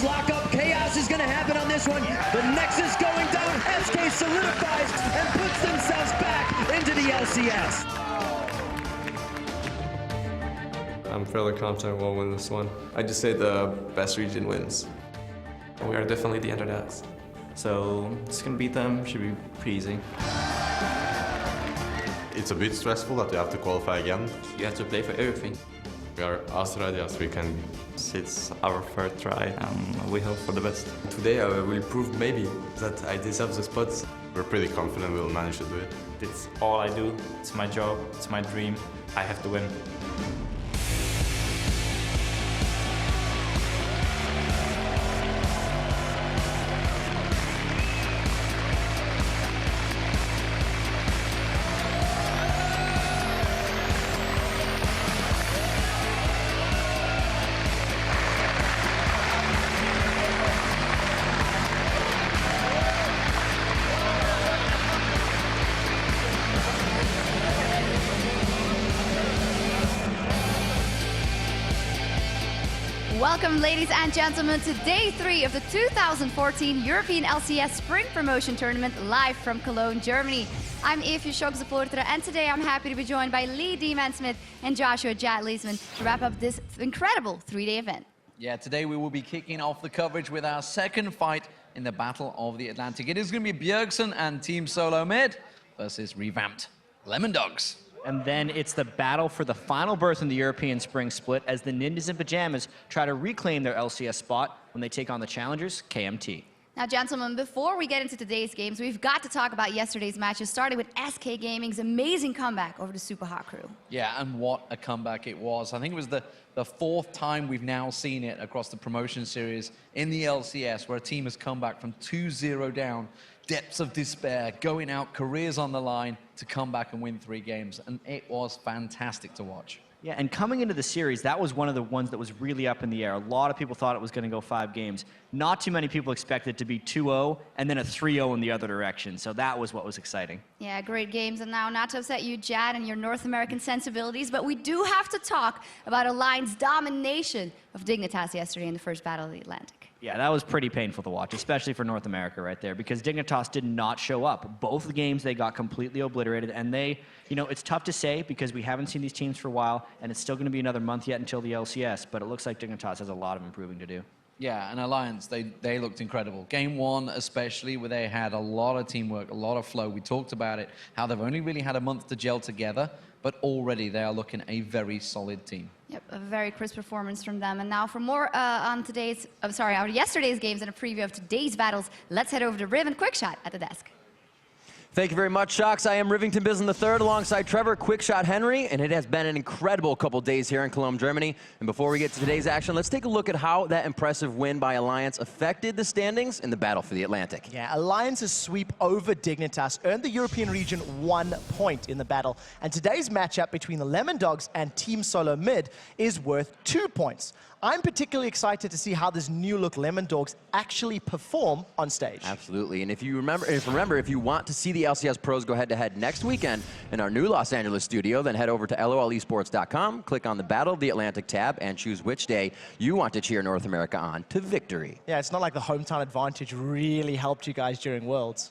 teams lock up. Chaos is going to happen on this one. The Nexus going down. SK solidifies and puts themselves back into the LCS. I'm fairly confident we'll win this one. I just say the best region wins. We are definitely the underdogs. So just gonna beat them, should be pretty easy. It's a bit stressful that you have to qualify again. You have to play for everything. We are as ready as we can be. It's our third try, and we hope for the best. Today I will prove maybe that I deserve the spots. We're pretty confident we'll manage to do it. It's all I do, it's my job, it's my dream. I have to win. Welcome, ladies and gentlemen, to day 3 of the 2014 European LCS Spring Promotion Tournament, live from Cologne, Germany. I'm Evie Schokse-Poortere, and today I'm happy to be joined by Lee D-Man-Smith and Joshua Jat-Leesman to wrap up this incredible 3-day event. Yeah, today we will be kicking off the coverage with our second fight in the Battle of the Atlantic. It is going to be Bjergsen and Team Solo Mid versus revamped Lemon Dogs. And then it's the battle for the final berth in the European Spring Split as the Ninjas in Pajamas try to reclaim their LCS spot when they take on the challengers, KMT. Now, gentlemen, before we get into today's games, we've got to talk about yesterday's matches, starting with SK Gaming's amazing comeback over the Super Hot crew. Yeah, and what a comeback it was. I think it was the fourth time we've now seen it across the promotion series in the LCS, where a team has come back from 2-0 down, depths of despair, going out, careers on the line, to come back and win 3 games. And it was fantastic to watch. Yeah, and coming into the series, that was one of the ones that was really up in the air. A lot of people thought it was going to go 5 games. Not too many people expected it to be 2-0 and then a 3-0 in the other direction. So that was what was exciting. Yeah, great games. And now, not to upset you, Jad, and your North American sensibilities, but we do have to talk about Alliance domination of Dignitas yesterday in the first Battle of the Atlantic. Yeah, that was pretty painful to watch, especially for North America right there, because Dignitas did not show up. Both games, they got completely obliterated, and they, you know, it's tough to say because we haven't seen these teams for a while, and it's still going to be another month yet until the LCS, but it looks like Dignitas has a lot of improving to do. Yeah, and Alliance, they looked incredible. Game 1 especially, where they had a lot of teamwork, a lot of flow. We talked about it, how they've only really had a month to gel together, but already they are looking a very solid team. Yep, a very crisp performance from them. And now for more on yesterday's games and a preview of today's battles, let's head over to Riv and Quickshot at the desk. Thank you very much, Shocks. I am Rivington Bisson III alongside Trevor Quickshot Henry, and it has been an incredible couple days here in Cologne, Germany. And before we get to today's action, let's take a look at how that impressive win by Alliance affected the standings in the battle for the Atlantic. Yeah, Alliance's sweep over Dignitas earned the European region 1 point in the battle. And today's matchup between the Lemon Dogs and Team Solo Mid is worth 2 points. I'm particularly excited to see how this new look Lemon Dogs actually perform on stage. Absolutely, and if you want to see the LCS pros go head-to-head next weekend in our new Los Angeles studio, then head over to lolesports.com, click on the Battle of the Atlantic tab, and choose which day you want to cheer North America on to victory. Yeah, it's not like the hometown advantage really helped you guys during Worlds.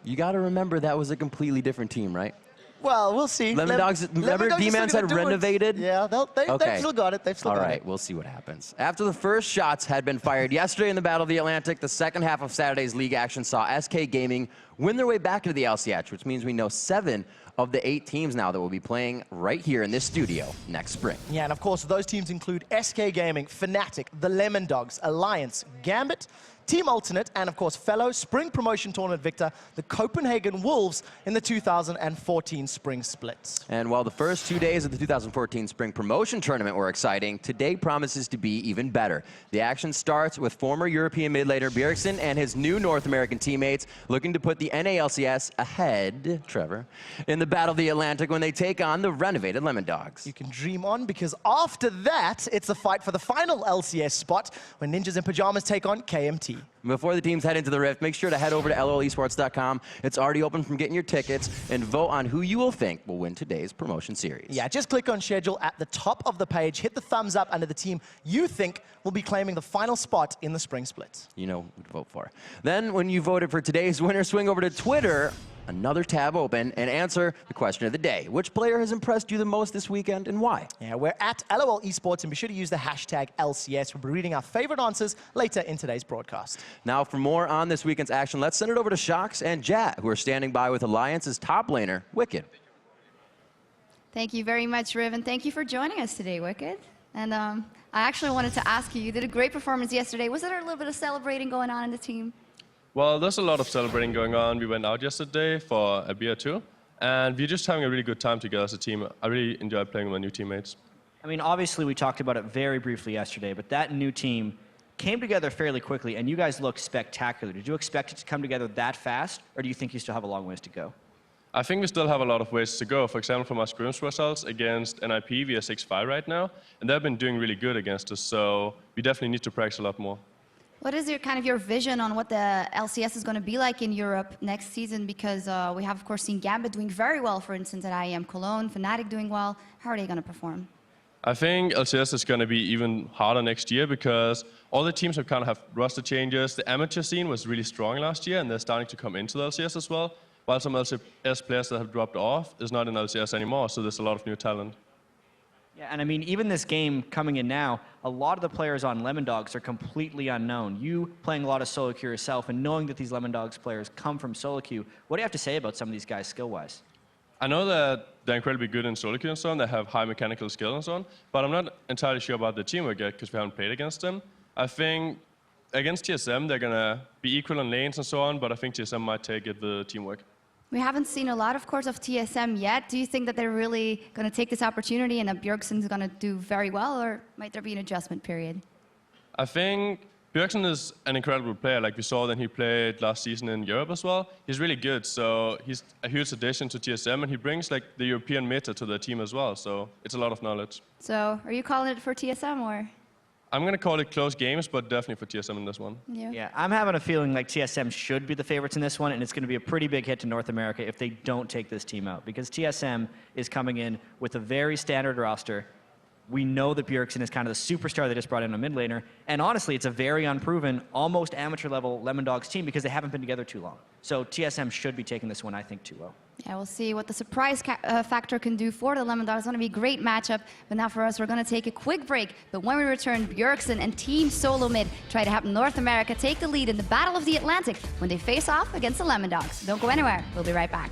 You got to remember that was a completely different team, right? Well, we'll see. Lemon Dogs, remember D-Man said renovated? Yeah, they've still got it. They've still got it. All right, we'll see what happens. After the first shots had been fired yesterday in the Battle of the Atlantic, the second half of Saturday's league action saw SK Gaming win their way back into the LCS, which means we know 7 of the 8 teams now that will be playing right here in this studio next spring. Yeah, and of course, those teams include SK Gaming, Fnatic, the Lemon Dogs, Alliance, Gambit, Team Alternate, and of course, fellow Spring Promotion Tournament victor, the Copenhagen Wolves in the 2014 Spring Splits. And while the first 2 days of the 2014 Spring Promotion Tournament were exciting, today promises to be even better. The action starts with former European mid laner Bjergsen and his new North American teammates looking to put the NALCS ahead, Trevor, in the Battle of the Atlantic when they take on the renovated Lemon Dogs. You can dream on, because after that, it's the fight for the final LCS spot when Ninjas in Pajamas take on KMT. Before the teams head into the Rift, make sure to head over to lolesports.com. It's already open from getting your tickets, and vote on who you will think will win today's promotion series. Yeah, just click on schedule at the top of the page, hit the thumbs up under the team you think will be claiming the final spot in the spring split. You know who to vote for. Then, when you voted for today's winner, swing over to Twitter, another tab open, and answer the question of the day. Which player has impressed you the most this weekend, and why? Yeah, we're at LOL Esports, and be sure to use the hashtag LCS. We'll be reading our favorite answers later in today's broadcast. Now, for more on this weekend's action, let's send it over to Shox and Jat, who are standing by with Alliance's top laner, Wicked. Thank you very much, Riv, and thank you for joining us today, Wicked. And I actually wanted to ask you did a great performance yesterday. Was there a little bit of celebrating going on in the team? Well, there's a lot of celebrating going on. We went out yesterday for a beer too, and we're just having a really good time together as a team. I really enjoyed playing with my new teammates. I mean, obviously, we talked about it very briefly yesterday, but that new team came together fairly quickly, and you guys looked spectacular. Did you expect it to come together that fast, or do you think you still have a long ways to go? I think we still have a lot of ways to go. For example, from our scrims results against NIP, we are 6-5 right now, and they've been doing really good against us, so we definitely need to practice a lot more. What is your vision on what the LCS is going to be like in Europe next season? Because we have, of course, seen Gambit doing very well, for instance, at IEM Cologne, Fnatic doing well. How are they going to perform? I think LCS is going to be even harder next year because all the teams have kind of have roster changes. The amateur scene was really strong last year, and they're starting to come into the LCS as well, while some LCS players that have dropped off is not in LCS anymore, so there's a lot of new talent. Yeah, and I mean, even this game coming in now, a lot of the players on Lemon Dogs are completely unknown. You playing a lot of solo queue yourself and knowing that these Lemon Dogs players come from solo queue, what do you have to say about some of these guys skill-wise? I know that they're incredibly good in solo queue and so on, they have high mechanical skill and so on, but I'm not entirely sure about the teamwork yet because we haven't played against them. I think against TSM, they're going to be equal in lanes and so on, but I think TSM might take it the teamwork. We haven't seen a lot, of course, of TSM yet. Do you think that they're really going to take this opportunity and that Bjergsen is going to do very well, or might there be an adjustment period? I think Bjergsen is an incredible player, like we saw when he played last season in Europe as well. He's really good, so he's a huge addition to TSM, and he brings like the European meta to the team as well, so it's a lot of knowledge. So are you calling it for TSM, or? I'm going to call it close games, but definitely for TSM in this one. Yeah, I'm having a feeling like TSM should be the favorites in this one, and it's going to be a pretty big hit to North America if they don't take this team out, because TSM is coming in with a very standard roster. We know that Bjergsen is kind of the superstar they just brought in a mid laner, and honestly, it's a very unproven, almost amateur-level Lemon Dogs team because they haven't been together too long. So TSM should be taking this one, I think, 2-0. Yeah, we'll see what the surprise factor can do for the Lemon Dogs. It's going to be a great matchup. But now for us, we're going to take a quick break. But when we return, Bjergsen and Team Solo Mid try to help North America take the lead in the Battle of the Atlantic when they face off against the Lemon Dogs. Don't go anywhere. We'll be right back.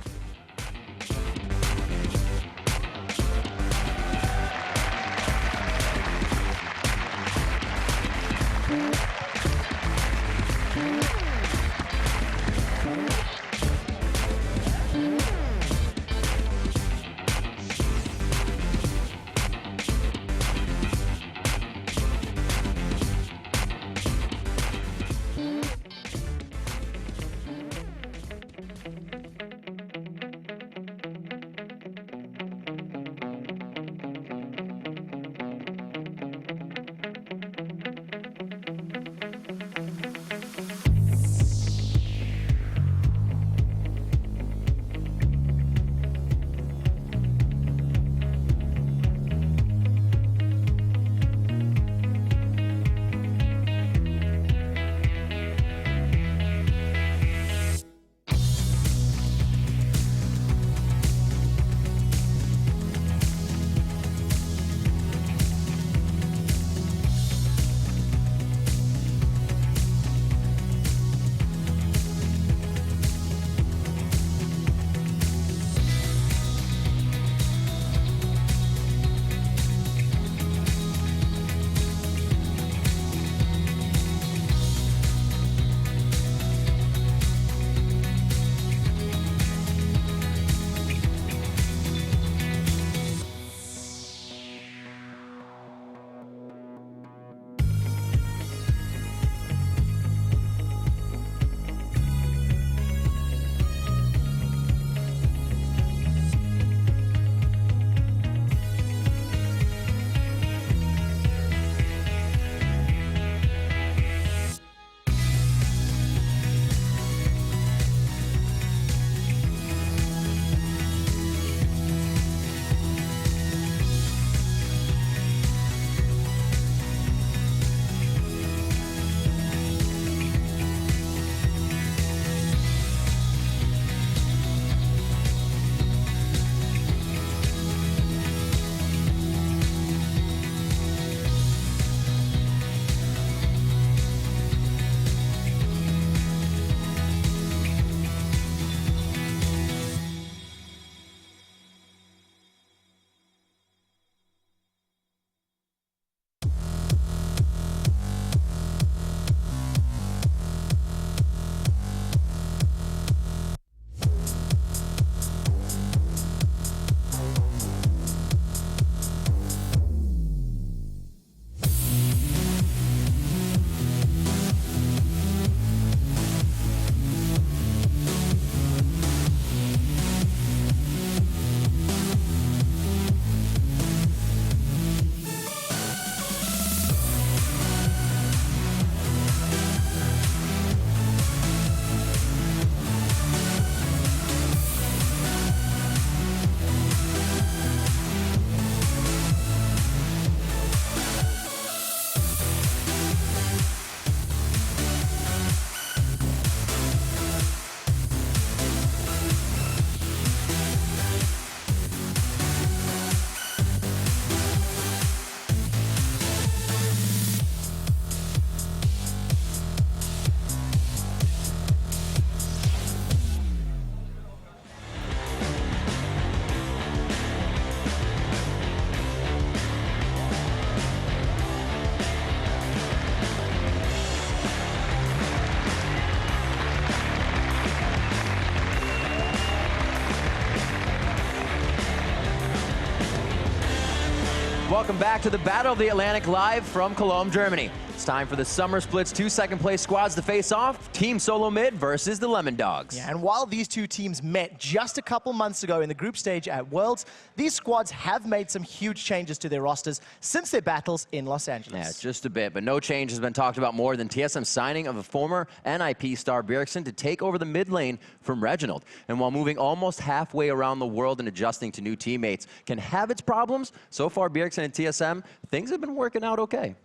Welcome back to the Battle of the Atlantic live from Cologne, Germany. It's time for the Summer Splits 2 second place squads to face off. Team Solo Mid versus the Lemon Dogs. Yeah, and while these two teams met just a couple months ago in the group stage at Worlds, these squads have made some huge changes to their rosters since their battles in Los Angeles. Yeah, just a bit, but no change has been talked about more than TSM's signing of a former NIP star Bjergsen to take over the mid lane from Reginald. And while moving almost halfway around the world and adjusting to new teammates can have its problems, so far Bjergsen and TSM, things have been working out okay.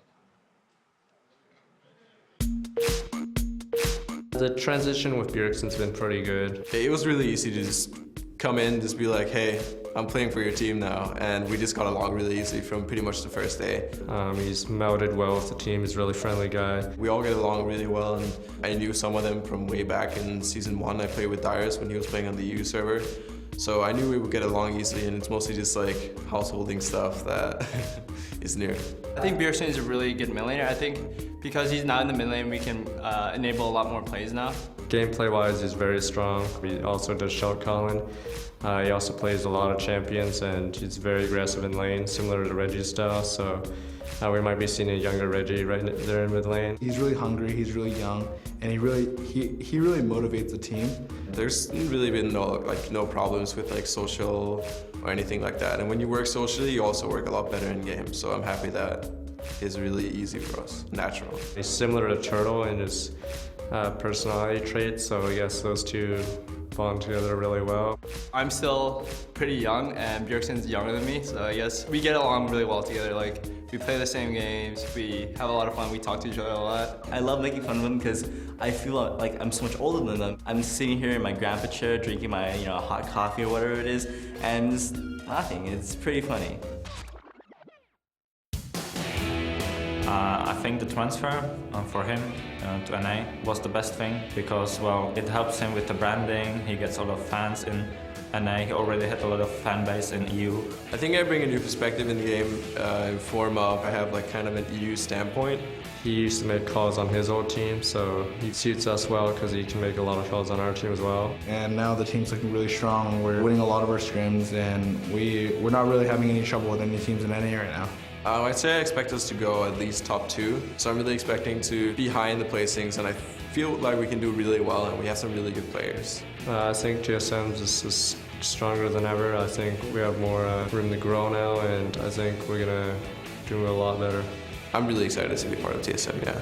The transition with Bjergsen's been pretty good. It was really easy to just come in, just be like, hey, I'm playing for your team now. And we just got along really easy from pretty much the first day. He's melded well with the team. He's a really friendly guy. We all get along really well, and I knew some of them from way back in Season 1. I played with Darius when he was playing on the EU server. So I knew we would get along easily, and it's mostly just like householding stuff that is new. I think Bjergsen is a really good mid laner. I think because he's not in the mid lane, we can enable a lot more plays now. Gameplay-wise, he's very strong. He also does shot calling. He also plays a lot of champions, and he's very aggressive in lane, similar to Reggie's style. So we might be seeing a younger Reggie right there in mid lane. He's really hungry, he's really young, and he really motivates the team. There's really been no problems with like social or anything like that. And when you work socially, you also work a lot better in game. So I'm happy that it's really easy for us, natural. He's similar to Turtle in his personality traits, so I guess those two bond together really well. I'm still pretty young, and Bjergsen's younger than me, so I guess we get along really well together. Like, we play the same games, we have a lot of fun, we talk to each other a lot. I love making fun of them because I feel like I'm so much older than them. I'm sitting here in my grandpa chair drinking my hot coffee or whatever it is, and just laughing. It's pretty funny. I think the transfer for him to NA was the best thing because, well, it helps him with the branding. He gets a lot of fans in NA. He already had a lot of fan base in EU. I think I bring a new perspective in the game in form of I have like kind of an EU standpoint. He used to make calls on his old team, so he suits us well because he can make a lot of calls on our team as well. And now the team's looking really strong. We're winning a lot of our scrims, and we're not really having any trouble with any teams in NA right now. I'd say I expect us to go at least top 2. So I'm really expecting to be high in the placings, and I feel like we can do really well, and we have some really good players. I think TSM is stronger than ever. I think we have more room to grow now, and I think we're gonna do a lot better. I'm really excited to be part of TSM, yeah.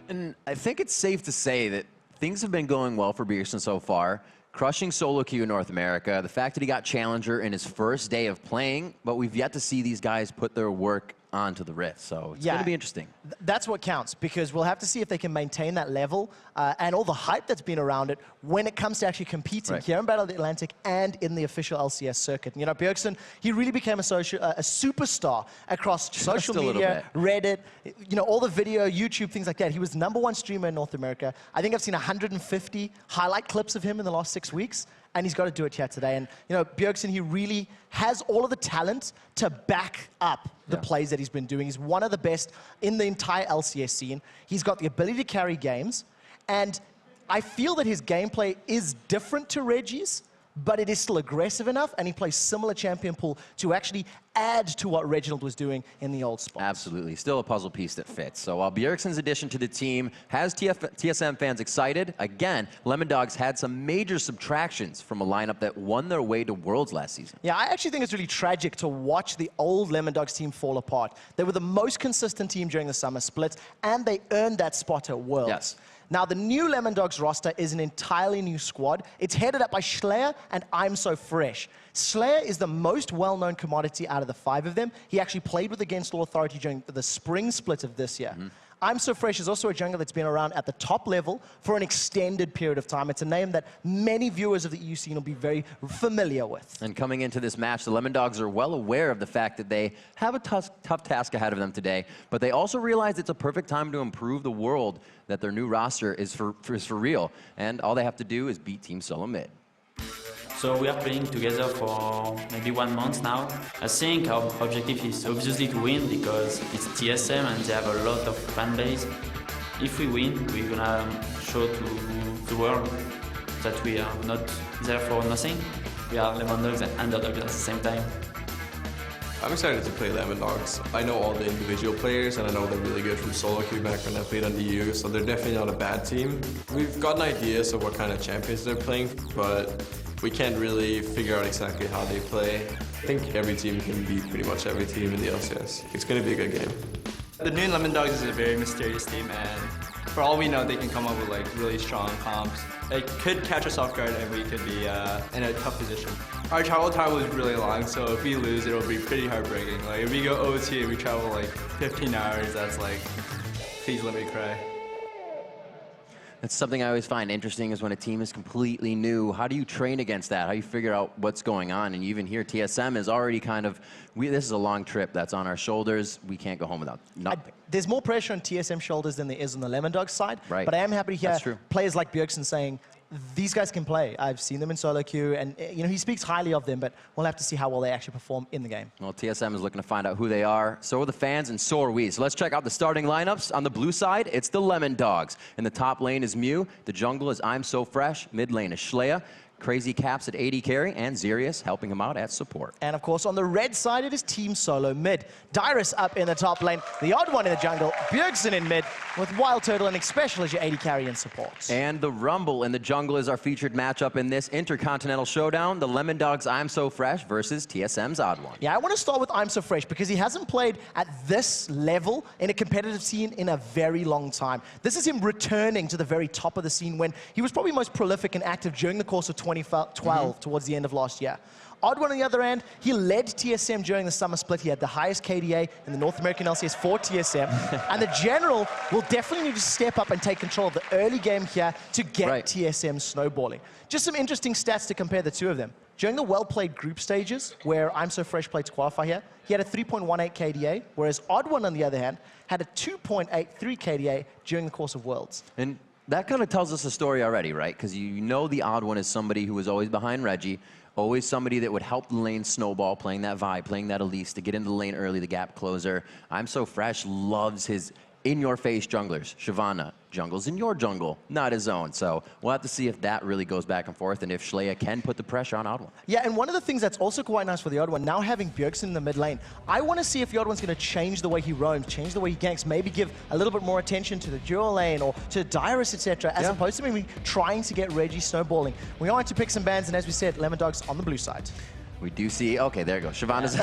And I think it's safe to say that things have been going well for Bjergsen so far. Crushing solo queue in North America, the fact that he got Challenger in his first day of playing, but we've yet to see these guys put their work onto the Rift, so it's going to be interesting. That's what counts, because we'll have to see if they can maintain that level and all the hype that's been around it when it comes to actually competing here in Battle of the Atlantic and in the official LCS circuit. And, Bjergsen, he really became a superstar across social media, Reddit, all the video, YouTube, things like that. He was the #1 streamer in North America. I think I've seen 150 highlight clips of him in the last 6 weeks. And he's got to do it here today. And, Bjergsen, he really has all of the talent to back up the plays that he's been doing. He's one of the best in the entire LCS scene. He's got the ability to carry games. And I feel that his gameplay is different to Reggie's, but it is still aggressive enough, and he plays similar champion pool to actually add to what Reginald was doing in the old spot. Absolutely. Still a puzzle piece that fits. So while Bjergsen's addition to the team has TSM fans excited, again, Lemon Dogs had some major subtractions from a lineup that won their way to Worlds last season. Yeah, I actually think it's really tragic to watch the old Lemon Dogs team fall apart. They were the most consistent team during the summer splits, and they earned that spot at Worlds. Yes. Now, the new Lemon Dogs roster is an entirely new squad. It's headed up by Slayer and I'm So Fresh. Slayer is the most well-known commodity out of the 5 of them. He actually played with Against All Authority during the spring split of this year. I'm So Fresh is also a jungler that's been around at the top level for an extended period of time. It's a name that many viewers of the EU scene will be very familiar with. And coming into this match, the Lemon Dogs are well aware of the fact that they have a tough task ahead of them today, but they also realize it's a perfect time to improve the world that their new roster is for real. And all they have to do is beat Team Solo Mid. So we are playing together for maybe 1 month now. I think our objective is obviously to win because it's TSM and they have a lot of fan base. If we win, we're gonna show to the world that we are not there for nothing. We are Lemon Dogs and Underdogs at the same time. I'm excited to play Lemon Dogs. I know all the individual players, and I know they're really good from solo queue back when I played on the EU, so they're definitely not a bad team. We've gotten ideas of what kind of champions they're playing, but we can't really figure out exactly how they play. I think every team can beat pretty much every team in the LCS. It's going to be a good game. The new Lemon Dogs is a very mysterious team, and for all we know, they can come up with like really strong comps. It could catch us off guard, and we could be in a tough position. Our travel time was really long, so if we lose, it'll be pretty heartbreaking. Like if we go OT and we travel like 15 hours, that's like, please let me cry. That's something I always find interesting is when a team is completely new. How do you train against that? How do you figure out what's going on? And you even hear TSM is already kind of, this is a long trip that's on our shoulders. We can't go home without nothing. There's more pressure on TSM shoulders than there is on the Lemon Dogs side. Right. But I am happy to That's hear true. players like Bjergsen saying, these guys can play. I've seen them in solo queue, and you know he speaks highly of them, but we'll have to see how well they actually perform in the game. Well, TSM is looking to find out who they are. So are the fans, and so are we. So let's check out the starting lineups. On the blue side, it's the Lemon Dogs. In the top lane is Mew. The jungle is I'm So Fresh. Mid lane is Schleya. Crazy Caps at AD carry, and Zerius helping him out at support. And of course, on the red side, it is Team Solo mid. Dyrus up in the top lane, the odd one in the jungle, Bjergsen in mid, with Wild Turtle and Special as your AD carry and support. And the Rumble in the jungle is our featured matchup in this Intercontinental Showdown. The Lemon Dogs I'm So Fresh versus TSM's Odd One. Yeah, I want to start with I'm So Fresh because he hasn't played at this level in a competitive scene in a very long time. This is him returning to the very top of the scene when he was probably most prolific and active during the course of 2012 towards the end of last year. Odd One on the other end, he led TSM during the summer split. He had the highest KDA in the North American LCS for TSM. And the General will definitely need to step up and take control of the early game here to get TSM snowballing. Just some interesting stats to compare the two of them. During the well-played group stages, where I'm So Fresh played to qualify here, he had a 3.18 KDA, whereas Odd One, on the other hand, had a 2.83 KDA during the course of Worlds. And that kind of tells us a story already, right? Because you know the Odd One is somebody who was always behind Reggie, always somebody that would help the lane snowball, playing that Vi, playing that Elise to get into the lane early, the gap closer. I'm So Fresh loves his in-your-face junglers. Shyvana, jungles in your jungle, not his own. So we'll have to see if that really goes back and forth and if Schleya can put the pressure on Odd One. Yeah, and one of the things that's also quite nice for the Odd One, now having Bjergsen in the mid lane, I want to see if the Odd One's going to change the way he roams, change the way he ganks, maybe give a little bit more attention to the dual lane or to Dyrus, etc., as opposed to maybe trying to get Reggie snowballing. We are going to pick some bans, and as we said, Lemon Dogs on the blue side. We do see, okay, there you go. Shyvana's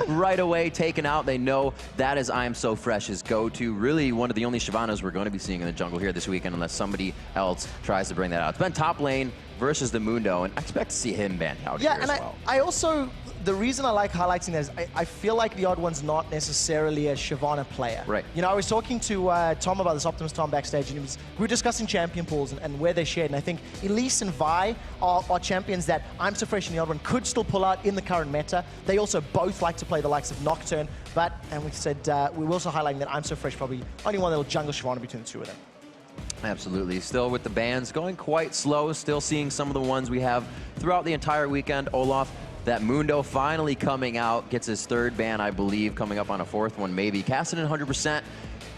right away taken out. They know that is I'm So Fresh's go-to. Really one of the only Shyvanas we're going to be seeing in the jungle here this weekend unless somebody else tries to bring that out. It's been top lane versus the Mundo, and I expect to see him banned out here as well. I also, the reason I like highlighting that is I feel like the Odd One's not necessarily a Shyvana player. Right. You know, I was talking to Tom about this, Optimus Tom, backstage, and we were discussing champion pools and where they shared, and I think Elise and Vi are champions that I'm So Fresh and the Odd One could still pull out in the current meta. They also both like to play the likes of Nocturne, but, and we said, we were also highlighting that I'm So Fresh probably only one that will jungle Shyvana between the two of them. Absolutely. Still with the bans, going quite slow. Still seeing some of the ones we have throughout the entire weekend. Olaf, that Mundo finally coming out, gets his third ban, I believe, coming up on a fourth one maybe. Cassidin 100%.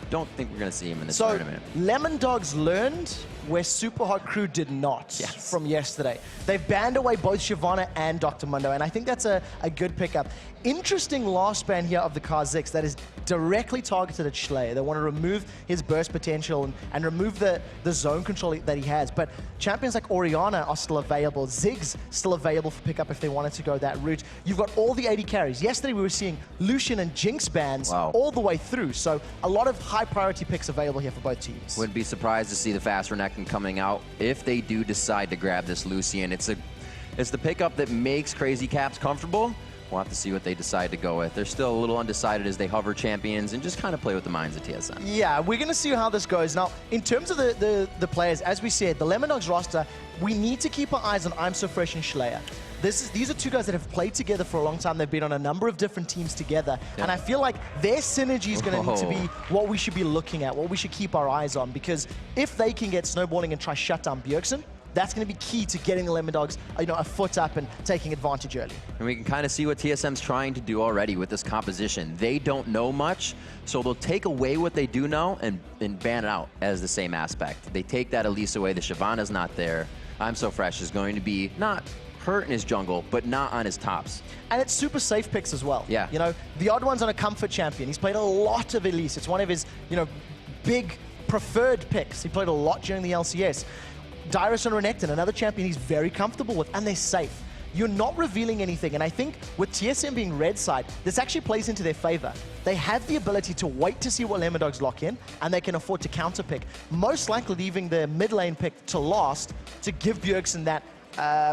Don't think we're going to see him in this tournament. Lemon Dogs learned where Super Hot Crew did not from yesterday. They've banned away both Shyvana and Dr. Mundo, and I think that's a good pickup. Interesting last ban here of the Kha'Zix that is directly targeted at Schleya. They want to remove his burst potential and remove the zone control that he has. But champions like Orianna are still available. Ziggs still available for pickup if they wanted to go that route. You've got all the AD carries. Yesterday we were seeing Lucian and Jinx bans all the way through. So a lot of high priority picks available here for both teams. Wouldn't be surprised to see the fast Renekton coming out if they do decide to grab this Lucian. It's the pickup that makes Crazy Caps comfortable. We'll have to see what they decide to go with. They're still a little undecided as they hover champions and just kind of play with the minds of TSM. Yeah, we're going to see how this goes. Now, in terms of the players, as we said, the Lemon Dogs roster, we need to keep our eyes on I'm So Fresh and Schleya. These are two guys that have played together for a long time. They've been on a number of different teams together. And I feel like their synergy is going to need to be what we should be looking at, what we should keep our eyes on. Because if they can get snowballing and try shut down Bjergsen, that's going to be key to getting the Lemon Dogs, a foot up and taking advantage early. And we can kind of see what TSM's trying to do already with this composition. They don't know much, so they'll take away what they do know and ban it out as the same aspect. They take that Elise away, the Shyvana's not there. I'm So Fresh is going to be not hurt in his jungle, but not on his tops. And it's super safe picks as well. Yeah. You know, the odd one's on a comfort champion. He's played a lot of Elise. It's one of his, you know, big preferred picks. He played a lot during the LCS. Dyrus and Renekton, another champion he's very comfortable with, and they're safe. You're not revealing anything, and I think with TSM being red side, this actually plays into their favor. They have the ability to wait to see what Lemondogs lock in, and they can afford to counter pick, most likely leaving the mid lane pick to last to give Bjergsen that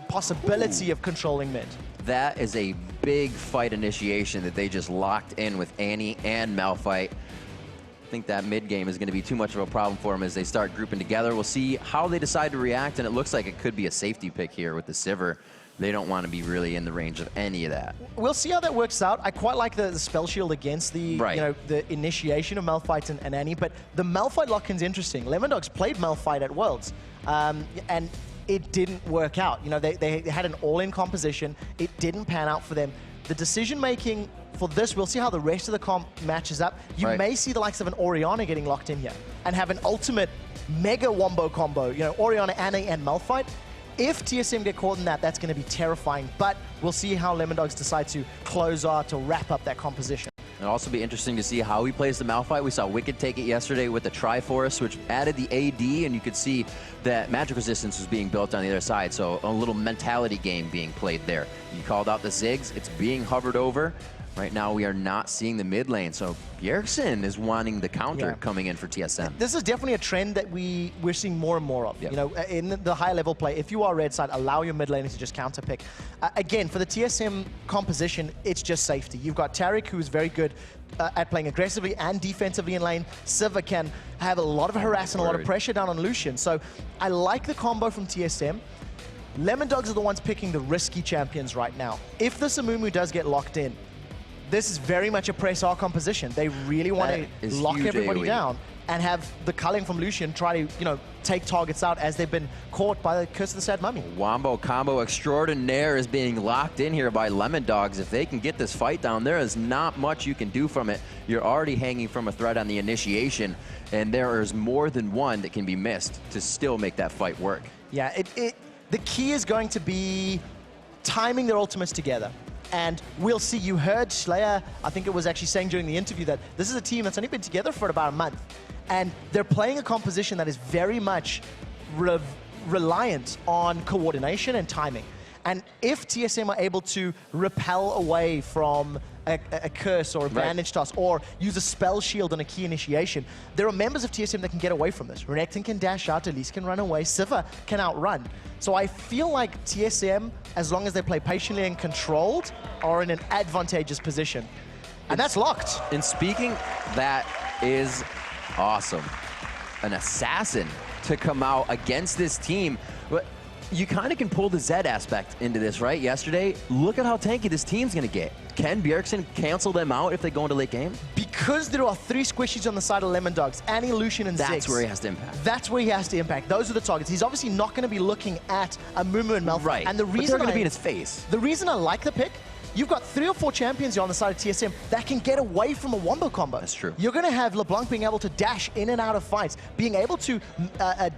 possibility of controlling mid. That is a big fight initiation that they just locked in with Annie and Malphite. I think that mid game is going to be too much of a problem for them as they start grouping together. We'll see how they decide to react, and it looks like it could be a safety pick here with the Sivir. They don't want to be really in the range of any of that. We'll see how that works out. I quite like the spell shield against the you know, the initiation of Malphite and Annie, but the Malphite lock-in's interesting. Lemondogs played Malphite at Worlds, and it didn't work out. You know, they had an all-in composition. It didn't pan out for them. The decision-making for this, we'll see how the rest of the comp matches up. You may see the likes of an Orianna getting locked in here and have an ultimate mega wombo combo. You know, Orianna, Annie, and Malphite. If TSM get caught in that, that's going to be terrifying. But we'll see how Lemondogs decide to close out, to wrap up that composition. It'll also be interesting to see how he plays the Malphite. We saw Wicked take it yesterday with the Triforce, which added the AD, and you could see that magic resistance was being built on the other side. So a little mentality game being played there. You called out the Ziggs. It's being hovered over. Right now, we are not seeing the mid lane, so Bjergsen is wanting the counter coming in for TSM. This is definitely a trend that we're seeing more and more of. You know, in the higher level play, if you are red side, allow your mid laner to just counter pick. Again, for the TSM composition, it's just safety. You've got Taric, who's very good at playing aggressively and defensively in lane. Sivir can have a lot of harass and a lot of pressure down on Lucian. So I like the combo from TSM. Lemondogs are the ones picking the risky champions right now. If the Amumu does get locked in, this is very much a press R composition. They really want to lock everybody down and have the culling from Lucian try to, you know, take targets out as they've been caught by the Curse of the Sad Mummy. Wombo combo extraordinaire is being locked in here by Lemondogs. If they can get this fight down, there is not much you can do from it. You're already hanging from a thread on the initiation, and there is more than one that can be missed to still make that fight work. Yeah, the key is going to be timing their ultimates together. And we'll see. You heard Slayer, I think it was actually saying during the interview that this is a team that's only been together for about a month. And they're playing a composition that is very much reliant on coordination and timing. And if TSM are able to repel away from a curse or a bandage toss or use a spell shield on a key initiation, there are members of TSM that can get away from this. Renekton can dash out, Elise can run away, Sivir can outrun. So I feel like TSM, as long as they play patiently and controlled, are in an advantageous position. And that's locked. And speaking, that is awesome. An assassin to come out against this team. But you kind of can pull the Zed aspect into this, right? Yesterday, look at how tanky this team's going to get. Can Bjergsen cancel them out if they go into late game? Because there are 3 squishies on the side of Lemondogs, Annie, Lucian, and Ziggs. That's where he has to impact. That's where he has to impact. Those are the targets. He's obviously not going to be looking at Amumu and Malphite. Right, and the reason but they're going to be in his face. The reason I like the pick, you've got 3 or 4 champions here on the side of TSM that can get away from a wombo combo. That's true. You're going to have LeBlanc being able to dash in and out of fights, being able to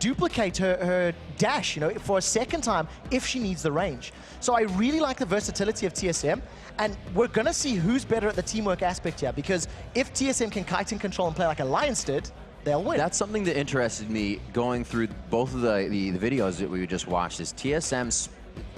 duplicate her dash, you know, for a second time if she needs the range. So I really like the versatility of TSM, and we're going to see who's better at the teamwork aspect here, because if TSM can kite and control and play like Alliance did, they'll win. That's something that interested me going through both of the videos that we just watched is TSM's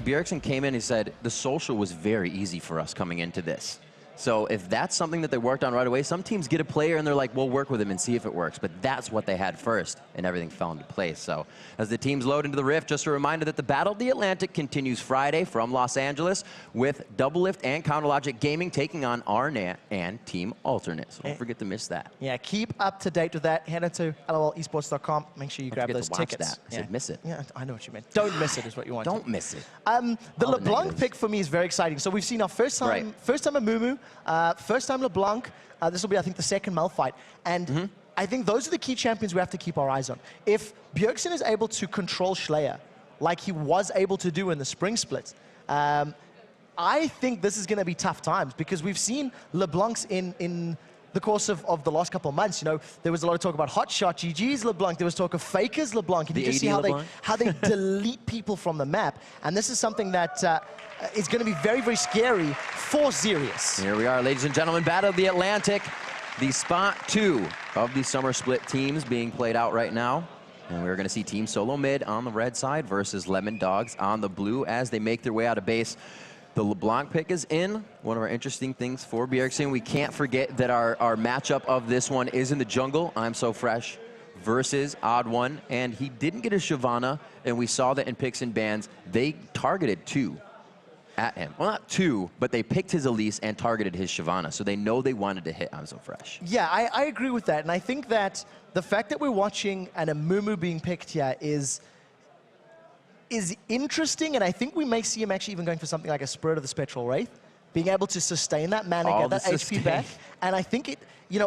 Bjergsen came in and said, the social was very easy for us coming into this. So if that's something that they worked on right away, some teams get a player and they're like, we'll work with him and see if it works. But that's what they had first, and everything fell into place. So as the teams load into the Rift, just a reminder that the Battle of the Atlantic continues Friday from Los Angeles with Doublelift and Counterlogic Gaming taking on Arnett and Team Alternate. So don't forget to miss that. Yeah, keep up to date with that. Head into LOLesports.com. Make sure you grab those tickets. I said miss it. Yeah, I know what you meant. Don't miss it is what you want. Don't miss it. The LeBlanc pick for me is very exciting. So we've seen our first time Amumu, first time LeBlanc. This will be, I think, the second Malphite. And I think those are the key champions we have to keep our eyes on. If Bjergsen is able to control Slayer like he was able to do in the spring split, I think this is going to be tough times, because we've seen LeBlancs in the course of the last couple of months. You know, there was a lot of talk about hot shot, GG's LeBlanc. There was talk of fakers LeBlanc. And you just see how they delete people from the map. And this is something that is going to be very, very scary for Sirius. Here we are, ladies and gentlemen, Battle of the Atlantic. The spot 2 of the summer split teams being played out right now. And we're going to see Team Solo Mid on the red side versus Lemon Dogs on the blue as they make their way out of base. The LeBlanc pick is in. One of our interesting things for Bjergsen. We can't forget that our matchup of this one is in the jungle. I'm So Fresh versus Odd One. And he didn't get a Shyvana, and we saw that in picks and bans. They targeted 2 at him. Well, not 2, but they picked his Elise and targeted his Shyvana. So they know they wanted to hit I'm So Fresh. Yeah, I agree with that. And I think that the fact that we're watching an Amumu being picked here is interesting, and I think we may see him actually even going for something like a Spirit of the Spectral Wraith, being able to sustain that mana, get that HP back. And I think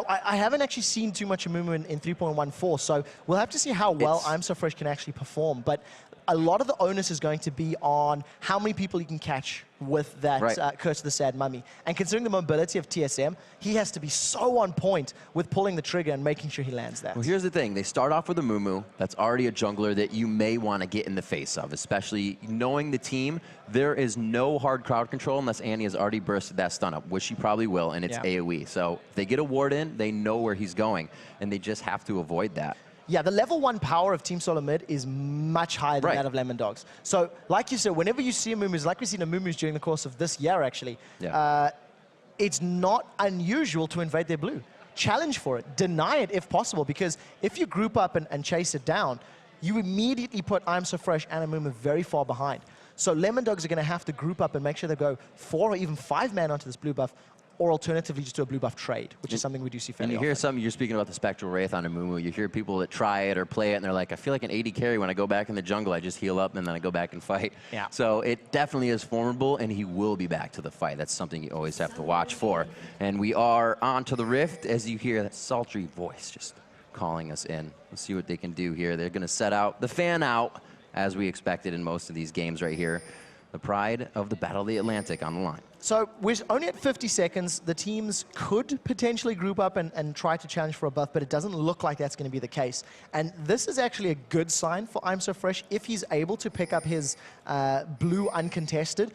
I haven't actually seen too much Amumu in 3.14, so we'll have to see how well I'm So Fresh can actually perform. But a lot of the onus is going to be on how many people you can catch with that Curse of the Sad Mummy. And considering the mobility of TSM, he has to be so on point with pulling the trigger and making sure he lands that. Well, here's the thing. They start off with a Mumu that's already a jungler that you may want to get in the face of, especially knowing the team. There is no hard crowd control unless Annie has already bursted that stun up, which she probably will, and it's AoE. So if they get a ward in, they know where he's going, and they just have to avoid that. Yeah, the level 1 power of Team Solo Mid is much higher than that of Lemon Dogs. So, like you said, whenever you see Amumus, like we've seen Amumus during the course of this year, actually, it's not unusual to invade their blue. Challenge for it. Deny it if possible, because if you group up and chase it down, you immediately put I'm So Fresh and Amumu very far behind. So Lemon Dogs are going to have to group up and make sure they go 4 or even 5 man onto this blue buff, or alternatively just do a blue buff trade, which is something we do see fairly often. And you hear something, you're speaking about the Spectral Wraith on Amumu, you hear people that try it or play it, and they're like, I feel like an AD carry when I go back in the jungle, I just heal up and then I go back and fight. Yeah. So it definitely is formidable, and he will be back to the fight. That's something you always have to watch for. And we are on to the Rift, as you hear that sultry voice just calling us in. Let's see what they can do here. They're going to set out the fan out, as we expected in most of these games right here. The pride of the Battle of the Atlantic on the line. So we're only at 50 seconds. The teams could potentially group up and try to challenge for a buff, but it doesn't look like that's going to be the case. And this is actually a good sign for I'm So Fresh. If he's able to pick up his blue uncontested,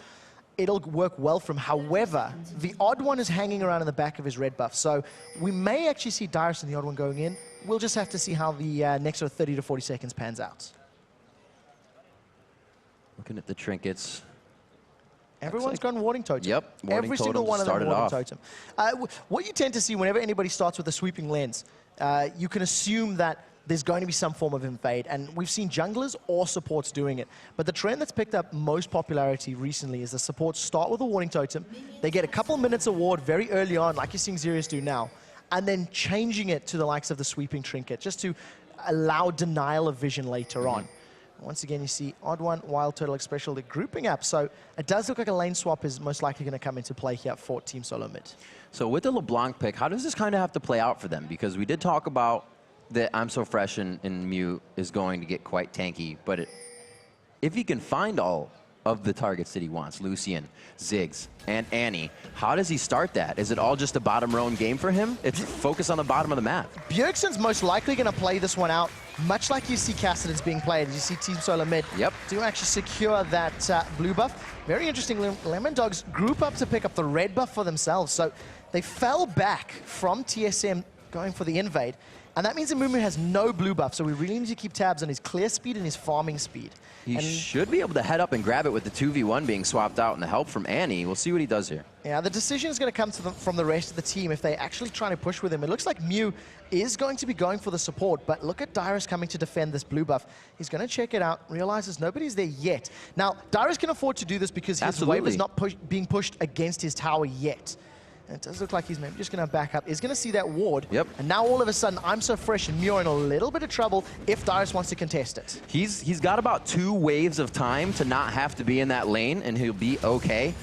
it'll work well for him. However, the Odd One is hanging around in the back of his red buff. So we may actually see Dyrus and the Odd One going in. We'll just have to see how the next sort of 30 to 40 seconds pans out. Looking at the trinkets. Everyone's gone Warding Totem. Yep, Warding Every single one of them Warding Totem. What you tend to see whenever anybody starts with a sweeping lens, you can assume that there's going to be some form of invade, and we've seen junglers or supports doing it. But the trend that's picked up most popularity recently is the supports start with a Warding Totem, they get a couple minutes of ward very early on, like you're seeing Sirius do now, and then changing it to the likes of the sweeping trinket, just to allow denial of vision later on. Once again, you see Odd One, Wild Turtle, Expressial, they're grouping up. So it does look like a lane swap is most likely going to come into play here for Team Solo Mid. So with the LeBlanc pick, how does this kind of have to play out for them? Because we did talk about that I'm So Fresh and Mew is going to get quite tanky. But if he can find all of the targets that he wants, Lucian, Ziggs, and Annie, how does he start that? Is it all just a bottom row game for him? It's focus on the bottom of the map. Bjergsen's most likely going to play this one out, much like you see Cassidon's being played. You see Team Solo Mid to actually secure that blue buff. Very interesting, Lemon Dogs group up to pick up the red buff for themselves. So they fell back from TSM going for the invade. And that means Amumu has no blue buff, so we really need to keep tabs on his clear speed and his farming speed. He should be able to head up and grab it with the 2v1 being swapped out and the help from Annie. We'll see what he does here. Yeah, the decision is going to come from the rest of the team if they actually try to push with him. It looks like Mew is going to be going for the support, but look at Dyrus coming to defend this blue buff. He's going to check it out, realizes nobody's there yet. Now, Dyrus can afford to do this because his wave is not being pushed against his tower yet. And it does look like he's maybe just going to back up. He's going to see that ward. And now all of a sudden, I'm So Fresh and Mew are in a little bit of trouble if Dyrus wants to contest it. He's got about 2 waves of time to not have to be in that lane, and he'll be okay.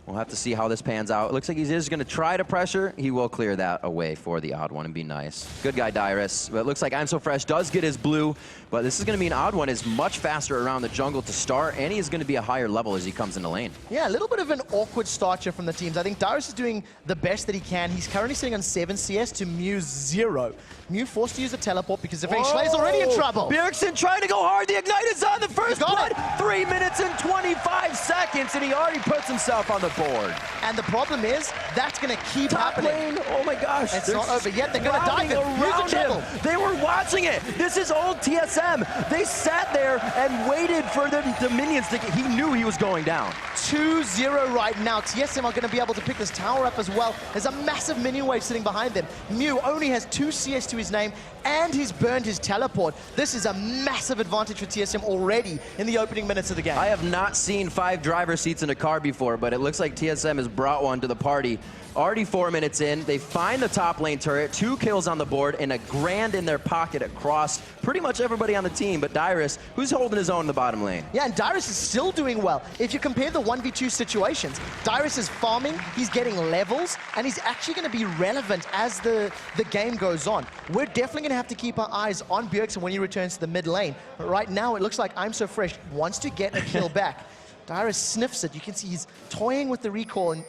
We'll have to see how this pans out. It looks like he is going to try to pressure. He will clear that away for the odd one and be nice. Good guy, Dyrus. But it looks like I'm So Fresh does get his blue, but this is going to be an odd one. Is much faster around the jungle to start, and he is going to be a higher level as he comes into lane. Yeah, a little bit of an awkward start here from the teams. I think Dyrus is doing the best that he can. He's currently sitting on 7 CS to Mew's 0. Mew forced to use a teleport because if Schleier's already in trouble. Bjergsen trying to go hard. The Ignite is on the first blood. 3 minutes and 25 seconds, and he already puts himself on the board. And the problem is, that's going to keep happening. Lane, oh my gosh. It's not over yet. They're going to dive around him. They were watching it. This is old TSM. They sat there and waited for the minions to get, he knew he was going down. 2-0 right now. TSM are going to be able to pick this tower up as well. There's a massive minion wave sitting behind them. Mew only has 2 CS to his name, and he's burned his teleport. This is a massive advantage for TSM already in the opening minutes of the game. I have not seen 5 driver seats in a car before, but it looks like TSM has brought one to the party. Already 4 minutes in, they find the top lane turret, 2 kills on the board, and a grand in their pocket across pretty much everybody on the team, but Dyrus, who's holding his own in the bottom lane. Yeah, and Dyrus is still doing well. If you compare the 1v2 situations, Dyrus is farming, he's getting levels, and he's actually going to be relevant as the game goes on. We're definitely going to have to keep our eyes on Bjergsen when he returns to the mid lane. But right now, it looks like I'm So Fresh wants to get a kill back. Dyrus sniffs it. You can see he's toying with the recall, and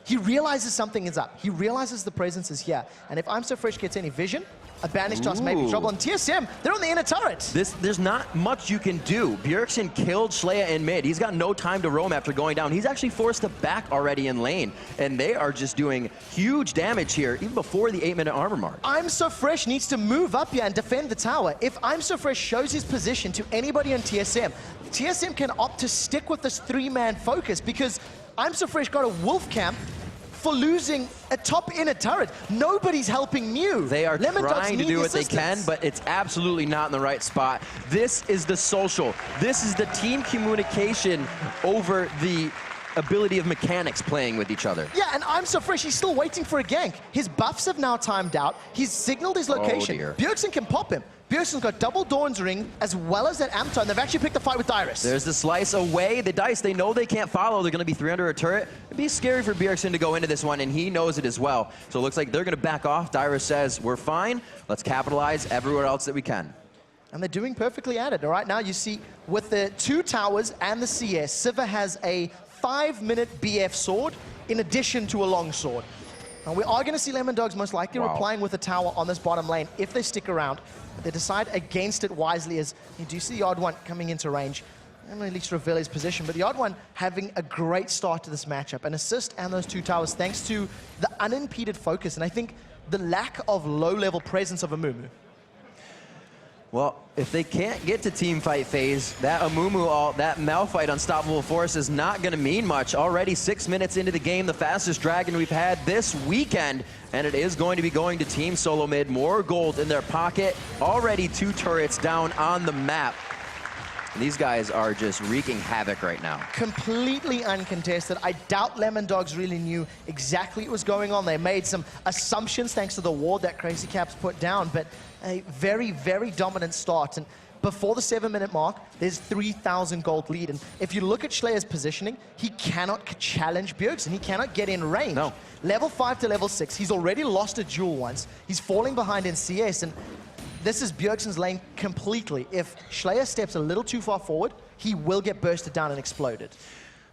he realizes something is up. He realizes the presence is here. And if I'm So Fresh gets any vision, a banish toss may be trouble. And TSM, they're on the inner turret. There's not much you can do. Bjergsen killed Schleier in mid. He's got no time to roam after going down. He's actually forced to back already in lane. And they are just doing huge damage here, even before the 8-minute armor mark. I'm So Fresh needs to move up here and defend the tower. If I'm So Fresh shows his position to anybody on TSM, TSM can opt to stick with this 3-man focus because I'm So Fresh got a wolf camp for losing a top inner turret. Nobody's helping Mew. They are trying to do what assistance. they can, but it's absolutely not in the right spot. This is the social. This is the team communication over the ability of mechanics playing with each other. Yeah, and I'm So Fresh, he's still waiting for a gank. His buffs have now timed out. He's signaled his location. Dear. Bjergsen can pop him. Bjergsen's got double Dawn's Ring as well as that Amp Tone. They've actually picked a fight with Dyrus. There's the slice away. The Dice, they know they can't follow. They're going to be 3 under a turret. It'd be scary for Bjergsen to go into this one, and he knows it as well. So it looks like they're going to back off. Dyrus says, we're fine. Let's capitalize everywhere else that we can. And they're doing perfectly at it. All right, now you see with the 2 towers and the CS, Sivir has a 5-minute BF sword in addition to a long sword. Now we are going to see Lemon Dogs most likely replying with a tower on this bottom lane if they stick around. But they decide against it wisely as you do see the Odd One coming into range. And at least reveal his position. But the Odd One having a great start to this matchup. An assist and those 2 towers thanks to the unimpeded focus. And I think the lack of low-level presence of Amumu. Well, if they can't get to team fight phase, that Amumu, that Malphite Unstoppable Force is not going to mean much. Already 6 minutes into the game, the fastest dragon we've had this weekend, and it is going to be going to Team Solo Mid. More gold in their pocket. Already 2 turrets down on the map. These guys are just wreaking havoc right now. Completely uncontested. I doubt Lemon Dogs really knew exactly what was going on. They made some assumptions thanks to the ward that Crazy Caps put down, but a very, very dominant start. And before the 7-minute mark, there's 3,000 gold lead. And if you look at Schleier's positioning, he cannot challenge Bjergsen. He cannot get in range. No. Level 5 to level 6. He's already lost a duel once. He's falling behind in CS. And this is Bjergsen's lane completely. If Schleier steps a little too far forward, he will get bursted down and exploded.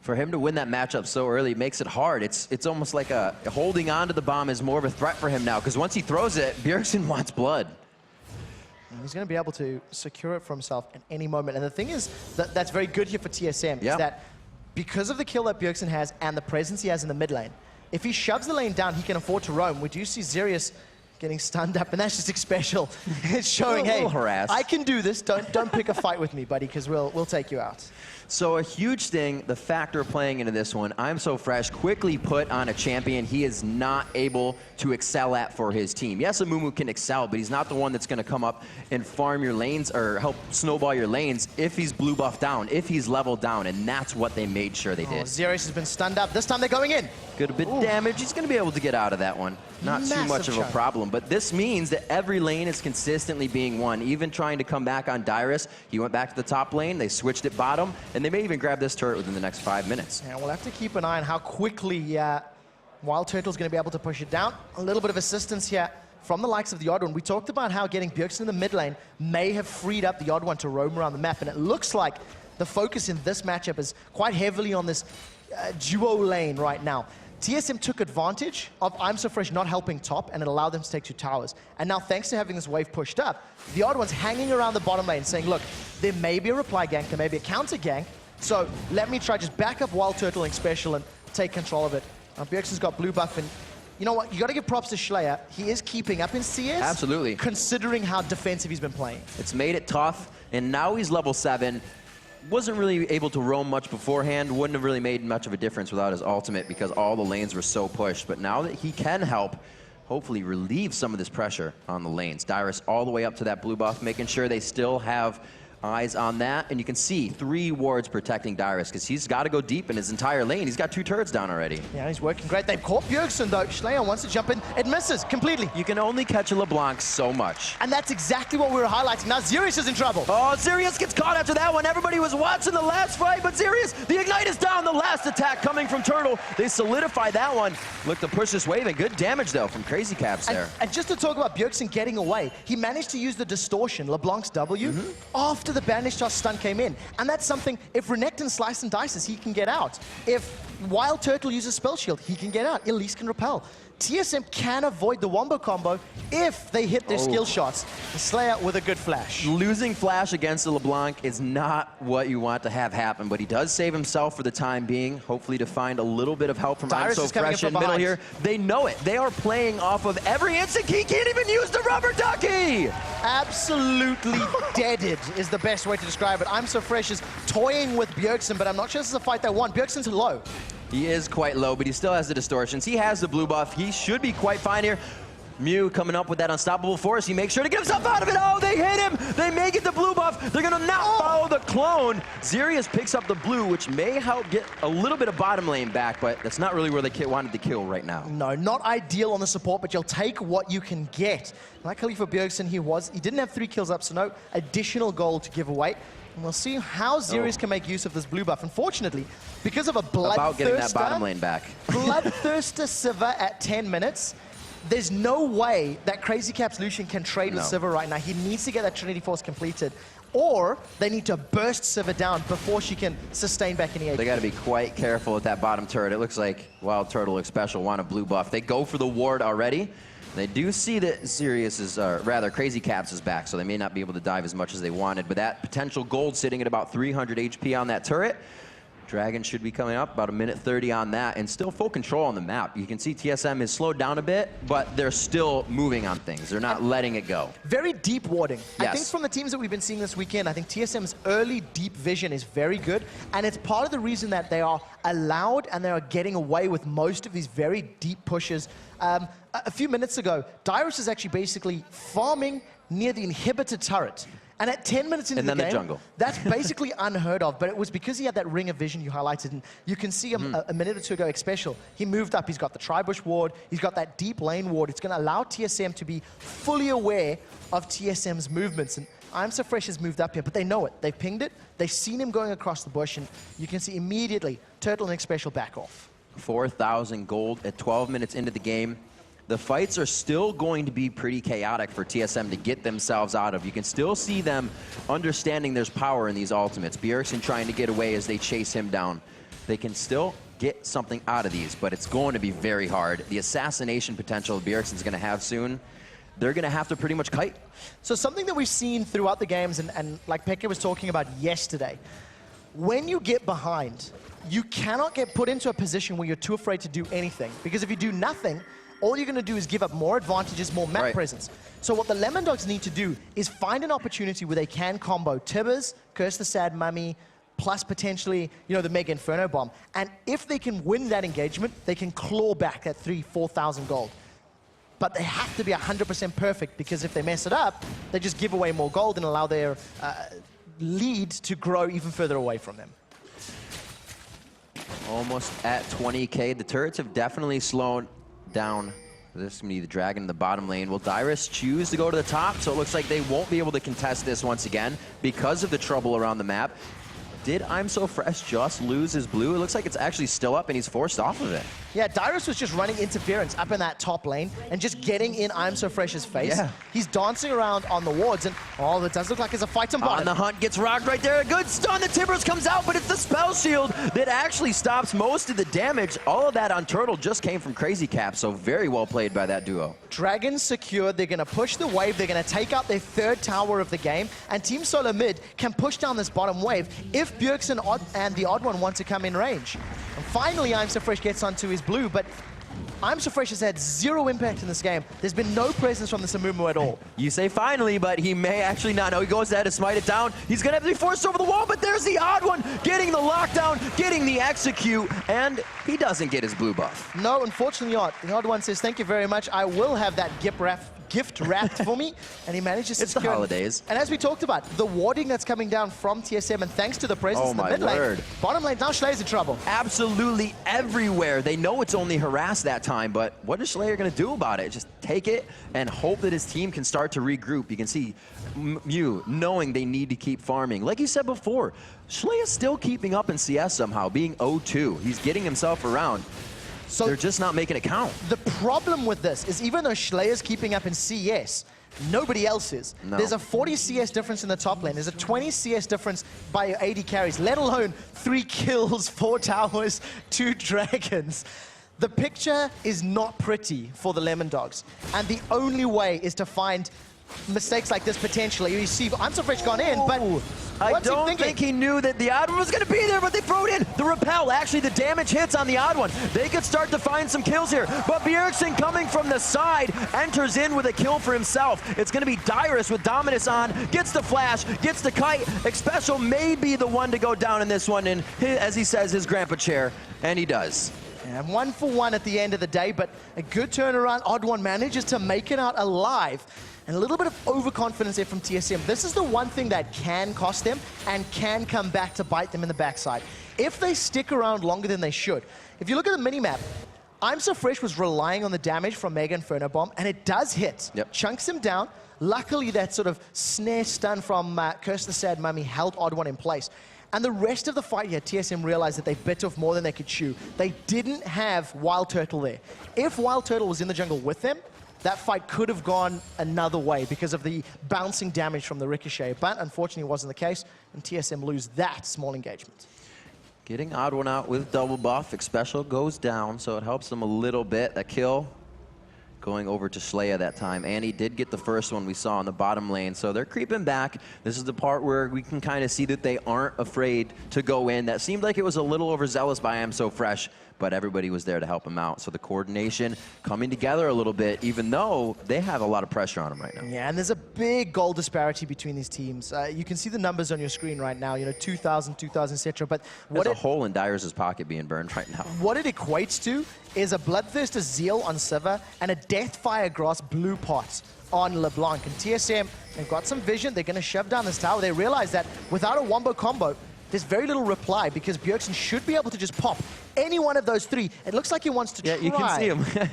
For him to win that matchup so early makes it hard. It's almost like holding on to the bomb is more of a threat for him now, because once he throws it, Bjergsen wants blood. And he's going to be able to secure it for himself at any moment. And the thing is, that's very good here for TSM, is that because of the kill that Bjergsen has and the presence he has in the mid lane, if he shoves the lane down, he can afford to roam. We do see Xerius getting stunned up, and that's just special. It's showing, hey, I can do this. Don't pick a fight with me, buddy, because we'll take you out. So a huge thing, the factor playing into this one, I'm So Fresh quickly put on a champion he is not able to excel at for his team. Yes, Amumu can excel, but he's not the one that's going to come up and farm your lanes or help snowball your lanes if he's blue buff down, if he's leveled down, and that's what they made sure they did. Xerius has been stunned up. This time they're going in. Good bit of damage. He's going to be able to get out of that one. Not too much of a problem, but this means that every lane is consistently being won. Even trying to come back on Dyrus, he went back to the top lane, they switched it bottom, and and they may even grab this turret within the next 5 minutes. Yeah, we'll have to keep an eye on how quickly Wild Turtle's going to be able to push it down. A little bit of assistance here from the likes of the Odd One. We talked about how getting Bjergsen in the mid lane may have freed up the Odd One to roam around the map, and it looks like the focus in this matchup is quite heavily on this duo lane right now. TSM took advantage of I'm So Fresh not helping top, and it allowed them to take 2 towers. And now, thanks to having this wave pushed up, the Odd One's hanging around the bottom lane saying, look, there may be a reply gank, there may be a counter gank, so let me try just back up Wild Turtling special and take control of it. Bjergsen's got blue buff, and you know what? You got to give props to Slayer. He is keeping up in CS. Absolutely. Considering how defensive he's been playing. It's made it tough, and now he's level 7. Wasn't really able to roam much beforehand. Wouldn't have really made much of a difference without his ultimate because all the lanes were so pushed. But now that he can help, hopefully relieve some of this pressure on the lanes. Dyrus all the way up to that blue buff, making sure they still have eyes on that, and you can see 3 wards protecting Dyrus because he's got to go deep in his entire lane. He's got 2 turrets down already. Yeah, he's working great. They've caught Bjergsen though. Slayer wants to jump in. It misses completely. You can only catch a LeBlanc so much. And that's exactly what we were highlighting. Now Zirius is in trouble. Oh, Zirius gets caught after that one. Everybody was watching the last fight, but Zirius, the Ignite is down. The last attack coming from Turtle. They solidify that one. Look to push this wave, and good damage though from Crazy Caps there. And just to talk about Bjergsen getting away, he managed to use the distortion, LeBlanc's W, after the banish toss stun came in. And that's something, if Renekton slice and dices, he can get out. If Wild Turtle uses Spell Shield, he can get out. Elise can repel. TSM can avoid the Wombo combo if they hit their skill shots. The Slayer with a good flash. Losing flash against the LeBlanc is not what you want to have happen, but he does save himself for the time being, hopefully to find a little bit of help from I'm So Fresh in middle here. They know it. They are playing off of every instant. He can't even use the rubber ducky. Absolutely deaded is the best way to describe it. I'm So Fresh is toying with Bjergsen, but I'm not sure this is a fight they want. Bjergsen's low. He is quite low, but he still has the distortions. He has the blue buff. He should be quite fine here. Mew coming up with that unstoppable force. He makes sure to get himself out of it. Oh, they hit him. They may get the blue buff. They're going to not follow the clone. Zirius picks up the blue, which may help get a little bit of bottom lane back, but that's not really where they wanted to kill right now. No, not ideal on the support, but you'll take what you can get. Like Khalifa Bjergsen, he didn't have 3 kills up, so no additional gold to give away. And we'll see how Zirius can make use of this blue buff. Unfortunately, because of a Bloodthirster... About getting that bottom lane back. Bloodthirster Sivir at 10 minutes. There's no way that Crazy Caps Lucian can trade with Sivir right now. He needs to get that Trinity Force completed. Or they need to burst Sivir down before she can sustain back any HP. They got to be quite careful with that bottom turret. It looks like Wild Turtle looks special, want a blue buff. They go for the ward already. They do see that Sirius is, rather, Crazy Caps is back, so they may not be able to dive as much as they wanted. But that potential gold sitting at about 300 HP on that turret. Dragon should be coming up, about 1:30 on that, and still full control on the map. You can see TSM is slowed down a bit, but they're still moving on things. They're not letting it go. Very deep warding. Yes. I think from the teams that we've been seeing this weekend, I think TSM's early deep vision is very good, and it's part of the reason that they are allowed and they are getting away with most of these very deep pushes. A few minutes ago, Dyrus is actually basically farming near the inhibitor turret. And at 10 minutes into the game, jungle. That's basically unheard of, but it was because he had that ring of vision you highlighted, and you can see him a minute or two ago, special. He moved up, he's got the Tribush ward, he's got that deep lane ward. It's going to allow TSM to be fully aware of TSM's movements, and I'm So Fresh has moved up here, but they know it. They've pinged it, they've seen him going across the bush, and you can see immediately, Turtleneck special back off. 4,000 gold at 12 minutes into the game. The fights are still going to be pretty chaotic for TSM to get themselves out of. You can still see them understanding there's power in these ultimates. Bjergsen trying to get away as they chase him down. They can still get something out of these, but it's going to be very hard. The assassination potential Bjergsen's going to have soon, they're going to have to pretty much kite. So something that we've seen throughout the games, and like Pekka was talking about yesterday, when you get behind, you cannot get put into a position where you're too afraid to do anything. Because if you do nothing, all you're going to do is give up more advantages, more map presence. So what the Lemon Dogs need to do is find an opportunity where they can combo Tibbers, Curse the Sad Mummy, plus potentially, you know, the Mega Inferno Bomb. And if they can win that engagement, they can claw back that 3,000-4,000 gold. But they have to be 100% perfect, because if they mess it up, they just give away more gold and allow their lead to grow even further away from them. Almost at 20K. The turrets have definitely slowed down. This is going to be the Dragon in the bottom lane. Will Dyrus choose to go to the top? So it looks like they won't be able to contest this once again because of the trouble around the map. did I'm So Fresh just lose his blue? It looks like it's actually still up and he's forced off of it. Yeah, Dyrus was just running interference up in that top lane and just getting in I'm So Fresh's face. Yeah. He's dancing around on the wards, and oh, it does look like it's a fight on bottom. On the hunt, gets rocked right there. A good stun. The Timbers comes out, but it's the spell shield that actually stops most of the damage. All of that on Turtle just came from Crazy Cap, so very well played by that duo. Dragons secured. They're going to push the wave. They're going to take out their third tower of the game, and Team Solo Mid can push down this bottom wave if Bjergsen and the Odd One want to come in range. And finally, I'm So Fresh gets onto his blue, but I'm So Fresh has had zero impact in this game. There's been no presence from the Samumu at all. You say finally, but he may actually not know. He goes ahead to smite it down. He's going to have to be forced over the wall, but there's the Odd One getting the lockdown, getting the execute, and he doesn't get his blue buff. No, unfortunately not. The Odd One says, thank you very much. I will have that gift wrapped for me, and he manages to It's the secure it. holidays. And as we talked about, the warding that's coming down from TSM, and thanks to the presence in the mid lane, bottom lane, now Schleier's in trouble. Absolutely everywhere. They know it's only harassed that time, but what is Schleier going to do about it? Just take it and hope that his team can start to regroup. You can see Mew knowing they need to keep farming. Like you said before, Schleier's still keeping up in CS somehow, being 0-2. He's getting himself around. So they're just not making it count. The problem with this is even though Schleier's keeping up in CS, nobody else is. No. There's a 40 CS difference in the top lane. There's a 20 CS difference by your AD carries, let alone 3 kills, 4 towers, 2 dragons. The picture is not pretty for the Lemon Dogs, and the only way is to find mistakes like this potentially. You see, I'm So Fresh gone in, but I don't think he knew that the Odd One was going to be there, but they throw it in. The repel, actually the damage hits on the Odd One. They could start to find some kills here, but Bjergsen coming from the side enters in with a kill for himself. It's going to be Dyrus with Dominus on, gets the flash, gets the kite. Xpecial may be the one to go down in this one in, as he says, his grandpa chair, and he does. And 1 for 1 at the end of the day, but a good turnaround. Odd One manages to make it out alive. And a little bit of overconfidence there from TSM. This is the one thing that can cost them and can come back to bite them in the backside. If they stick around longer than they should. If you look at the minimap, I'm So Fresh was relying on the damage from Mega Inferno Bomb, and it does hit. Yep. Chunks him down. Luckily, that sort of snare stun from Curse the Sad Mummy held Odd One in place. And the rest of the fight here, TSM realized that they bit off more than they could chew. They didn't have Wild Turtle there. If Wild Turtle was in the jungle with them, that fight could have gone another way because of the bouncing damage from the ricochet. But unfortunately, it wasn't the case, and TSM lose that small engagement. Getting Odd One out with double buff. Xpecial goes down, so it helps them a little bit. A kill going over to Schleier that time, and he did get the first one we saw in the bottom lane, so they're creeping back. This is the part where we can kind of see that they aren't afraid to go in. That seemed like it was a little overzealous by I'm So Fresh, but everybody was there to help him out. So the coordination coming together a little bit, even though they have a lot of pressure on them right now. Yeah, and there's a big goal disparity between these teams. You can see the numbers on your screen right now, you know, 2,000, 2,000, etc. But there's a hole in Dyrus' pocket being burned right now. What it equates to is a Bloodthirster Zeal on Sivir and a Deathfire Grass Blue Pot on LeBlanc. And TSM, they've got some vision. They're going to shove down this tower. They realize that without a wombo combo, there's very little reply because Bjergsen should be able to just pop any one of those 3. It looks like he wants to try. Yeah, you can see him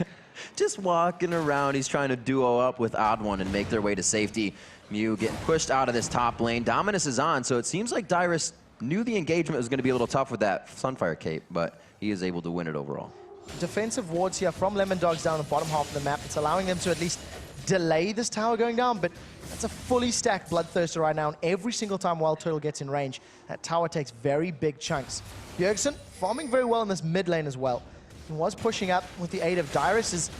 just walking around. He's trying to duo up with Odd One and make their way to safety. Mew getting pushed out of this top lane. Dominus is on, so it seems like Dyrus knew the engagement was going to be a little tough with that Sunfire Cape, but he is able to win it overall. Defensive wards here from Lemon Dogs down the bottom half of the map. It's allowing them to at least delay this tower going down, but that's a fully stacked Bloodthirster right now, and every single time Wild Turtle gets in range, that tower takes very big chunks. Bjergsen farming very well in this mid lane as well. He was pushing up with the aid of Dyrus, is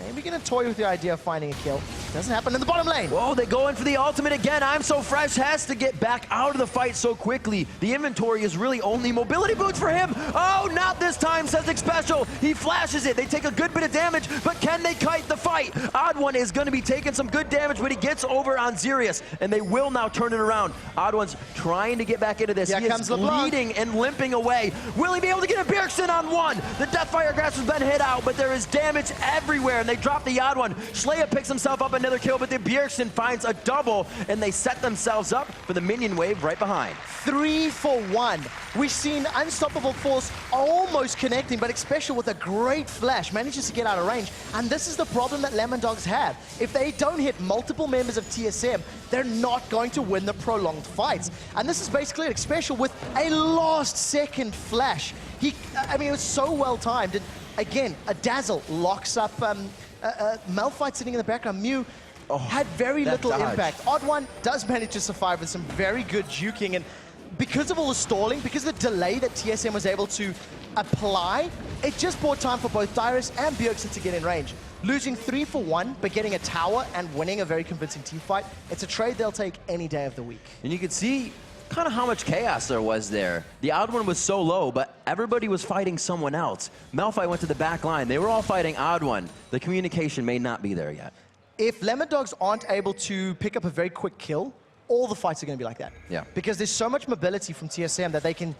maybe going to toy with the idea of finding a kill. Doesn't happen in the bottom lane. Whoa, they go in for the ultimate again. I'm So Fresh has to get back out of the fight so quickly. The inventory is really only mobility boots for him. Oh, not this time, says Xpecial. He flashes it. They take a good bit of damage, but can they kite the fight? Odd One is going to be taking some good damage, but he gets over on Xerius, and they will now turn it around. Odd One's trying to get back into this. Here he is comes LeBlanc. bleeding and limping away. Will he be able to get a Bjergsen on 1? The Deathfire Grass has been hit out, but there is damage everywhere. and they drop the odd one. Schleya picks himself up another kill, but the Bjergsen finds a double, and they set themselves up for the minion wave right behind. 3 for 1. We've seen Unstoppable Force almost connecting, but Xpecial with a great flash manages to get out of range. And this is the problem that Lemon Dogs have. If they don't hit multiple members of TSM, they're not going to win the prolonged fights. And this is basically Xpecial with a last-second flash. I mean, it was so well timed. And again, a Dazzle locks up Malphite sitting in the background. Mew had very little impact. Odd One does manage to survive with some very good juking, and because of all the stalling, because of the delay that TSM was able to apply, it just bought time for both Dyrus and Bjergsen to get in range. Losing 3 for 1, but getting a tower and winning a very convincing team fight, it's a trade they'll take any day of the week. And you can see kind of how much chaos there was there. The Odd One was so low, but everybody was fighting someone else. Malphite went to the back line. They were all fighting Odd One. The communication may not be there yet. If Lemon Dogs aren't able to pick up a very quick kill, all the fights are going to be like that. Yeah. Because there's so much mobility from TSM that they can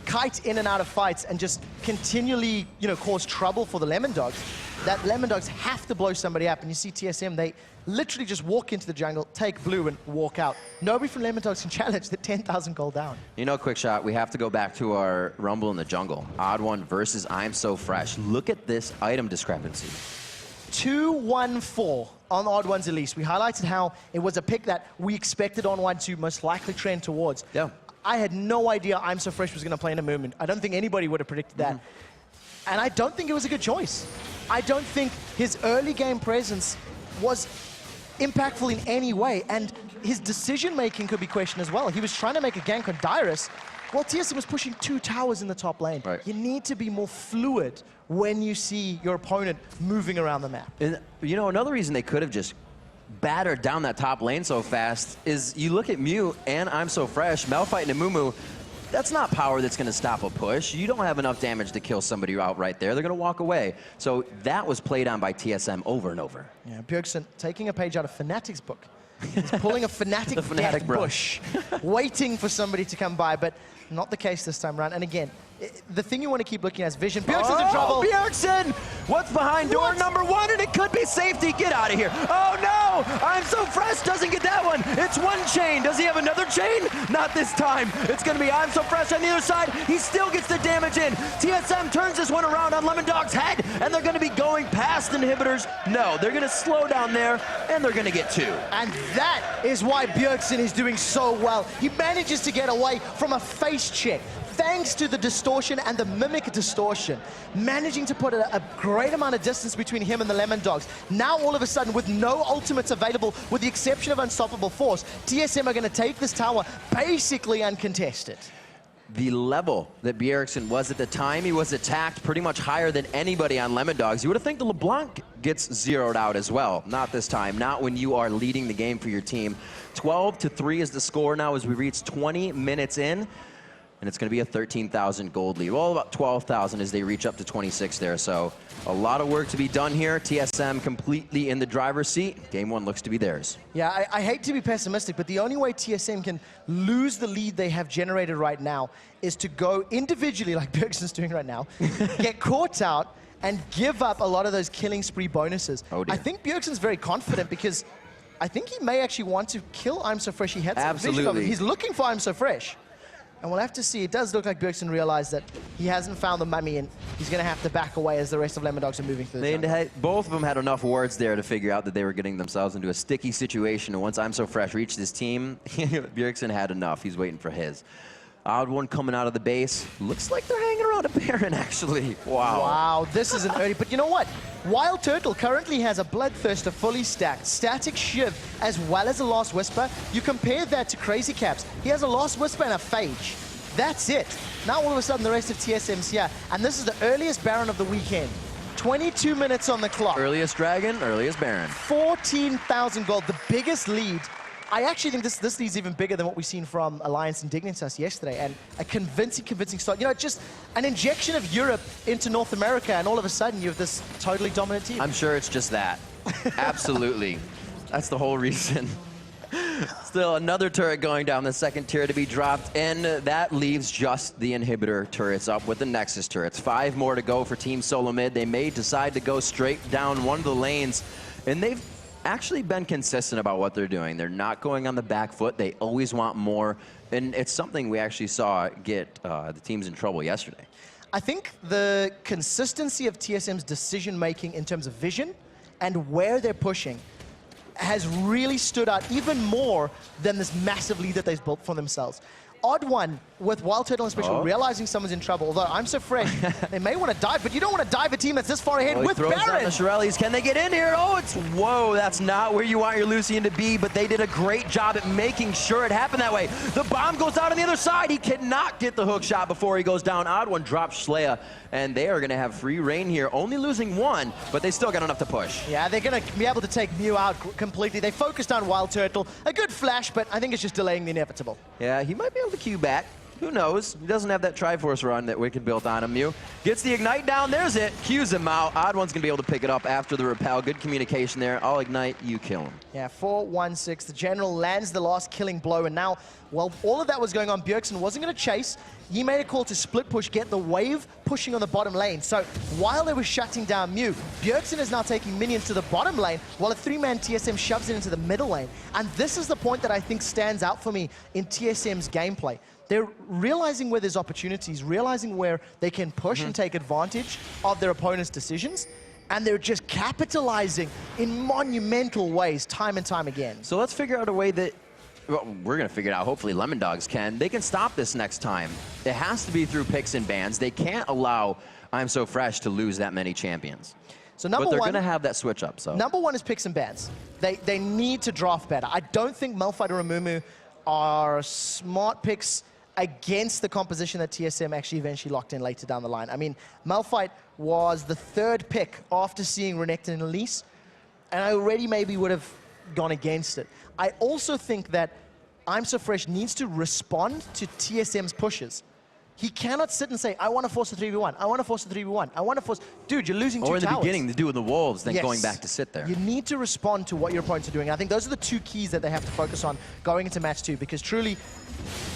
kite in and out of fights and just continually, cause trouble for the Lemon Dogs, that Lemon Dogs have to blow somebody up. And you see TSM, they literally just walk into the jungle, take blue, and walk out. Nobody from Lemon Dogs can challenge the 10,000 gold down. Quick shot, we have to go back to our Rumble in the Jungle. Odd One versus I'm So Fresh. Look at this item discrepancy. 2-1-4 on Odd One's Elise. We highlighted how it was a pick that we expected On One to most likely trend towards. Yeah. I had no idea I'm So Fresh was going to play in a movement. I don't think anybody would have predicted that. And I don't think it was a good choice. I don't think his early game presence was impactful in any way, and his decision-making could be questioned as well. He was trying to make a gank on Dyrus, while TSM was pushing 2 towers in the top lane. Right. You need to be more fluid when you see your opponent moving around the map. And, another reason they could have just battered down that top lane so fast is you look at Mew and I'm So Fresh, Malphite and Amumu, that's not power that's going to stop a push. You don't have enough damage to kill somebody out right there. They're going to walk away. So that was played on by TSM over and over. Yeah, Bjergsen taking a page out of Fnatic's book. He's pulling a Fnatic, The Fnatic death brush. waiting for somebody to come by, but not the case this time around. And again, the thing you want to keep looking at is vision. Bjergsen's in trouble. Bjergsen! What's behind door number 1? And it could be safety. Get out of here. Oh, no! I'm So Fresh doesn't get that one. It's one chain. Does he have another chain? Not this time. It's going to be I'm So Fresh on the other side. He still gets the damage in. TSM turns this one around on Lemon Dog's head, and they're going to be going past inhibitors. No, they're going to slow down there, and they're going to get 2. And that is why Bjergsen is doing so well. He manages to get away from a face check, thanks to the distortion and the mimic distortion, managing to put a great amount of distance between him and the Lemon Dogs. Now, all of a sudden, with no ultimates available, with the exception of Unstoppable Force, TSM are going to take this tower basically uncontested. The level that Bjergsen was at the time he was attacked pretty much higher than anybody on Lemon Dogs. You would have think the LeBlanc gets zeroed out as well. Not this time, not when you are leading the game for your team. 12-3 is the score now as we reach 20 minutes in. And it's going to be a 13,000 gold lead. Well, about 12,000 as they reach up to 26 there. So a lot of work to be done here. TSM completely in the driver's seat. Game 1 looks to be theirs. Yeah, I hate to be pessimistic, but the only way TSM can lose the lead they have generated right now is to go individually, like Bjergsen's doing right now, get caught out, and give up a lot of those killing spree bonuses. Oh dear. I think Bjergsen's very confident because I think he may actually want to kill I'm So Fresh. He had some vision of him. He's looking for I'm So Fresh. And we'll have to see. It does look like Bjergsen realized that he hasn't found the mummy, and he's going to have to back away as the rest of Lemon Dogs are moving through the jungle. Both of them had enough wards there to figure out that they were getting themselves into a sticky situation. And once I'm So Fresh reached his team, Bjergsen had enough. He's waiting for his. Odd One coming out of the base. Looks like they're hanging around a Baron, actually. Wow. Wow, this is an early... But you know what? Wild Turtle currently has a Bloodthirster fully stacked, Static Shiv, as well as a Lost Whisper. You compare that to Crazy Caps. He has a Lost Whisper and a Phage. That's it. Now all of a sudden the rest of TSM's here. And this is the earliest Baron of the weekend. 22 minutes on the clock. Earliest Dragon, earliest Baron. 14,000 gold, the biggest lead. I actually think this lead's even bigger than what we've seen from Alliance and Dignitas yesterday, and a convincing start. Just an injection of Europe into North America, and all of a sudden you have this totally dominant team. I'm sure it's just that. Absolutely. That's the whole reason. Still another turret going down, the second tier to be dropped, and that leaves just the inhibitor turrets up with the Nexus turrets. 5 more to go for Team Solo Mid. They may decide to go straight down one of the lanes, and they've actually been consistent about what they're doing. They're not going on the back foot. They always want more, and it's something we actually saw get the teams in trouble yesterday. I think the consistency of TSM's decision-making in terms of vision and where they're pushing has really stood out even more than this massive lead that they've built for themselves. Odd one with Wild Turtle and Special realizing someone's in trouble. Although I'm so fresh, they may want to dive, but you don't want to dive a team that's this far ahead with Baron. The Shirelles. Can they get in here? Oh, it's whoa. That's not where you want your Lucian to be, but they did a great job at making sure it happened that way. The bomb goes out on the other side. He cannot get the hook shot before he goes down. Odd one drops Shlaya, and they are going to have free reign here. Only losing 1, but they still got enough to push. Yeah, they're going to be able to take Mew out completely. They focused on Wild Turtle. A good flash, but I think it's just delaying the inevitable. Yeah, he might be able to queue back. Who knows? He doesn't have that Triforce run that Wicked built on him. Mew gets the Ignite down. There's it. Qs him out. Odd One's going to be able to pick it up after the repel. Good communication there. I'll Ignite. You kill him. Yeah, 4-1-6. The General lands the last killing blow, and now, while all of that was going on, Bjergsen wasn't going to chase. He made a call to split push, get the wave pushing on the bottom lane. So while they were shutting down Mew, Bjergsen is now taking minions to the bottom lane, while a 3-man TSM shoves it into the middle lane. And this is the point that I think stands out for me in TSM's gameplay. They're realizing where there's opportunities, realizing where they can push and take advantage of their opponent's decisions, and they're just capitalizing in monumental ways time and time again. So let's figure out a way that, well, we're going to figure it out. Hopefully Lemon Dogs can. They can stop this next time. It has to be through picks and bans. They can't allow I'm So Fresh to lose that many champions. So number but they're one, going to have that switch up. So number 1 is picks and bans. They need to draft better. I don't think Malphite or Amumu are smart picks against the composition that TSM actually eventually locked in later down the line. I mean, Malphite was the 3rd pick after seeing Renekton and Elise, and I already maybe would have gone against it. I also think that I'm So Fresh needs to respond to TSM's pushes. He cannot sit and say, I want to force a 3v1, I want to force a 3v1, I want to force... Dude, you're losing 2 towers. Or in the beginning, to do with the Wolves, then Yes. going back to sit there. You need to respond to what your opponents are doing. I think those are the 2 keys that they have to focus on going into match 2, because truly,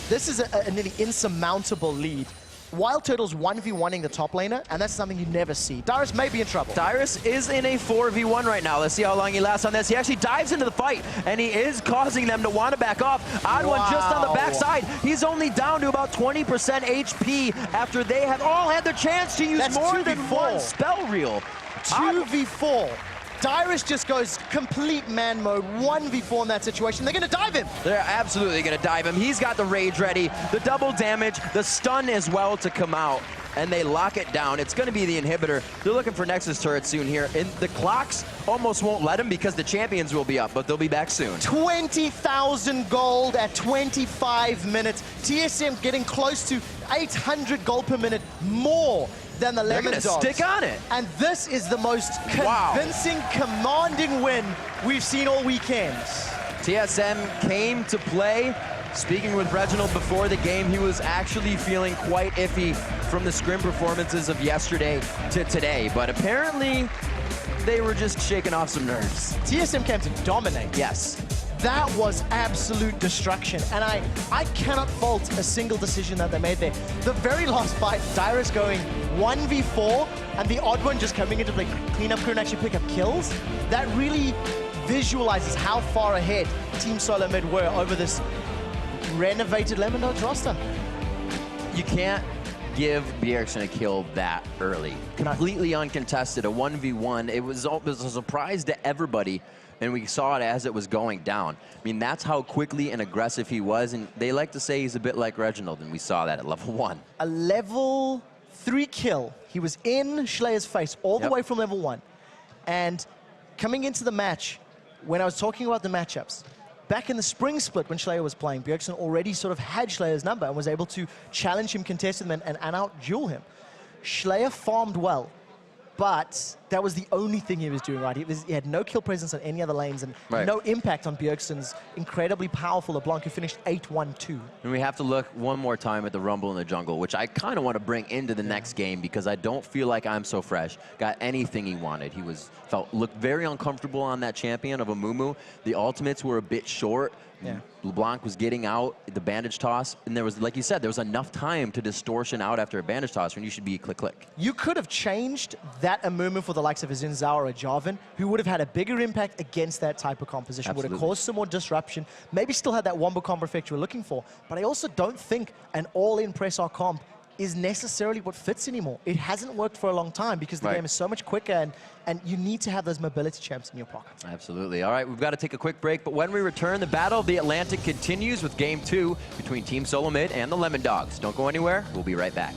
this is a nearly insurmountable lead. Wild Turtle's 1v1ing the top laner, and that's something you never see. Dyrus may be in trouble. Dyrus is in a 4v1 right now. Let's see how long he lasts on this. He actually dives into the fight, and he is causing them to want to back off. Odd One just on the backside. He's only down to about 20% HP after they have all had the chance to use That's more 2v4. than one spell reel. 2v4. Dyrus just goes complete man mode, 1v4 in that situation. They're going to dive him. They're absolutely going to dive him. He's got the rage ready, the double damage, the stun as well to come out, and they lock it down. It's going to be the inhibitor. They're looking for Nexus turret soon here, and the clocks almost won't let them because the champions will be up, but they'll be back soon. 20,000 gold at 25 minutes. TSM getting close to 800 gold per minute more than the Lemon Dogs. They're gonna stick on it. And this is the most convincing, commanding win we've seen all weekend. TSM came to play. Speaking with Reginald before the game, he was actually feeling quite iffy from the scrim performances of yesterday to today, but apparently they were just shaking off some nerves. TSM came to dominate. Yes. That was absolute destruction, and I cannot fault a single decision that they made there. The very last fight, Dyrus going 1v4, and the Odd One just coming into the cleanup crew and actually pick up kills. That really visualizes how far ahead Team Solo Mid were over this renovated Lemon Dogs roster. You can't give Bjergsen a kill that early. Completely uncontested, a 1v1. It was a surprise to everybody, and we saw it as it was going down. I mean, that's how quickly and aggressive he was, and they like to say he's a bit like Reginald, and we saw that at level 1. A level 3 kill. He was in Schlaya's face all the way from level 1. And coming into the match, when I was talking about the matchups, back in the spring split when Shlaya was playing, Bjergsen already sort of had Schlaya's number and was able to challenge him, contest him, and out-duel him. Shlaya farmed well, but that was the only thing he was doing right. He had no kill presence on any other lanes and no impact on Bjergsen's incredibly powerful LeBlanc, who finished 8-1-2. And we have to look one more time at the Rumble in the jungle, which I kind of want to bring into the next game because I don't feel like I'm So Fresh got anything he wanted. He looked very uncomfortable on that champion of Amumu. The ultimates were a bit short. LeBlanc was getting out the bandage toss, and there was, like you said, there was enough time to distortion out after a bandage toss when you should be click. You could have changed that Amumu for the likes of a Zinzao or a Jarvan, who would have had a bigger impact against that type of composition, Absolutely. would have caused some more disruption, maybe still had that Wombo combo effect you were looking for. But I also don't think an all-in press R comp is necessarily what fits anymore. It hasn't worked for a long time because the game is so much quicker, and you need to have those mobility champs in your pocket. Absolutely. All right, we've got to take a quick break, but when we return, the Battle of the Atlantic continues with Game 2 between Team Solo Mid and the Lemon Dogs. Don't go anywhere. We'll be right back.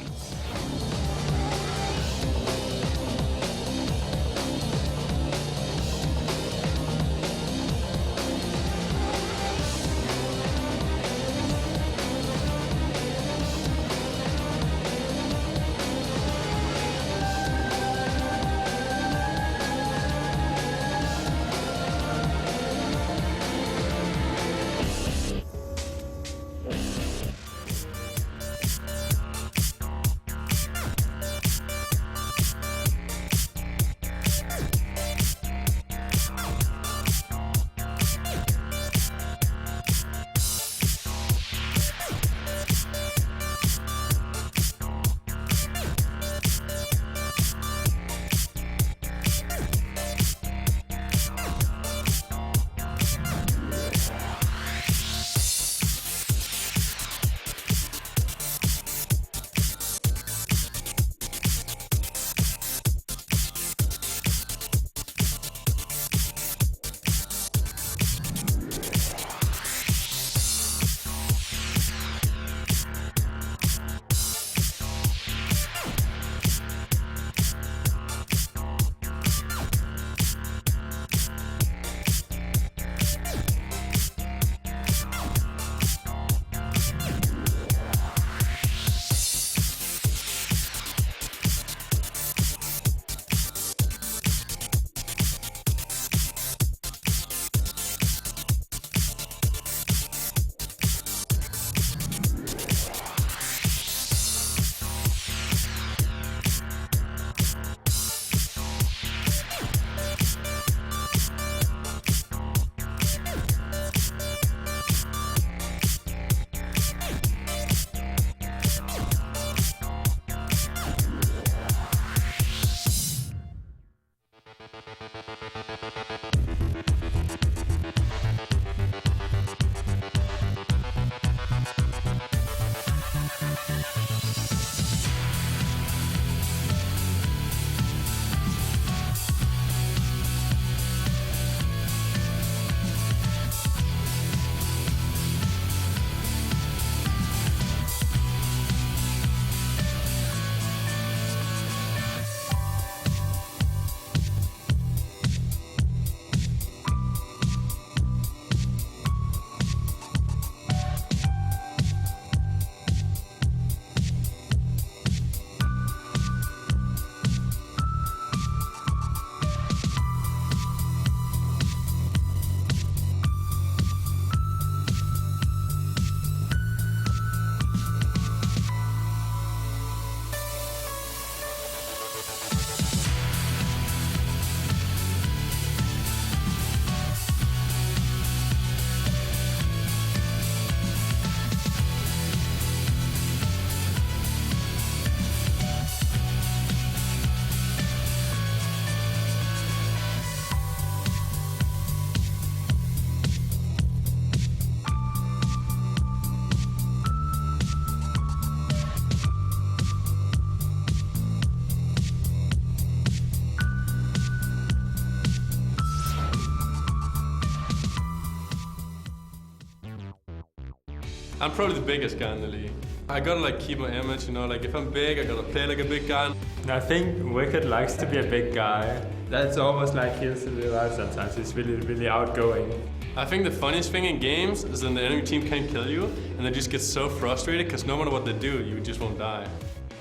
I'm probably the biggest guy in the league. I gotta like keep my image, you know, like if I'm big, I gotta play like a big guy. I think Wicked likes to be a big guy. That's almost like his life sometimes. He's really outgoing. I think the funniest thing in games is when the enemy team can't kill you and they just get so frustrated because no matter what they do, you just won't die.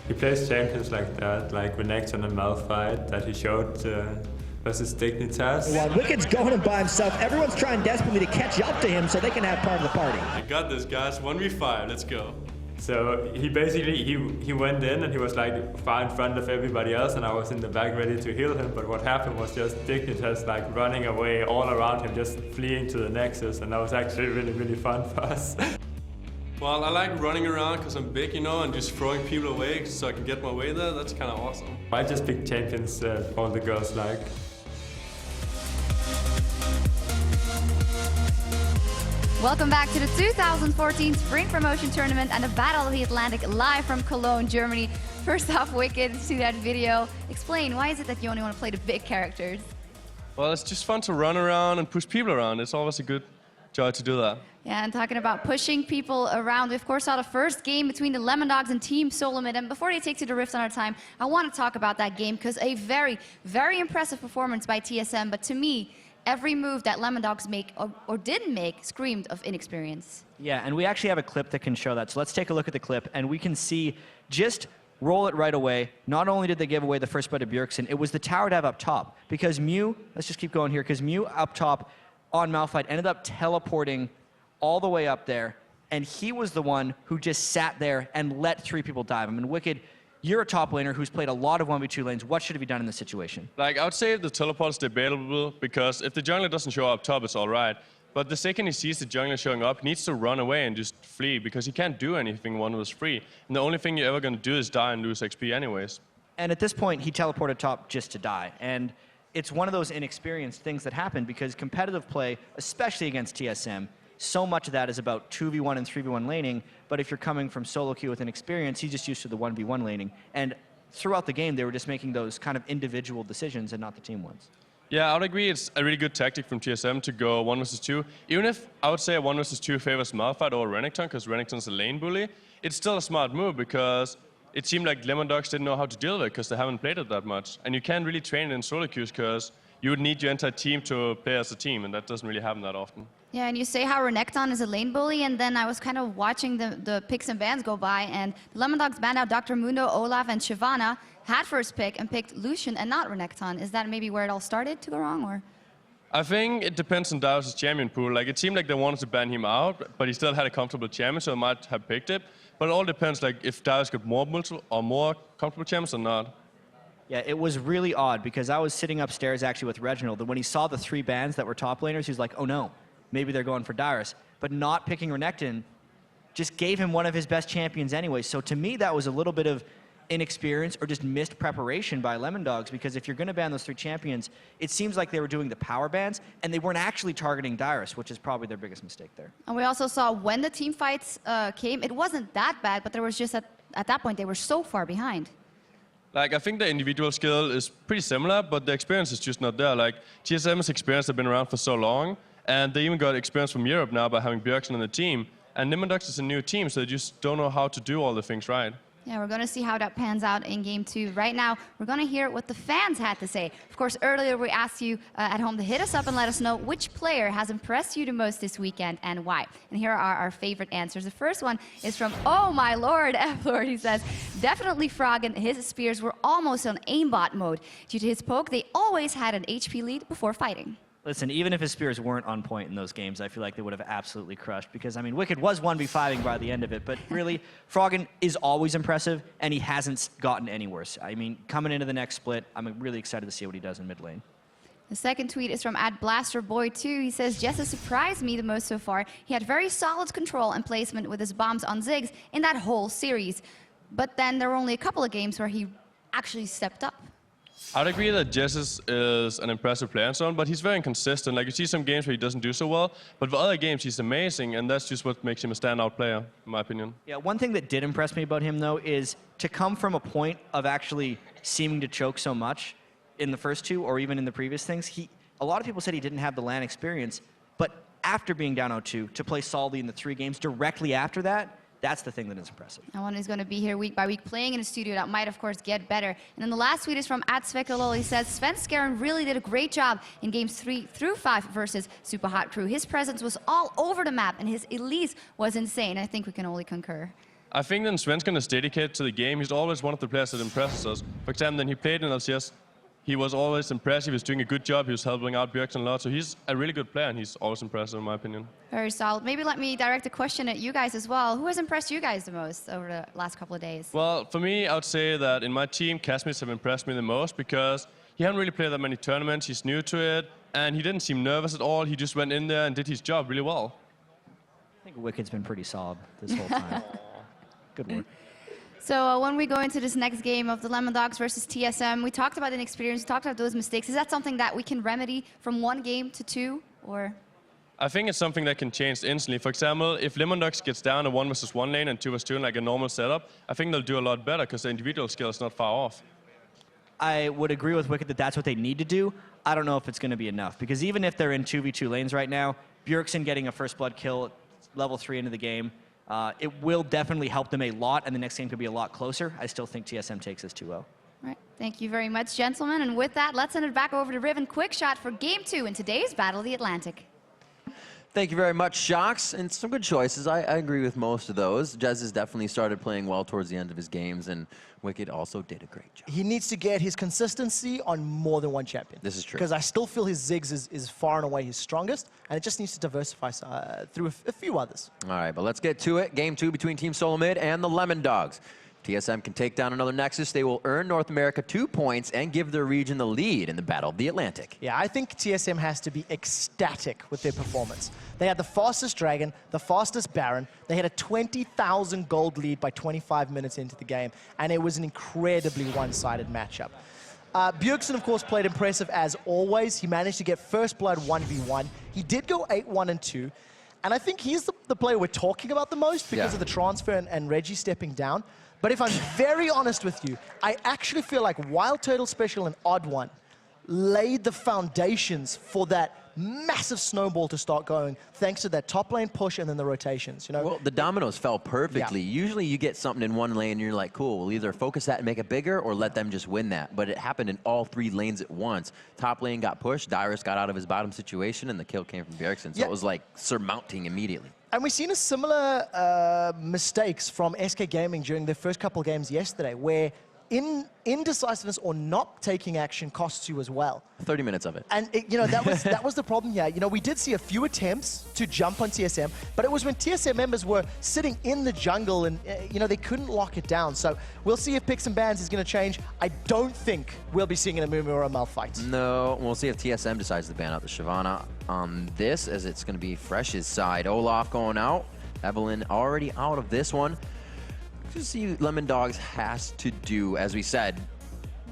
He plays champions like that, like Renekton and Malphite that he showed versus Dignitas. While Wicked's going by himself, everyone's trying desperately to catch up to him so they can have part of the party. I got this, guys. 1v5, let's go. So he basically, he went in and he was like far in front of everybody else, and I was in the back ready to heal him, but what happened was just Dignitas like running away all around him, just fleeing to the Nexus, and that was actually really, really fun for us. Well, I like running around because I'm big, you know, and just throwing people away so I can get my way there. That's kind of awesome. I just pick champions all the girls like. Welcome back to the 2014 Spring Promotion Tournament and the Battle of the Atlantic live from Cologne, Germany. First off, Wicked, see that video. Explain, why is it that you only want to play the big characters? Well, it's just fun to run around and push people around. It's always a good joy to do that. Yeah, and talking about pushing people around, we of course saw the first game between the Lemon Dogs and Team Solomid. And before they take to the Rift on our time, I want to talk about that game because a very, very impressive performance by TSM. But to me, every move that Lemon Dogs make or didn't make screamed of inexperience. Yeah, and we actually have a clip that can show that. So let's take a look at the clip, and we can see just roll it right away. Not only did they give away the first bite of Bjergsen, it was the tower dive up top. Because Mew, let's just keep going here, because Mew up top on Malphite ended up teleporting all the way up there, and he was the one who just sat there and let 3 people dive. I mean, Wicked, you're a top laner who's played a lot of 1v2 lanes. What should have you done in this situation? Like, I would say the teleport is debatable because if the jungler doesn't show up top, it's all right. But the second he sees the jungler showing up, he needs to run away and just flee because he can't do anything when it was free. And the only thing you're ever going to do is die and lose XP anyways. And at this point, he teleported top just to die. And it's one of those inexperienced things that happen because competitive play, especially against TSM, so much of that is about 2v1 and 3v1 laning, but if you're coming from solo queue with an experience, he's just used to the 1v1 laning. And throughout the game, they were just making those kind of individual decisions and not the team ones. Yeah, I would agree it's a really good tactic from TSM to go 1 versus 2. Even if I would say a 1 versus 2 favors Malphite over Renekton, because Renekton's a lane bully, it's still a smart move because it seemed like Lemon Dogs didn't know how to deal with it because they haven't played it that much. And you can't really train it in solo queues because you would need your entire team to play as a team, and that doesn't really happen that often. Yeah, and you say how Renekton is a lane bully, and then I was kind of watching the picks and bans go by, and the Lemon Dogs banned out Dr. Mundo, Olaf, and Shyvana, had first pick, and picked Lucian and not Renekton. Is that maybe where it all started to go wrong, or? I think it depends on Darius' champion pool. Like, it seemed like they wanted to ban him out, but he still had a comfortable champion, so they might have picked it. But it all depends, like, if Darius got more multiple or more comfortable champions or not. Yeah, it was really odd because I was sitting upstairs actually with Reginald, and when he saw the 3 bans that were top laners, he was like, oh no, maybe they're going for Darius. But not picking Renekton just gave him one of his best champions anyway. So to me, that was a little bit of inexperience or just missed preparation by Lemon Dogs, because if you're going to ban those 3 champions, it seems like they were doing the power bans, and they weren't actually targeting Darius, which is probably their biggest mistake there. And we also saw when the team fights came, it wasn't that bad, but there was just at that point, they were so far behind. Like, I think the individual skill is pretty similar, but the experience is just not there. Like, TSM's experience have been around for so long, and they even got experience from Europe now by having Bjergsen on the team. And Lemon Dogs is a new team, so they just don't know how to do all the things right. Yeah, we're going to see how that pans out in Game 2. Right now, we're going to hear what the fans had to say. Of course, earlier we asked you at home to hit us up and let us know which player has impressed you the most this weekend and why. And here are our favorite answers. The first one is from, oh my lord, F-Lord. He says, definitely Froggen. His spears were almost on aimbot mode. Due to his poke, they always had an HP lead before fighting. Listen, even if his spears weren't on point in those games, I feel like they would have absolutely crushed because, I mean, Wicked was 1v5ing by the end of it, but really, Froggen is always impressive, and he hasn't gotten any worse. I mean, coming into the next split, I'm really excited to see what he does in mid lane. The second tweet is from @BlasterBoy2. He says, Jessa surprised me the most so far. He had very solid control and placement with his bombs on Ziggs in that whole series. But then there were only a couple of games where he actually stepped up. I'd agree that Jesus is an impressive player and so on, but he's very inconsistent. Like, you see some games where he doesn't do so well, but for other games he's amazing, and that's just what makes him a standout player, in my opinion. Yeah, one thing that did impress me about him, though, is to come from a point of actually seeming to choke so much in the first 2 or even in the previous things. A lot of people said he didn't have the LAN experience, but after being down 0-2, to play solidly in the 3 games directly after that, that's the thing that is impressive. And one is going to be here week by week playing in a studio that might, of course, get better. And then the last tweet is from @Svekolol. He says, Sven Skaren really did a great job in games 3 through 5 versus Super Hot Crew. His presence was all over the map, and his Elise was insane. I think we can only concur. I think that Svensson is dedicated to the game. He's always one of the players that impresses us. For example, when he played in LCS, he was always impressive. He was doing a good job. He was helping out Bjergsen a lot. So he's a really good player, and he's always impressive, in my opinion. Very solid. Maybe let me direct a question at you guys as well. Who has impressed you guys the most over the last couple of days? Well, for me, I would say that in my team, Kasmis have impressed me the most because he hadn't really played that many tournaments. He's new to it, and he didn't seem nervous at all. He just went in there and did his job really well. I think Wicked's been pretty solid this whole time. Good work. So when we go into this next game of the Lemon Dogs versus TSM, we talked about inexperience, we talked about those mistakes. Is that something that we can remedy from one game to two, or? I think it's something that can change instantly. For example, if Lemon Dogs gets down a 1 versus 1 lane and 2 versus 2 in like a normal setup, I think they'll do a lot better because the individual skill is not far off. I would agree with Wicked that that's what they need to do. I don't know if it's going to be enough because even if they're in 2v2 lanes right now, Bjergsen getting a first blood kill level 3 into the game, it will definitely help them a lot, and the next game could be a lot closer. I still think TSM takes this 2-0. All right, thank you very much, gentlemen. And with that, let's send it back over to Riven Quick Shot for Game 2 in today's Battle of the Atlantic. Thank you very much, Shocks, and some good choices. I agree with most of those. Jez has definitely started playing well towards the end of his games, and Wicked also did a great job. He needs to get his consistency on more than one champion. This is true. Because I still feel his Ziggs is far and away his strongest, and it just needs to diversify through a few others. All right, but let's get to it. Game 2 between Team Solo Mid and the Lemon Dogs. TSM can take down another Nexus. They will earn North America 2 points and give their region the lead in the Battle of the Atlantic. Yeah, I think TSM has to be ecstatic with their performance. They had the fastest Dragon, the fastest Baron. They had a 20,000 gold lead by 25 minutes into the game, and it was an incredibly one-sided matchup. Bjergsen, of course, played impressive as always. He managed to get first blood 1v1. He did go 8-1 and 2. And I think he's the player we're talking about the most because of the transfer and Reggie stepping down. But if I'm very honest with you, I actually feel like Wild Turtle Special and Odd One laid the foundations for that massive snowball to start going, thanks to that top lane push and then the rotations. You know, well, the dominoes fell perfectly. Yeah. Usually you get something in one lane and you're like, cool, we'll either focus that and make it bigger or let them just win that. But it happened in all 3 lanes at once. Top lane got pushed, Dyrus got out of his bottom situation, and the kill came from Bjergsen. So it was like surmounting immediately. And we've seen a similar mistakes from SK Gaming during their first couple games yesterday, where indecisiveness or not taking action costs you as well. 30 minutes of it. And you know, that was the problem here. You know, we did see a few attempts to jump on TSM, but it was when TSM members were sitting in the jungle and you know, they couldn't lock it down. So we'll see if picks and bans is going to change. I don't think we'll be seeing an Amumu or a Mal fight. No, we'll see if TSM decides to ban out the Shyvana on this, as it's going to be Fresh's side. Olaf going out. Evelyn already out of this one. To see Lemon Dogs has to do, as we said,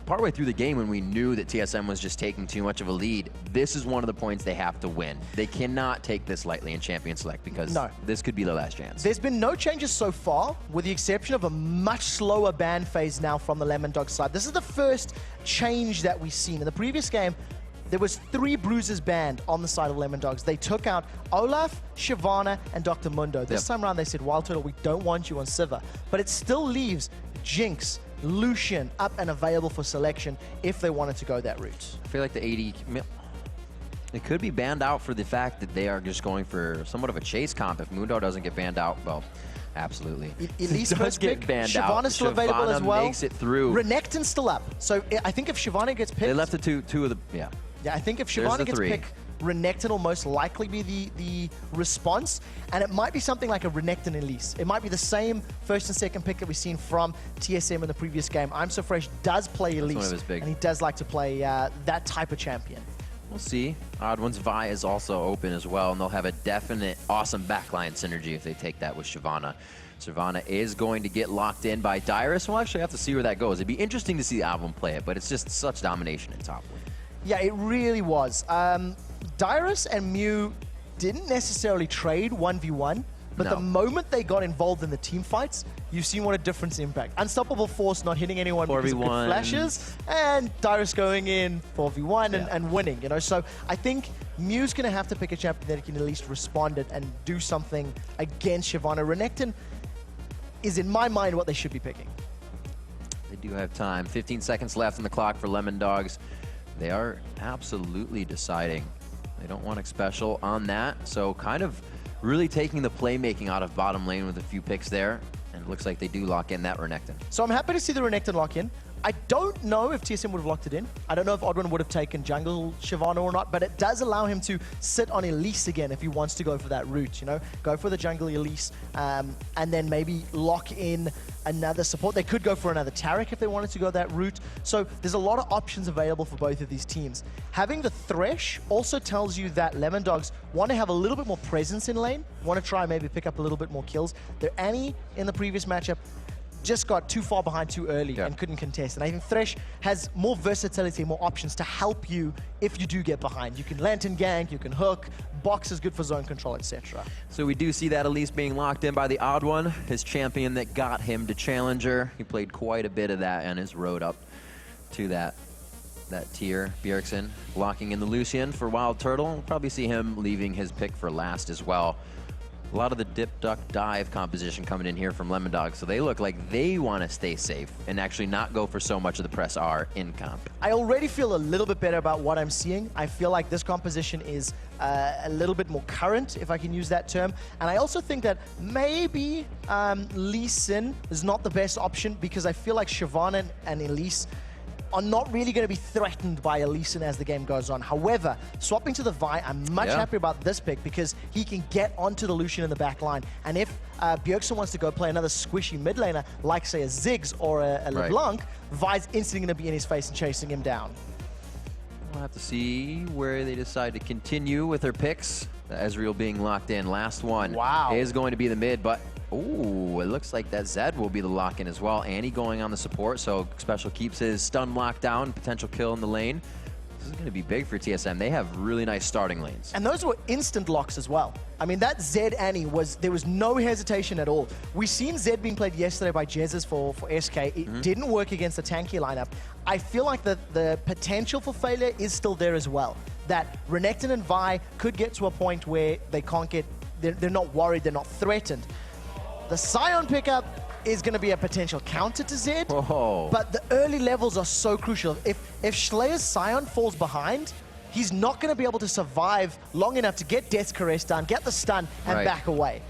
partway through the game when we knew that TSM was just taking too much of a lead, this is one of the points they have to win. They cannot take this lightly in Champion Select because this could be their last chance. There's been no changes so far, with the exception of a much slower ban phase now from the Lemon Dogs side. This is the first change that we've seen. In the previous game, there was 3 bruises banned on the side of Lemon Dogs. They took out Olaf, Shyvana, and Dr. Mundo. This time around, they said, Wild Turtle, we don't want you on Sivir. But it still leaves Jinx, Lucian up and available for selection if they wanted to go that route. I feel like the 80... It could be banned out for the fact that they are just going for somewhat of a chase comp. If Mundo doesn't get banned out, well, absolutely. Elise first pick, Shyvana's still available as well. Makes it through. Renekton's still up. So I think if Shyvana gets picked... They left the two of the... Yeah, I think if Shyvana gets picked, Renekton will most likely be the response, and it might be something like a Renekton Elise. It might be the same first and second pick that we've seen from TSM in the previous game. I'm So Fresh does play Elise, and he does like to play that type of champion. We'll see. Odd One's Vi is also open as well, and they'll have a definite awesome backline synergy if they take that with Shyvana. Shyvana is going to get locked in by Dyrus. We'll actually have to see where that goes. It'd be interesting to see Album play it, but it's just such domination in top lane. Yeah, it really was. Dyrus and Mew didn't necessarily trade 1v1, but the moment they got involved in the team fights, you've seen what a difference impact. Unstoppable Force not hitting anyone because of good flashes, and Dyrus going in 4v1 and winning, you know. So I think Mew's going to have to pick a champion that can at least respond it and do something against Shyvana. Renekton is, in my mind, what they should be picking. They do have time. 15 seconds left on the clock for Lemon Dogs. They are absolutely deciding. They don't want a special on that, so kind of really taking the playmaking out of bottom lane with a few picks there. And it looks like they do lock in that Renekton. So I'm happy to see the Renekton lock in. I don't know if TSM would have locked it in. I don't know if Odd1 would have taken jungle Shyvana or not, but it does allow him to sit on Elise again if he wants to go for that route, you know? Go for the jungle Elise, and then maybe lock in another support. They could go for another Taric if they wanted to go that route. So there's a lot of options available for both of these teams. Having the Thresh also tells you that Lemondogs want to have a little bit more presence in lane, want to try and maybe pick up a little bit more kills. Their Annie in the previous matchup just got too far behind too early and couldn't contest. And I think Thresh has more versatility, more options to help you if you do get behind. You can lantern gank, you can hook, box is good for zone control, etc. So we do see that Elise being locked in by the Odd1, his champion that got him to Challenger. He played quite a bit of that on his road up to that tier. Bjergsen locking in the Lucian for Wild Turtle. We'll probably see him leaving his pick for last as well. A lot of the dip, duck, dive composition coming in here from Lemondogs, so they look like they want to stay safe and actually not go for so much of the press R in comp. I already feel a little bit better about what I'm seeing. I feel like this composition is a little bit more current, if I can use that term. And I also think that maybe Lee Sin is not the best option because I feel like Shyvana and Elise are not really going to be threatened by Elise as the game goes on. However, swapping to the Vi, I'm much happier about this pick because he can get onto the Lucian in the back line. And if Bjergsen wants to go play another squishy mid laner, like say a Ziggs or a LeBlanc, Vi's instantly going to be in his face and chasing him down. We'll have to see where they decide to continue with their picks. Ezreal being locked in. Last one is going to be the mid, but ooh, it looks like that Zed will be the lock-in as well. Annie going on the support, so Special keeps his stun lockdown, potential kill in the lane. This is going to be big for TSM. They have really nice starting lanes. And those were instant locks as well. I mean, that Zed Annie there was no hesitation at all. We've seen Zed being played yesterday by Jezus for SK. It didn't work against the tanky lineup. I feel like the potential for failure is still there as well. That Renekton and Vi could get to a point where they can't get, they're not worried, they're not threatened. The Sion pickup is going to be a potential counter to Zed, but the early levels are so crucial. If Schleier's Sion falls behind, he's not going to be able to survive long enough to get Death Caress done, get the stun, and back away.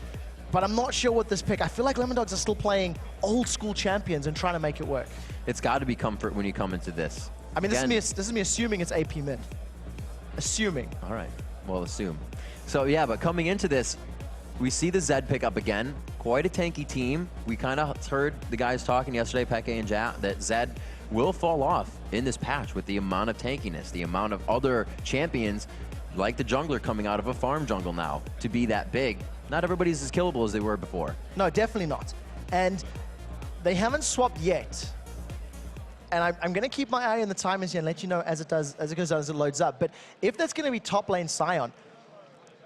But I'm not sure what this pick. I feel like Lemondogs are still playing old school champions and trying to make it work. It's got to be comfort when you come into this. I mean, this is me assuming it's AP mid. Assuming. All right, we'll assume. So yeah, but coming into this, we see the Zed pick up again. Quite a tanky team. We kind of heard the guys talking yesterday, Peke and Ja, that Zed will fall off in this patch with the amount of tankiness, the amount of other champions like the jungler coming out of a farm jungle now to be that big. Not everybody's as killable as they were before. No, definitely not. And they haven't swapped yet. And I'm going to keep my eye on the timers here and let you know as it goes on, as it loads up. But if that's going to be top lane Sion,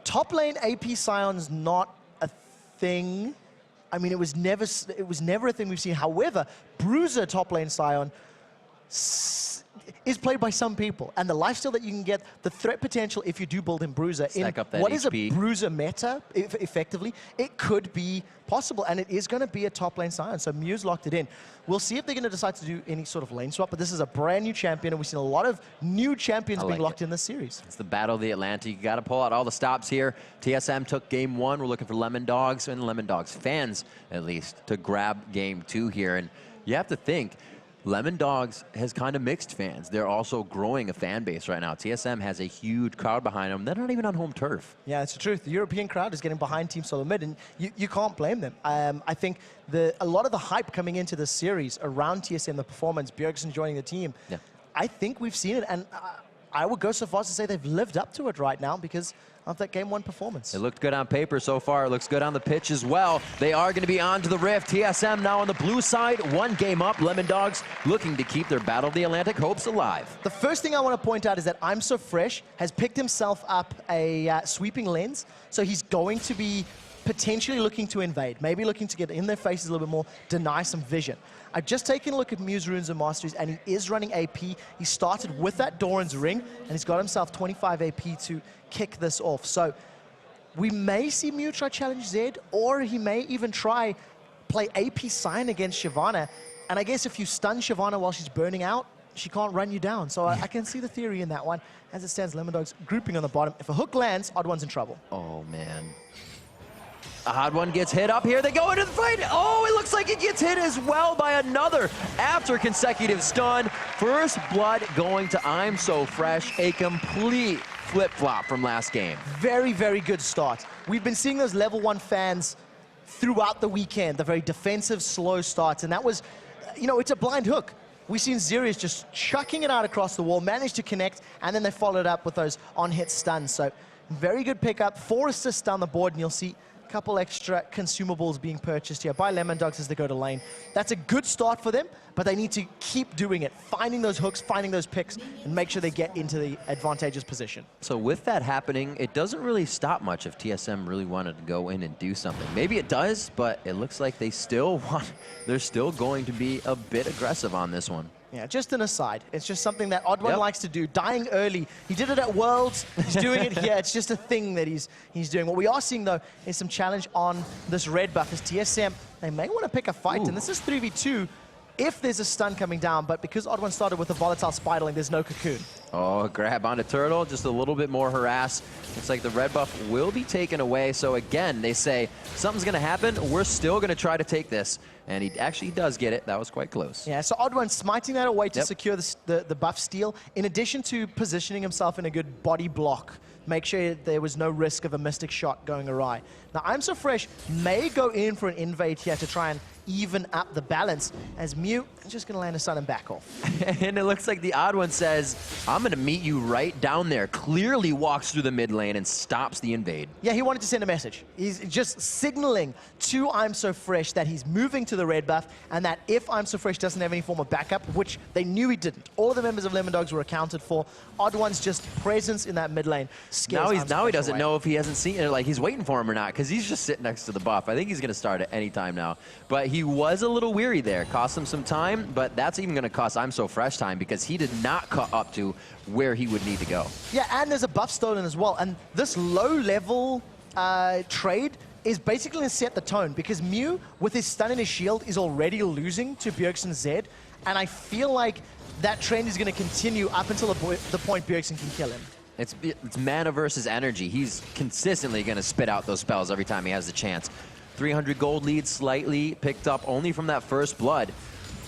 top lane AP Sion's not a thing. I mean, it was never a thing we've seen. However, Bruiser top lane Sion is played by some people, and the lifesteal that you can get, the threat potential if you do build in Bruiser, Stack up that what HP. is a Bruiser meta, effectively, it could be possible, and it is going to be a top lane Sion, so Muse locked it in. We'll see if they're going to decide to do any sort of lane swap, but this is a brand new champion, and we've seen a lot of new champions being locked in this series. It's the Battle of the Atlantic. You got to pull out all the stops here. TSM took game 1. We're looking for Lemondogs, and Lemondogs fans, at least, to grab game 2 here, and you have to think, Lemondogs has kind of mixed fans. They're also growing a fan base right now. TSM has a huge crowd behind them. They're not even on home turf. Yeah, it's the truth. The European crowd is getting behind Team Solo Mid, and you can't blame them. I think a lot of the hype coming into this series around TSM, the performance, Bjergsen joining the team, I think we've seen it, and I would go so far as to say they've lived up to it right now because of that game 1 performance. It looked good on paper so far. It looks good on the pitch as well. They are going to be on to the Rift. TSM now on the blue side, 1 game up. Lemondogs looking to keep their Battle of the Atlantic hopes alive. The first thing I want to point out is that I'm So Fresh has picked himself up a sweeping lens, so he's going to be potentially looking to invade, maybe looking to get in their faces a little bit more, deny some vision. I've just taken a look at Muse Runes and Masteries, and he is running AP. He started with that Doran's Ring, and he's got himself 25 AP to kick this off. So we may see Muse try challenge Zed, or he may even try play AP Sion against Shyvana. And I guess if you stun Shyvana while she's burning out, she can't run you down. So I can see the theory in that one. As it stands, Lemondogs grouping on the bottom. If a hook lands, Odd1's in trouble. Oh, man. Odd One gets hit up here. They go into the fight. Oh, it looks like it gets hit as well by another after consecutive stun. First blood going to I'm So Fresh. A complete flip-flop from last game. Very, very good start. We've been seeing those level 1 fans throughout the weekend, the very defensive, slow starts, and that was, you know, it's a blind hook. We've seen Zirius just chucking it out across the wall, managed to connect, and then they followed up with those on-hit stuns. So very good pickup, 4 assists down the board, and you'll see a couple extra consumables being purchased here by Lemondogs as they go to lane. That's a good start for them, but they need to keep doing it, finding those hooks, finding those picks, and make sure they get into the advantageous position. So with that happening, it doesn't really stop much if TSM really wanted to go in and do something. Maybe it does, but it looks like they're still going to be a bit aggressive on this one. Yeah, just an aside. It's just something that Odd One Yep. likes to do. Dying early. He did it at Worlds. He's doing it here. It's just a thing that he's doing. What we are seeing, though, is some challenge on this red buff. As TSM, they may want to pick a fight, and this is 3v2 if there's a stun coming down, but because Odd One started with a volatile Spiderling, there's no cocoon. Oh, grab onto Turtle, just a little bit more harass. Looks like the red buff will be taken away. So again, they say something's going to happen. We're still going to try to take this. And he actually does get it. That was quite close. Yeah, so Odd One smiting that away to secure the buff steal, in addition to positioning himself in a good body block. Make sure there was no risk of a mystic shot going awry. Now, I'm So Fresh may go in for an invade here to try and even up the balance, as Mew is just going to land a stun and back off. And it looks like the Odd One says, I'm going to meet you right down there. Clearly walks through the mid lane and stops the invade. Yeah, he wanted to send a message. He's just signaling to I'm So Fresh that he's moving to the red buff, and that if I'm So Fresh doesn't have any form of backup, which they knew he didn't, all of the members of Lemondogs were accounted for. Odd One's just presence in that mid lane scares Now he doesn't know if he hasn't seen it, like he's waiting for him or not, because he's just sitting next to the buff. I think he's going to start at any time now. But he was a little weary there. Cost him some time, but that's even going to cost I'm So Fresh time, because he did not cut up to where he would need to go. Yeah, and there's a buff stolen as well. And this low-level trade is basically going to set the tone, because Mew, with his stun and his shield, is already losing to Bjergsen Zed. And I feel like that trend is going to continue up until the point Bjergsen can kill him. It's mana versus energy. He's consistently going to spit out those spells every time he has the chance. 300 gold lead, slightly picked up only from that first blood.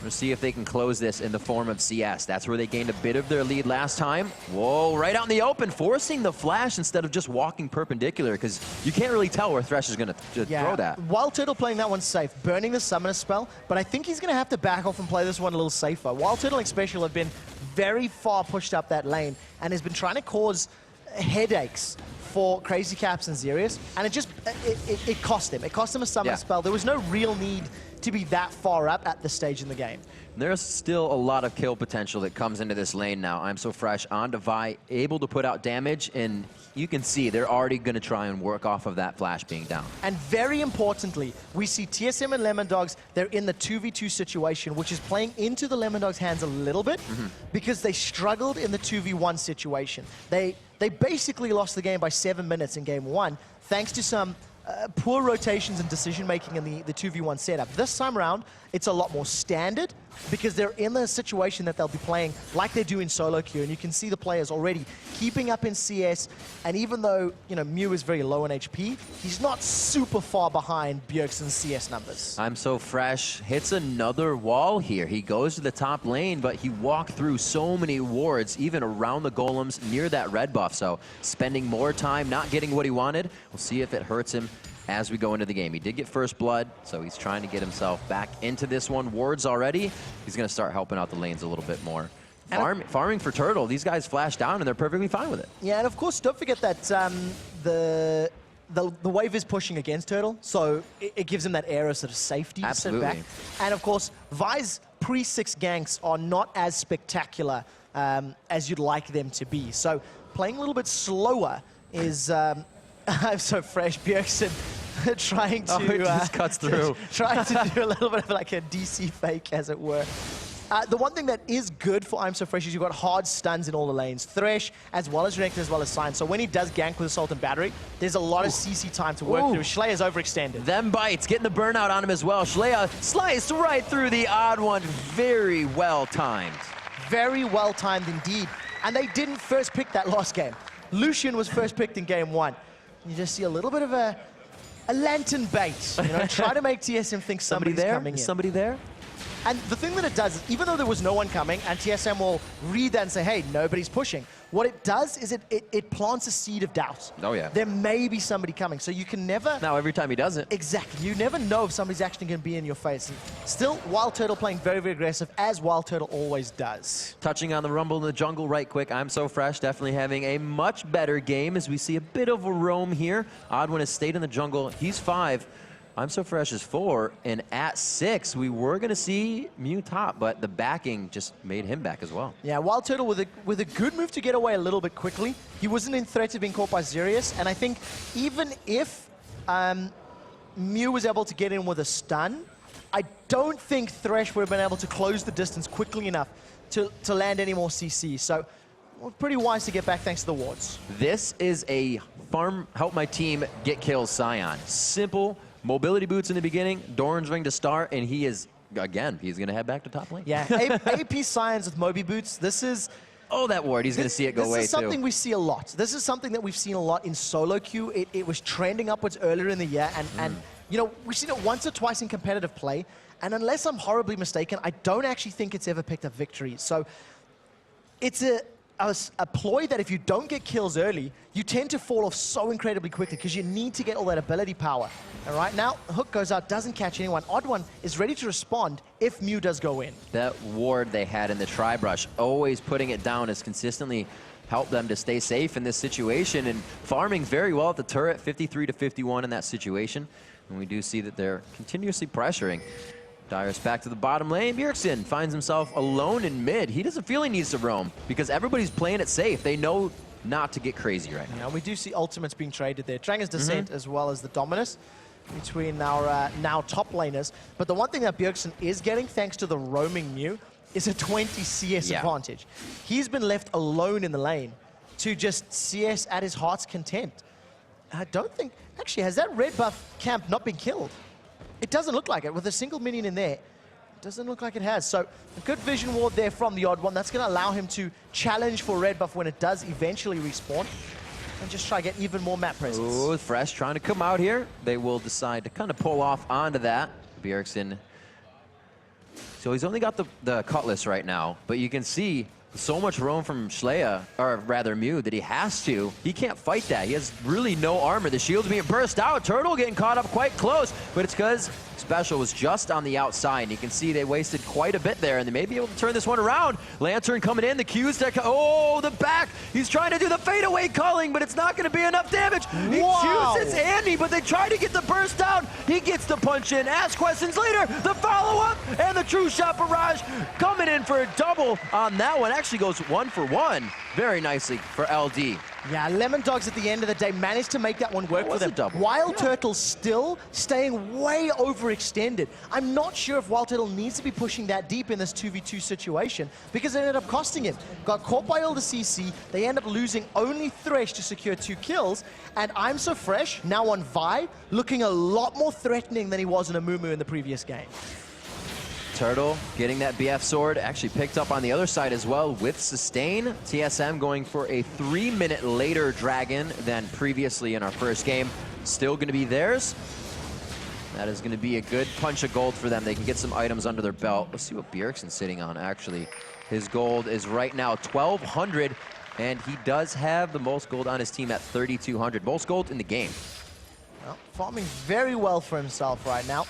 We'll see if they can close this in the form of CS. That's where they gained a bit of their lead last time. Whoa, right out in the open, forcing the flash instead of just walking perpendicular, because you can't really tell where Thresh is going to throw that. Wild Turtle playing that one safe, burning the Summoner spell, but I think he's going to have to back off and play this one a little safer. Wild Turtle and Special have been very far pushed up that lane and has been trying to cause headaches for Crazy Caps and Zirius, and it cost him. It cost him a Summoner spell. There was no real need to be that far up at this stage in the game. There's still a lot of kill potential that comes into this lane now. I'm So Fresh on to Vi, able to put out damage, and you can see they're already going to try and work off of that flash being down. And very importantly, we see TSM and Lemondogs, they're in the 2v2 situation, which is playing into the Lemondogs' hands a little bit, because they struggled in the 2v1 situation. They basically lost the game by 7 minutes in game 1, thanks to some poor rotations and decision-making in the 2v1 setup. This time around, it's a lot more standard, because they're in the situation that they'll be playing like they do in solo queue, and you can see the players already keeping up in CS, and even though, you know, Mew is very low in HP, he's not super far behind Bjergsen's CS numbers. I'm So Fresh hits another wall here. He goes to the top lane, but he walked through so many wards, even around the golems near that red buff, so spending more time not getting what he wanted. We'll see if it hurts him as we go into the game. He did get first blood, so he's trying to get himself back into this one. Wards already. He's going to start helping out the lanes a little bit more. Farming for Turtle. These guys flash down, and they're perfectly fine with it. Yeah, and of course, don't forget that the wave is pushing against Turtle, so it gives him that air of sort of safety to sit back. And of course, Vi's pre-6 ganks are not as spectacular as you'd like them to be. So playing a little bit slower is... I'm So Fresh, Bjergsen trying to... it just cuts through. Trying to do a little bit of like a DC fake, as it were. The one thing that is good for I'm So Fresh is you've got hard stuns in all the lanes. Thresh, as well as Renekton, as well as Sign. So when he does gank with Assault and Battery, there's a lot of CC time to work through. Schleier's overextended. Them bites, getting the burnout on him as well. Schleier sliced right through the Odd One. Very well timed. Very well timed indeed. And they didn't first pick that last game. Lucian was first picked in game 1. You just see a little bit of a a lantern bait. You know, try to make TSM think somebody's coming in. Is somebody there? And the thing that it does is, even though there was no one coming, and TSM will read that and say, hey, nobody's pushing, what it does is it plants a seed of doubt. Oh, yeah. There may be somebody coming, so you can never... Now, every time he does it. Exactly. You never know if somebody's actually going to be in your face. And still, Wild Turtle playing very, very aggressive, as Wild Turtle always does. Touching on the Rumble in the jungle right quick, I'm So Fresh definitely having a much better game as we see a bit of a roam here. Oddwin has stayed in the jungle. He's 5. I'm So Fresh is 4, and at 6, we were going to see Mew top, but the backing just made him back as well. Yeah, Wild Turtle with a good move to get away a little bit quickly. He wasn't in threat of being caught by Xerius, and I think even if Mew was able to get in with a stun, I don't think Thresh would have been able to close the distance quickly enough to land any more CC. So, pretty wise to get back thanks to the wards. This is a farm, help my team get kills Sion. Simple. Mobility boots in the beginning, Doran's ring to start, and he is, again, he's going to head back to top lane. Yeah, AP Scions with Moby boots, this is... Oh, that ward, he's going to see it go away, too. This is something we see a lot. This is something that we've seen a lot in solo queue. It was trending upwards earlier in the year, and you know, we've seen it once or twice in competitive play, and unless I'm horribly mistaken, I don't actually think it's ever picked up victories. So it's a ploy that if you don't get kills early, you tend to fall off so incredibly quickly because you need to get all that ability power. And right now, Hook goes out, doesn't catch anyone. Odd1 is ready to respond if Mew does go in. That ward they had in the Tri-Brush, always putting it down, has consistently helped them to stay safe in this situation, and farming very well at the turret, 53 to 51 in that situation. And we do see that they're continuously pressuring. Dyrus back to the bottom lane. Bjergsen finds himself alone in mid. He doesn't feel he needs to roam because everybody's playing it safe. They know not to get crazy right now. Yeah, we do see ultimates being traded there. Dranga's Descent as well as the Dominus between our now top laners. But the one thing that Bjergsen is getting, thanks to the roaming Mew, is a 20 CS advantage. He's been left alone in the lane to just CS at his heart's content. I don't think... Actually, has that red buff camp not been killed? It doesn't look like it. With a single minion in there, it doesn't look like it has. So a good vision ward there from the Odd One. That's going to allow him to challenge for red buff when it does eventually respawn and just try to get even more map presence. Ooh, Fresh trying to come out here. They will decide to kind of pull off onto that. Bjergsen. So he's only got the Cutlass right now, but you can see so much roam from Schleia, or rather Mew, that he has to. He can't fight that. He has really no armor. The shield's being burst out. Turtle getting caught up quite close, but it's because Special was just on the outside, and you can see they wasted quite a bit there, and they may be able to turn this one around. Lantern coming in, the Q's to... Oh, the back! He's trying to do the fadeaway culling, but it's not going to be enough damage. He shoots, it's handy, but they try to get the burst down. He gets the punch in. Ask questions later. The follow-up, and the True Shot Barrage coming in for a double on that one. Actually goes 1 for 1 very nicely for LD. Yeah, Lemon Dogs at the end of the day managed to make that one work for them. Wild Turtle still staying way overextended. I'm not sure if Wild Turtle needs to be pushing that deep in this 2v2 situation because it ended up costing him. Got caught by all the CC. They end up losing only Thresh to secure 2 kills. And I'm So Fresh, now on Vi, looking a lot more threatening than he was in Amumu in the previous game. Turtle getting that BF sword, actually picked up on the other side as well with sustain. TSM going for a 3-minute later dragon than previously in our first game. Still going to be theirs. That is going to be a good punch of gold for them. They can get some items under their belt. Let's see what Bjergsen's sitting on, actually. His gold is right now 1,200, and he does have the most gold on his team at 3,200. Most gold in the game. Well, farming very well for himself right now,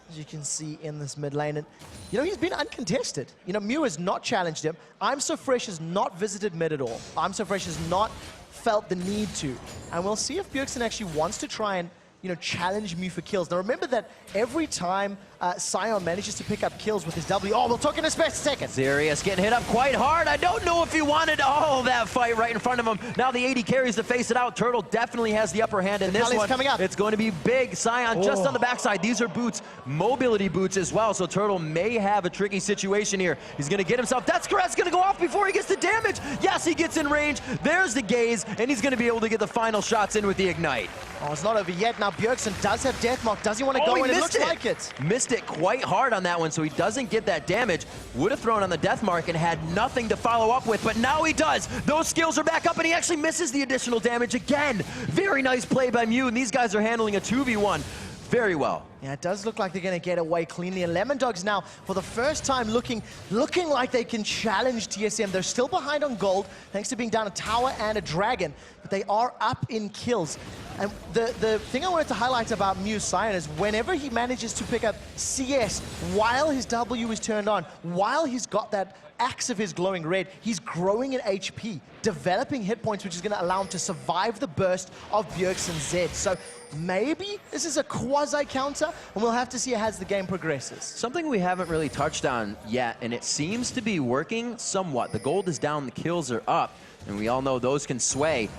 as you can see in this mid lane. And, you know, he's been uncontested. You know, Mew has not challenged him. I'm So Fresh has not visited mid at all. I'm So Fresh has not felt the need to. And we'll see if Bjergsen actually wants to try and, you know, challenge Mew for kills. Now, remember that every time Sion manages to pick up kills with his W, oh, we'll talk in a second. Xerius getting hit up quite hard. I don't know if he wanted all that fight right in front of him. Now the AD carries to face it out. Turtle definitely has the upper hand in this one. Coming up. It's going to be big. Sion just on the backside. These are boots, mobility boots as well. So Turtle may have a tricky situation here. He's going to get himself. That's Caress going to go off before he gets the damage. Yes, he gets in range. There's the gaze, and he's going to be able to get the final shots in with the Ignite. Oh, it's not over yet. Now Bjergsen does have Deathmark. Does he want to go in? It looks like it. Missed missed it quite hard on that one, so he doesn't get that damage. Would have thrown on the death mark and had nothing to follow up with, but now he does. Those skills are back up, and he actually misses the additional damage again. Very nice play by Mew, and these guys are handling a 2v1 very well. Yeah, it does look like they're going to get away cleanly. And Lemon Dogs now, for the first time, looking like they can challenge TSM. They're still behind on gold, thanks to being down a tower and a dragon, but they are up in kills. And the thing I wanted to highlight about Mew Sion is whenever he manages to pick up CS while his W is turned on, while he's got that axe of his glowing red, he's growing in HP, developing hit points, which is going to allow him to survive the burst of Bjergsen's Zed. So maybe this is a quasi-counter, and we'll have to see as the game progresses. Something we haven't really touched on yet, and it seems to be working somewhat. The gold is down, the kills are up, and we all know those can sway.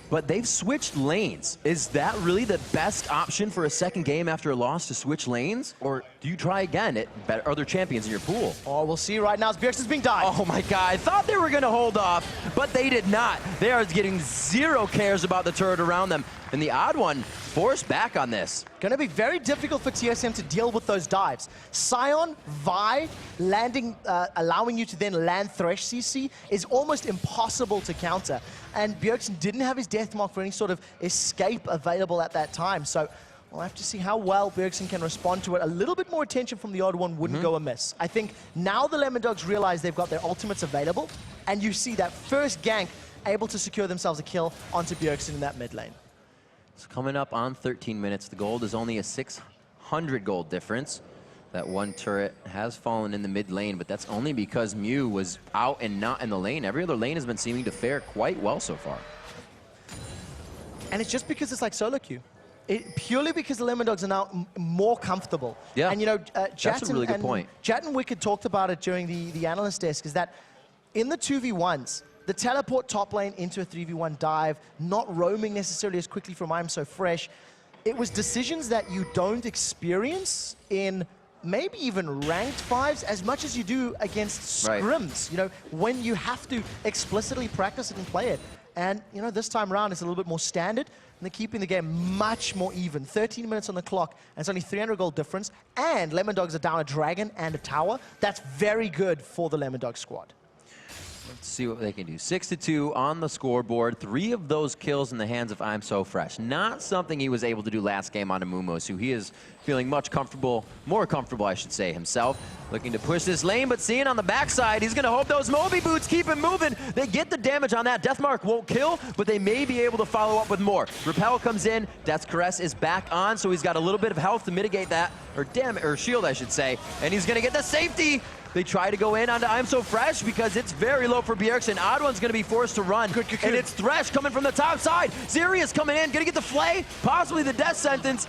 But they've switched lanes. Is that really the best option for a second game after a loss, to switch lanes? Or do you try again at other champions in your pool? Oh, we'll see right now as Bjergsen's being dived. Oh my God, I thought they were gonna hold off, but they did not. They are getting zero cares about the turret around them. And the odd one forced back on this. Going to be very difficult for TSM to deal with those dives. Sion, Vi, landing, allowing you to then land Thresh CC is almost impossible to counter. And Bjergsen didn't have his death mark for any sort of escape available at that time. So we'll have to see how well Bjergsen can respond to it. A little bit more attention from the odd one wouldn't go amiss. I think now the Lemon Dogs realize they've got their ultimates available, and you see that first gank able to secure themselves a kill onto Bjergsen in that mid lane. It's coming up on 13 minutes. The gold is only a 600 gold difference. That one turret has fallen in the mid lane, but that's only because Mew was out and not in the lane. Every other lane has been seeming to fare quite well so far. And it's just because it's like solo queue. Purely because the Lemon Dogs are now more comfortable. Yeah, and you know, that's a really good point. Jat and Wicked talked about it during the analyst desk, is that in the 2v1s, the teleport top lane into a 3v1 dive, not roaming necessarily as quickly from I'm So Fresh, it was decisions that you don't experience in maybe even ranked fives as much as you do against scrims, you know, when you have to explicitly practice it and play it. And, you know, this time around it's a little bit more standard, and they're keeping the game much more even. 13 minutes on the clock, and it's only 300 gold difference, and Lemon Dogs are down a dragon and a tower. That's very good for the Lemon Dogs squad. Let's see what they can do. 6-2 on the scoreboard. 3 of those kills in the hands of I'm So Fresh. Not something he was able to do last game on Amumos, who he is feeling much comfortable, more comfortable, I should say, himself. Looking to push this lane, but seeing on the backside, he's going to hope those Moby boots keep him moving. They get the damage on that. Deathmark won't kill, but they may be able to follow up with more. Repel comes in. Death's Caress is back on, so he's got a little bit of health to mitigate that, or shield, I should say. And he's going to get the safety. They try to go in onto I'm So Fresh because it's very low for Bjergsen. Odd One's going to be forced to run. And it's Thresh coming from the top side. Zerius coming in, going to get the flay, possibly the death sentence.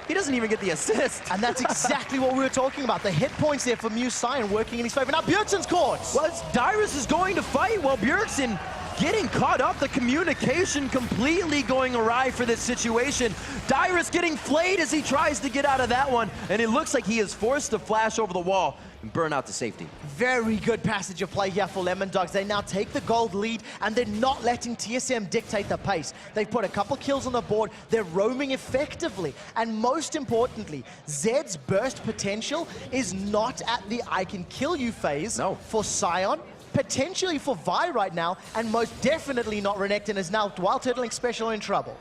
He doesn't even get the assist. And that's exactly what we were talking about. The hit points there for Mew Sion working in his favor. Now Bjergsen's caught. Well, Dyrus is going to fight while Bjergsen getting caught up. The communication completely going awry for this situation. Dyrus getting flayed as he tries to get out of that one. And it looks like he is forced to flash over the wall and burn out to safety. Very good passage of play here for Lemon Dogs. They now take the gold lead, and they're not letting TSM dictate the pace. They've put a couple kills on the board. They're roaming effectively. And most importantly, Zed's burst potential is not at the I can kill you phase for Sion. Potentially for Vi right now, and most definitely not Renekton, is now Wild Turtling Special in trouble.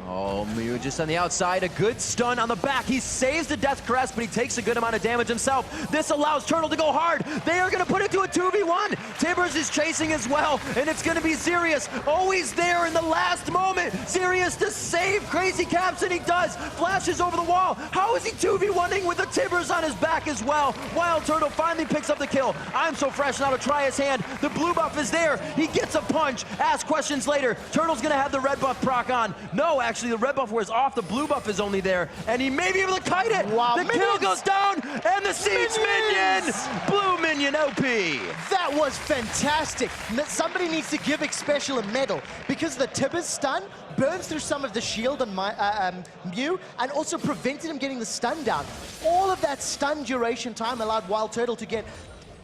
Oh, Mew just on the outside, a good stun on the back. He saves the Death Caress, but he takes a good amount of damage himself. This allows Turtle to go hard. They are going to put it to a 2v1. Tibbers is chasing as well, and it's going to be Zerius always there in the last moment. Zerius to save Crazy Caps, and he does. Flashes over the wall. How is he 2v1ing with the Tibbers on his back as well? Wild Turtle finally picks up the kill. I'm So Fresh now to try his hand. The blue buff is there. He gets a punch. Ask questions later. Turtle's going to have the red buff proc on. No, actually, the red buff wears off, the blue buff is only there, and he may be able to kite it. Wow, the kill goes down, and the Siege Minion! Blue Minion OP. That was fantastic. Somebody needs to give X-Special a medal, because the Tibbers stun burns through some of the shield on Mew, and also prevented him getting the stun down. All of that stun duration time allowed Wild Turtle to get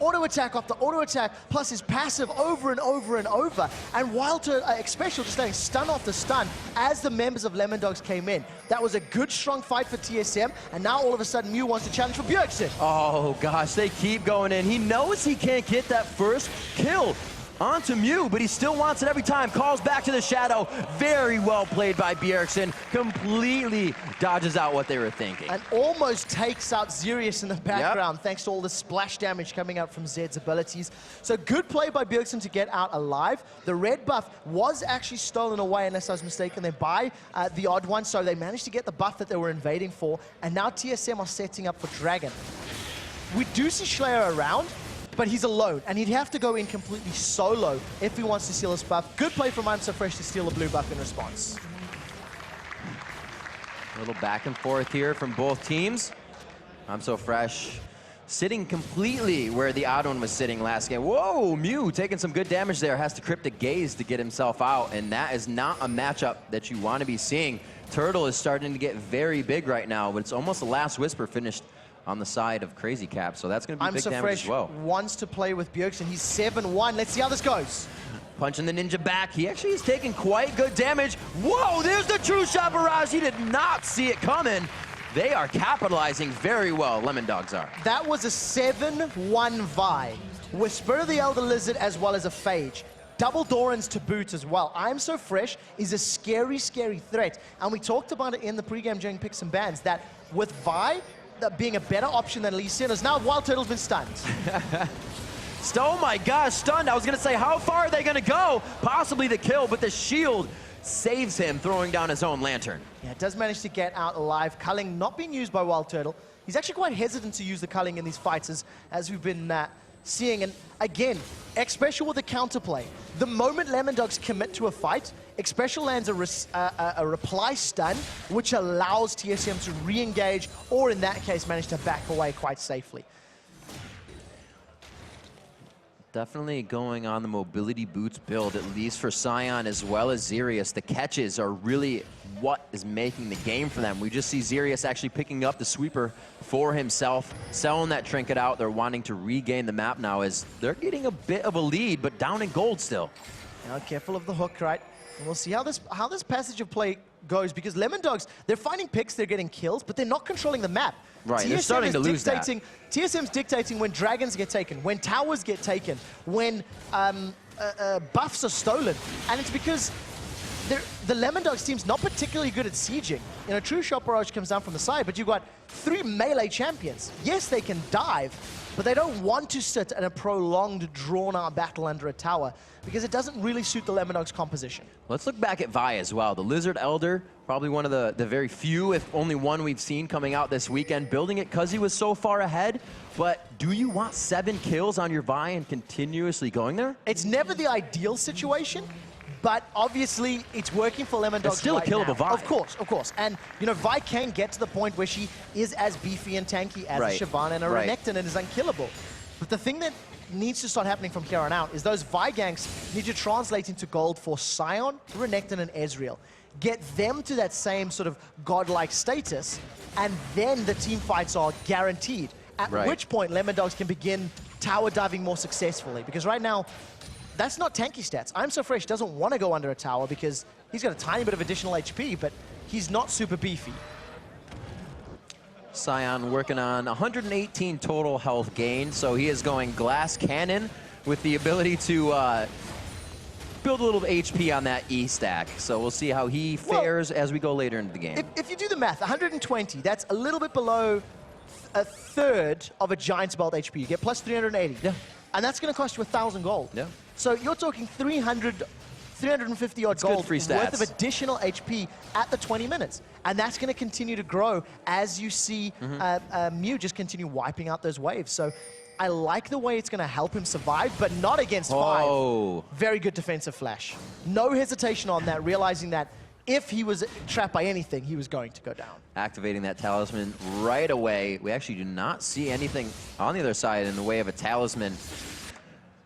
auto attack after auto attack, plus his passive over and over and over. And Wild Special just letting stun after stun as the members of Lemon Dogs came in. That was a good, strong fight for TSM, and now all of a sudden Mew wants to challenge for Bjergsen. Oh gosh, they keep going in. He knows he can't get that first kill onto Mew, but he still wants it every time. Calls back to the shadow. Very well played by Bjergsen. Completely dodges out what they were thinking. And almost takes out Zerius in the background, thanks to all the splash damage coming out from Zed's abilities. So good play by Bjergsen to get out alive. The red buff was actually stolen away, unless I was mistaken, then by the Odd One, so they managed to get the buff that they were invading for, and now TSM are setting up for Dragon. We do see Slayer around, but he's alone, and he'd have to go in completely solo if he wants to steal this buff. Good play from I'm So Fresh to steal a blue buff in response. A little back and forth here from both teams. I'm So Fresh sitting completely where the Odd One was sitting last game. Whoa, Mew taking some good damage there. Has to Cryptic Gaze to get himself out, and that is not a matchup that you want to be seeing. Turtle is starting to get very big right now, but it's almost the last Whisper finished on the side of Crazy Cap, so that's going to be big damage as well. Wants to play with Bjergsen. He's 7-1. Let's see how this goes. Punching the ninja back. He actually is taking quite good damage. Whoa, there's the true shot barrage. He did not see it coming. They are capitalizing very well, Lemon Dogs are. That was a 7-1 Vi with Spirit of the Elder Lizard as well as a Phage. Double Dorans to boot as well. I'm So Fresh is a scary, scary threat. And we talked about it in the pregame during Picks and Bans, that with Vi being a better option than Lee Sin is now Wild Turtle's been stunned. Oh my gosh, stunned. I was going to say, how far are they going to go? Possibly the kill, but the shield saves him, throwing down his own lantern. Yeah, it does manage to get out alive. Culling not being used by Wild Turtle. He's actually quite hesitant to use the culling in these fights, as we've been seeing. And again, X-Special with a counterplay. The moment Lemon Dogs commit to a fight, X-Special lands a reply stun, which allows TSM to re-engage, or in that case, manage to back away quite safely. Definitely going on the mobility boots build, at least for Sion as well as Zerius. The catches are really what is making the game for them. We just see Zerius actually picking up the sweeper for himself, selling that trinket out. They're wanting to regain the map now as they're getting a bit of a lead, but down in gold still. Now careful of the hook, right? And we'll see how this passage of play goes, because Lemon Dogs, they're finding picks, they're getting kills, but they're not controlling the map. Right, they're starting to lose that. TSM's dictating when dragons get taken, when towers get taken, when buffs are stolen. And it's because the Lemon Dogs team's not particularly good at sieging. You know, True Shot Barrage comes down from the side, but you've got 3 melee champions. Yes, they can dive, but they don't want to sit in a prolonged, drawn-out battle under a tower, because it doesn't really suit the Lemon Dogs composition. Let's look back at Vi as well. The Lizard Elder, probably one of the very few, if only one we've seen coming out this weekend, building it because he was so far ahead. But do you want 7 kills on your Vi and continuously going there? It's never the ideal situation, but obviously it's working for Lemon Dogs. It's still right a killable now. Vi. Of course, of course. And, you know, Vi can get to the point where she is as beefy and tanky as a Shyvana and a Renekton and is unkillable. But the thing that needs to start happening from here on out is those Vi ganks need to translate into gold for Sion, Renekton, and Ezreal. Get them to that same sort of godlike status, and then the team fights are guaranteed. At which point, Lemon Dogs can begin tower diving more successfully. Because right now, that's not tanky stats. I'm So Fresh doesn't want to go under a tower because he's got a tiny bit of additional HP, but he's not super beefy. Sion working on 118 total health gain, so he is going Glass Cannon with the ability to build a little HP on that E stack. So we'll see how he fares as we go later into the game. If you do the math, 120, that's a little bit below a third of a Giant's Belt HP. You get plus 380. Yeah. And that's going to cost you 1,000 gold. Yeah. So you're talking 350 odd gold worth of additional HP at the 20 minutes. And that's going to continue to grow as you see Mew just continue wiping out those waves. So I like the way it's going to help him survive, but not against 5. Very good defensive flash. No hesitation on that, realizing that if he was trapped by anything, he was going to go down. Activating that talisman right away. We actually do not see anything on the other side in the way of a talisman.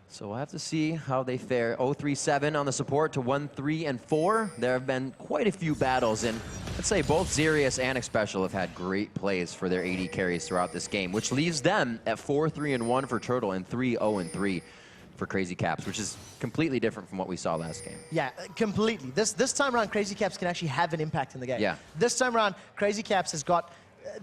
So we'll have to see how they fare. 0-3-7 on the support to 1-3-4. There have been quite a few battles, and it's should say both Xerius and Xpecial have had great plays for their AD carries throughout this game, which leaves them at 4-3-1 for Turtle and 3-0-3 for Crazy Caps, which is completely different from what we saw last game. Yeah, completely. This time around, Crazy Caps can actually have an impact in the game. Yeah. This time around, Crazy Caps has got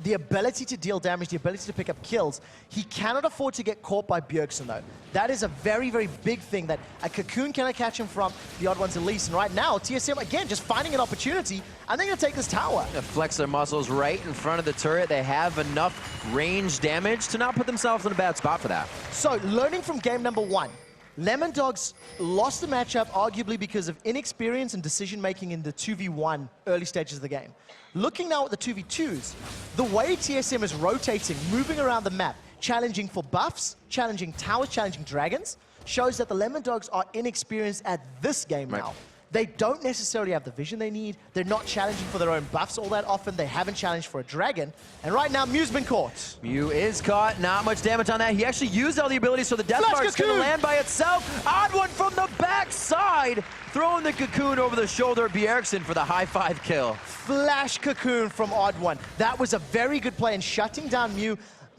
the ability to deal damage, the ability to pick up kills. He cannot afford to get caught by Bjergsen, though. That is a very, very big thing that a Cocoon cannot catch him from, the odd ones at least. And right now, TSM, again, just finding an opportunity, and they're going to take this tower. Flex their muscles right in front of the turret. They have enough range damage to not put themselves in a bad spot for that. So, learning from game number 1, Lemon Dogs lost the matchup arguably because of inexperience and decision-making in the 2v1 early stages of the game. Looking now at the 2v2s, the way TSM is rotating, moving around the map, challenging for buffs, challenging towers, challenging dragons, shows that the Lemon Dogs are inexperienced at this game now. They don't necessarily have the vision they need. They're not challenging for their own buffs all that often. They haven't challenged for a dragon. And right now, Mew's been caught. Mew is caught. Not much damage on that. He actually used all the abilities, so the Death Mark's going to land by itself. Odd one from the backside. Throwing the Cocoon over the shoulder of Bjergsen for the high 5 kill. Flash Cocoon from Odd One. That was a very good play in shutting down Mew,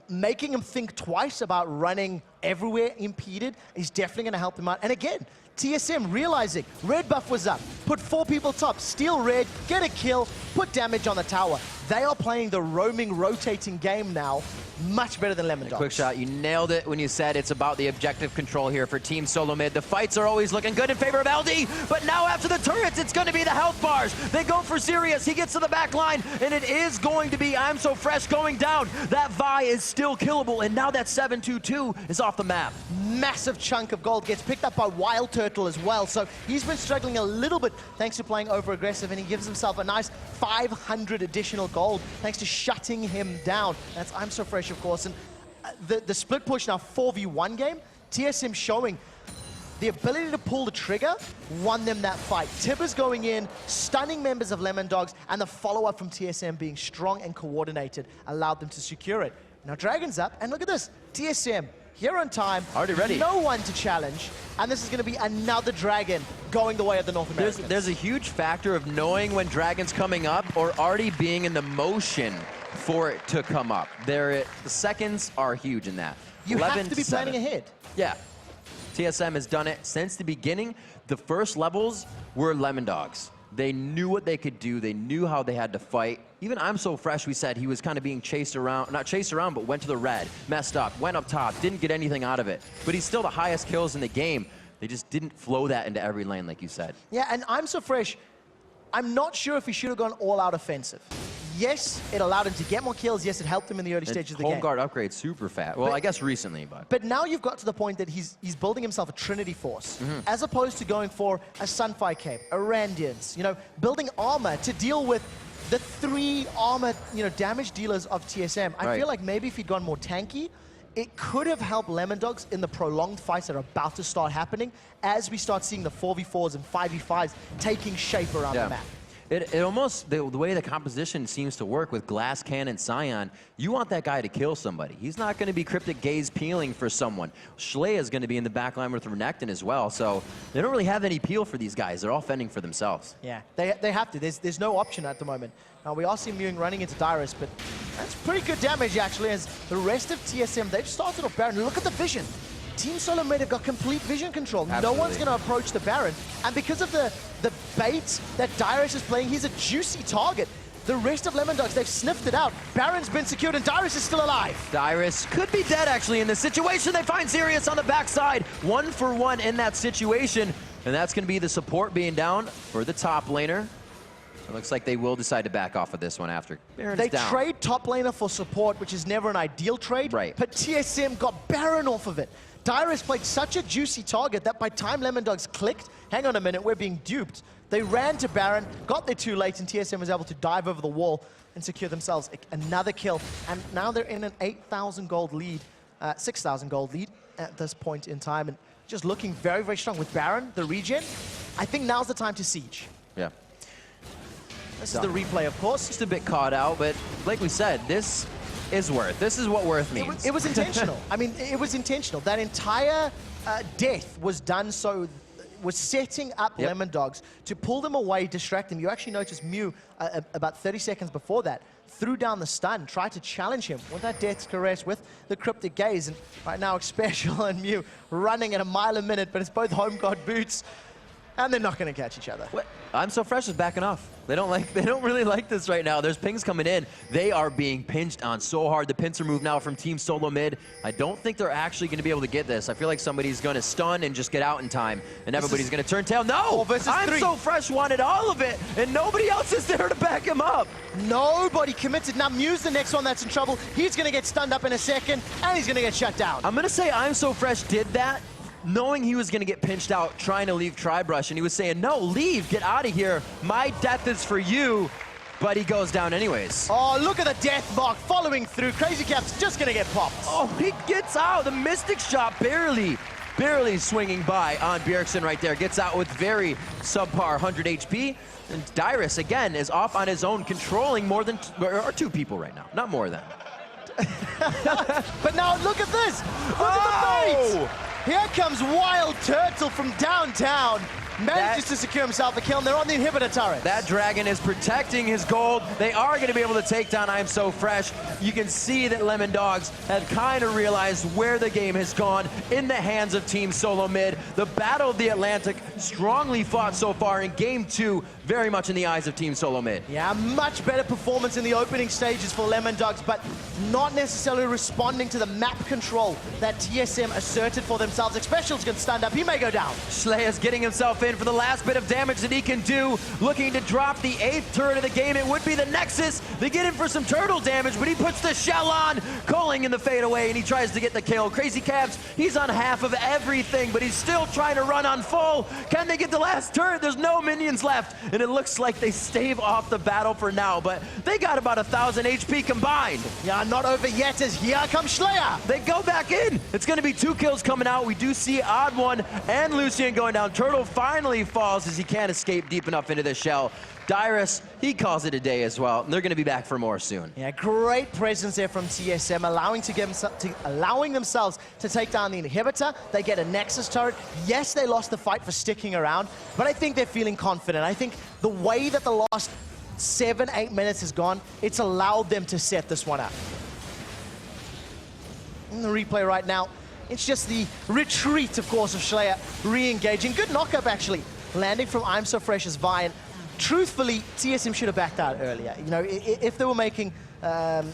making him think twice about running everywhere impeded. He's definitely going to help him out. And again, TSM realizing red buff was up, put 4 people top, steal red, get a kill, put damage on the tower. They are playing the roaming, rotating game now, much better than Lemon Dogs. Quick shot, you nailed it when you said it's about the objective control here for Team Solo Mid. The fights are always looking good in favor of LD, but now after the turrets, it's going to be the health bars. They go for Xerius, he gets to the back line, and it is going to be I'm So Fresh going down. That Vi is still killable, and now that 7-2-2 is off the map. Massive chunk of gold gets picked up by Wild Turtle as well, so he's been struggling a little bit thanks to playing over-aggressive, and he gives himself a nice 500 additional gold thanks to shutting him down. That's I'm So Fresh, of course, and the split push now 4v1 game, TSM showing the ability to pull the trigger won them that fight. Tibbers going in, stunning members of Lemon Dogs, and the follow-up from TSM being strong and coordinated allowed them to secure it. Now Dragon's up, and look at this, TSM here on time, already ready. No one to challenge, and this is going to be another Dragon going the way of the North Americans. There's a huge factor of knowing when Dragon's coming up or already being in the motion for it to come up. The seconds are huge in that. You have to be planning ahead. Yeah. TSM has done it since the beginning. The first levels were Lemon Dogs. They knew what they could do. They knew how they had to fight. Even I'm So Fresh, we said he was kind of being chased around, not chased around, but went to the red, messed up, went up top, didn't get anything out of it. But he's still the highest kills in the game. They just didn't flow that into every lane, like you said. Yeah, and I'm So Fresh, I'm not sure if he should have gone all-out offensive. Yes, it allowed him to get more kills. Yes, it helped him in the early stages of the game. Home guard upgrade super fast. Well, I guess recently, but. But now you've got to the point that he's building himself a Trinity Force, as opposed to going for a Sunfire Cape, a Randians, you know, building armor to deal with the 3 armor, damage dealers of TSM. I feel like maybe if he'd gone more tanky, it could have helped Lemon Dogs in the prolonged fights that are about to start happening as we start seeing the 4v4s and 5v5s taking shape around the map. It almost, the way the composition seems to work with Glass Cannon, Scion, you want that guy to kill somebody. He's not going to be Cryptic Gaze peeling for someone. Schley is going to be in the back line with Renekton as well, so they don't really have any peel for these guys. They're all fending for themselves. Yeah, they have to. There's no option at the moment. Now, we are seeing Mewing running into Dyrus, but that's pretty good damage, actually, as the rest of TSM, they've started off Baron. Look at the vision. Team Solo Mid have got complete vision control. Absolutely. No one's going to approach the Baron. And because of the bait that Dyrus is playing, he's a juicy target. The rest of Lemon Dogs, they've sniffed it out. Baron's been secured, and Dyrus is still alive. Dyrus could be dead, actually, in this situation. They find Xerius on the backside. 1 for 1 in that situation. And that's going to be the support being down for the top laner. It looks like they will decide to back off of this one after Baron's They down. trade top laner for support, which is never an ideal trade. Right. But TSM got Baron off of it. Dyrus played such a juicy target that by time Lemon Dogs clicked, hang on a minute, we're being duped. They ran to Baron, got there too late, and TSM was able to dive over the wall and secure themselves another kill. And now they're in an 8,000 gold lead, 6,000 gold lead at this point in time. And just looking very, very strong with Baron, the regen. I think now's the time to siege. Yeah. This is the replay, of course. Just a bit caught out, but like we said, this is worth. This is what worth means. It was intentional. I mean, it was intentional. That entire death was done so, was setting up Lemon Dogs to pull them away, distract them. You actually noticed Mew, about 30 seconds before that, threw down the stun, tried to challenge him with that Death's Caress, with the Cryptic Gaze. And right now, Special and Mew running at a mile a minute, but it's both home guard boots, and they're not going to catch each other. What? I'm So Fresh is backing off. They don't really like this right now. There's pings coming in. They are being pinched on so hard. The pincer move now from Team Solo Mid. I don't think they're actually going to be able to get this. I feel like somebody's going to stun and just get out in time, and everybody's going to turn tail. No! I'm So Fresh wanted all of it, and nobody else is there to back him up. Nobody committed. Now Mew's the next one that's in trouble. He's going to get stunned up in a second, and he's going to get shut down. I'm going to say I'm So Fresh did that, knowing he was going to get pinched out, trying to leave Tribrush, and he was saying, no, leave, get out of here. My death is for you, but he goes down anyways. Oh, look at the death mark following through. Crazy Cap's just going to get popped. Oh, he gets out. The Mystic Shot barely swinging by on Bjergsen right there. Gets out with very subpar 100 HP. And Dyrus, again, is off on his own, controlling more than two people right now. Not more than. But now look at this. Look at the bait. Here comes Wild Turtle from downtown. Manages to secure himself a kill, and they're on the inhibitor turret. That dragon is protecting his gold. They are going to be able to take down I'm So Fresh. You can see that Lemon Dogs have kind of realized where the game has gone in the hands of Team Solo Mid. The Battle of the Atlantic, strongly fought so far in Game 2, very much in the eyes of Team Solo Mid. Yeah, much better performance in the opening stages for Lemon Dogs, but not necessarily responding to the map control that TSM asserted for themselves. Special's going to stand up. He may go down. Schleya's getting himself in for the last bit of damage that he can do, looking to drop the 8th turret of the game. It would be the Nexus. They get in for some turtle damage, but he puts the shell on, calling in the fadeaway, and he tries to get the kill. Crazy Cabs, he's on half of everything, but he's still trying to run on full. Can they get the last turret? There's no minions left, and it looks like they stave off the battle for now, but they got about 1,000 HP combined. Yeah, not over yet, as here comes Schleya. They go back in. It's going to be 2 kills coming out. We do see Odd One and Lucian going down. Turtle finally falls as he can't escape deep enough into the shell. Dyrus, he calls it a day as well. They're going to be back for more soon. Yeah, great presence there from TSM, allowing themselves to take down the inhibitor. They get a Nexus turret. Yes, they lost the fight for sticking around, but I think they're feeling confident. I think the way that the last 7-8 minutes has gone, it's allowed them to set this one up. In the replay right now, it's just the retreat, of course, of Schleya re-engaging. Good knock-up, actually, landing from I'm So Fresh's Vine. Truthfully, TSM should have backed out earlier. You know, if they were making the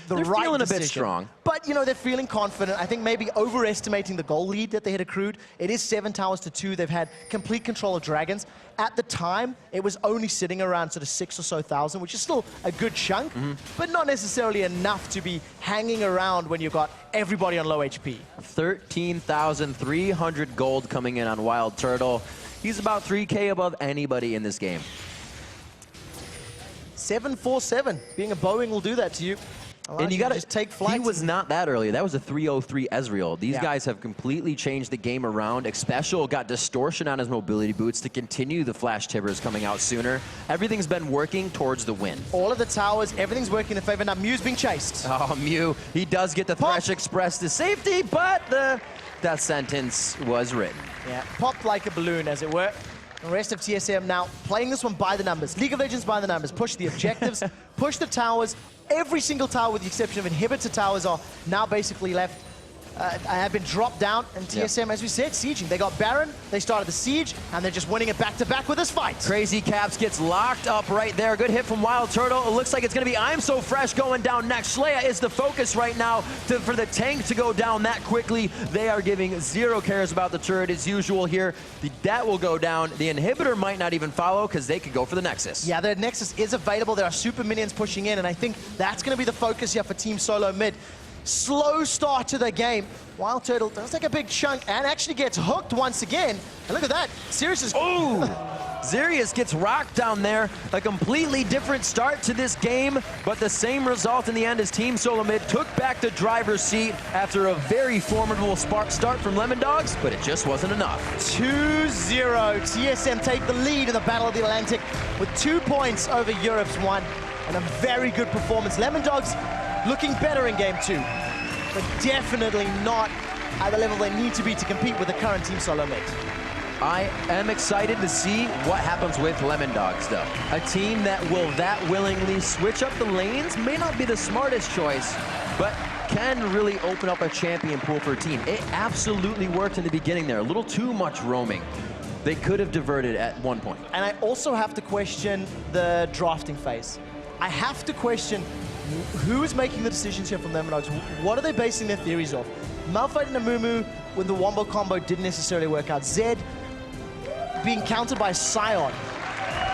they're right feeling decision. a bit strong. But, you know, they're feeling confident. I think maybe overestimating the goal lead that they had accrued. It is 7 towers to 2. They've had complete control of Dragons. At the time, it was only sitting around sort of 6 or so thousand, which is still a good chunk, but not necessarily enough to be hanging around when you've got everybody on low HP. 13,300 gold coming in on Wild Turtle. He's about 3K above anybody in this game. 747. Being a Boeing will do that to you. And you got to just take flight. He was not that early. That was a 303 Ezreal. These guys have completely changed the game around. Special got distortion on his mobility boots to continue the flash tibbers coming out sooner. Everything's been working towards the win. All of the towers, everything's working in favor. Now Mew's being chased. Oh, Mew. He does get the Thresh Express to safety, but the death sentence was written. Yeah, popped like a balloon, as it were. The rest of TSM now playing this one by the numbers. League of Legends by the numbers. Push the objectives, push the towers. Every single tower, with the exception of inhibitor towers, are now basically left. Have been dropped down, and TSM, as we said, sieging. They got Baron, they started the siege, and they're just winning it back-to-back with this fight. Crazy Caps gets locked up right there. Good hit from Wild Turtle. It looks like it's going to be I'm So Fresh going down next. Schleya is the focus right now for the tank to go down that quickly. They are giving 0 cares about the turret as usual here. That will go down. The inhibitor might not even follow because they could go for the Nexus. Yeah, the Nexus is available. There are super minions pushing in, and I think that's going to be the focus here for Team Solo Mid. Slow start to the game. Wild Turtle does take a big chunk and actually gets hooked once again. And look at that. Sirius is... Ooh! Xerius gets rocked down there. A completely different start to this game, but the same result in the end as Team Solo Mid took back the driver's seat after a very formidable start from Lemon Dogs, but it just wasn't enough. 2-0. TSM take the lead in the Battle of the Atlantic with 2 points over Europe's 1. And a very good performance. Lemon Dogs looking better in Game 2, but definitely not at the level they need to be to compete with the current Team Solo Mid. I am excited to see what happens with Lemon Dogs, though. A team that will willingly switch up the lanes may not be the smartest choice, but can really open up a champion pool for a team. It absolutely worked in the beginning there. A little too much roaming. They could have diverted at one point. And I also have to question the drafting phase. I have to question who is making the decisions here from Lemon Dogs. What are they basing their theories off? Malphite and Amumu with the Wombo combo didn't necessarily work out. Zed being countered by Sion.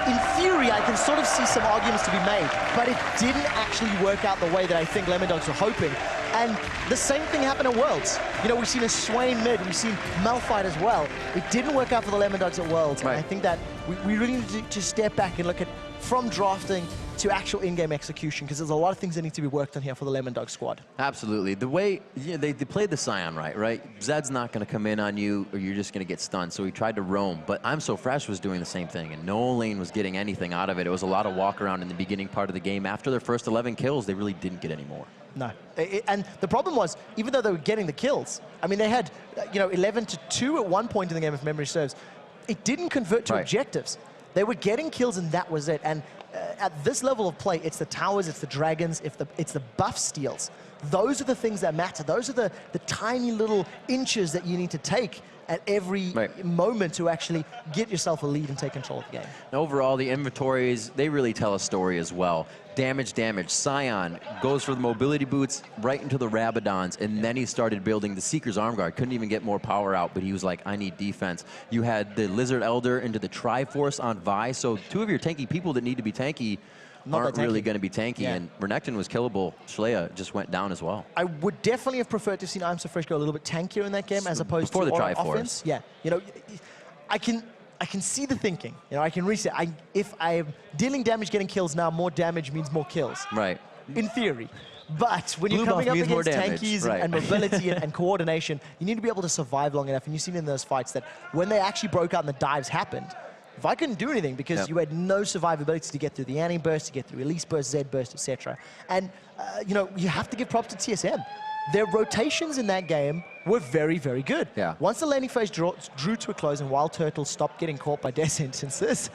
In theory, I can sort of see some arguments to be made, but it didn't actually work out the way that I think Lemon Dogs were hoping. And the same thing happened at Worlds. You know, we've seen a Swain mid, we've seen Malphite as well. It didn't work out for the Lemon Dogs at Worlds. Right. And I think that we really need to step back and look at from drafting to actual in-game execution, because there's a lot of things that need to be worked on here for the Lemon Dog squad. Absolutely. The way they played the Scion right? Zed's not going to come in on you, or you're just going to get stunned. So he tried to roam. But I'm So Fresh was doing the same thing, and no lane was getting anything out of it. It was a lot of walk around in the beginning part of the game. After their first 11 kills, they really didn't get any more. No. And the problem was, even though they were getting the kills, I mean, they had 11-2 at one point in the game, if memory serves. It didn't convert to objectives. They were getting kills, and that was it. And at this level of play, it's the towers, it's the dragons, it's the buff steals. Those are the things that matter. Those are the tiny little inches that you need to take at every moment to actually get yourself a lead and take control of the game. And overall, the inventories, they really tell a story as well. Damage. Scion goes for the mobility boots right into the Rabadons, and then he started building the Seeker's Arm Guard. Couldn't even get more power out, but he was like, I need defense. You had the Lizard Elder into the Triforce on Vi, so two of your tanky people that need to be tanky aren't really going to be tanky, and Renekton was killable. Shlea just went down as well. I would definitely have preferred to have seen I'm So Fresh go a little bit tankier in that game as opposed to the Triforce. Offense. Yeah, I can see the thinking. I can reset. If I'm dealing damage, getting kills now, more damage means more kills. Right. In theory. But when you're coming up against tankies and mobility and coordination, you need to be able to survive long enough. And you've seen in those fights that when they actually broke out and the dives happened, Vi couldn't do anything because you had no survivability to get through the Annie burst, to get through Elise burst, Zed burst, etc. And, you have to give props to TSM. Their rotations in that game were very, very good. Yeah. Once the landing phase drew to a close and Wild Turtle stopped getting caught by death sentences,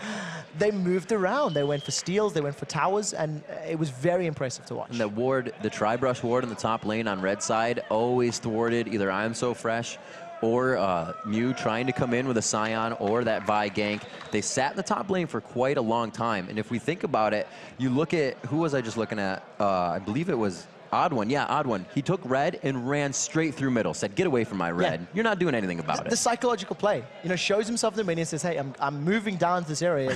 they moved around. They went for steals, they went for towers, and it was very impressive to watch. And the ward, the Tri-Brush ward in the top lane on red side always thwarted either I'm So Fresh or Mew trying to come in with a Scion or that Vi gank. They sat in the top lane for quite a long time. And if we think about it, you look at, who was I just looking at? I believe it was Odd One. Yeah, Odd One. He took red and ran straight through middle, said, get away from my red. Yeah. You're not doing anything about it. The psychological play, shows himself in the minion and says, hey, I'm moving down to this area.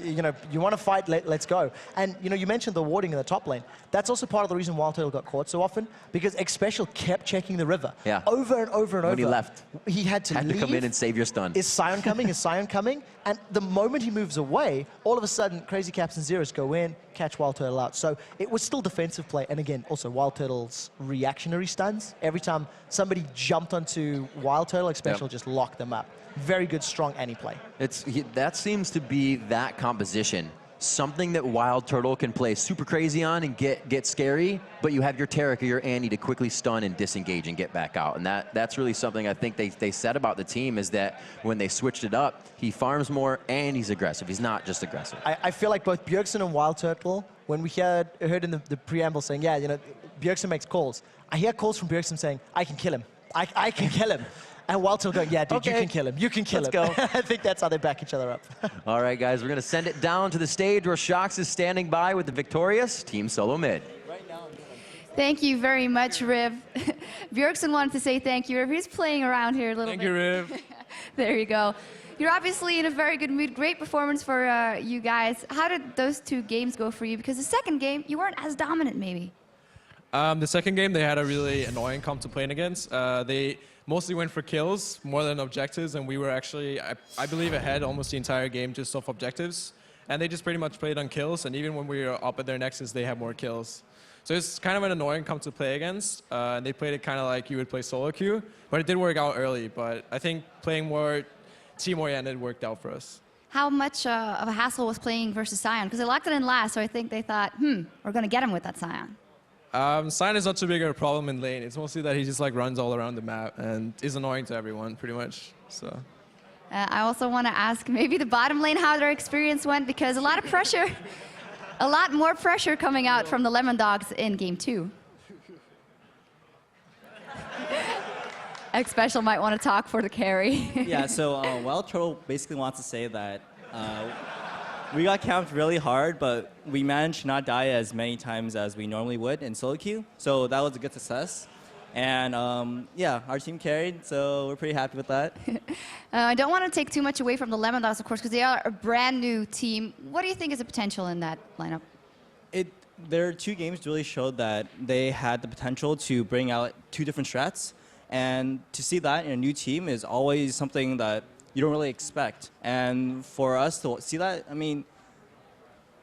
You want to fight, let's go. And, you mentioned the warding in the top lane. That's also part of the reason Wild Turtle got caught so often, because Xpecial kept checking the river. Yeah. Over and over and over. When he left. He had to leave. Come in and save your stun. Is Sion coming? Is Sion coming? And the moment he moves away, all of a sudden, Crazy Caps and Zeros go in, catch Wild Turtle out. So it was still defensive play. And again, also Wild Turtle's reactionary stuns. Every time somebody jumped onto Wild Turtle, Xpecial just locked them up. Very good, strong Annie play. That seems to be that composition. Something that Wild Turtle can play super crazy on and get scary, but you have your Taric or your Annie to quickly stun and disengage and get back out. And that's really something I think they said about the team, is that when they switched it up, he farms more and he's aggressive. He's not just aggressive. I feel like both Bjergsen and Wild Turtle, when we heard in the preamble saying, Bjergsen makes calls, I hear calls from Bjergsen saying, I can kill him. I can kill him. And Wild Turtle going, yeah, dude, you can kill him. You can kill him. Let's go. I think that's how they back each other up. All right, guys, we're going to send it down to the stage where Shox is standing by with the victorious Team Solo Mid. Thank you very much, Riv. Bjergsen wanted to say thank you, Riv. He's playing around here a little bit. Thank you, Riv. There you go. You're obviously in a very good mood. Great performance for you guys. How did those two games go for you? Because the second game, you weren't as dominant, maybe. The second game, they had a really annoying comp to play against. They mostly went for kills more than objectives, and we were actually, I believe, ahead almost the entire game just off objectives. And they just pretty much played on kills, and even when we were up at their nexus, they had more kills. So it's kind of an annoying comp to play against, and they played it kind of like you would play solo queue, but it did work out early. But I think playing more team-oriented worked out for us. How much of a hassle was playing versus Sion? Because they locked it in last, so I think they thought, we're going to get him with that Sion. Sion is not too big of a problem in lane. It's mostly that he just runs all around the map and is annoying to everyone, pretty much. So. I also want to ask maybe the bottom lane how their experience went, because a lot of pressure, a lot more pressure coming out from the Lemon Dogs in game 2. X Special might want to talk for the carry. Yeah, so Wild Turtle basically wants to say that we got camped really hard, but we managed to not die as many times as we normally would in solo queue. So that was a good success. And yeah, our team carried, so we're pretty happy with that. I don't want to take too much away from the Lemon Dogs, of course, because they are a brand new team. What do you think is the potential in that lineup? Their 2 games really showed that they had the potential to bring out 2 different strats. And to see that in a new team is always something that you don't really expect. And for us to see that, I mean,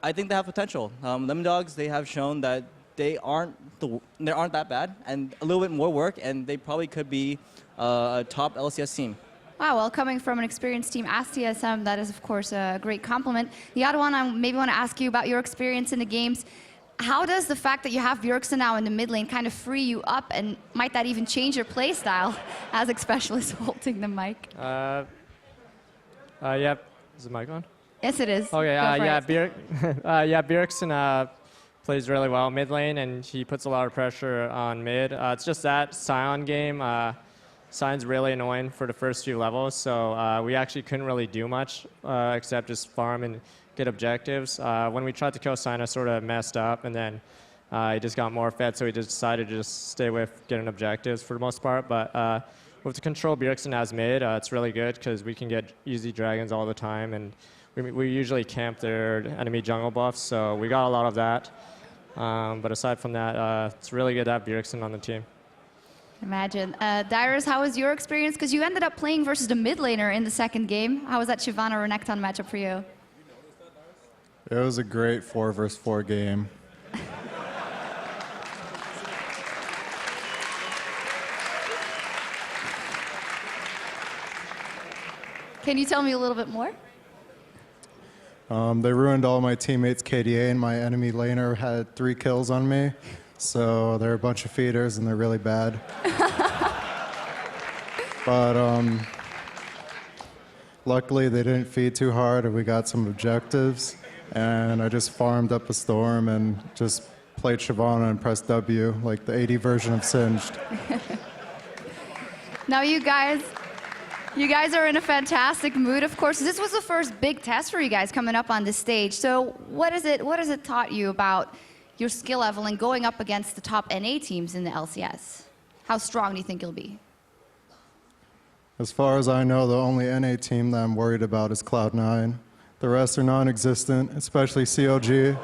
I think they have potential. Lemon Dogs, they have shown that they aren't that bad, and a little bit more work, and they probably could be a top LCS team. Wow, well, coming from an experienced team as TSM, that is, of course, a great compliment. The other one, I maybe want to ask you about your experience in the games. How does the fact that you have Bjergsen now in the mid lane kind of free you up, and might that even change your play style as a specialist holding the mic? Yeah, is the mic on? Yes, it is. Okay, yeah, Bjergsen plays really well mid lane, and he puts a lot of pressure on mid. It's just that Sion game, Sion's really annoying for the first few levels, so we actually couldn't really do much except just farm and get objectives. When we tried to kill Sion, I sort of messed up, and then he just got more fed, so he just decided to just stay with getting objectives for the most part. But with the control Bjergsen has mid, it's really good because we can get easy dragons all the time, and we usually camp their enemy jungle buffs, so we got a lot of that. But aside from that, it's really good to have Bjergsen on the team. Imagine. Dyrus, how was your experience? Because you ended up playing versus the mid laner in the second game. How was that Shyvana Renekton matchup for you? It was a great 4 versus 4 game. Can you tell me a little bit more? They ruined all my teammates' KDA, and my enemy laner had 3 kills on me. So they're a bunch of feeders, and they're really bad. But luckily, they didn't feed too hard, and we got some objectives. And I just farmed up a storm and just played Shyvana and pressed W, like the 80 version of Singed. Now you guys are in a fantastic mood, of course. This was the first big test for you guys coming up on this stage. So what has it taught you about your skill level and going up against the top NA teams in the LCS? How strong do you think you'll be? As far as I know, the only NA team that I'm worried about is Cloud9. The rest are non-existent, especially COG.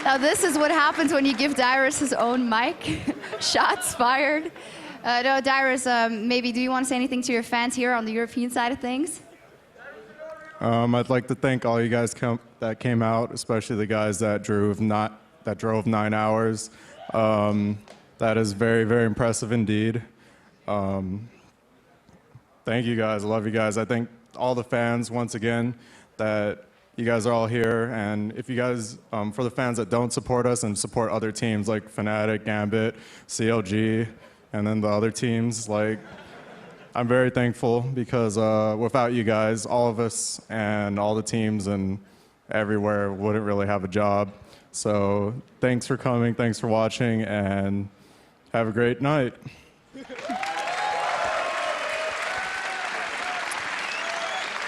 Now this is what happens when you give Dyrus his own mic. Shots fired. No, Dyrus, maybe do you want to say anything to your fans here on the European side of things? I'd like to thank all you guys that came out, especially the guys that drove 9 hours. That is very, very impressive indeed. Thank you guys. I love you guys. I thank all the fans once again that you guys are all here. And if you guys, for the fans that don't support us and support other teams like Fnatic, Gambit, CLG, and then the other teams, like, I'm very thankful because without you guys, all of us and all the teams and everywhere wouldn't really have a job. So thanks for coming, thanks for watching, and have a great night.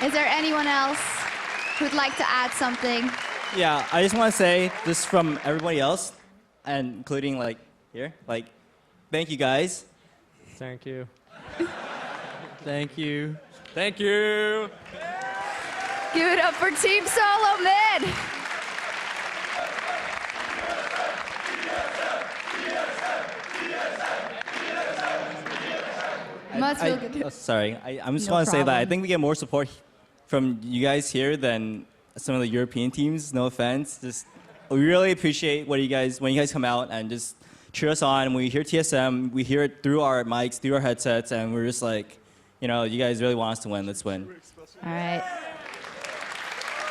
Is there anyone else who'd like to add something? Yeah, I just want to say this from everybody else, and including like here, like, thank you guys. Thank you. Thank you. Thank you. Give it up for Team Solo Mid. Must feel good. Sorry, I'm just No want to say that I problem. think we get more support from you guys here than some of the European teams. No offense, just we really appreciate when you guys come out and just cheer us on. When we hear TSM, we hear it through our mics, through our headsets, and we're just like, you know, you guys really want us to win. Let's win. All right.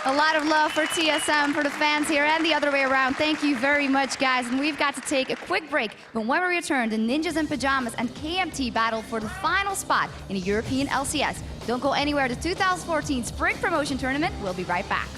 A lot of love for TSM, for the fans here, and the other way around. Thank you very much, guys. And we've got to take a quick break. But when we return, the Ninjas in Pajamas and KMT battle for the final spot in the European LCS. Don't go anywhere. The 2014 Spring Promotion Tournament. We'll be right back.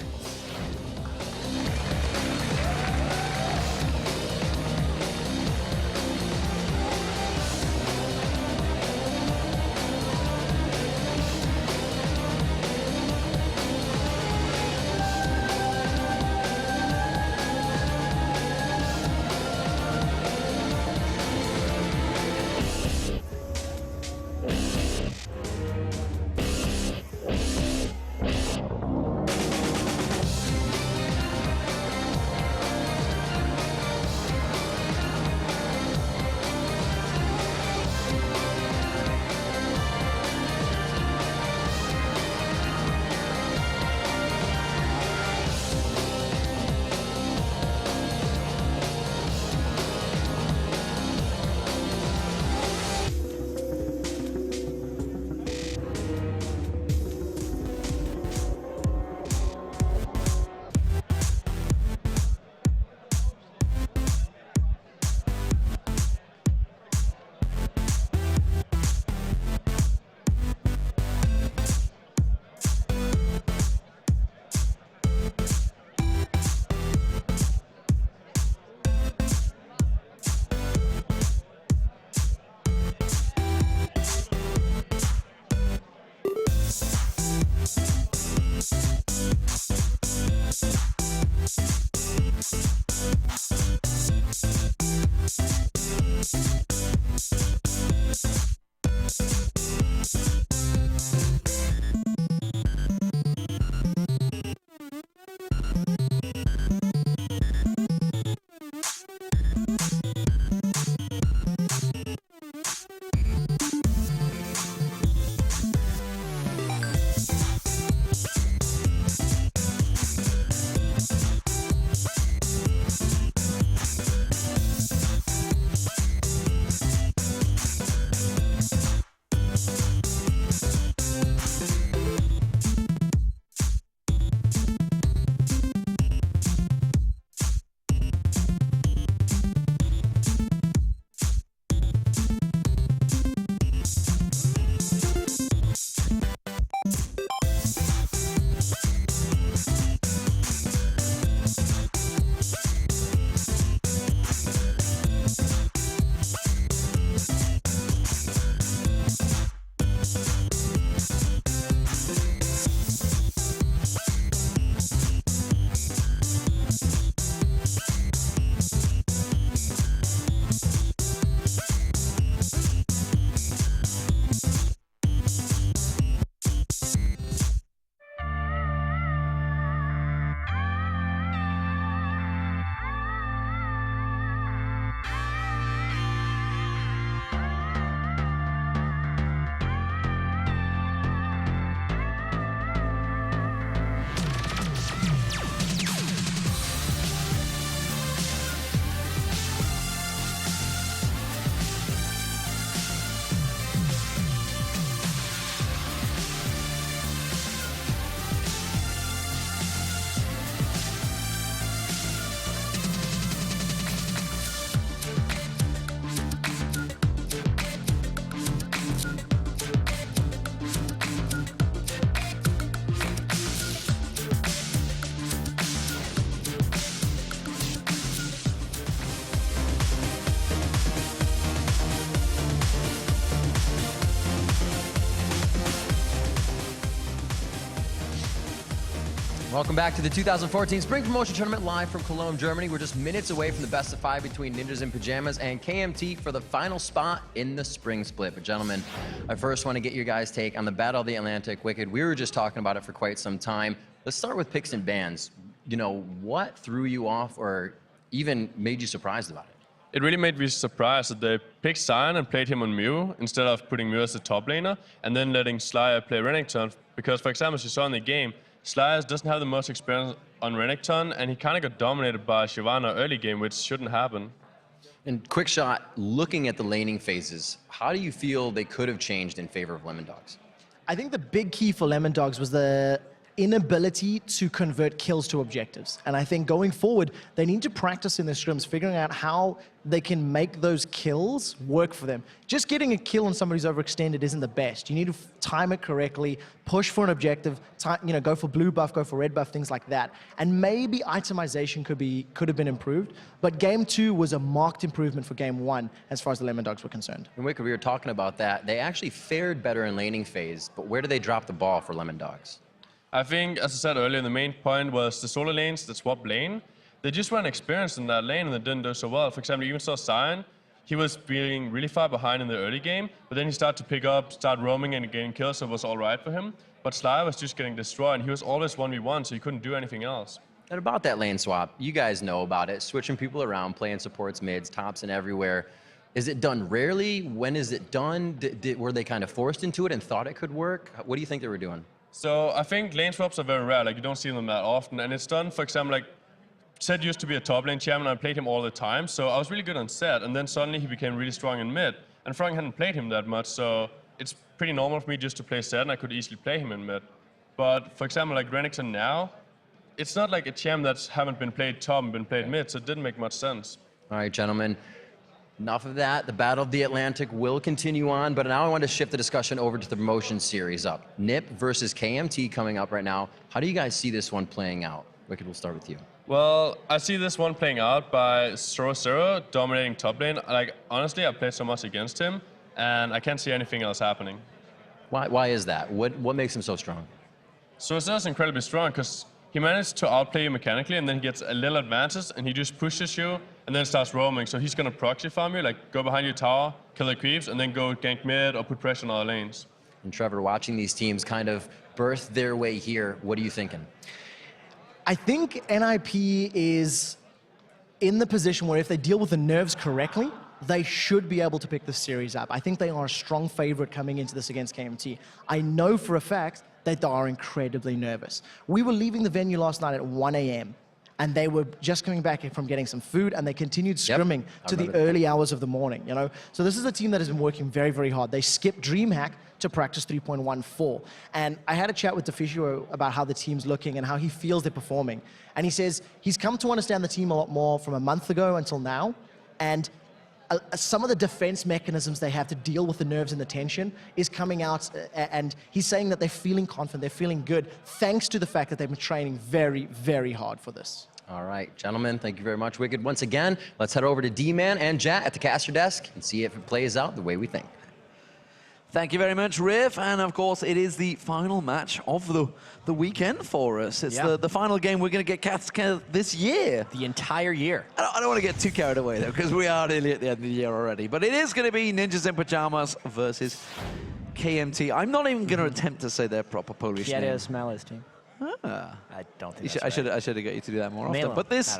Welcome back to the 2014 Spring Promotion Tournament live from Cologne, Germany. We're just minutes away from the best of 5 between Ninjas in Pajamas and KMT for the final spot in the Spring Split. But gentlemen, I first want to get your guys' take on the Battle of the Atlantic Wicked. We were just talking about it for quite some time. Let's start with picks and bans. You know, what threw you off or even made you surprised about it? It really made me surprised that they picked Sion and played him on Mew instead of putting Mew as the top laner and then letting Slayer play Renekton. Because, for example, as you saw in the game, Slayer doesn't have the most experience on Renekton, and he kind of got dominated by Shyvana early game, which shouldn't happen. And quick shot, looking at the laning phases, how do you feel they could have changed in favor of Lemon Dogs? I think the big key for Lemon Dogs was the inability to convert kills to objectives. And I think going forward, they need to practice in their scrims, figuring out how they can make those kills work for them. Just getting a kill on somebody who's overextended isn't the best. You need to time it correctly, push for an objective, go for blue buff, go for red buff, things like that. And maybe itemization could have been improved, but game 2 was a marked improvement for game 1 as far as the Lemon Dogs were concerned. And Wicked, we were talking about that. They actually fared better in laning phase, but where do they drop the ball for Lemon Dogs? I think, as I said earlier, the main point was the solo lanes that swap lane. They just weren't experienced in that lane and they didn't do so well. For example, you even saw Sion. He was being really far behind in the early game, but then he started to pick up, start roaming and getting kills, so it was all right for him. But Slayer was just getting destroyed, and he was always 1v1, so he couldn't do anything else. And about that lane swap, you guys know about it. Switching people around, playing supports, mids, tops, and everywhere. Is it done rarely? When is it done? Were they kind of forced into it and thought it could work? What do you think they were doing? So I think lane swaps are very rare. Like, you don't see them that often. And it's done, for example, like, Zed used to be a top lane champion. I played him all the time. So I was really good on Zed. And then suddenly he became really strong in mid. And Frank hadn't played him that much. So it's pretty normal for me just to play Zed, and I could easily play him in mid. But for example, like Renekton now, it's not like a champ that's haven't been played top and been played mid. So it didn't make much sense. All right, gentlemen. Enough of that. The Battle of the Atlantic will continue on, but now I want to shift the discussion over to the promotion series up. NIP versus KMT coming up right now. How do you guys see this one playing out? Wicked, we'll start with you. Well, I see this one playing out by 0-0 dominating top lane. Like, honestly, I've played so much against him, and I can't see anything else happening. Why is that? What makes him so strong? 0-0 is incredibly strong because he managed to outplay you mechanically, and then he gets a little advantage, and he just pushes you, and then starts roaming. So he's going to proxy farm you, like go behind your tower, kill the creeps, and then go gank mid or put pressure on other lanes. And Trevor, watching these teams kind of birth their way here, what are you thinking? I think NIP is in the position where if they deal with the nerves correctly, they should be able to pick this series up. I think they are a strong favorite coming into this against KMT. I know for a fact that they are incredibly nervous. We were leaving the venue last night at 1 a.m. and they were just coming back from getting some food, and they continued scrimming to the early hours of the morning, you know? So this is a team that has been working very, very hard. They skipped DreamHack to practice 3.14. And I had a chat with Deficio about how the team's looking and how he feels they're performing. And he says he's come to understand the team a lot more from a month ago until now. And some of the defense mechanisms they have to deal with the nerves and the tension is coming out, and he's saying that they're feeling confident, they're feeling good, thanks to the fact that they've been training very, very hard for this. All right, gentlemen, thank you very much, Wicked. Once again, let's head over to D-Man and Jat at the caster desk and see if it plays out the way we think. Thank you very much, Riv. And of course, it is the final match of the weekend for us. It's the final game we're going to get cast this year. The entire year. I don't want to get too carried away, though, because we are nearly at the end of the year already. But it is going to be Ninjas in Pajamas versus KMT. I'm not even going to attempt to say their proper Polish name. Kiera Smellis team. Ah. I don't think I should have got you to do that more often. Malin. But this,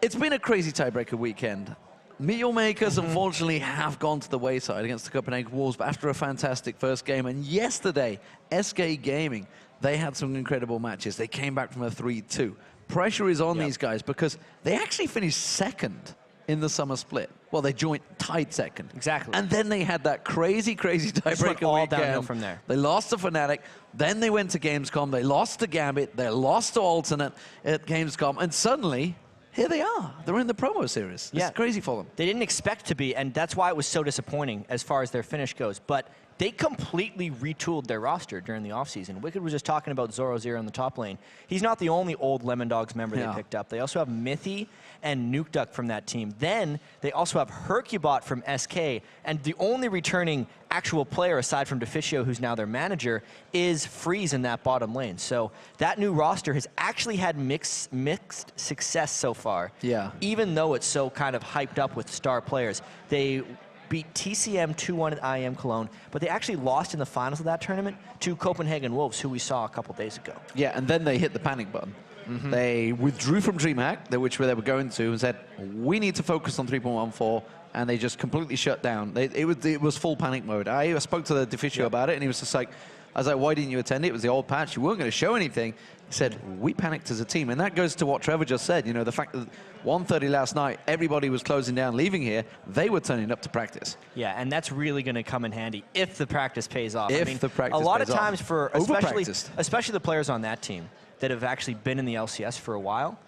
it's been a crazy tiebreaker weekend. Meal Makers, unfortunately, have gone to the wayside against the Copenhagen Wolves after a fantastic first game. And yesterday, SK Gaming, they had some incredible matches. They came back from a 3-2. Pressure is on these guys because they actually finished second in the summer split. Well, they tied second. Exactly. And then they had that crazy tiebreaker all weekend. downhill from there. They lost to Fnatic. Then they went to Gamescom. They lost to Gambit. They lost to Alternate at Gamescom. And suddenly, here they are. They're in the promo series. It's crazy for them. They didn't expect to be, and that's why it was so disappointing as far as their finish goes. But they completely retooled their roster during the offseason. Wicked was just talking about 0-0 in the top lane. He's not the only old Lemon Dogs member they picked up. They also have Mithy and Nuke Duck from that team. Then they also have Hercubot from SK, and the only returning actual player aside from Deficio, who's now their manager, is Freeze in that bottom lane. So that new roster has actually had mixed success so far. Yeah. Even though it's so kind of hyped up with star players. They beat TCM 2-1 at IEM Cologne, but they actually lost in the finals of that tournament to Copenhagen Wolves, who we saw a couple days ago. Yeah, and then they hit the panic button. They withdrew from DreamHack, which they were going to, and said, we need to focus on 3.14, and they just completely shut down. It was full panic mode. I spoke to the Deficio about it, and he was just like, I was like, why didn't you attend it? It was the old patch. You weren't going to show anything. He said, we panicked as a team. And that goes to what Trevor just said. You know, the fact that 1:30 last night, everybody was closing down, leaving here. They were turning up to practice. Yeah, and that's really going to come in handy if the practice pays off. If the practice a lot pays of times off. for Overpracticed. especially the players on that team that have actually been in the LCS for a while,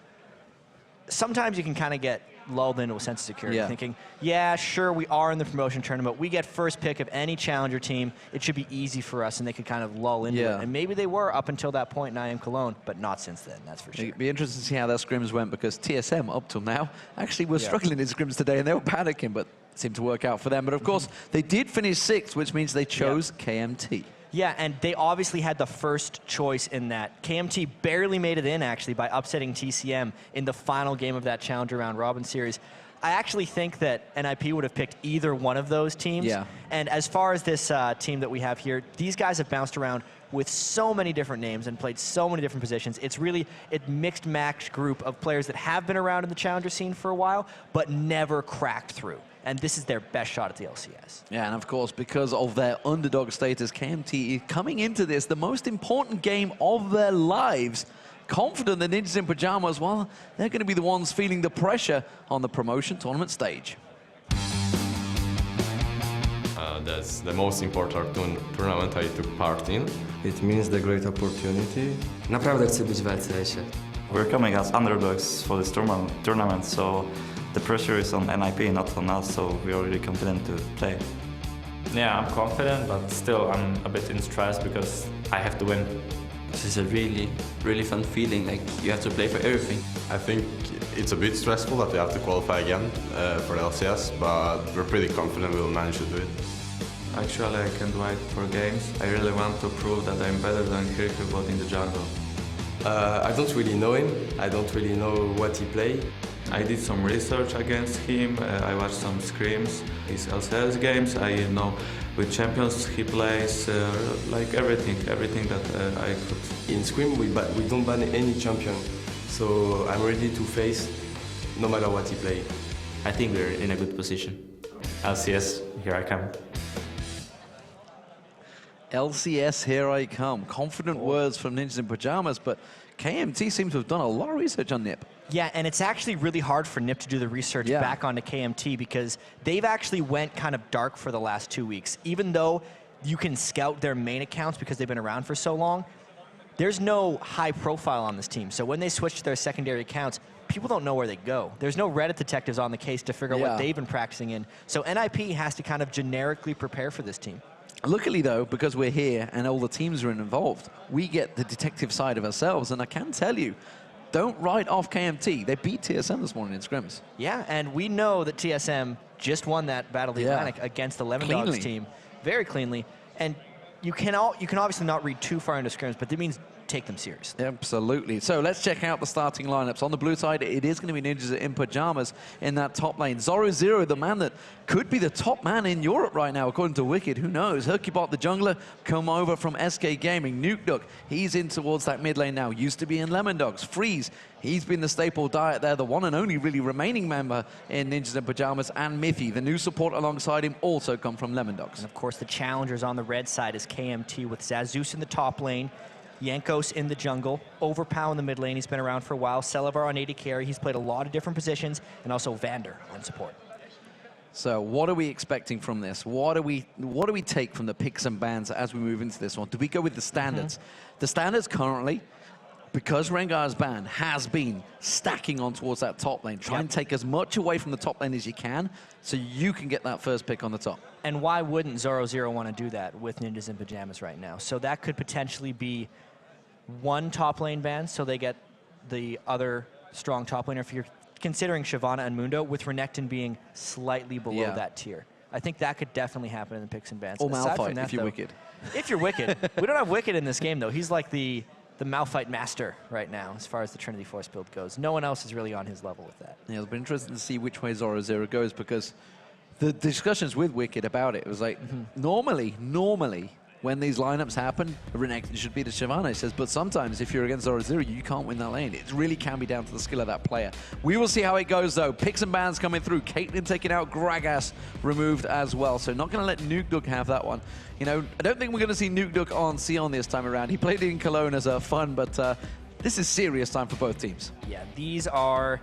sometimes you can kind of get lulled into a sense of security, thinking, yeah, sure, we are in the promotion tournament. We get first pick of any challenger team. It should be easy for us, and they could kind of lull into it. And maybe they were up until that point in IM Cologne, but not since then, that's for sure. It'd be interesting to see how their scrims went, because TSM, up till now, actually were struggling in scrims today, and they were panicking, but it seemed to work out for them. But of course, they did finish 6th, which means they chose KMT. Yeah, and they obviously had the first choice in that. KMT barely made it in, actually, by upsetting TCM in the final game of that Challenger Round Robin Series. I actually think that NIP would have picked either one of those teams. Yeah. And as far as this team that we have here, these guys have bounced around with so many different names and played so many different positions. It's really a mixed match group of players that have been around in the Challenger scene for a while, but never cracked through. And this is their best shot at the LCS. Yeah, and of course, because of their underdog status, KMT is coming into this, the most important game of their lives, confident that Ninjas in Pajamas, well, they're going to be the ones feeling the pressure on the promotion tournament stage. That's the most important tournament I took part in. It means the great opportunity. Naprawdę chcę być w LCS-ie. We're coming as underdogs for this tournament, so the pressure is on NIP, not on us, so we are really confident to play. Yeah, I'm confident, but still I'm a bit in stress because I have to win. This is a really, really fun feeling, like you have to play for everything. I think it's a bit stressful that we have to qualify again for the LCS, but we're pretty confident we'll manage to do it. Actually, I can't wait for games. I really want to prove that I'm better than Kirkwood in the jungle. I don't really know him. I don't really know what he plays. I did some research against him. I watched some scrims, his LCS games. I know which champions he plays, like everything that I could. In Scrim, we don't ban any champion, so I'm ready to face no matter what he plays. I think we're in a good position. LCS, here I come. LCS, here I come. Confident words from Ninjas in Pajamas, but KMT seems to have done a lot of research on NIP. Yeah, and it's actually really hard for NIP to do the research back onto KMT because they've actually went kind of dark for the last 2 weeks. Even though you can scout their main accounts because they've been around for so long, there's no high profile on this team. So when they switch to their secondary accounts, people don't know where they go. There's no Reddit detectives on the case to figure out what they've been practicing in. So NIP has to kind of generically prepare for this team. Luckily, though, because we're here and all the teams are involved, we get the detective side of ourselves. And I can tell you, don't write off KMT. They beat TSM this morning in scrims. Yeah, and we know that TSM just won that Battle of the Atlantic against the Lemon Dogs team very cleanly. And you can obviously not read too far into scrims, but that means take them seriously. Absolutely. So let's check out the starting lineups. On the blue side, it is going to be Ninjas in Pajamas in that top lane. Zoro, the man that could be the top man in Europe right now, according to Wicked. Who knows? Hercubot, the jungler, come over from SK Gaming. Nuke, he's in towards that mid lane now. Used to be in Lemon Dogs. Freeze, he's been the staple diet there, the one and only really remaining member in Ninjas in Pajamas. And Miffy, the new support alongside him, also come from Lemon Dogs. And of course, the challengers on the red side is KMT with Zazus in the top lane, Yankos in the jungle, Overpow in the mid lane, he's been around for a while, Celavar on AD carry, he's played a lot of different positions, and also Vander on support. So what are we expecting from this? What do we take from the picks and bans as we move into this one? Do we go with the standards? The standards currently, because Rengar's ban has been stacking on towards that top lane, try and take as much away from the top lane as you can so you can get that first pick on the top. And why wouldn't Zoro want to do that with Ninjas in Pajamas right now? So that could potentially be one top lane ban, so they get the other strong top laner. If you're considering Shyvana and Mundo, with Renekton being slightly below that tier. I think that could definitely happen in the picks and bans. Or Malphite, if you're Wicked. If you're Wicked. We don't have Wicked in this game, though. He's like the Malphite master right now, as far as the Trinity Force build goes. No one else is really on his level with that. Yeah, it'll be interesting to see which way Zoro goes, because the discussions with Wicked about it was like, normally, when these lineups happen, Renekton should be the Shyvana. He says, but sometimes if you're against Zoro, you can't win that lane. It really can be down to the skill of that player. We will see how it goes, though. Picks and bans coming through. Caitlyn taking out, Gragas removed as well. So not going to let Nukeduck have that one. You know, I don't think we're going to see Nukeduck on Sion this time around. He played it in Cologne as fun, but this is serious time for both teams. Yeah, these are,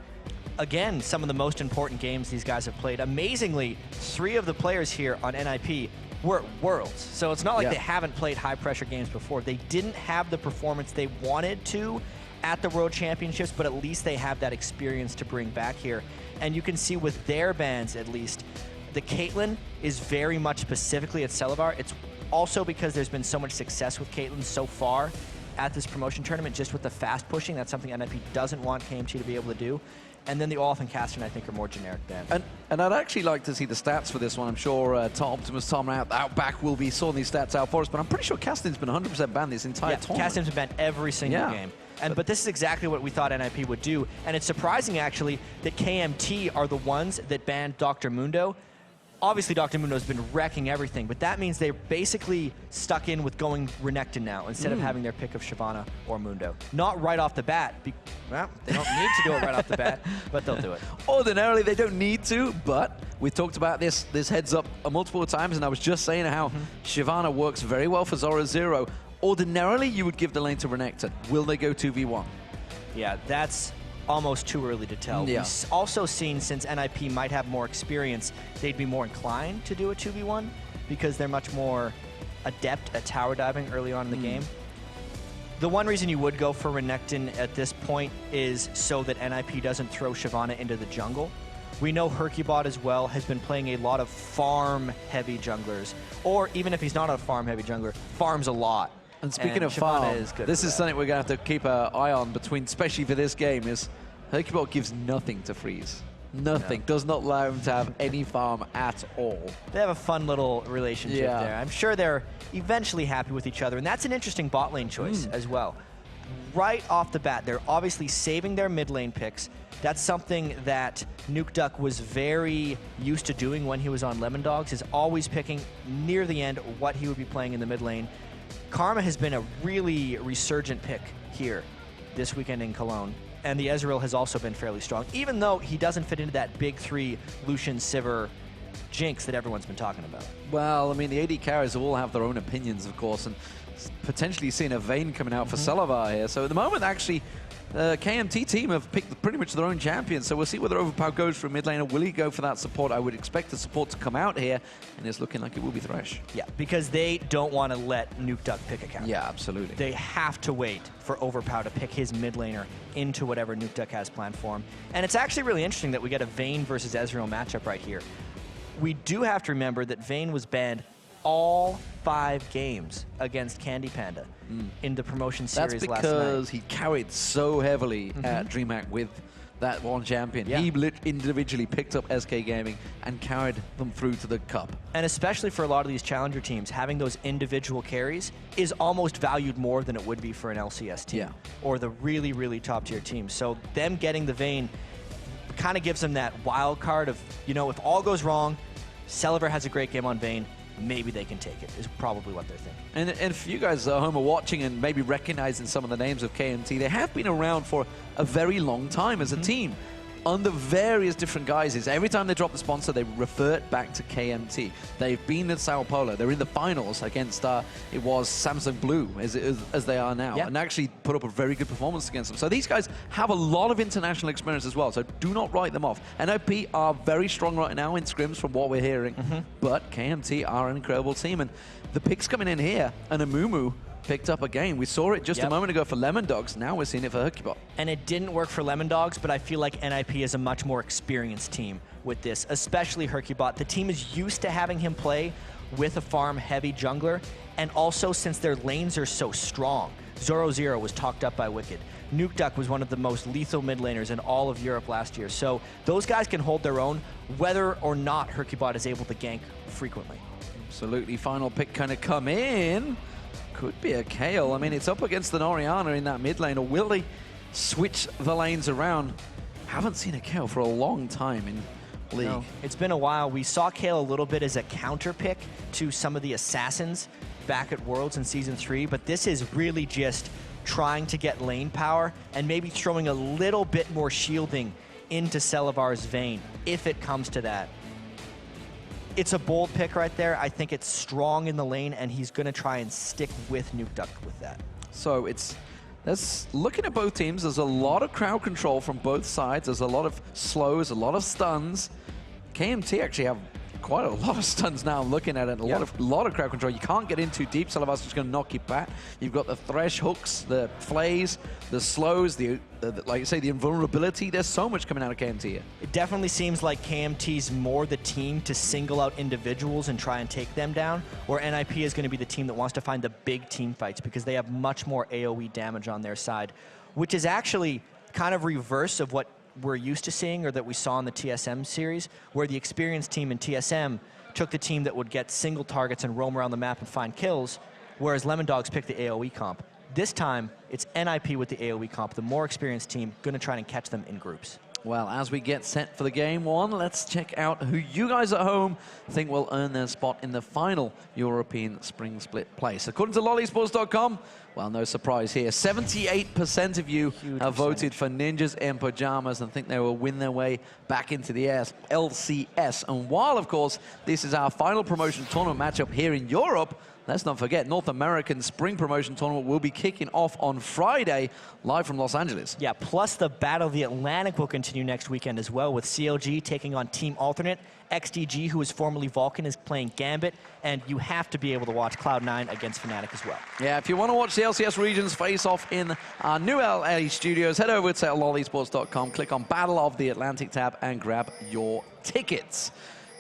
again, some of the most important games these guys have played. Amazingly, 3 of the players here on NIP were at Worlds. So it's not like they haven't played high-pressure games before. They didn't have the performance they wanted to at the World Championships, but at least they have that experience to bring back here. And you can see with their bans, at least, the Caitlyn is very much specifically at Celavar. It's also because there's been so much success with Caitlyn so far at this promotion tournament, just with the fast pushing. That's something NIP doesn't want KMT to be able to do. And then the Olaf and Cassian, I think, are more generic bans. And I'd actually like to see the stats for this one. I'm sure Optimus Tom out back will be sorting these stats out for us, but I'm pretty sure Cassian's been 100% banned this entire tournament. Cassian's been banned every single game. But this is exactly what we thought NIP would do. And it's surprising, actually, that KMT are the ones that banned Dr. Mundo. Obviously, Dr. Mundo's been wrecking everything, but that means they're basically stuck in with going Renekton now instead of having their pick of Shyvana or Mundo. Not right off the bat. Well, they don't need to do it right off the bat, but they'll do it. Ordinarily, they don't need to, but we've talked about this heads up multiple times, and I was just saying how Shyvana works very well for Zoro Zero. Ordinarily, you would give the lane to Renekton. Will they go 2v1? Yeah, that's almost too early to tell. Yeah. We've also seen, since NIP might have more experience, they'd be more inclined to do a 2v1 because they're much more adept at tower diving early on in the game. The one reason you would go for Renekton at this point is so that NIP doesn't throw Shyvana into the jungle. We know Hercubot as well has been playing a lot of farm-heavy junglers, or even if he's not a farm-heavy jungler, farms a lot. And speaking of farm, this is something we're going to have to keep an eye on between, especially for this game, is Hercubot gives nothing to Freeze. Nothing. Does not allow him to have any farm at all. They have a fun little relationship there. I'm sure they're eventually happy with each other, and that's an interesting bot lane choice as well. Right off the bat, they're obviously saving their mid lane picks. That's something that Nukeduck was very used to doing when he was on Lemon Dogs, is always picking near the end what he would be playing in the mid lane. Karma has been a really resurgent pick here this weekend in Cologne, and the Ezreal has also been fairly strong, even though he doesn't fit into that big 3 Lucian, Sivir jinx that everyone's been talking about. Well, I mean, the AD carries all have their own opinions, of course, and potentially seeing a Vayne coming out for Celavar here. So at the moment, actually, the KMT team have picked pretty much their own champion, so we'll see whether Overpower goes for a mid lane, or will he go for that support? I would expect the support to come out here, and it's looking like it will be Thresh. Yeah, because they don't want to let Nukeduck pick a counter. Yeah, absolutely. They have to wait for Overpower to pick his mid laner into whatever Nukeduck has planned for him. And it's actually really interesting that we get a Vayne versus Ezreal matchup right here. We do have to remember that Vayne was banned all 5 games against Candy Panda in the promotion series last night. That's because he carried so heavily at DreamHack with that one champion. He individually picked up SK Gaming and carried them through to the cup. And especially for a lot of these challenger teams, having those individual carries is almost valued more than it would be for an LCS team or the really, really top tier teams. So them getting the Vayne kind of gives them that wild card of, you know, if all goes wrong, Celavar has a great game on Vayne, maybe they can take it, is probably what they're thinking. And if you guys at home are watching and maybe recognizing some of the names of KMT, they have been around for a very long time as a team, under various different guises. Every time they drop the sponsor, they revert back to KMT. They've been in Sao Paulo. They're in the finals against, it was Samsung Blue, as they are now, and actually put up a very good performance against them. So these guys have a lot of international experience as well, so do not write them off. NOP are very strong right now in scrims from what we're hearing, but KMT are an incredible team, and the picks coming in here, and Amumu picked up a game. We saw it just a moment ago for Lemon Dogs. Now we're seeing it for Hercubot. And it didn't work for Lemon Dogs, but I feel like NIP is a much more experienced team with this, especially Hercubot. The team is used to having him play with a farm-heavy jungler, and also since their lanes are so strong. Zoro Zero was talked up by Wicked. Nukeduck was one of the most lethal mid laners in all of Europe last year. So those guys can hold their own, whether or not Hercubot is able to gank frequently. Absolutely. Final pick kind of come in. Could be a Kayle. I mean, it's up against an Orianna in that mid lane, or will they switch the lanes around? Haven't seen a Kayle for a long time in League. No, it's been a while. We saw Kayle a little bit as a counter pick to some of the assassins back at Worlds in Season 3, but this is really just trying to get lane power and maybe throwing a little bit more shielding into Selavar's vein, if it comes to that. It's a bold pick right there. I think it's strong in the lane, and he's going to try and stick with Nuke Duck with that. So looking at both teams, there's a lot of crowd control from both sides. There's a lot of slows, a lot of stuns. KMT actually have quite a lot of stuns now. I'm looking at it, a lot of crowd control. You can't get in too deep. Selavar's just going to knock you back. You've got the thresh hooks, the flays, the slows, the like you say, the invulnerability. There's so much coming out of KMT here. It definitely seems like KMT's more the team to single out individuals and try and take them down, where NIP is going to be the team that wants to find the big team fights because they have much more AoE damage on their side, which is actually kind of reverse of what we're used to seeing, or that we saw in the TSM series, where the experienced team in TSM took the team that would get single targets and roam around the map and find kills, whereas Lemondogs picked the AoE comp. This time, it's NIP with the AoE comp, the more experienced team, going to try and catch them in groups. Well, as we get set for the game one, let's check out who you guys at home think will earn their spot in the final European Spring Split place. According to LolEsports.com, well, no surprise here, 78% of you have voted for Ninjas in Pajamas and think they will win their way back into the LCS. And while, of course, this is our final promotion tournament matchup here in Europe, let's not forget, North American Spring Promotion Tournament will be kicking off on Friday, live from Los Angeles. Yeah, plus the Battle of the Atlantic will continue next weekend as well, with CLG taking on Team Alternate. XDG, who is formerly Vulcan, is playing Gambit, and you have to be able to watch Cloud9 against Fnatic as well. Yeah, if you want to watch the LCS regions face off in our new LA studios, head over to LolEsports.com, click on Battle of the Atlantic tab, and grab your tickets.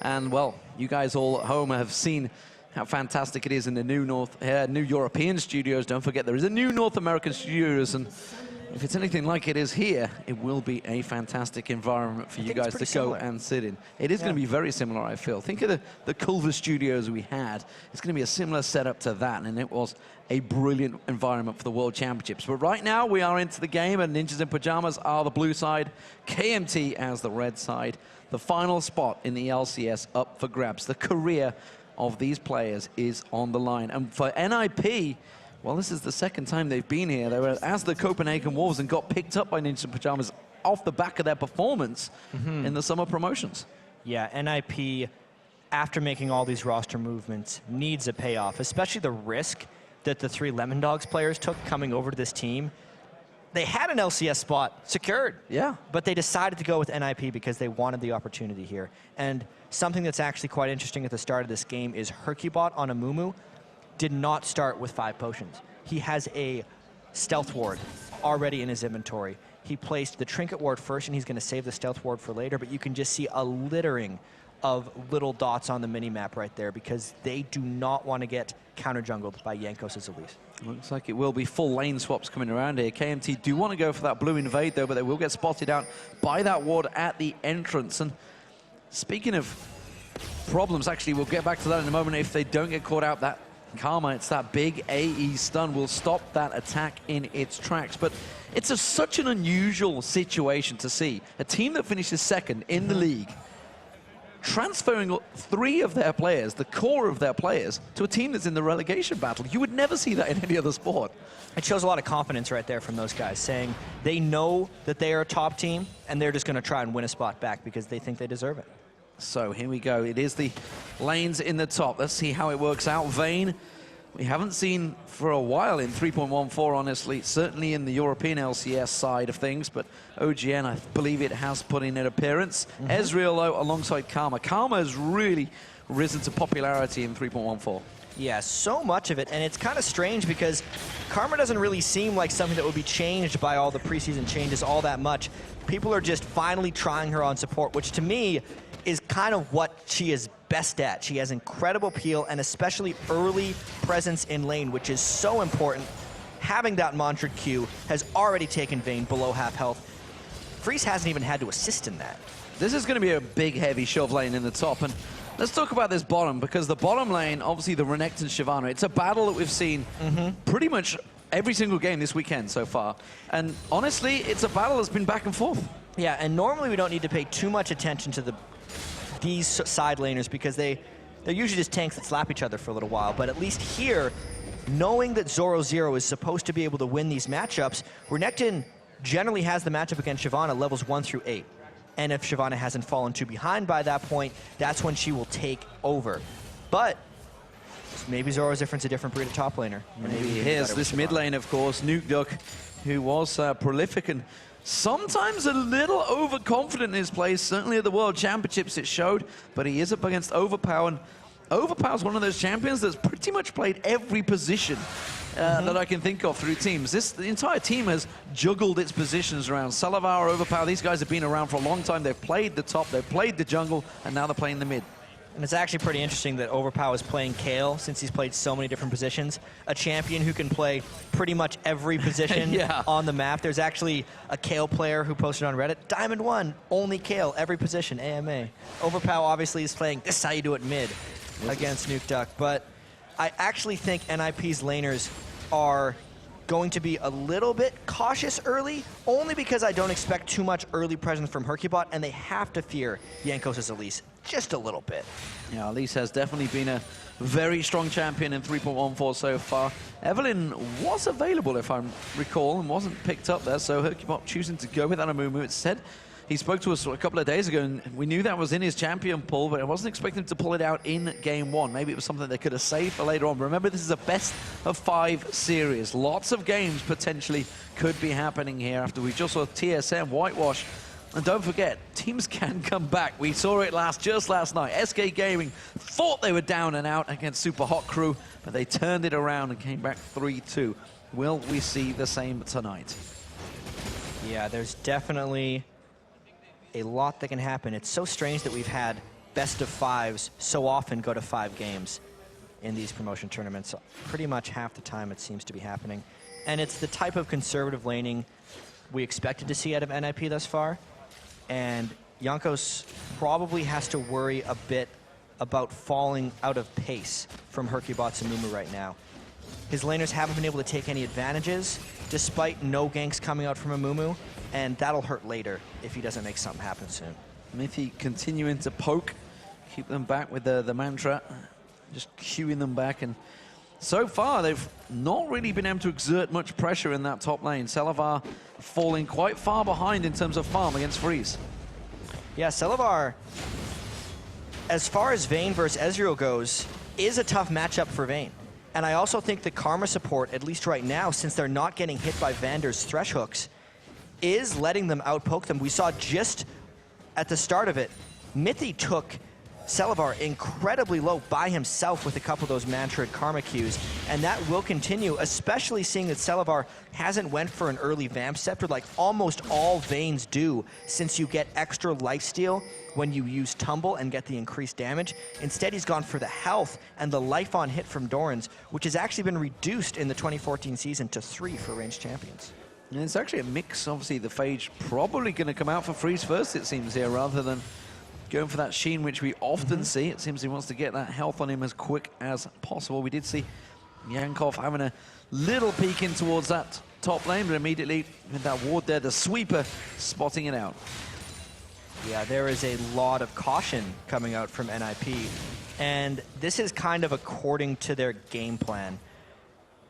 And, well, you guys all at home have seen how fantastic it is in the new European studios. Don't forget, there is a new North American studios, and if it's anything like it is here, it will be a fantastic environment for you guys to go and sit in. It is going to be very similar, I feel. Think of the Culver studios we had. It's going to be a similar setup to that, and it was a brilliant environment for the World Championships. But right now, we are into the game, and Ninjas in Pajamas are the blue side, KMT as the red side. The final spot in the LCS up for grabs. The career of these players is on the line. And for NIP, well, this is the second time they've been here. They were as the Copenhagen Wolves and got picked up by Ninjas in Pajamas off the back of their performance in the summer promotions. Yeah, NIP, after making all these roster movements, needs a payoff, especially the risk that the 3 Lemondogs players took coming over to this team. They had an LCS spot secured. Yeah. But they decided to go with NIP because they wanted the opportunity here. And something that's actually quite interesting at the start of this game is Hercubot on Amumu did not start with 5 potions. He has a stealth ward already in his inventory. He placed the trinket ward first, and he's going to save the stealth ward for later, but you can just see a littering of little dots on the minimap right there because they do not want to get counter-jungled by Jankos' Elise. Looks like it will be full lane swaps coming around here. KMT do want to go for that blue invade, though, but they will get spotted out by that ward at the entrance. And speaking of problems, actually, we'll get back to that in a moment. If they don't get caught out, that Karma, it's that big AE stun will stop that attack in its tracks. But it's such an unusual situation to see. A team that finishes second in the league transferring 3 of their players, the core of their players, to a team that's in the relegation battle. You would never see that in any other sport. It shows a lot of confidence right there from those guys, saying they know that they are a top team, and they're just going to try and win a spot back because they think they deserve it. So here we go. It is the lanes in the top. Let's see how it works out. Vayne, we haven't seen for a while in 3.14, honestly. Certainly in the European LCS side of things, but OGN, I believe it has put in an appearance. Ezreal, though, alongside Karma. Karma has really risen to popularity in 3.14. Yeah, so much of it, and it's kind of strange because Karma doesn't really seem like something that would be changed by all the preseason changes all that much. People are just finally trying her on support, which to me is kind of what she is best at. She has incredible peel and especially early presence in lane, which is so important. Having that mantra Q has already taken Vayne below half health. Freeze hasn't even had to assist in that. This is going to be a big, heavy shove lane in the top, and let's talk about this bottom, because the bottom lane, obviously the Renekton Shyvana, it's a battle that we've seen pretty much every single game this weekend so far. And honestly, it's a battle that's been back and forth. Yeah, and normally we don't need to pay too much attention to these side laners because they they're usually just tanks that slap each other for a little while. But at least here, knowing that Zoro Zero is supposed to be able to win these matchups, Renekton generally has the matchup against Shyvana levels 1 through 8. And if Shyvana hasn't fallen too behind by that point, that's when she will take over. But maybe Zoro's a different breed of top laner. Maybe here's this mid lane, of course, Nukeduck, who was prolific and sometimes a little overconfident in his plays. Certainly at the World Championships it showed, but he is up against Overpower, and Overpower's one of those champions that's pretty much played every position that I can think of through teams. The entire team has juggled its positions around. Salavar, Overpower, these guys have been around for a long time. They've played the top, they've played the jungle, and now they're playing the mid. And it's actually pretty interesting that Overpower is playing Kayle since he's played so many different positions. A champion who can play pretty much every position on the map. There's actually a Kayle player who posted on Reddit, Diamond 1, only Kayle, every position, AMA. Overpower obviously is playing, this is how you do it mid against Nukeduck. But I actually think NIP's laners are going to be a little bit cautious early, only because I don't expect too much early presence from Hercubot, and they have to fear Jankos' Elise just a little bit. Yeah, Elise has definitely been a very strong champion in 3.14 so far. Evelyn was available, if I recall, and wasn't picked up there, so Hercubot choosing to go with Anamumu. It said he spoke to us a couple of days ago, and we knew that was in his champion pool, but I wasn't expecting him to pull it out in game 1. Maybe it was something they could have saved for later on. But remember, this is a best-of-5 series. Lots of games potentially could be happening here after we just saw TSM whitewash. And don't forget, teams can come back. We saw it just last night. SK Gaming thought they were down and out against Super Hot Crew, but they turned it around and came back 3-2. Will we see the same tonight? Yeah, there's definitely a lot that can happen. It's so strange that we've had best of 5s so often go to 5 games in these promotion tournaments. Pretty much half the time it seems to be happening. And it's the type of conservative laning we expected to see out of NIP thus far. And Jankos probably has to worry a bit about falling out of pace from Hercubot's Amumu right now. His laners haven't been able to take any advantages, despite no ganks coming out from Amumu, and that'll hurt later if he doesn't make something happen soon. Mithy continuing to poke, keep them back with the mantra, just queuing them back, and so far they've not really been able to exert much pressure in that top lane. Salavar falling quite far behind in terms of farm against Freeze. Yeah, Salavar, as far as Vayne versus Ezreal goes, is a tough matchup for Vayne. And I also think the Karma support, at least right now, since they're not getting hit by Vander's thresh hooks, is letting them outpoke them. We saw just at the start of it, Mithy took Salavar incredibly low by himself with a couple of those Mantra Karma Qs, and that will continue, especially seeing that Salavar hasn't went for an early Vamp Scepter like almost all Vaynes do, since you get extra lifesteal when you use Tumble and get the increased damage. Instead, he's gone for the health and the life on hit from Doran's, which has actually been reduced in the 2014 season to 3 for ranged champions. And it's actually a mix. Obviously, the Phage probably going to come out for Freeze first, it seems here, rather than going for that Sheen, which we often see. It seems he wants to get that health on him as quick as possible. We did see Yankov having a little peek in towards that top lane, but immediately with that ward there, the sweeper spotting it out. Yeah, there is a lot of caution coming out from NIP, and this is kind of according to their game plan.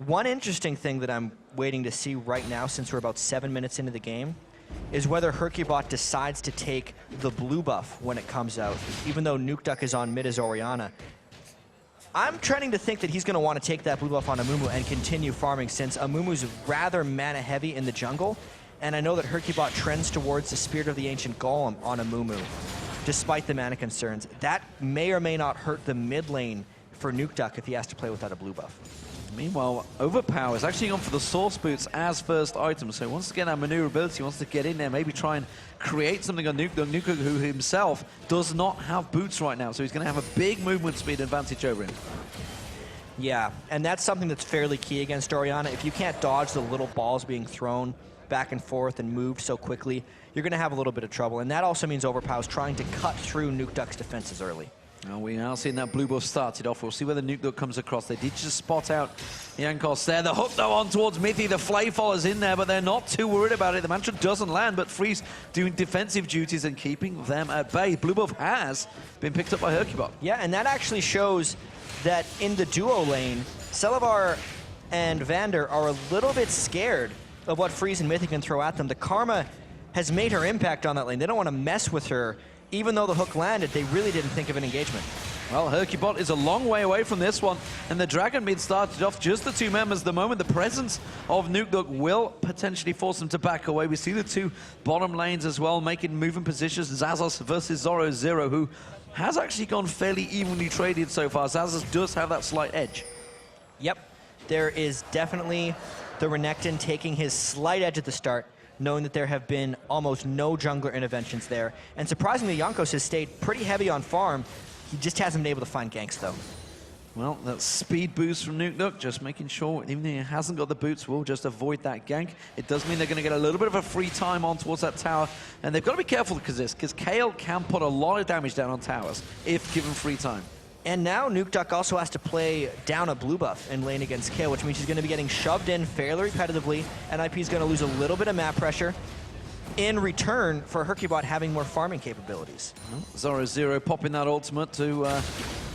One interesting thing that I'm waiting to see right now, since we're about 7 minutes into the game, is whether Hercubot decides to take the blue buff when it comes out, even though Nukeduck is on mid as Orianna. I'm trending to think that he's going to want to take that blue buff on Amumu and continue farming, since Amumu's rather mana heavy in the jungle, and I know that Hercubot trends towards the Spirit of the Ancient Golem on Amumu, despite the mana concerns. That may or may not hurt the mid lane for Nukeduck if he has to play without a blue buff. Meanwhile, Overpower is actually gone for the Source Boots as first item, so he wants to get that maneuverability, he wants to get in there, maybe try and create something on Nukeduck. Nukeduck, who himself does not have boots right now, so he's going to have a big movement speed advantage over him. Yeah, and that's something that's fairly key against Orianna. If you can't dodge the little balls being thrown back and forth and moved so quickly, you're going to have a little bit of trouble, and that also means Overpower's trying to cut through Nukeduck's defenses early. Well, we now seeing that blue buff started off. We'll see where the nuke duck comes across. They did just spot out Jankos there. The hook, though, on towards Mithy. The flay follows in there, but they're not too worried about it. The mantra doesn't land, but Freeze doing defensive duties and keeping them at bay. Blue buff has been picked up by Hercubot. Yeah, and that actually shows that in the duo lane, Selavar and Vander are a little bit scared of what Freeze and Mithy can throw at them. The Karma has made her impact on that lane. They don't want to mess with her. Even though the hook landed, they really didn't think of an engagement. Well, Hercubot is a long way away from this one, and the Dragon mid started off just the two members. The moment the presence of Nuke Duck will potentially force them to back away. We see the two bottom lanes as well, making moving positions. Zazos versus Zoro Zero, who has actually gone fairly evenly traded so far. Zazos does have that slight edge. Yep, there is definitely the Renekton taking his slight edge at the start, knowing that there have been almost no jungler interventions there. And surprisingly, Jankos has stayed pretty heavy on farm. He just hasn't been able to find ganks, though. Well, that speed boost from Nuke Duck, just making sure, even though he hasn't got the boots, will just avoid that gank. It does mean they're going to get a little bit of a free time on towards that tower. And they've got to be careful because Kayle can put a lot of damage down on towers if given free time. And now Nuke Duck also has to play down a blue buff in lane against Kayle, which means he's going to be getting shoved in fairly repetitively. NIP is going to lose a little bit of map pressure in return for Hercubot having more farming capabilities. Well, Zoro Zero popping that ultimate to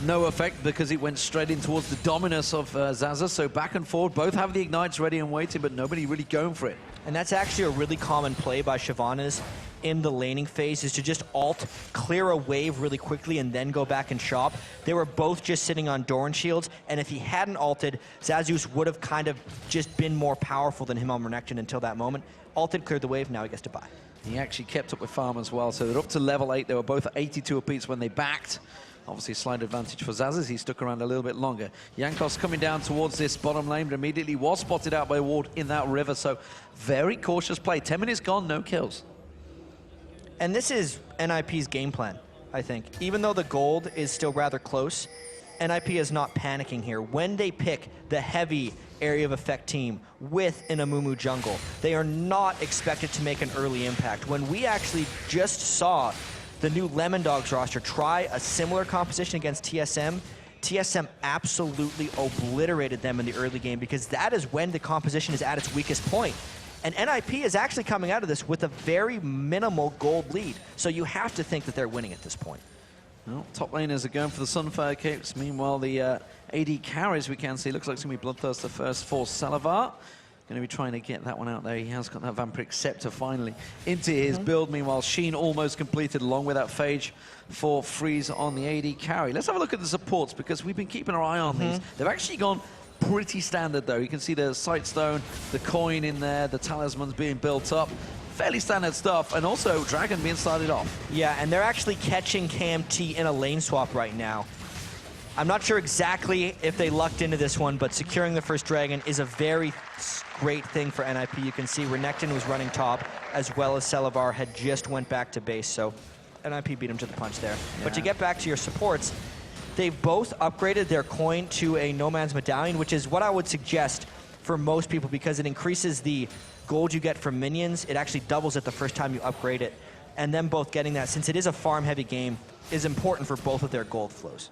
no effect because it went straight in towards the dominus of Zaza. So back and forward, both have the ignites ready and waiting, but nobody really going for it. And that's actually a really common play by Shyvana's in the laning phase, is to just ult, clear a wave really quickly, and then go back and chop. They were both just sitting on Doran shields, and if he hadn't ulted, Zazus would have kind of just been more powerful than him on Renekton until that moment. Ulted, cleared the wave, now he gets to buy. He actually kept up with farm as well, so they're up to level 8. They were both at 82 apiece when they backed. Obviously, slight advantage for Zazas. He stuck around a little bit longer. Jankos coming down towards this bottom lane, but immediately was spotted out by Ward in that river, so very cautious play. 10 minutes gone, no kills. And this is NIP's game plan, I think. Even though the gold is still rather close, NIP is not panicking here. When they pick the heavy area of effect team with an Amumu jungle, they are not expected to make an early impact. When we actually just saw the new Lemon Dogs roster try a similar composition against TSM, TSM absolutely obliterated them in the early game because that is when the composition is at its weakest point. And NIP is actually coming out of this with a very minimal gold lead. So you have to think that they're winning at this point. Well, top laners are going for the Sunfire Capes. Meanwhile, the AD carries we can see. Looks like it's going to be Bloodthirster first for Selavar. Going to be trying to get that one out there. He has got that Vampiric Scepter finally into his build. Meanwhile, Sheen almost completed along with that Phage for Freeze on the AD carry. Let's have a look at the supports because we've been keeping our eye on these. They've actually gone pretty standard though. You can see the Sightstone, the coin in there, the talismans being built up. Fairly standard stuff, and also Dragon being started off. Yeah, and they're actually catching KMT in a lane swap right now. I'm not sure exactly if they lucked into this one, but securing the first Dragon is a very great thing for NIP. You can see Renekton was running top, as well as Selavar had just went back to base, so NIP beat him to the punch there. Yeah. But to get back to your supports, they've both upgraded their coin to a No Man's Medallion, which is what I would suggest for most people because it increases the gold you get from minions. It actually doubles it the first time you upgrade it. And them both getting that, since it is a farm-heavy game, is important for both of their gold flows.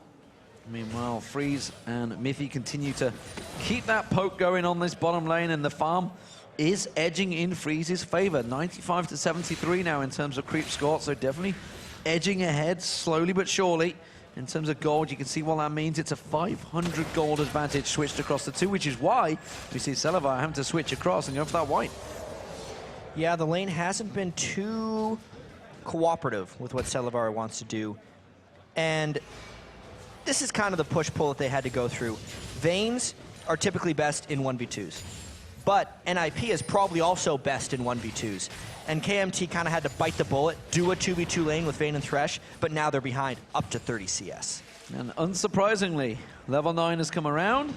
Meanwhile, Freeze and Mithy continue to keep that poke going on this bottom lane, and the farm is edging in Freeze's favor. 95 to 73 now in terms of creep score, so definitely edging ahead slowly but surely. In terms of gold, you can see what that means. It's a 500 gold advantage switched across the two, which is why we see Selavar having to switch across and go for that white. Yeah, the lane hasn't been too cooperative with what Selavar wants to do. And this is kind of the push-pull that they had to go through. Vaynes are typically best in 1v2s. But NIP is probably also best in 1v2s. And KMT kind of had to bite the bullet, do a 2v2 lane with Vayne and Thresh, but now they're behind up to 30 CS. And unsurprisingly, level 9 has come around,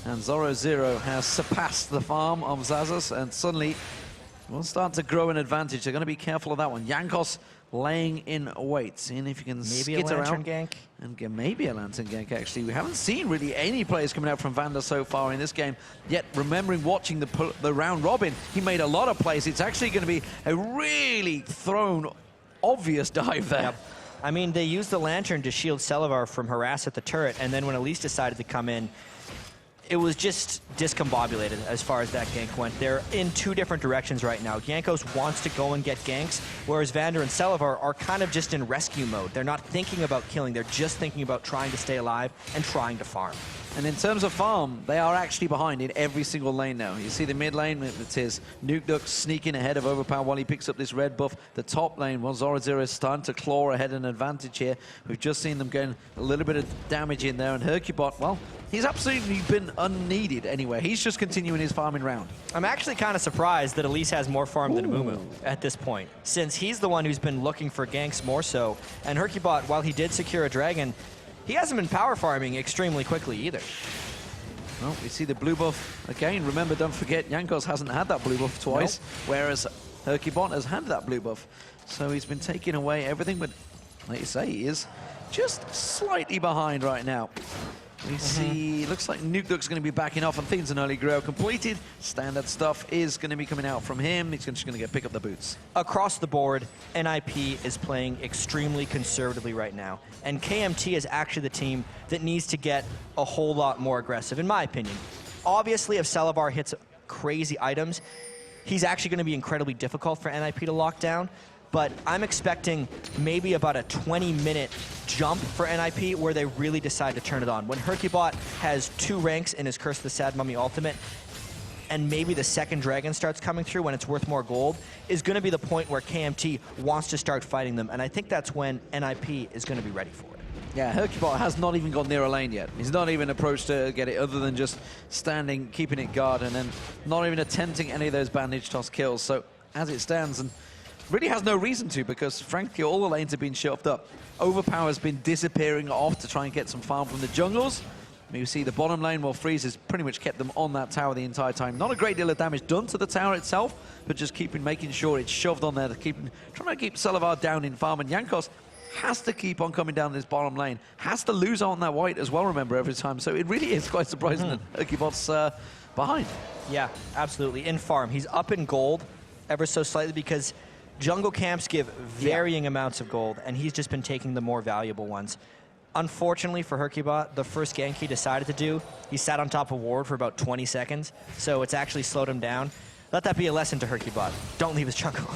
and Zoro Zero has surpassed the farm of Zazas, and suddenly will start to grow an advantage. They're going to be careful of that one. Jankos laying in wait, seeing if you can skit around gank. And get maybe a lantern gank, actually. We haven't seen really any players coming out from Vander so far in this game, yet remembering watching the round robin, he made a lot of plays. It's actually going to be a really thrown, obvious dive there. Yep. I mean, they used the Lantern to shield Selivar from harass at the turret, and then when Elise decided to come in, it was just discombobulated as far as that gank went. They're in two different directions right now. Jankos wants to go and get ganks, whereas Vander and Selivar are kind of just in rescue mode. They're not thinking about killing, they're just thinking about trying to stay alive and trying to farm. And in terms of farm, they are actually behind in every single lane now. You see the mid lane, it is Nukeduck sneaking ahead of Overpower while he picks up this red buff. The top lane, well, Zoro is starting to claw ahead an advantage here. We've just seen them getting a little bit of damage in there, and Hercubot, well, he's absolutely been unneeded anyway. He's just continuing his farming round. I'm actually kind of surprised that Elise has more farm than Amumu at this point, since he's the one who's been looking for ganks more so. And Hercubot, while he did secure a dragon, he hasn't been power farming extremely quickly either. Well, we see the blue buff again. Remember, don't forget, Jankos hasn't had that blue buff twice, whereas Hercubot has had that blue buff. So he's been taking away everything, but like you say, he is just slightly behind right now. We see, looks like Nukeduck's going to be backing off on things, an early grow completed. Standard stuff is going to be coming out from him. He's just going to pick up the boots. Across the board, NIP is playing extremely conservatively right now. And KMT is actually the team that needs to get a whole lot more aggressive, in my opinion. Obviously, if Selivar hits crazy items, he's actually going to be incredibly difficult for NIP to lock down. But I'm expecting maybe about a 20-minute jump for NIP where they really decide to turn it on. When Hercubot has 2 ranks in his Curse of the Sad Mummy ultimate, and maybe the second dragon starts coming through when it's worth more gold, is going to be the point where KMT wants to start fighting them. And I think that's when NIP is going to be ready for it. Yeah, Hercubot has not even gone near a lane yet. He's not even approached to get it other than just standing, keeping it guard, and then not even attempting any of those bandage toss kills. So as it stands, and really has no reason to, because frankly all the lanes have been shoved up. Overpower has been disappearing off to try and get some farm from the jungles. You see the bottom lane, well, Freeze has pretty much kept them on that tower the entire time. Not a great deal of damage done to the tower itself, but just making sure it's shoved on there, trying to keep Selivar down in farm. And Jankos has to keep on coming down this bottom lane, has to lose on that white as well, remember, every time. So it really is quite surprising that Hercubot's behind. Yeah, absolutely. In farm, he's up in gold ever so slightly because jungle camps give varying amounts of gold, and he's just been taking the more valuable ones. Unfortunately for Hercubot, the first gank he decided to do, he sat on top of ward for about 20 seconds, so it's actually slowed him down. Let that be a lesson to Hercubot. Don't leave his jungle.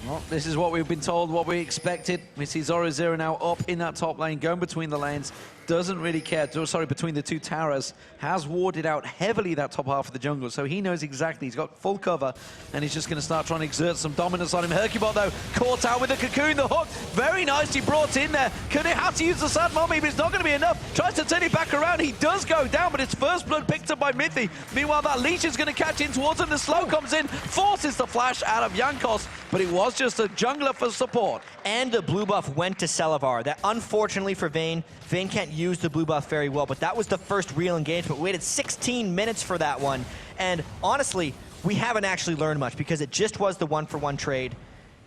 Well, this is what we've been told, what we expected. We see Zoro now up in that top lane, going between the lanes. Doesn't really care, sorry, between the 2 towers. Has warded out heavily that top half of the jungle, so he knows exactly. He's got full cover, and he's just going to start trying to exert some dominance on him. Hercubot, though, caught out with the cocoon, the hook. Very nicely brought in there. Could he have to use the Sad Mummy, but it's not going to be enough. Tries to turn it back around. He does go down, but it's first blood picked up by Mithy. Meanwhile, that leech is going to catch in towards him. The slow comes in, forces the flash out of Jankos, but it was just a jungler for support. And the blue buff went to Selivar. That, unfortunately for Vayne can't use the blue buff very well, but that was the first real engagement. We waited 16 minutes for that one, and honestly, we haven't actually learned much because it just was the one-for-one trade,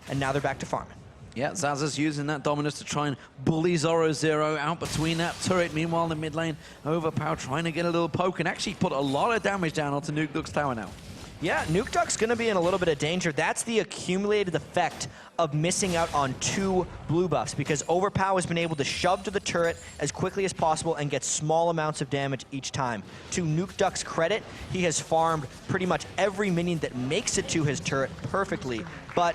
and now they're back to farming. Yeah, Zaza's using that dominance to try and bully Zoro out between that turret. Meanwhile, the mid lane, Overpower trying to get a little poke and actually put a lot of damage down onto Nukeduck's tower now. Yeah, Nukeduck's going to be in a little bit of danger. That's the accumulated effect of missing out on 2 blue buffs, because Overpower has been able to shove to the turret as quickly as possible and get small amounts of damage each time. To Nukeduck's credit, he has farmed pretty much every minion that makes it to his turret perfectly, but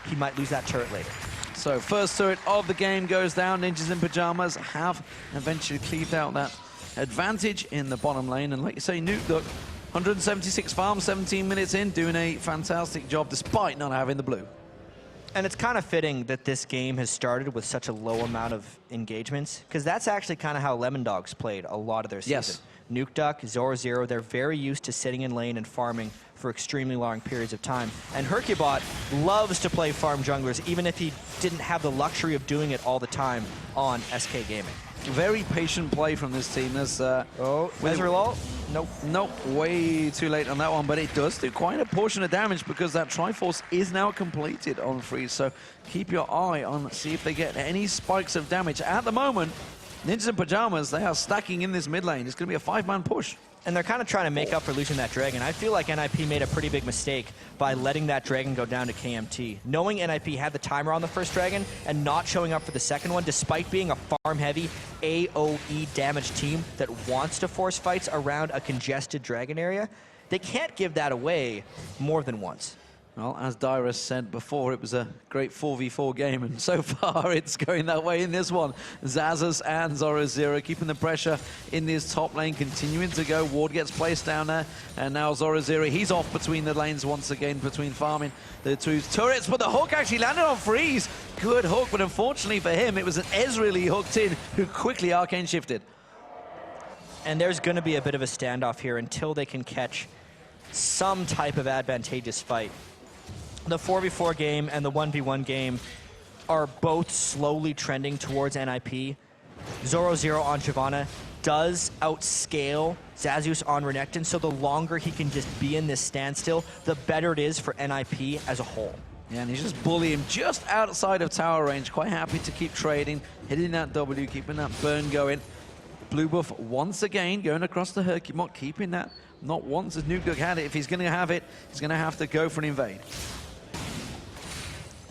he might lose that turret later. So first turret of the game goes down. Ninjas in Pajamas have eventually cleaved out that advantage in the bottom lane, and like you say, Nukeduck, 176 farms, 17 minutes in, doing a fantastic job despite not having the blue. And it's kind of fitting that this game has started with such a low amount of engagements, because that's actually kind of how Lemon Dogs played a lot of their season. Yes. Nukeduck, Zoro, they're very used to sitting in lane and farming for extremely long periods of time. And Hercubot loves to play farm junglers, even if he didn't have the luxury of doing it all the time on SK Gaming. Very patient play from this team. There's Mesrelol? Nope, way too late on that one, but it does do quite a portion of damage because that Triforce is now completed on Freeze, so keep your eye on, see if they get any spikes of damage. At the moment, Ninjas in Pajamas, they are stacking in this mid lane. It's going to be a 5-man push. and they're kind of trying to make up for losing that Dragon. I feel like NIP made a pretty big mistake by letting that Dragon go down to KMT. Knowing NIP had the timer on the first Dragon and not showing up for the second one, despite being a farm-heavy AoE damage team that wants to force fights around a congested Dragon area, they can't give that away more than once. Well, as Dyrus said before, it was a great 4v4 game, and so far it's going that way in this one. Xazas and Zoro0 keeping the pressure in this top lane, continuing to go. Ward gets placed down there, and now Zoro0, he's off between the lanes once again, between farming the two turrets, but the hook actually landed on Freeze. Good hook, but unfortunately for him, it was an Ezreal he hooked in, who quickly arcane shifted. And there's going to be a bit of a standoff here until they can catch some type of advantageous fight. The 4v4 game and the 1v1 game are both slowly trending towards NIP. Zoro0 on Shyvana does outscale Xazus on Renekton, so the longer he can just be in this standstill, the better it is for NIP as a whole. Yeah, and he's just bullying just outside of tower range. Quite happy to keep trading, hitting that W, keeping that burn going. Blue buff once again going across the Hercumot, keeping that. Not once has Nuke had it. If he's going to have it, he's going to have to go for an invade.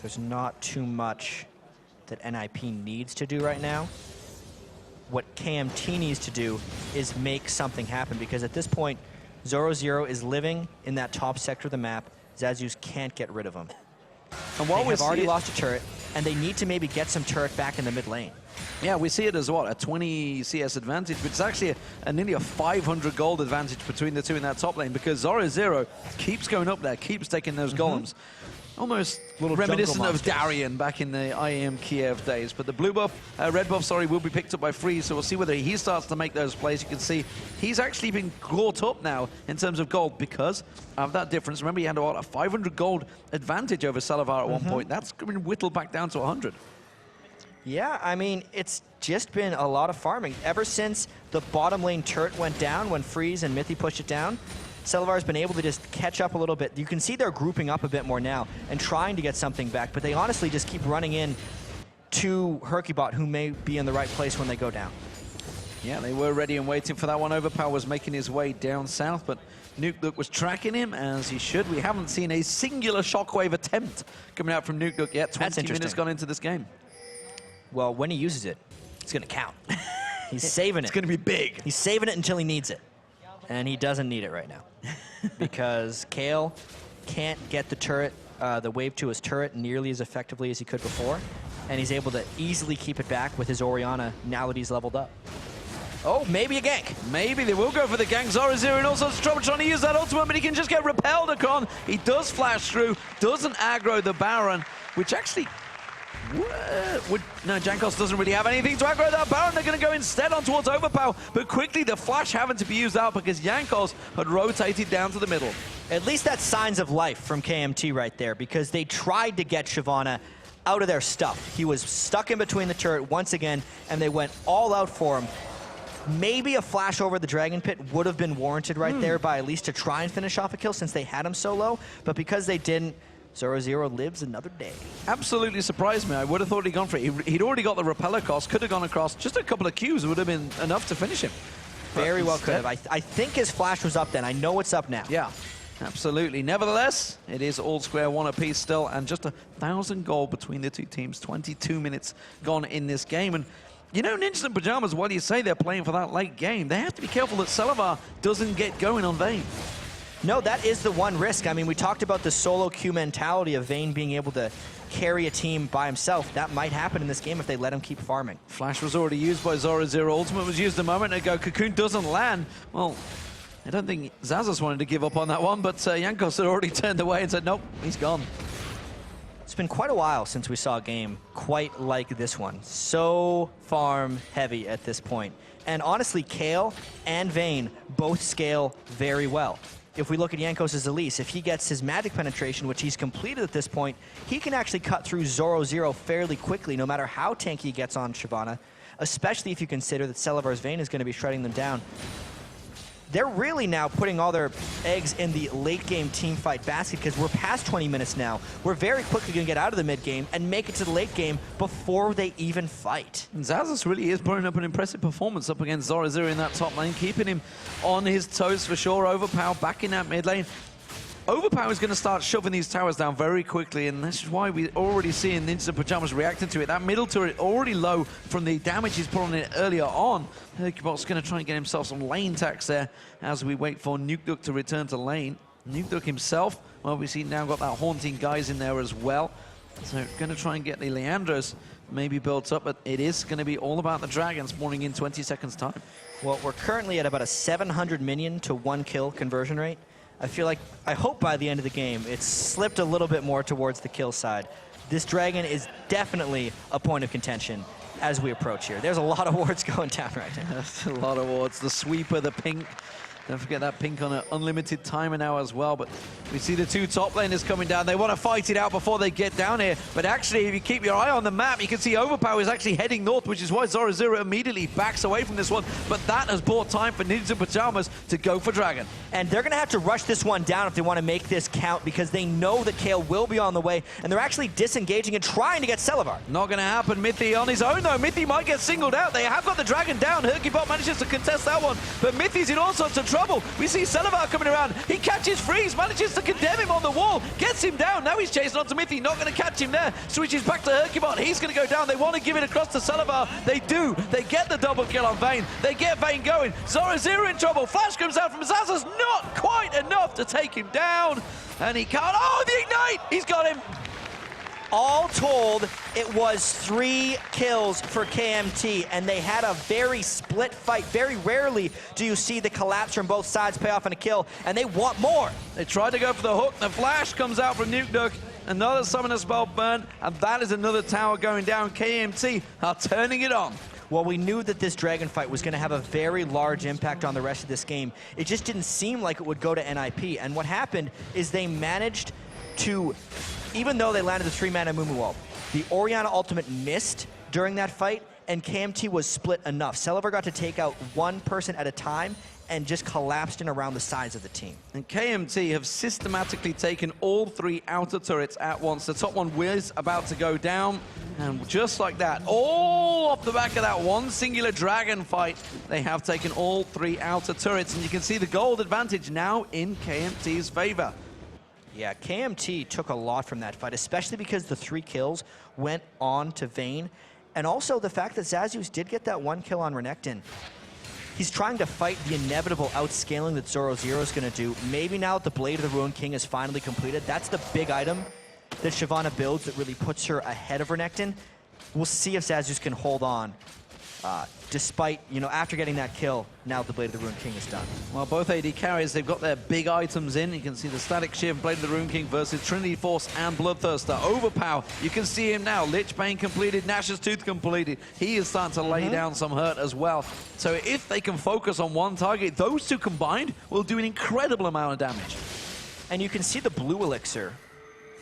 There's not too much that NIP needs to do right now. What KMT needs to do is make something happen, because at this point, Zoro0 is living in that top sector of the map. Xazus can't get rid of him. And while they've already lost a turret, and they need to maybe get some turret back in the mid lane. Yeah, we see it as what, a 20 CS advantage, but it's actually nearly a 500 gold advantage between the two in that top lane, because Zoro0 keeps going up there, keeps taking those golems. Almost reminiscent of Darien back in the IEM Kiev days. But the blue buff, red buff, sorry, will be picked up by Freeze, so we'll see whether he starts to make those plays. You can see he's actually been caught up now in terms of gold because of that difference. Remember, he had a 500 gold advantage over Salavar at one point. That's been whittled back down to 100. Yeah, I mean, it's just been a lot of farming. Ever since the bottom lane turret went down when Freeze and Mithy pushed it down, Salavar's been able to just catch up a little bit. You can see they're grouping up a bit more now and trying to get something back, but they honestly just keep running in to Hercubot, who may be in the right place when they go down. Yeah, they were ready and waiting for that one. Overpower was making his way down south, but Nuke was tracking him as he should. We haven't seen a singular shockwave attempt coming out from Nuke yet. 20 minutes gone into this game. Well, when he uses it, it's going to count. He's saving it. It's going to be big. He's saving it until he needs it. And he doesn't need it right now because Kale can't get the turret, the wave to his turret nearly as effectively as he could before, and he's able to easily keep it back with his Orianna now that he's leveled up. Oh, maybe a gank. Maybe they will go for the gank. Zoro0 in all sorts of trouble trying to use that ultimate, but he can just get repelled upon. He does flash through, doesn't aggro the Baron, which actually... No, Jankos doesn't really have anything to aggro that Baron. They're going to go instead on towards Overpower, but quickly the flash having to be used out because Jankos had rotated down to the middle. At least that's signs of life from KMT right there, because they tried to get Shyvana out of their stuff. He was stuck in between the turret once again, and they went all out for him. Maybe a flash over the Dragon Pit would have been warranted right there by at least to try and finish off a kill since they had him so low, but because they didn't, Zoro0 lives another day. Absolutely surprised me. I would have thought he'd gone for it. He'd already got the repeller cost, could have gone across. Just a couple of Qs would have been enough to finish him. Very well could have. I think his flash was up then. I know it's up now. Yeah, absolutely. Nevertheless, it is all square one apiece still, and just 1,000 gold between the two teams. 22 minutes gone in this game. And you know, Ninjas in Pajamas, while you say they're playing for that late game, they have to be careful that Salavar doesn't get going on Vayne. No, that is the one risk. I mean, we talked about the solo queue mentality of Vayne being able to carry a team by himself. That might happen in this game if they let him keep farming. Flash was already used by Zoro0. Ultimate was used a moment ago. Cocoon doesn't land. Well, I don't think Xazas wanted to give up on that one, but Jankos had already turned away and said, nope, he's gone. It's been quite a while since we saw a game quite like this one. So farm heavy at this point. And honestly, Kale and Vayne both scale very well. If we look at Jankos' Elise, if he gets his magic penetration, which he's completed at this point, he can actually cut through Zoro0 fairly quickly, no matter how tanky he gets on Shyvana, especially if you consider that Salavar's Vayne is going to be shredding them down. they're really now putting all their eggs in the late game team fight basket because we're past 20 minutes now. We're very quickly going to get out of the mid game and make it to the late game before they even fight. And Zazas really is putting up an impressive performance up against Zoro0 in that top lane, keeping him on his toes for sure. Overpower back in that mid lane. Overpower is going to start shoving these towers down very quickly, and this is why we're already seeing Ninjas in Pajamas reacting to it. That middle turret already low from the damage he's put on it earlier on. Hercubot's going to try and get himself some lane tax there as we wait for Nukeduck to return to lane. Nukeduck himself, well, we see now got that Haunting guys in there as well. So going to try and get the Leandros maybe built up, but it is going to be all about the Dragon spawning in 20 seconds time. Well, we're currently at about a 700 minion to 1 kill conversion rate. I hope by the end of the game, it's slipped a little bit more towards the kill side. This Dragon is definitely a point of contention as we approach here. There's a lot of wards going down right now. That's a lot of wards. The sweeper, the pink. Don't forget that pink on an unlimited timer now as well, but we see the two top laners coming down. They want to fight it out before they get down here, but actually, if you keep your eye on the map, you can see Overpower is actually heading north, which is why Zoro0 immediately backs away from this one, but that has bought time for Ninjas in Pajamas to go for Dragon. And they're going to have to rush this one down if they want to make this count, because they know that Kayle will be on the way, and they're actually disengaging and trying to get Celavar. Not going to happen. Mithy on his own, though. Mithy might get singled out. They have got the Dragon down. Hercubot manages to contest that one, but Mithy's in all sorts of trouble. We see Celavar coming around. He catches Freeze, manages to condemn him on the wall, gets him down. Now he's chasing onto Mithy, not going to catch him there. Switches back to Hercubot. He's going to go down. They want to give it across to Celavar. They do. They get the double kill on Vayne. They get Vayne going. Zoro0 in trouble. Flash comes out from Zazas. Not quite enough to take him down. And he can't. Oh, the Ignite! He's got him. All told, it was 3 kills for KMT, and they had a very split fight. Very rarely do you see the collapse from both sides pay off in a kill, and they want more. They tried to go for the hook. The flash comes out from Nukeduck. Another summoner spell burn, and that is another tower going down. KMT are turning it on. Well, we knew that this Dragon fight was going to have a very large impact on the rest of this game. It just didn't seem like it would go to NIP, and what happened is they managed to, even though they landed the 3-mana Mumu Ult, the Orianna ultimate missed during that fight, and KMT was split enough. Celavar got to take out one person at a time and just collapsed in around the sides of the team. And KMT have systematically taken all 3 outer turrets at once. The top one was about to go down, and just like that, all off the back of that one singular Dragon fight, they have taken all 3 outer turrets, and you can see the gold advantage now in KMT's favor. Yeah, KMT took a lot from that fight, especially because the 3 kills went on to Vayne. And also the fact that Zazuz did get that 1 kill on Renekton. He's trying to fight the inevitable outscaling that Zoro0 is going to do. Maybe now that the Blade of the Ruined King is finally completed, that's the big item that Shyvana builds that really puts her ahead of Renekton. We'll see if Zazuz can hold on. Despite, after getting that kill, now the Blade of the Ruined King is done. Well, both AD carries, they've got their big items in. You can see the Static Shiv, Blade of the Ruined King versus Trinity Force and Bloodthirster. Overpower, you can see him now. Lich Bane completed, Nash's Tooth completed. He is starting to lay down some hurt as well. So if they can focus on one target, those two combined will do an incredible amount of damage. And you can see the Blue Elixir,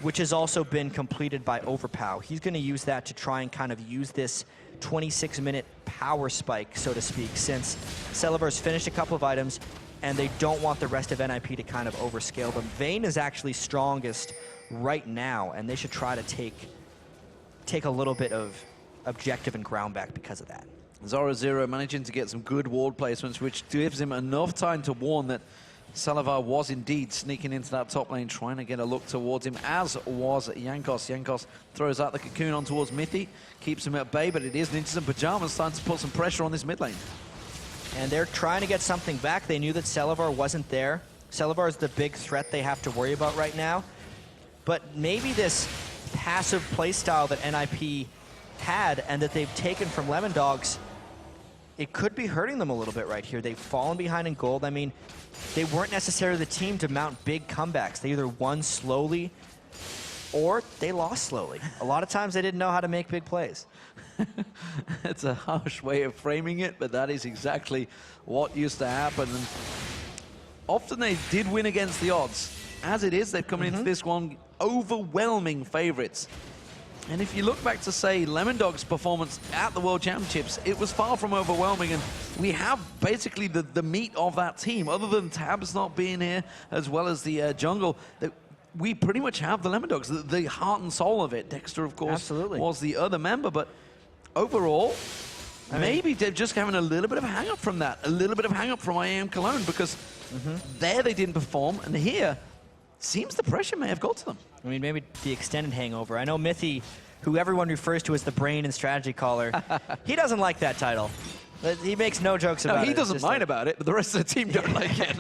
which has also been completed by Overpower. He's going to use that to try and kind of use this 26-minute power spike, so to speak, since Celavar's finished a couple of items and they don't want the rest of NIP to kind of overscale them. Vayne is actually strongest right now, and they should try to take a little bit of objective and ground back because of that. Zoro0 managing to get some good ward placements, which gives him enough time to warn that Celavar was indeed sneaking into that top lane, trying to get a look towards him, as was Jankos. Jankos throws out the cocoon on towards Mithy, keeps him at bay, but it is Ninjas in Pajamas starting to put some pressure on this mid lane. And they're trying to get something back. They knew that Celavar wasn't there. Celavar is the big threat they have to worry about right now. But maybe this passive playstyle that NIP had and that they've taken from Lemon Dogs, it could be hurting them a little bit right here. They've fallen behind in gold. I mean, they weren't necessarily the team to mount big comebacks. They either won slowly or they lost slowly. A lot of times they didn't know how to make big plays. It's a harsh way of framing it, but that is exactly what used to happen. And often they did win against the odds. As it is, they've come into this one overwhelming favorites. And if you look back to, say, Lemon Dog's performance at the World Championships, it was far from overwhelming, and we have basically the meat of that team. Other than Tabs not being here, as well as the jungle, we pretty much have the Lemon Dogs, the heart and soul of it. Dexter, of course, was the other member, but overall, maybe they're just having a little bit of a hang-up from that, a little bit of hang-up from IAM Cologne, because there they didn't perform, and here, seems the pressure may have got to them. I mean, maybe the extended hangover. I know Mithy, who everyone refers to as the brain and strategy caller, he doesn't like that title. He makes no jokes about it. No, he doesn't mind about it, but the rest of the team don't like it.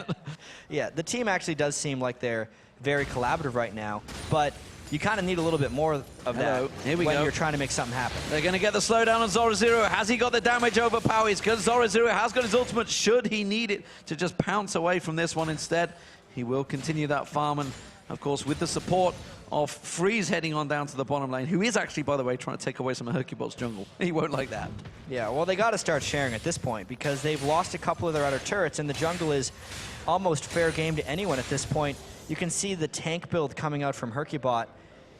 Yeah, the team actually does seem like they're very collaborative right now, but you kind of need a little bit more of that Here we when go. you're trying to make something happen. They're going to get the slowdown on Zoro. Has he got the damage overpower? Because Zoro has got his ultimate, should he need it to just pounce away from this one instead. He will continue that farm, and of course, with the support of Freeze heading on down to the bottom lane, who is actually, by the way, trying to take away some of Hercubot's jungle. He won't like that. Yeah, well, they got to start sharing at this point because they've lost a couple of their other turrets, and the jungle is almost fair game to anyone at this point. You can see the tank build coming out from Hercubot.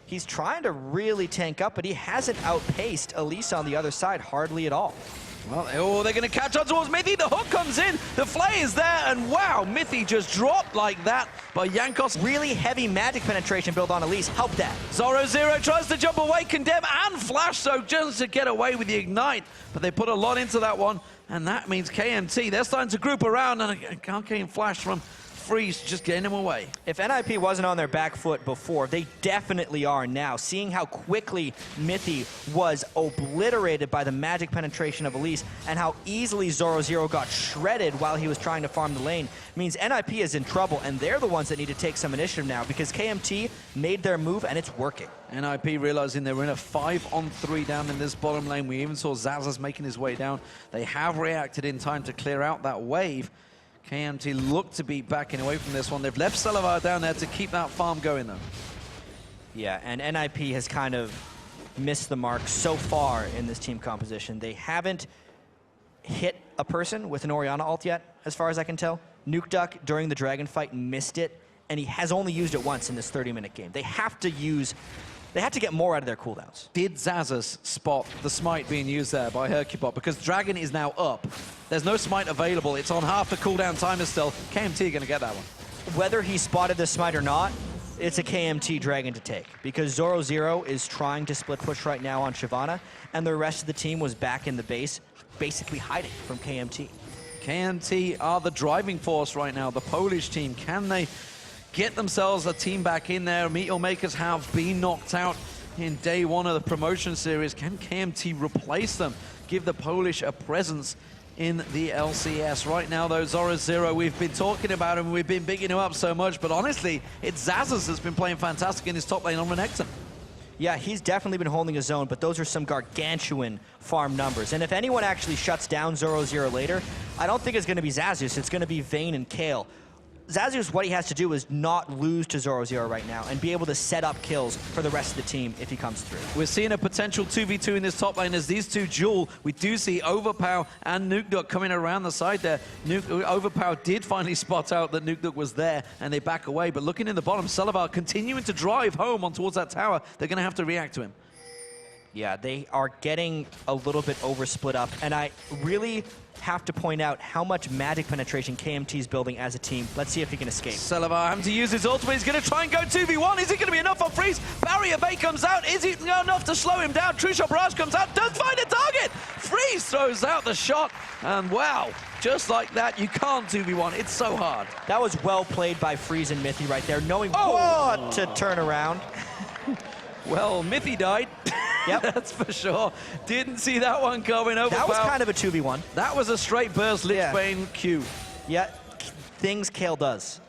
He's trying to really tank up, but he hasn't outpaced Elise on the other side hardly at all. Well, they're going to catch on towards Mithy. The hook comes in. The flay is there. And wow, Mithy just dropped like that by Jankos. Really heavy magic penetration build on Elise. Help that. Zoro tries to jump away. Condemn and Flash, so just to get away with the Ignite. But they put a lot into that one. And that means KMT, they're starting to group around. And Kanke and Flash from Freeze just getting him away. If NIP wasn't on their back foot before, they definitely are now. Seeing how quickly Mithy was obliterated by the magic penetration of Elise and how easily Zoro got shredded while he was trying to farm the lane means NIP is in trouble, and they're the ones that need to take some initiative now because KMT made their move and it's working. NIP realizing they were in a 5-on-3 down in this bottom lane. We even saw Zazas making his way down. They have reacted in time to clear out that wave. KMT look to be backing away from this one. They've left Selavar down there to keep that farm going, though. Yeah, and NIP has kind of missed the mark so far in this team composition. They haven't hit a person with an Orianna ult yet, as far as I can tell. Nuke Duck, during the Dragon fight, missed it, and he has only used it once in this 30-minute game. They have to get more out of their cooldowns. Did Zazas spot the smite being used there by Hercubot? Because Dragon is now up. There's no smite available. It's on half the cooldown timer still. KMT are going to get that one. Whether he spotted the smite or not, it's a KMT Dragon to take. Because Zoro is trying to split push right now on Shyvana, and the rest of the team was back in the base, basically hiding from KMT. KMT are the driving force right now. The Polish team, can they get themselves a team back in there? Meteor Makers have been knocked out in day one of the promotion series. Can KMT replace them? Give the Polish a presence in the LCS. Right now, though, Zoro, we've been talking about him, we've been bigging him up so much, but honestly, it's Zazas that's been playing fantastic in his top lane on Renekton. Yeah, he's definitely been holding his own, but those are some gargantuan farm numbers. And if anyone actually shuts down Zoro later, I don't think it's going to be Zazius, it's going to be Vayne and Kale. Zazius, what he has to do is not lose to Zoro right now and be able to set up kills for the rest of the team if he comes through. We're seeing a potential 2v2 in this top lane as these two duel. We do see Overpower and Nuke Duck coming around the side there. Overpower did finally spot out that Nuke Duck was there and they back away. But looking in the bottom, Selavar continuing to drive home on towards that tower. They're going to have to react to him. Yeah, they are getting a little bit over split up, and I really have to point out how much magic penetration KMT is building as a team. Let's see if he can escape. Selavar having to use his ultimate. He's going to try and go 2v1. Is it going to be enough on Freeze? Barrier Bay comes out. Is it enough to slow him down? True Shot Barrage comes out. Does find a target. Freeze throws out the shot. And wow, just like that, you can't 2v1. It's so hard. That was well played by Freeze and Mithy right there, knowing what to turn around. Well, Mithy died. Yep. That's for sure. Didn't see that one coming. Overpower. That was kind of a 2v1. That was a straight burst Lich Bane Q. Yeah, things Kale does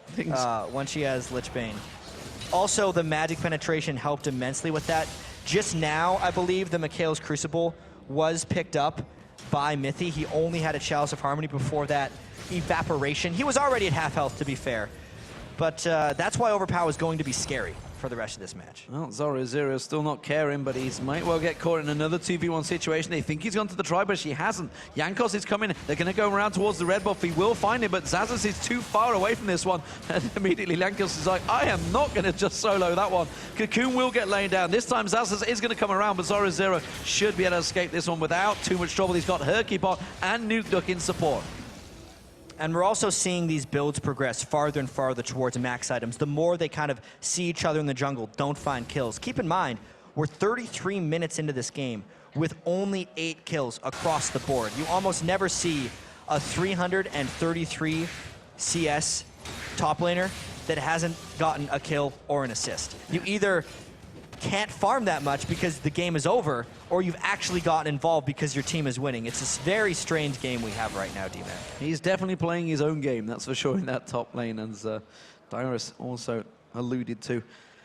when she has Lich Bane. Also, the magic penetration helped immensely with that. Just now, I believe the Mikhail's Crucible was picked up by Mithy. He only had a Chalice of Harmony before that evaporation. He was already at half health, to be fair. But that's why Overpower is going to be scary for the rest of this match. Well, Zoro still not caring, but he's might well get caught in another 2v1 situation. They think he's gone to the try, but he hasn't. Jankos is coming. They're going to go around towards the red buff. He will find him, but Zazas is too far away from this one. And immediately Jankos is like, I am not going to just solo that one. Cocoon will get laid down. This time Zazas is going to come around, but Zoro should be able to escape this one without too much trouble. He's got Herkybot and Nuke Duck in support. And we're also seeing these builds progress farther and farther towards max items. The more they kind of see each other in the jungle, don't find kills. Keep in mind, we're 33 minutes into this game with only 8 kills across the board. You almost never see a 333 CS top laner that hasn't gotten a kill or an assist. You either can't farm that much because the game is over, or you've actually gotten involved because your team is winning. It's this very strange game we have right now, D-Man. He's definitely playing his own game, that's for sure, in that top lane, as Dyrus also alluded to.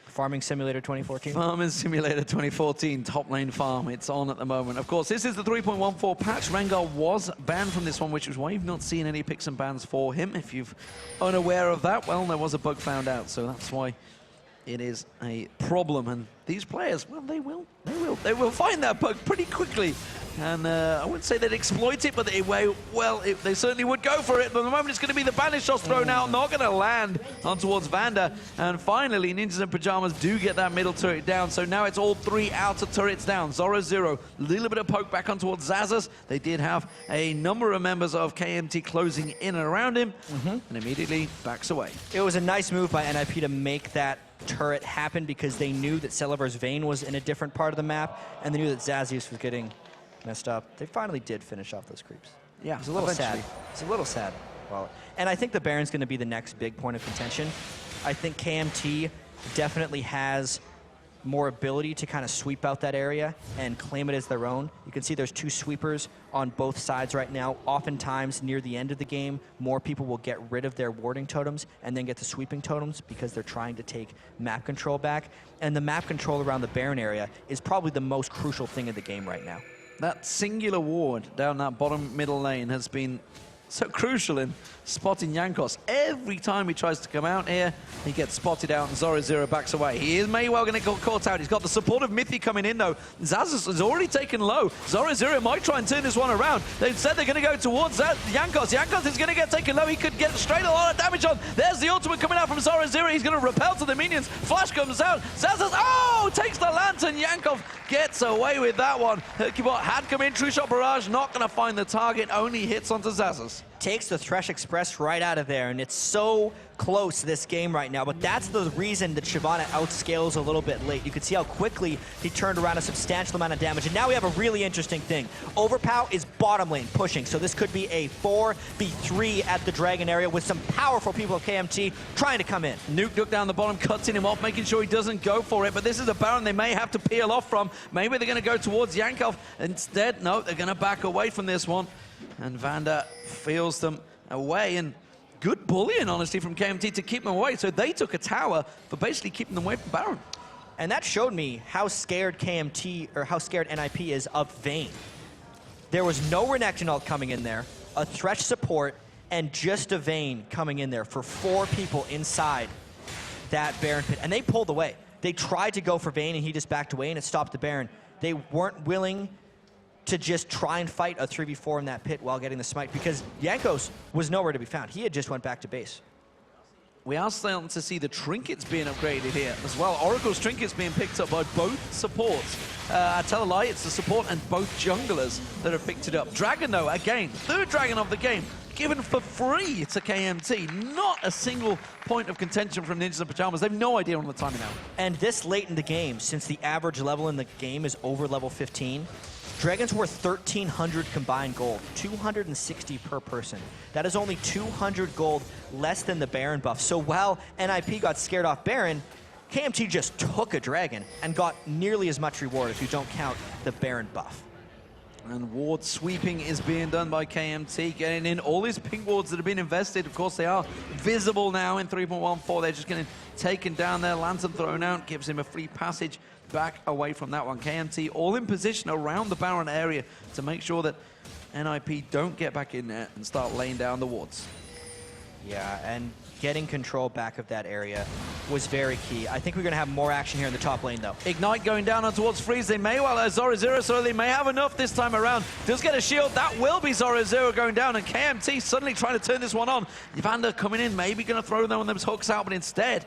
Farming Simulator 2014? Farming Simulator 2014, top lane farm. It's on at the moment. Of course, this is the 3.14 patch. Rengar was banned from this one, which is why you've not seen any picks and bans for him. If you're unaware of that, well, there was a bug found out, so that's why it is a problem. And these players, well, they will find that bug pretty quickly. And I wouldn't say they'd exploit it, but they certainly would go for it. But at the moment, it's going to be the banish shots thrown out, not going to land on towards Vanda. And finally, Ninjas in Pajamas do get that middle turret down. So now it's all 3 outer turrets down. Zoro, a little bit of poke back on towards Zazas. They did have a number of members of KMT closing in and around him, and immediately backs away. It was a nice move by NIP to make that turret happen because they knew that Celaver's Vayne was in a different part of the map, and they knew that Zazius was getting messed up. They finally did finish off those creeps. Yeah, it's a little sad. It's a little sad. Well, and I think the Baron's going to be the next big point of contention. I think KMT definitely has more ability to kind of sweep out that area and claim it as their own. You can see there's 2 sweepers on both sides right now. Oftentimes, near the end of the game, more people will get rid of their warding totems and then get the sweeping totems because they're trying to take map control back. And the map control around the Baron area is probably the most crucial thing in the game right now. That singular ward down that bottom middle lane has been so crucial in spotting Jankos. Every time he tries to come out here, he gets spotted out and Zoro backs away. He may well going to get caught out. He's got the support of Mithy coming in though. Zazas has already taken low. Zoro might try and turn this one around. They've said they're going to go towards Jankos. Jankos is going to get taken low. He could get straight a lot of damage on. There's the ultimate coming out from Zoro. He's going to repel to the minions. Flash comes out. Zazas, takes the lantern. Yankov gets away with that one. Herkybot had come in. True Shot Barrage not going to find the target. Only hits onto Zazas. Takes the Thresh Express right out of there, and it's so close this game right now, but that's the reason that Shyvana outscales a little bit late. You can see how quickly he turned around a substantial amount of damage, and now we have a really interesting thing. Overpow is bottom lane pushing, so this could be a 4v3 at the Dragon area with some powerful people of KMT trying to come in. Nuke Duck down the bottom, cutting him off, making sure he doesn't go for it, but this is a Baron they may have to peel off from. Maybe they're going to go towards Yankov. Instead, no, they're going to back away from this one. And Vanda feels them away, and good bullying, honestly, from KMT to keep them away. So they took a tower for basically keeping them away from Baron. And that showed me how scared KMT, or how scared NIP is of Vayne. There was no Renekton ult coming in there, a Thresh support, and just a Vayne coming in there for 4 people inside that Baron pit. And they pulled away. They tried to go for Vayne, and he just backed away, and it stopped the Baron. They weren't willing to just try and fight a 3v4 in that pit while getting the smite, because Jankos was nowhere to be found. He had just went back to base. We are starting to see the trinkets being upgraded here as well. Oracle's trinkets being picked up by both supports. I tell a lie, it's the support and both junglers that have picked it up. Dragon, though, again, 3rd Dragon of the game, given for free to KMT. Not a single point of contention from Ninjas in Pajamas. They have no idea on the timing now. And this late in the game, since the average level in the game is over level 15, Dragon's worth 1,300 combined gold, 260 per person. That is only 200 gold less than the Baron buff. So while NIP got scared off Baron, KMT just took a Dragon and got nearly as much reward if you don't count the Baron buff. And ward sweeping is being done by KMT, getting in all these pink wards that have been invested. Of course, they are visible now in 3.14. They're just getting taken down there. Lantern thrown out, gives him a free passage back away from that one. KMT all in position around the Baron area to make sure that NIP don't get back in there and start laying down the wards. Yeah, and getting control back of that area was very key. I think we're going to have more action here in the top lane, though. Ignite going down on towards Freeze. They may well have Zoro, so they may have enough this time around. Does get a shield. That will be Zoro going down, and KMT suddenly trying to turn this one on. Evander coming in, maybe going to throw them on those hooks out, but instead,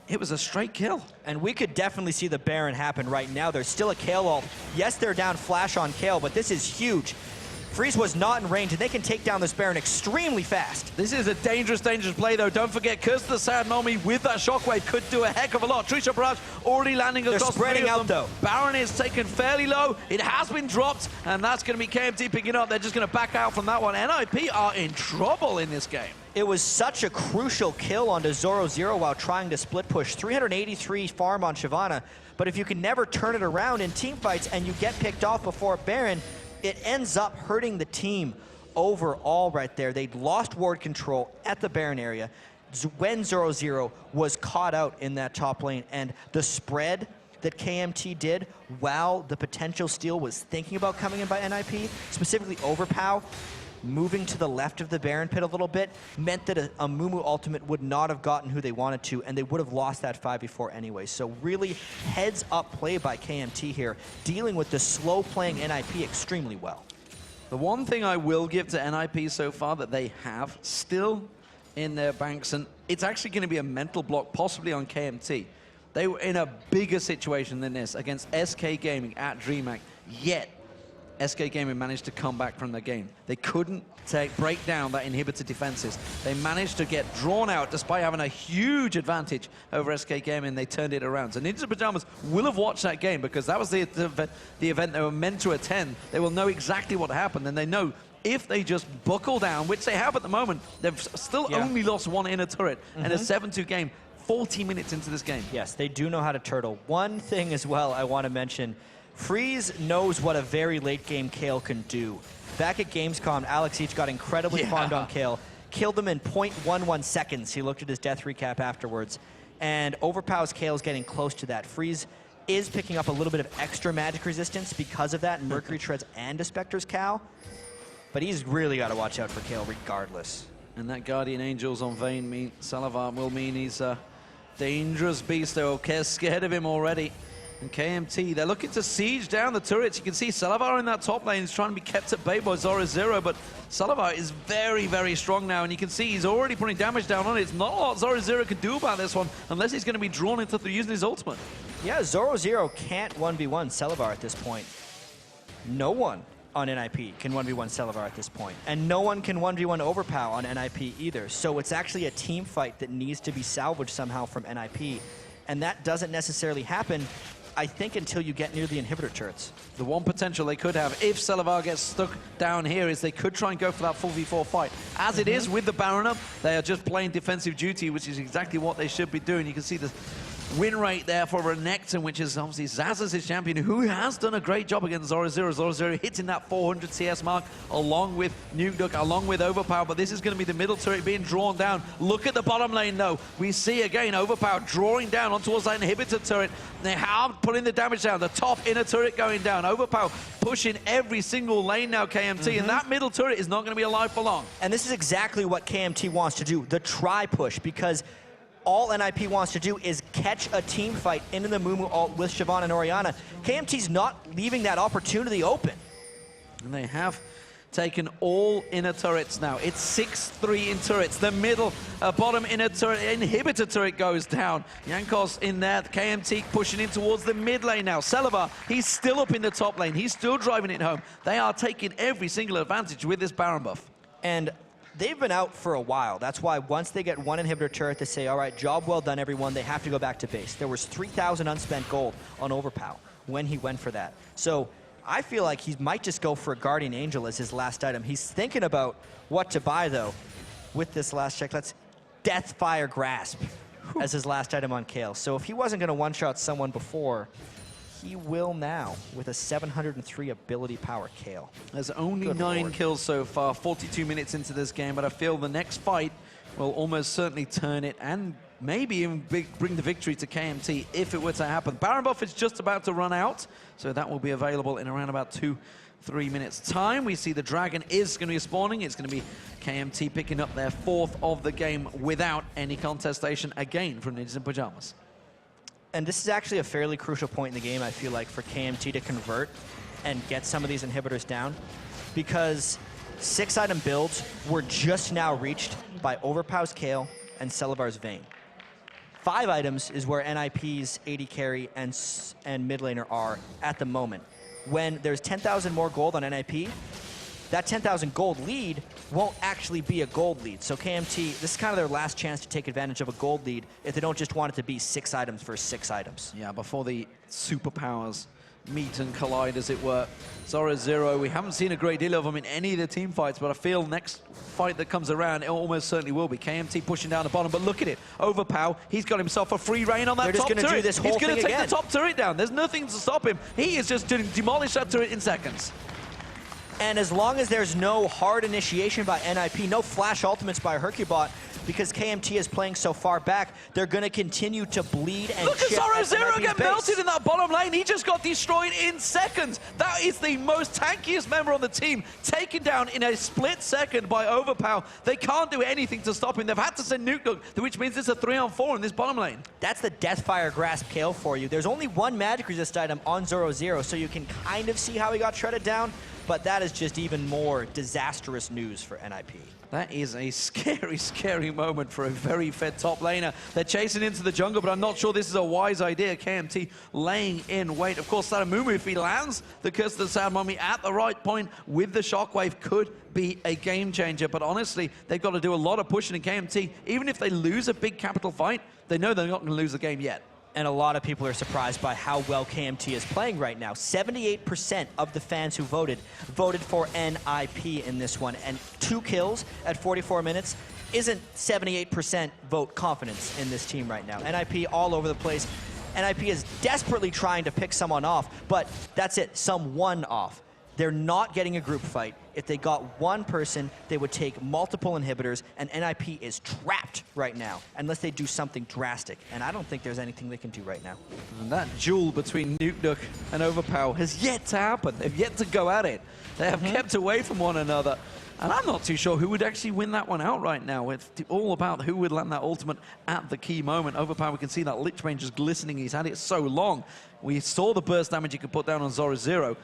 it was a straight kill. And we could definitely see the Baron happen right now. There's still a Kayle ult. Yes, they're down flash on Kayle, but this is huge. Freeze was not in range, and they can take down this Baron extremely fast. This is a dangerous, dangerous play, though. Don't forget, Curse of the Sad Nomi with that shockwave could do a heck of a lot. Trisha Barrage already landing across. They're spreading out, though. Baron is taken fairly low. It has been dropped, and that's going to be KMT picking up. They're just going to back out from that one. NIP are in trouble in this game. It was such a crucial kill onto Zoro while trying to split push. 383 farm on Shyvana, but if you can never turn it around in team fights and you get picked off before Baron, it ends up hurting the team overall right there. They'd lost ward control at the Baron area when Zoro was caught out in that top lane, and the spread that KMT did while the potential steal was thinking about coming in by NIP, specifically Overpow, moving to the left of the Baron pit a little bit, meant that a Mumu ultimate would not have gotten who they wanted to, and they would have lost that 5v4 anyway. So really heads up play by KMT here, dealing with the slow playing NIP extremely well. The one thing I will give to NIP so far that they have still in their banks, and it's actually going to be a mental block possibly on KMT. They were in a bigger situation than this against SK Gaming at DreamHack, yet SK Gaming managed to come back from the game. They couldn't break down that inhibitor defenses. They managed to get drawn out despite having a huge advantage over SK Gaming. They turned it around. So Ninja Pajamas will have watched that game because that was the event they were meant to attend. They will know exactly what happened, and they know if they just buckle down, which they have at the moment, they've still only lost one inner turret in a 7-2 game, 40 minutes into this game. Yes, they do know how to turtle. One thing as well I want to mention, Freeze knows what a very late game Kayle can do. Back at Gamescom, Alex Each got incredibly farmed on Kayle, killed him in 0.11 seconds. He looked at his death recap afterwards, and Overpow's Kayle's getting close to that. Freeze is picking up a little bit of extra magic resistance because of that, Mercury Treads and a Spectre's Cow, but he's really got to watch out for Kayle regardless. And that Guardian Angels on Vayne Salavar will mean he's a dangerous beast. They're scared of him already. And KMT, they're looking to siege down the turrets. You can see Salavar in that top lane is trying to be kept at bay by Zoro, but Salavar is very, very strong now, and you can see he's already putting damage down on it. It's not a lot Zoro can do about this one, unless he's going to be drawn into using his ultimate. Yeah, Zoro can't 1v1 Salavar at this point. No one on NIP can 1v1 Salavar at this point, and no one can 1v1 Overpow on NIP either. So it's actually a team fight that needs to be salvaged somehow from NIP, and that doesn't necessarily happen, I think, until you get near the inhibitor turrets. The one potential they could have, if Salavar gets stuck down here, is they could try and go for that 4v4 fight. As it is with the Baron up, they are just playing defensive duty, which is exactly what they should be doing. You can see the win rate there for Renekton, which is obviously Zaz's champion, who has done a great job against Zoro. Zoro hitting that 400 CS mark, along with Nuke, along with Overpower, but this is going to be the middle turret being drawn down. Look at the bottom lane, though. We see again Overpower drawing down on towards that inhibitor turret. They have putting the damage down. The top inner turret going down. Overpower pushing every single lane now, KMT, and that middle turret is not going to be alive for long. And this is exactly what KMT wants to do, the try push, because all NIP wants to do is catch a team fight into the Mumu ult with Shyvana and Orianna. KMT's not leaving that opportunity open. And they have taken all inner turrets now. It's 6-3 in turrets. The middle, bottom inner turret, inhibitor turret goes down. Jankos in there, KMT pushing in towards the mid lane now. Salavar, he's still up in the top lane. He's still driving it home. They are taking every single advantage with this Baron buff. And they've been out for a while. That's why once they get one inhibitor turret, they say, all right, job well done, everyone. They have to go back to base. There was 3,000 unspent gold on Overpow when he went for that. So I feel like he might just go for a Guardian Angel as his last item. He's thinking about what to buy, though, with this last check. Let's Deathfire Grasp as his last item on Kayle. So if he wasn't going to one-shot someone before, he will now with a 703 ability power Kayle. There's only 9 kills so far, 42 minutes into this game, but I feel the next fight will almost certainly turn it and maybe even bring the victory to KMT if it were to happen. Baron buff is just about to run out, so that will be available in around about 2-3 minutes time. We see the Dragon is going to be spawning. It's going to be KMT picking up their 4th of the game without any contestation again from Ninjas in Pajamas. And this is actually a fairly crucial point in the game, I feel like, for KMT to convert and get some of these inhibitors down, because 6-item builds were just now reached by Overpow's Kale and Celavar's Vayne. 5 items is where NIP's AD carry and mid laner are at the moment. When there's 10,000 more gold on NIP, that 10,000 gold lead won't actually be a gold lead. So KMT, this is kind of their last chance to take advantage of a gold lead if they don't just want it to be 6 items for 6 items. Yeah, before the superpowers meet and collide, as it were. Zoro, we haven't seen a great deal of them in any of the team fights, but I feel next fight that comes around, it almost certainly will be. KMT pushing down the bottom, but look at it. Overpow, he's got himself a free reign on that top turret. They're just going to do this whole He's going to thing take again. the top turret down. There's nothing to stop him. He is just going to demolish that turret in seconds. And as long as there's no hard initiation by NIP, no flash ultimates by Hercubot, because KMT is playing so far back, they're going to continue to bleed and Look at chip Zoro NIP's get base. melted in that bottom lane. He just got destroyed in seconds. That is the most tankiest member on the team, taken down in a split second by Overpow. They can't do anything to stop him. They've had to send Nuke, which means it's a 3-on-4 in this bottom lane. That's the Deathfire Grasp Kale for you. There's only one magic resist item on Zoro, so you can kind of see how he got shredded down, but that is just even more disastrous news for NIP. That is a scary, scary moment for a very fed top laner. They're chasing into the jungle, but I'm not sure this is a wise idea. KMT laying in wait. Of course, Sadamumu, if he lands the Curse of the Sad Mummy at the right point with the Shockwave, could be a game changer. But honestly, they've got to do a lot of pushing in KMT. Even if they lose a big capital fight, they know they're not going to lose the game yet. And a lot of people are surprised by how well KMT is playing right now. 78% of the fans who voted for NIP in this one. And 2 kills at 44 minutes isn't 78% vote confidence in this team right now. NIP all over the place. NIP is desperately trying to pick someone off, but that's it, someone off. They're not getting a group fight. If they got one person, they would take multiple inhibitors, and NIP is trapped right now, unless they do something drastic. And I don't think there's anything they can do right now. And that duel between Nuke and Overpow has yet to happen. They've yet to go at it. They have kept away from one another. And I'm not too sure who would actually win that one out right now. It's all about who would land that ultimate at the key moment. Overpower, we can see that Lich Bane just glistening. He's had it so long. We saw the burst damage he could put down on Zoro.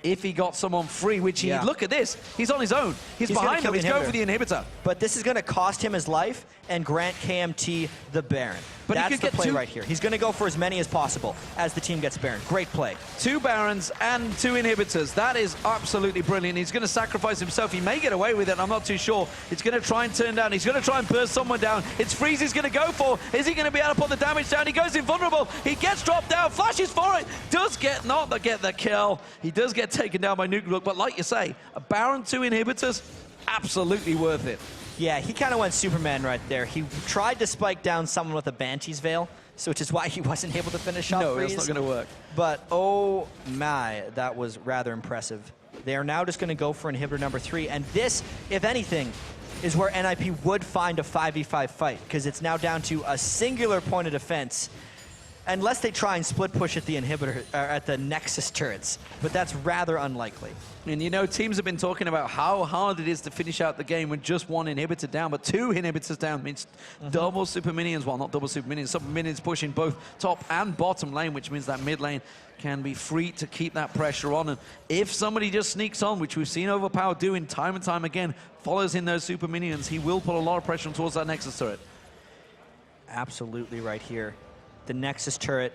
If he got someone free, which he... Yeah. Look at this. He's on his own. He's behind him. He's going for the inhibitor. But this is going to cost him his life and grant KMT the Baron. But that's he could the get play 2... right here. He's going to go for as many as possible as the team gets Baron. Great play. 2 Barons and 2 inhibitors. That is absolutely brilliant. He's going to sacrifice himself. He may get away with it. I'm not too sure. He's going to try and turn down. He's going to try and burst someone down. It's Freeze he's going to go for. Is he going to be able to put the damage down? He goes invulnerable. He gets dropped down. Flashes for it. Does get not get the kill. He does get taken down by Nuke. But like you say, a Baron, 2 inhibitors, absolutely worth it. Yeah, he kind of went Superman right there. He tried to spike down someone with a Banshee's Veil, so which is why he wasn't able to finish off No, Freeze. that's not going to work. But oh my, that was rather impressive. They are now just going to go for inhibitor number 3, and this, if anything, is where NIP would find a 5v5 fight, because it's now down to a singular point of defense, unless they try and split push at the inhibitor, at the Nexus turrets, but that's rather unlikely. And you know, teams have been talking about how hard it is to finish out the game with just 1 inhibitor down, but 2 inhibitors down means double super minions. Well, not double super minions, super minions pushing both top and bottom lane, which means that mid lane can be free to keep that pressure on. And if somebody just sneaks on, which we've seen Overpower doing time and time again, follows in those super minions, he will put a lot of pressure on towards that Nexus turret. Absolutely right here. The Nexus turret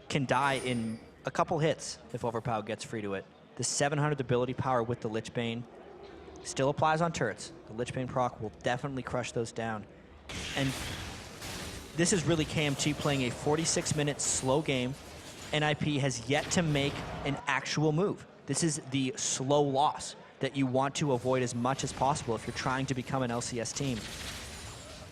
can die in a couple hits if Overpower gets free to it. The 700 ability power with the Lich Bane still applies on turrets. The Lich Bane proc will definitely crush those down. And this is really KMT playing a 46-minute slow game. NIP has yet to make an actual move. This is the slow loss that you want to avoid as much as possible if you're trying to become an LCS team.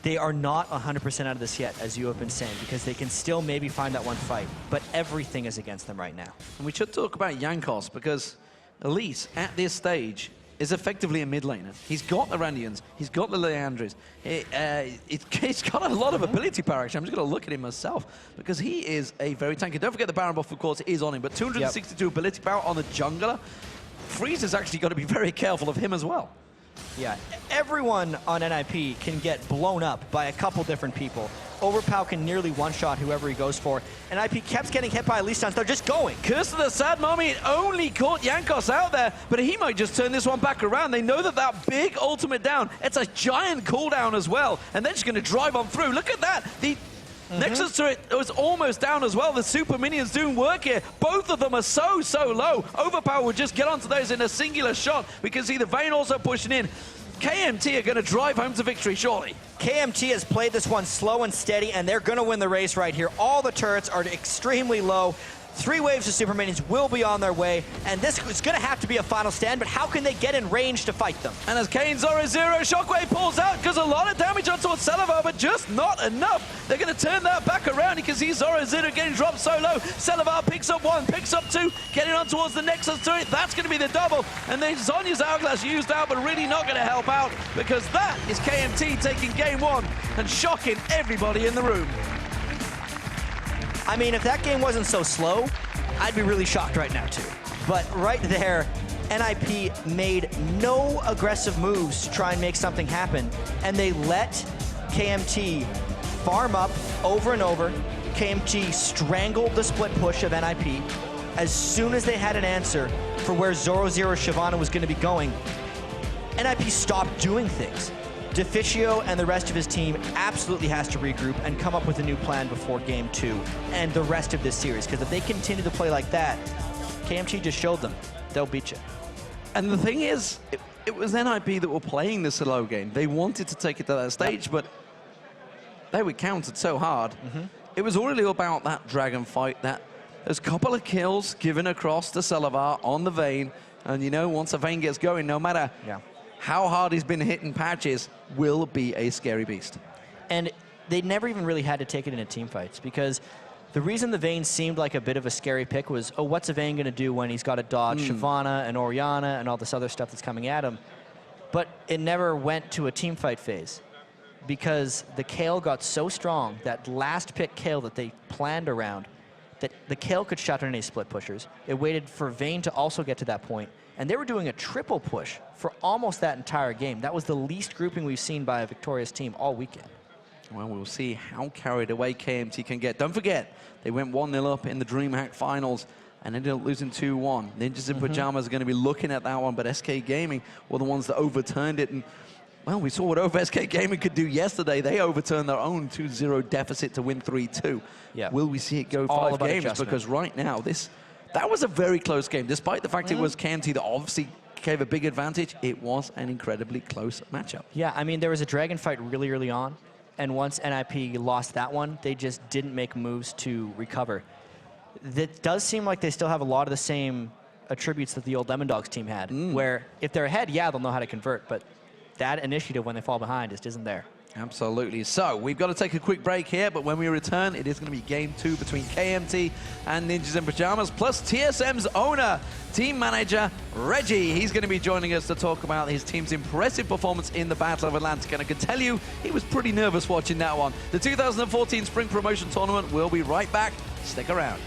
They are not 100% out of this yet, as you have been saying, because they can still maybe find that one fight, but everything is against them right now. And we should talk about Jankos, because Elise, at this stage, is effectively a mid laner. He's got the Randians, he's got the Leandris. He's got a lot of ability power, actually. I'm just going to look at him myself, because he is a very tanky. Don't forget the Baron buff, of course, is on him, but 262 ability power on the jungler. Freeze has actually got to be very careful of him as well. Yeah, everyone on NIP can get blown up by a couple different people. Overpow can nearly one-shot whoever he goes for. NIP kept getting hit by Lee Stuns. They're just going. Curse of the Sad Mommy, it only caught Jankos out there, but he might just turn this one back around. They know that that big ultimate down, it's a giant cooldown as well, and they're just going to drive on through. Look at that. The Nexus turret was almost down as well. The super minions doing work here. Both of them are so low. Overpower would just get onto those in a singular shot. We can see the Vayne also pushing in. KMT are going to drive home to victory, surely. KMT has played this one slow and steady, and they're going to win the race right here. All the turrets are extremely low. 3 waves of super minions will be on their way, and this is going to have to be a final stand, but how can they get in range to fight them? And as Kane Zoro Zero, Shockwave pulls out, because a lot of damage on towards Selivar, but just not enough. They're going to turn that back around. You can see Zoro Zero getting dropped so low. Selivar picks up 1, picks up 2, getting on towards the Nexus turret. That's going to be the double. And then Zonya's Hourglass used out, but really not going to help out, because that is KMT taking game 1 and shocking everybody in the room. I mean, if that game wasn't so slow, I'd be really shocked right now, too. But right there, NIP made no aggressive moves to try and make something happen, and they let KMT farm up over and over. KMT strangled the split push of NIP. As soon as they had an answer for where Zoro Zero Shyvana was going to be going, NIP stopped doing things. Deficio and the rest of his team absolutely has to regroup and come up with a new plan before game 2 and the rest of this series, because if they continue to play like that, KMT just showed them they'll beat you. And the thing is, it was NIP that were playing the slow game. They wanted to take it to that stage, but they were countered so hard. It was already about that dragon fight, there's a couple of kills given across to Selivar on the Vayne, and you know, once the Vayne gets going, no matter how hard he's been hitting patches, will be a scary beast. And they never even really had to take it into team fights, because the reason the Vayne seemed like a bit of a scary pick was, oh, what's a Vayne going to do when he's got to dodge Shyvana and Orianna and all this other stuff that's coming at him? But it never went to a team fight phase, because the Kayle got so strong, that last pick Kayle that they planned around, that the Kayle could shut down any split pushers. It waited for Vayne to also get to that point. And they were doing a triple push for almost that entire game. That was the least grouping we've seen by a victorious team all weekend. Well, we'll see how carried away KMT can get. Don't forget, they went 1-0 up in the DreamHack finals and ended up losing 2-1. Ninjas in Pajamas are going to be looking at that one, but SK Gaming were the ones that overturned it. And, well, we saw what SK Gaming could do yesterday. They overturned their own 2-0 deficit to win 3-2. Yeah. Will we see it go 5 games? Because right now, that was a very close game. Despite the fact it was KMT that obviously gave a big advantage, it was an incredibly close matchup. Yeah, I mean, there was a dragon fight really early on, and once NIP lost that one, they just didn't make moves to recover. It does seem like they still have a lot of the same attributes that the old Lemon Dogs team had, where if they're ahead, yeah, they'll know how to convert, but that initiative when they fall behind just isn't there. Absolutely. So we've got to take a quick break here, but when we return, it is going to be game 2 between KMT and Ninjas in Pajamas, plus TSM's owner, team manager, Reggie. He's going to be joining us to talk about his team's impressive performance in the Battle of Atlantic. And I can tell you, he was pretty nervous watching that one. The 2014 Spring Promotion Tournament will be right back. Stick around.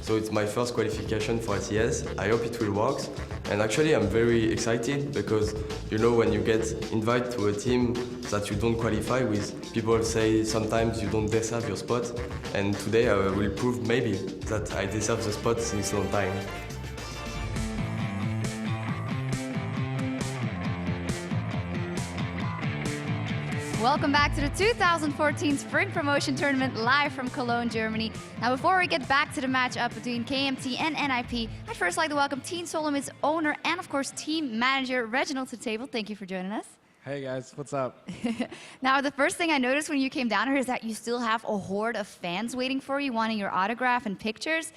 So it's my first qualification for LCS. I hope it will work. And actually I'm very excited because, you know, when you get invited to a team that you don't qualify with, people say sometimes you don't deserve your spot. And today I will prove maybe that I deserve the spot since a long time. Welcome back to the 2014 Spring Promotion Tournament live from Cologne, Germany. Now, before we get back to the matchup between KMT and NIP, I'd first like to welcome Team Solomid's owner and, of course, team manager Reginald to the table. Thank you for joining us. Hey guys, what's up? Now, the first thing I noticed when you came down here is that you still have a horde of fans waiting for you, wanting your autograph and pictures.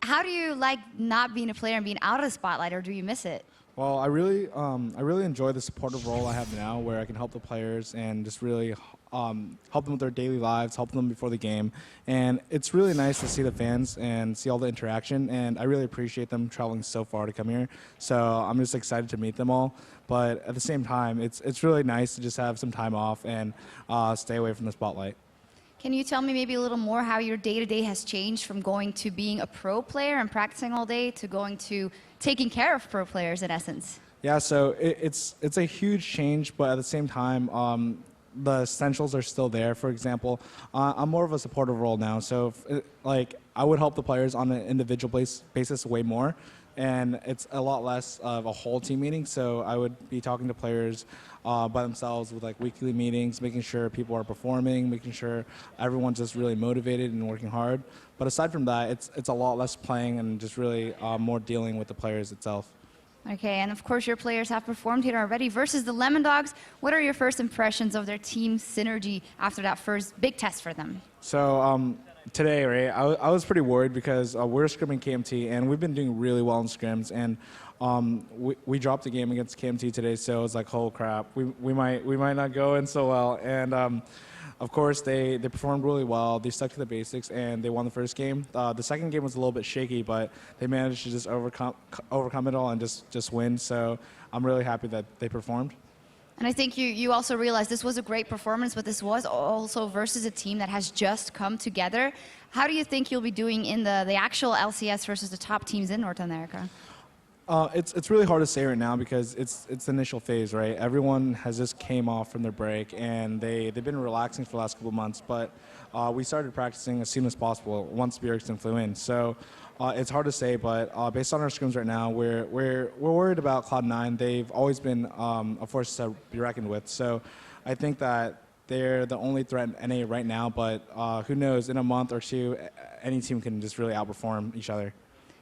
How do you like not being a player and being out of the spotlight, or do you miss it? Well, I really enjoy the supportive role I have now, where I can help the players and just really help them with their daily lives, help them before the game. And it's really nice to see the fans and see all the interaction, and I really appreciate them traveling so far to come here. So I'm just excited to meet them all. But at the same time, it's really nice to just have some time off and stay away from the spotlight. Can you tell me maybe a little more how your day-to-day has changed from going to being a pro player and practicing all day to going to taking care of pro players in essence? Yeah, so it's a huge change, but at the same time, the essentials are still there. For example, I'm more of a supportive role now, so I would help the players on an individual basis way more, and it's a lot less of a whole team meeting. So I would be talking to players by themselves with like weekly meetings, making sure people are performing, making sure everyone's just really motivated and working hard. But aside from that, it's a lot less playing and just really more dealing with the players itself. Okay, and of course your players have performed here already versus the Lemon Dogs. What are your first impressions of their team synergy after that first big test for them? So today, right, I was pretty worried because we're scrimming KMT, and we've been doing really well in scrims, and we dropped the game against KMT today, so it's like, oh crap, we might not go in so well. And of course, they performed really well. They stuck to the basics, and they won the first game. The second game was a little bit shaky, but they managed to just overcome it all and just win. So I'm really happy that they performed. And I think you also realized this was a great performance, but this was also versus a team that has just come together. How do you think you'll be doing in the actual LCS versus the top teams in North America? It's really hard to say right now because it's the initial phase, right? Everyone has just came off from their break, and they've been relaxing for the last couple of months, but we started practicing as soon as possible once Bjergsen flew in. So it's hard to say, but based on our scrims right now, we're worried about Cloud9. They've always been a force to be reckoned with. So I think that they're the only threat in NA right now, but who knows, in a month or two, any team can just really outperform each other.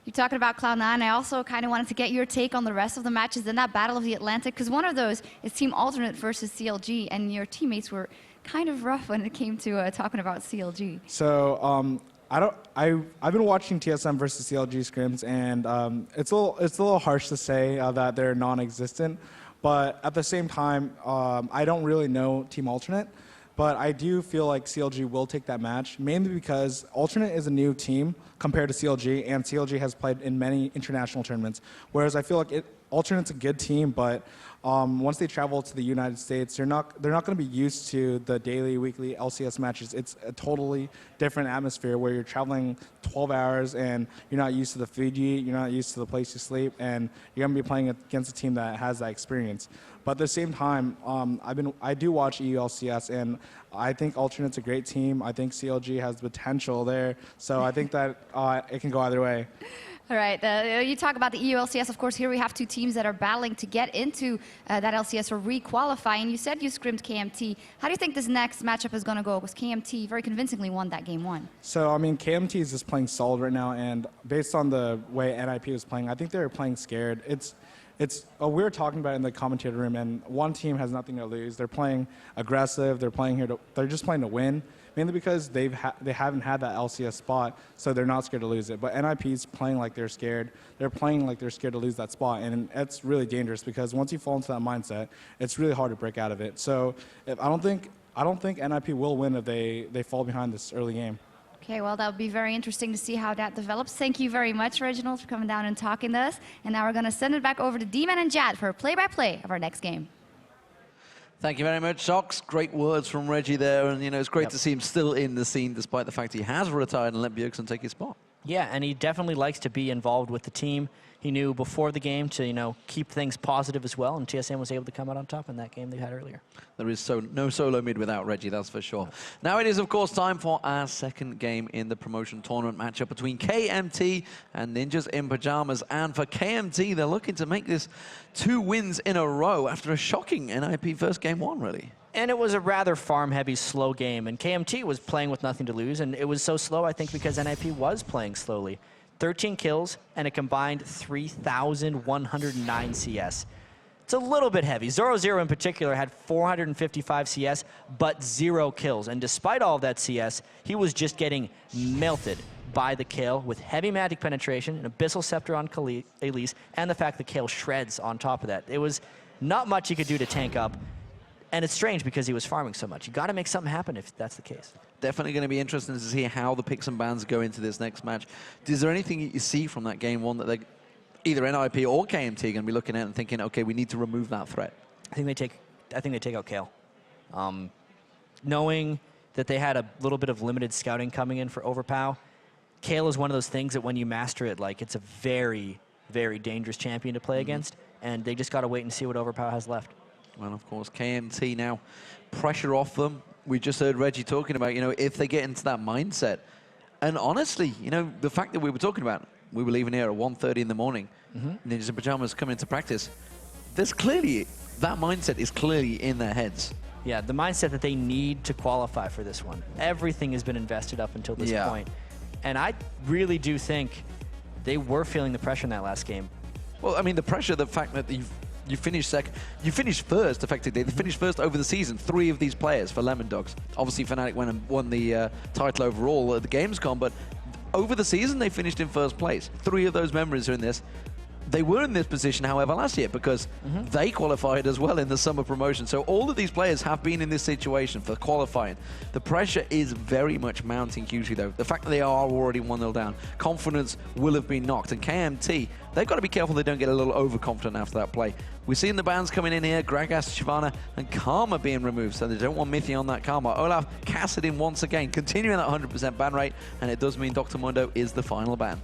You're talking about Cloud9. I also kind of wanted to get your take on the rest of the matches in that Battle of the Atlantic, because one of those is Team Alternate versus CLG, and your teammates were kind of rough when it came to talking about CLG. So I've been watching TSM versus CLG scrims, and it's a little harsh to say that they're non-existent, but at the same time, I don't really know Team Alternate. But I do feel like CLG will take that match, mainly because Alternate is a new team compared to CLG, and CLG has played in many international tournaments. Whereas I feel like Alternate's a good team, but once they travel to the United States, they're not going to be used to the daily, weekly LCS matches. It's a totally different atmosphere where you're traveling 12 hours and you're not used to the food you eat, you're not used to the place you sleep, and you're going to be playing against a team that has that experience. But at the same time, I do watch EU LCS, and I think Alternate's a great team. I think CLG has the potential there, so I think that it can go either way. All right, you talk about the EU LCS. Of course, here we have two teams that are battling to get into that LCS or re-qualify. And you said you scrimmed KMT. How do you think this next matchup is going to go? Because KMT very convincingly won that game one. So, I mean, KMT is just playing solid right now. And based on the way NIP was playing, I think they were playing scared. We were talking about it in the commentator room, and one team has nothing to lose. They're playing aggressive. They're just playing to win. Mainly because they haven't had that LCS spot, so they're not scared to lose it. But NIP's playing like they're scared. They're playing like they're scared to lose that spot, and it's really dangerous because once you fall into that mindset, it's really hard to break out of it. So I don't think NIP will win if they fall behind this early game. Okay, well, that would be very interesting to see how that develops. Thank you very much, Reginald, for coming down and talking to us. And now we're going to send it back over to D-Man and Jad for a play-by-play of our next game. Thank you very much, Sox. Great words from Reggie there, and it's great to see him still in the scene despite the fact he has retired and let Bjergsen take his spot. Yeah, and he definitely likes to be involved with the team. He knew before the game to, you know, keep things positive as well, and TSM was able to come out on top in that game they had earlier. There is no solo mid without Reggie, that's for sure. Now it is, of course, time for our second game in the promotion tournament matchup between KMT and Ninjas in Pajamas. And for KMT, they're looking to make this 2 wins in a row after a shocking NIP first game 1, really. And it was a rather farm-heavy, slow game, and KMT was playing with nothing to lose, and it was so slow, I think, because NIP was playing slowly. 13 kills and a combined 3,109 CS. It's a little bit heavy. Zoro in particular had 455 CS, but 0 kills. And despite all of that CS, he was just getting melted by the Kayle with heavy magic penetration, an Abyssal Scepter on Elise, and the fact that Kayle shreds on top of that. It was not much he could do to tank up. And it's strange because he was farming so much. You got to make something happen if that's the case. Definitely going to be interesting to see how the picks and bans go into this next match. Is there anything you see from that game 1 that they, either NIP or KMT, are going to be looking at and thinking, okay, we need to remove that threat? I think they take out Kayle. Knowing that they had a little bit of limited scouting coming in for Overpow, Kayle is one of those things that when you master it, like, it's a very, very dangerous champion to play against, and they just got to wait and see what Overpow has left. Well, of course, KMT now, pressure off them. We just heard Reggie talking about, you know, if they get into that mindset. And honestly, you know, the fact that we were talking about, we were leaving here at 1:30 in the morning, Ninjas in Pajamas coming into practice, there's clearly, that mindset is clearly in their heads. Yeah, the mindset that they need to qualify for this one. Everything has been invested up until this point. And I really do think they were feeling the pressure in that last game. Well, I mean, the pressure, the fact that you finished first, effectively. They finished first over the season, 3 of these players for Lemon Dogs. Obviously, Fnatic went and won the title overall at the Gamescom, but over the season, they finished in first place. 3 of those members are in this. They were in this position, however, last year because they qualified as well in the summer promotion. So all of these players have been in this situation for qualifying. The pressure is very much mounting hugely, though. The fact that they are already 1-0 down, confidence will have been knocked. And KMT, they've got to be careful they don't get a little overconfident after that play. We're seeing the bans coming in here, Gragas, Shyvana, and Karma being removed, so they don't want Mithy on that Karma. Olaf Kassadin once again, continuing that 100% ban rate, and it does mean Dr. Mundo is the final ban.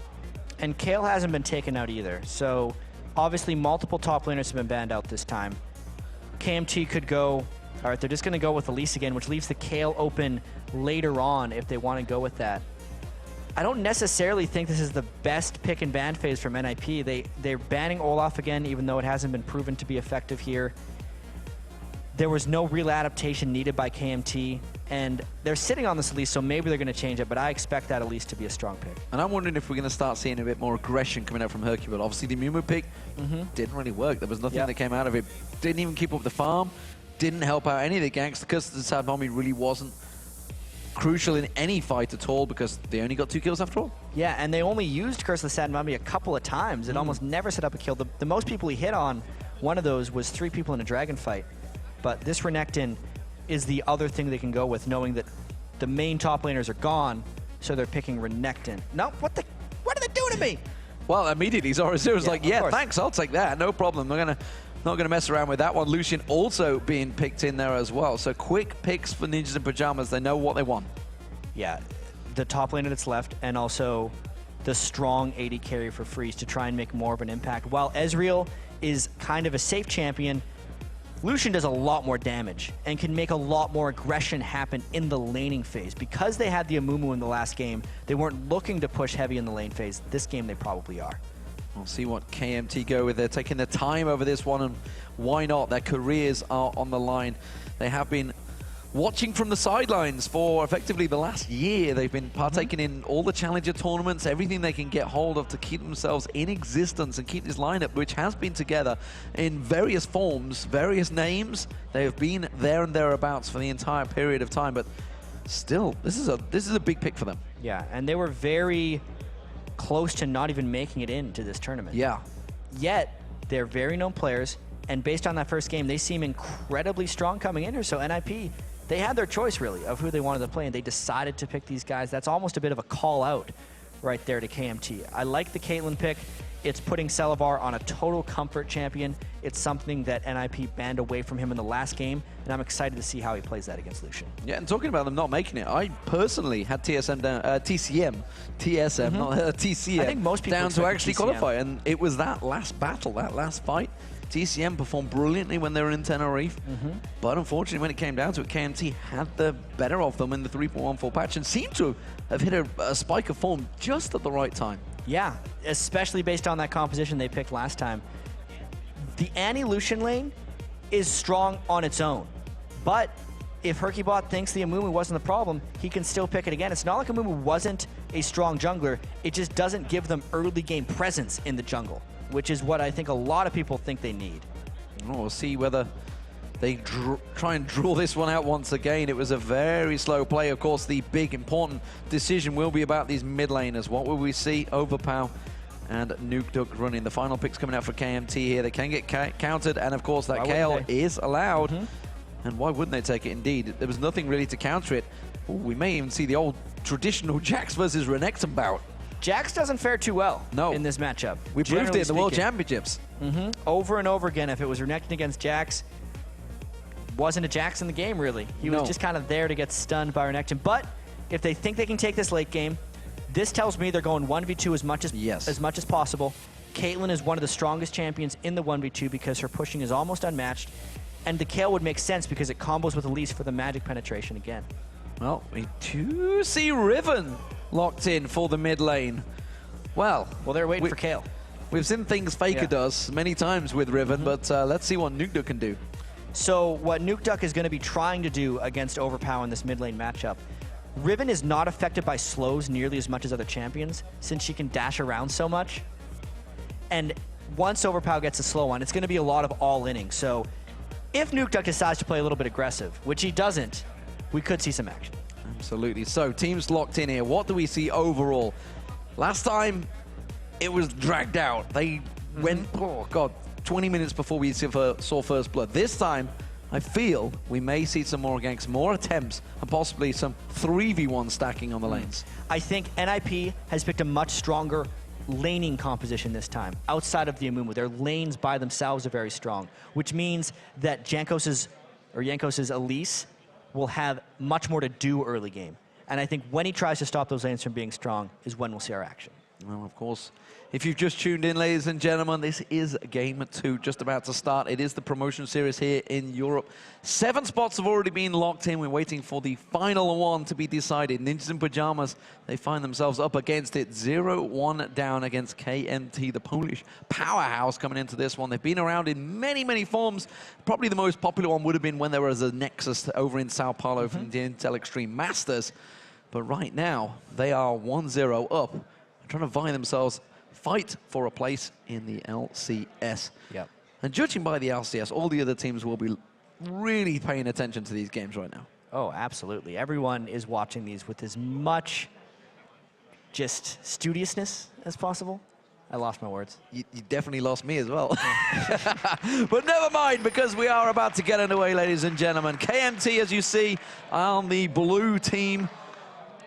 And Kayle hasn't been taken out either. So obviously multiple top laners have been banned out this time. KMT could go, all right, they're just going to go with Elise again, which leaves the Kayle open later on if they want to go with that. I don't necessarily think this is the best pick and ban phase from NIP. They're banning Olaf again, even though it hasn't been proven to be effective here. There was no real adaptation needed by KMT, and they're sitting on this Elise, so maybe they're going to change it, but I expect that Elise to be a strong pick. And I'm wondering if we're going to start seeing a bit more aggression coming out from Hercule. Obviously, the Mumu pick didn't really work. There was nothing that came out of it. Didn't even keep up the farm, didn't help out any of the ganks. The Curse of the Sad Mommy really wasn't crucial in any fight at all because they only got 2 kills after all. Yeah, and they only used Curse of the Sad Mummy a couple of times. It almost never set up a kill. The most people he hit on, one of those was 3 people in a dragon fight. But this Renekton is the other thing they can go with, knowing that the main top laners are gone, so they're picking Renekton. No, what are they doing to me? Well, immediately Zoro0's like, yeah, thanks, I'll take that, no problem. Not gonna mess around with that one. Lucian also being picked in there as well. So quick picks for Ninjas in Pajamas. They know what they want. Yeah, the top laner that's left, and also the strong AD carry for Freeze to try and make more of an impact. While Ezreal is kind of a safe champion, Lucian does a lot more damage and can make a lot more aggression happen in the laning phase. Because they had the Amumu in the last game, they weren't looking to push heavy in the lane phase. This game, they probably are. We'll see what KMT go with. They're taking their time over this one, and why not? Their careers are on the line. They have been watching from the sidelines for effectively the last year. They've been partaking in all the Challenger tournaments, everything they can get hold of to keep themselves in existence and keep this lineup, which has been together in various forms, various names. They have been there and thereabouts for the entire period of time, but still, this is a big pick for them. Yeah, and they were very close to not even making it into this tournament. Yeah. Yet, they're very known players, and based on that first game, they seem incredibly strong coming in here, so NIP, they had their choice, really, of who they wanted to play, and they decided to pick these guys. That's almost a bit of a call-out right there to KMT. I like the Caitlyn pick. It's putting Selavar on a total comfort champion. It's something that NIP banned away from him in the last game, and I'm excited to see how he plays that against Lucian. Yeah, and talking about them not making it, I personally had TSM down, TCM, not TCM, I think most people down to expected actually TCM. qualify, and it was that last battle, that last fight. TCM performed brilliantly when they were in Tenerife, but unfortunately when it came down to it, KMT had the better of them in the 3.14 patch and seemed to have hit a spike of form just at the right time. Yeah, especially based on that composition they picked last time. The Annie-Lucian lane is strong on its own, but if Herkybot thinks the Amumu wasn't the problem, he can still pick it again. It's not like Amumu wasn't a strong jungler, it just doesn't give them early game presence in the jungle, which is what I think a lot of people think they need. We'll see whether they try and draw this one out once again. It was a very slow play. Of course, the big important decision will be about these mid laners. What will we see? Overpow and Nukeduck running. The final picks coming out for KMT here. They can get countered, and of course that KL is allowed. And why wouldn't they take it? Indeed, there was nothing really to counter it. Ooh, we may even see the old traditional Jax versus Renekton bout. Jax doesn't fare too well in this matchup. We proved it in the World Championships. Over and over again, if it was Renekton against Jax, wasn't a Jax in the game, really. He was just kind of there to get stunned by Renekton. But if they think they can take this late game, this tells me they're going 1v2 as much as possible. Caitlyn is one of the strongest champions in the 1v2 because her pushing is almost unmatched. And the Kayle would make sense because it combos with Elise for the magic penetration again. Well, we do see Riven locked in for the mid lane. Well, they're waiting for Kayle. We've seen things Faker does many times with Riven, but let's see what Nukeduck can do. So what Nukeduck is going to be trying to do against Overpow in this mid lane matchup, Riven is not affected by slows nearly as much as other champions since she can dash around so much. And once Overpow gets a slow on, it's going to be a lot of all-inning. So if Nukeduck decides to play a little bit aggressive, which he doesn't, we could see some action. Absolutely. So teams locked in here. What do we see overall? Last time, it was dragged out. They went, 20 minutes before we saw first blood. This time, I feel we may see some more ganks, more attempts, and possibly some 3v1 stacking on the lanes. I think NIP has picked a much stronger laning composition this time, outside of the Amumu. Their lanes by themselves are very strong, which means that Jankos's Elise will have much more to do early game. And I think when he tries to stop those lanes from being strong is when we'll see our action. Well, of course, if you've just tuned in, ladies and gentlemen, this is Game 2 just about to start. It is the promotion series here in Europe. 7 spots have already been locked in. We're waiting for the final one to be decided. Ninjas in Pajamas, they find themselves up against it. 0-1 down against KMT, the Polish powerhouse coming into this one. They've been around in many, many forms. Probably the most popular one would have been when there was a Nexus over in Sao Paulo from the Intel Extreme Masters. But right now, they are 1-0 up, trying to vie themselves fight for a place in the LCS. Yep. And judging by the LCS, all the other teams will be really paying attention to these games right now. Oh, absolutely. Everyone is watching these with as much just studiousness as possible. I lost my words. You definitely lost me as well. But never mind, because we are about to get underway, ladies and gentlemen. KMT, as you see, on the blue team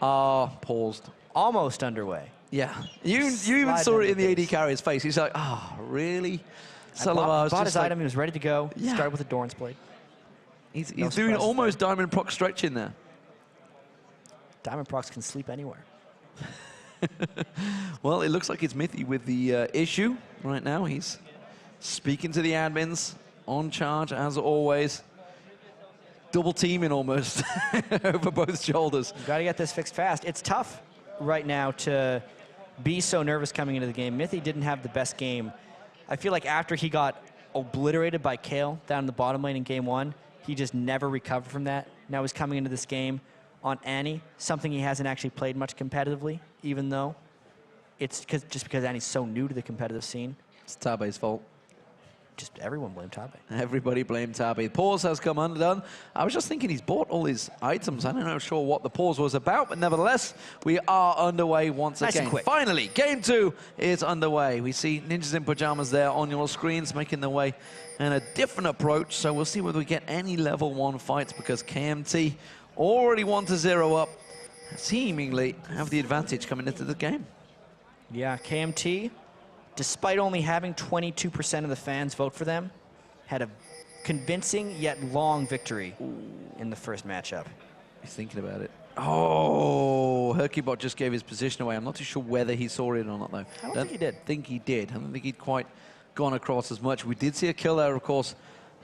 are paused. Almost underway. Yeah, you even saw it in the AD carrier's face. He's like, really? Bought his item, he was ready to go. Yeah. Started with a Doran's Blade. He's doing almost Diamond Proc stretching there. Diamond Procs can sleep anywhere. Well, it looks like it's Mithy with the issue right now. He's speaking to the admins, on charge as always. Double teaming almost over both shoulders. You've got to get this fixed fast. It's tough right now to be so nervous coming into the game. Mithy didn't have the best game. I feel like after he got obliterated by Kayle down in the bottom lane in game 1, he just never recovered from that. Now he's coming into this game on Annie, something he hasn't actually played much competitively, even though it's just because Annie's so new to the competitive scene. It's Tabe's fault. Just everyone blame Tabe. Everybody blame Tabe. Pause has come undone. I was just thinking he's bought all his items. I don't know sure what the pause was about, but nevertheless, we are underway once Nice and again. quick. Finally, game 2 is underway. We see Ninjas in Pajamas there on your screens making their way in a different approach. So we'll see whether we get any level 1 fights because KMT already 1-0 up, seemingly have the advantage coming into the game. Yeah, KMT despite only having 22% of the fans vote for them, had a convincing yet long victory in the first matchup. He's thinking about it. Oh, Herkybot just gave his position away. I'm not too sure whether he saw it or not, though. I don't think he did. I don't think he'd quite gone across as much. We did see a kill there, of course,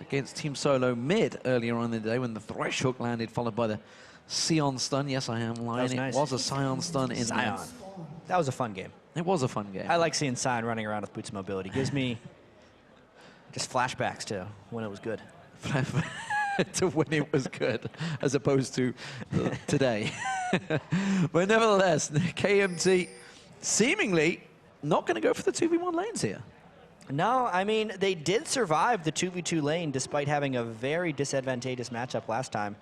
against Team Solo mid earlier on in the day when the Thresh hook landed, followed by the Sion stun. Yes, I am lying. Nice. It was a Sion stun in Sion. That was a fun game. It was a fun game. I like seeing Sion running around with boots of mobility. Gives me just flashbacks to when it was good. To when it was good, as opposed to today. But nevertheless, KMT seemingly not going to go for the 2v1 lanes here. No, I mean, they did survive the 2v2 lane despite having a very disadvantageous matchup last time.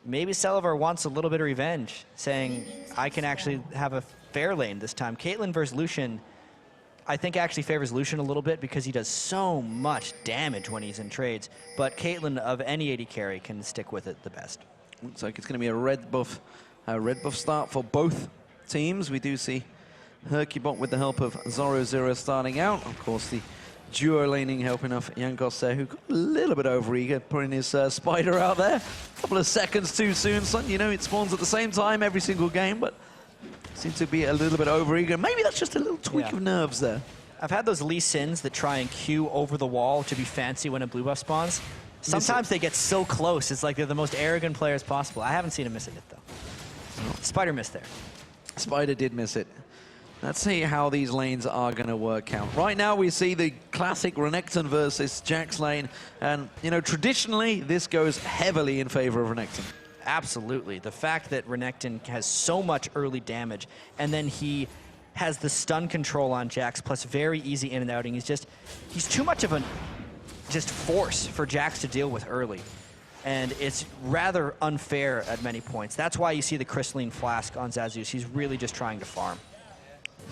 Maybe Selivar wants a little bit of revenge, saying, I can actually have a fair lane this time. Caitlyn versus Lucian, I think actually favors Lucian a little bit because he does so much damage when he's in trades. But Caitlyn, of any AD carry, can stick with it the best. Looks like it's going to be a red buff start for both teams. We do see Herkybot with the help of Zoro0 starting out. Of course, the duo laning helping off Jankos there, who got a little bit overeager, putting his spider out there. A couple of seconds too soon, son. You know, it spawns at the same time every single game, but seems to be a little bit overeager. Maybe that's just a little tweak of nerves there. I've had those Lee Sins that try and queue over the wall to be fancy when a blue buff spawns. Sometimes they get so close, it's like they're the most arrogant players possible. I haven't seen him miss it yet, though. Spider missed there. Spider did miss it. Let's see how these lanes are going to work out. Right now, we see the classic Renekton versus Jax lane. And, you know, traditionally, this goes heavily in favor of Renekton. Absolutely. The fact that Renekton has so much early damage, and then he has the stun control on Jax, plus very easy in and outing. He's too much of a force for Jax to deal with early. And it's rather unfair at many points. That's why you see the Crystalline Flask on Zazus. He's really just trying to farm.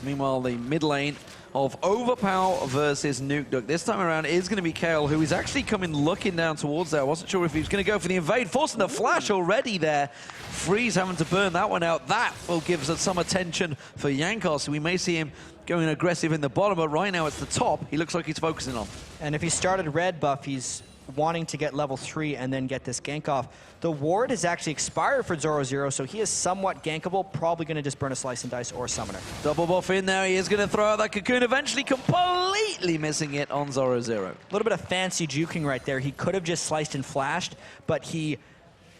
Meanwhile, the mid lane of Overpower versus Nukeduck. This time around is going to be Kale, who is actually coming looking down towards there. I wasn't sure if he was going to go for the invade, forcing the flash already there. Freeze having to burn that one out. That will give us some attention for Jankos. We may see him going aggressive in the bottom, but right now it's the top he looks like he's focusing on. And if he started red buff, he's wanting to get level 3 and then get this gank off. The ward has actually expired for Zoro0, so he is somewhat gankable, probably going to just burn a Slice and Dice or Summoner. Double buff in there, he is going to throw out that cocoon, eventually completely missing it on Zoro0. A little bit of fancy juking right there. He could have just sliced and flashed, but he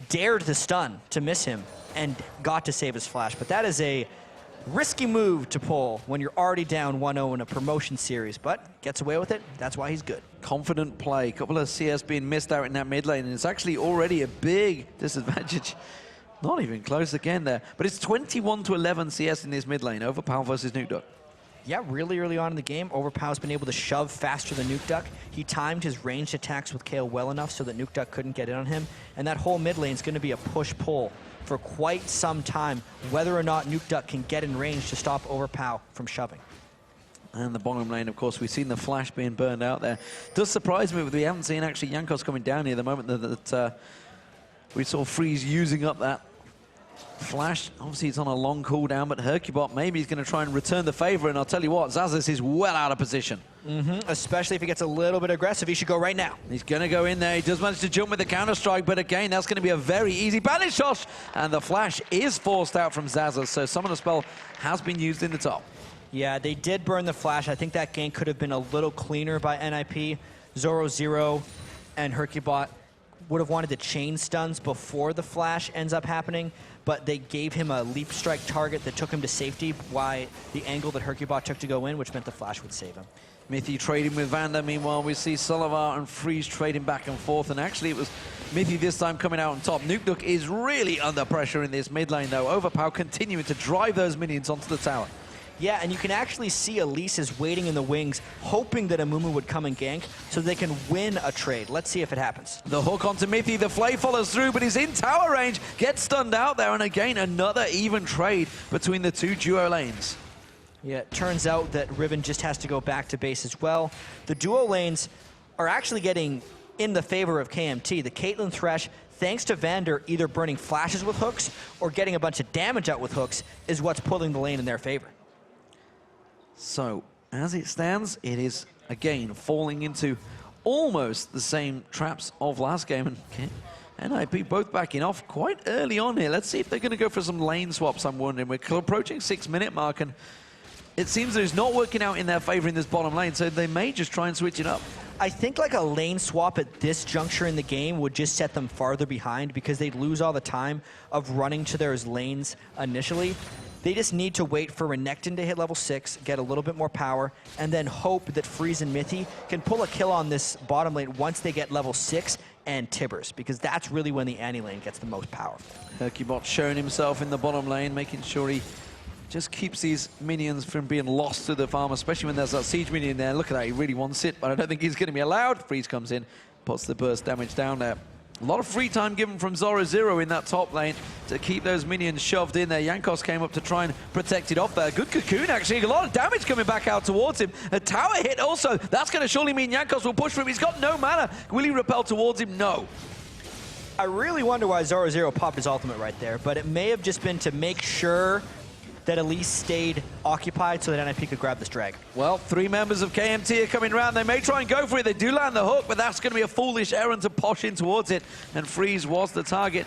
dared the stun to miss him and got to save his flash. But that is a risky move to pull when you're already down 1-0 in a promotion series, but gets away with it. That's why he's good. Confident play. A couple of CS being missed out in that mid lane, and it's actually already a big disadvantage. Not even close again there, but it's 21-11 CS in this mid lane. Overpower versus Nukeduck. Yeah, really early on in the game, Overpower's been able to shove faster than Nukeduck. He timed his ranged attacks with Kale well enough so that Nukeduck couldn't get in on him, and that whole mid lane is going to be a push-pull for quite some time, whether or not Nukeduck can get in range to stop Overpower from shoving. And the bottom lane, of course, we've seen the flash being burned out there. Does surprise me, but we haven't seen actually Jankos coming down here the moment that we saw Freeze using up that flash. Obviously, it's on a long cooldown, but Herkybot maybe he's going to try and return the favor, and I'll tell you what, Zazas is well out of position. Especially if he gets a little bit aggressive, he should go right now. He's going to go in there. He does manage to jump with the counter-strike, but again, that's going to be a very easy banish shot, and the flash is forced out from Zazas, so Summoner Spell has been used in the top. Yeah, they did burn the flash. I think that gank could have been a little cleaner by NIP. Zoro0 and Herkybot would have wanted to chain stuns before the flash ends up happening, but they gave him a leap strike target that took him to safety, why the angle that Herkybot took to go in, which meant the flash would save him. Mithy trading with Vanda. Meanwhile, we see Selivar and Freeze trading back and forth, and actually it was Mithy this time coming out on top. Nukeduck is really under pressure in this mid lane, though. Overpower continuing to drive those minions onto the tower. Yeah, and you can actually see Elise is waiting in the wings, hoping that Amumu would come and gank so they can win a trade. Let's see if it happens. The hook onto Mithy, the flay follows through, but he's in tower range, gets stunned out there, and again, another even trade between the two duo lanes. Yeah, it turns out that Riven just has to go back to base as well. The duo lanes are actually getting in the favor of KMT. The Caitlyn Thresh, thanks to Vander either burning flashes with hooks or getting a bunch of damage out with hooks, is what's pulling the lane in their favor. So, as it stands, it is, again, falling into almost the same traps of last game. And NIP both backing off quite early on here. Let's see if they're going to go for some lane swaps, I'm wondering. We're approaching 6-minute mark, and it seems that it's not working out in their favor in this bottom lane, so they may just try and switch it up. I think like a lane swap at this juncture in the game would just set them farther behind because they'd lose all the time of running to those lanes initially. They just need to wait for Renekton to hit level 6, get a little bit more power, and then hope that Freeze and Mithy can pull a kill on this bottom lane once they get level 6 and Tibbers, because that's really when the Annie lane gets the most powerful. Hercubot showing himself in the bottom lane, making sure he just keeps these minions from being lost to the farm, especially when there's that siege minion there. Look at that, he really wants it, but I don't think he's going to be allowed. Freeze comes in, puts the burst damage down there. A lot of free time given from Zoro in that top lane to keep those minions shoved in there. Jankos came up to try and protect it off there. Good cocoon, actually. A lot of damage coming back out towards him. A tower hit also. That's going to surely mean Jankos will push for him. He's got no mana. Will he repel towards him? No. I really wonder why Zoro popped his ultimate right there, but it may have just been to make sure that Elise stayed occupied so that NIP could grab this dragon. Well, 3 members of KMT are coming around. They may try and go for it. They do land the hook, but that's going to be a foolish errand to posh in towards it. And Freeze was the target.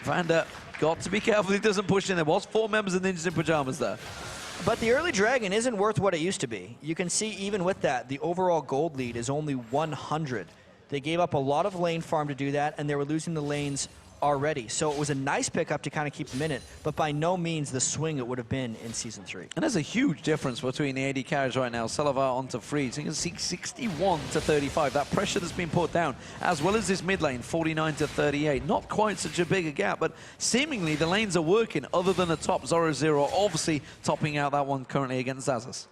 Vander got to be careful he doesn't push in. There was 4 members of Ninjas in Pajamas there. But the early dragon isn't worth what it used to be. You can see even with that, the overall gold lead is only 100. They gave up a lot of lane farm to do that, and they were losing the lanes already. So it was a nice pickup to kind of keep them in it, but by no means the swing it would have been in Season 3. And there's a huge difference between the AD carries right now. Salavar onto Freeze. You can see 61 to 35. That pressure that's been put down, as well as this mid lane, 49 to 38. Not quite such a big a gap, but seemingly the lanes are working other than the top. Zoro obviously topping out that one currently against Xaxus.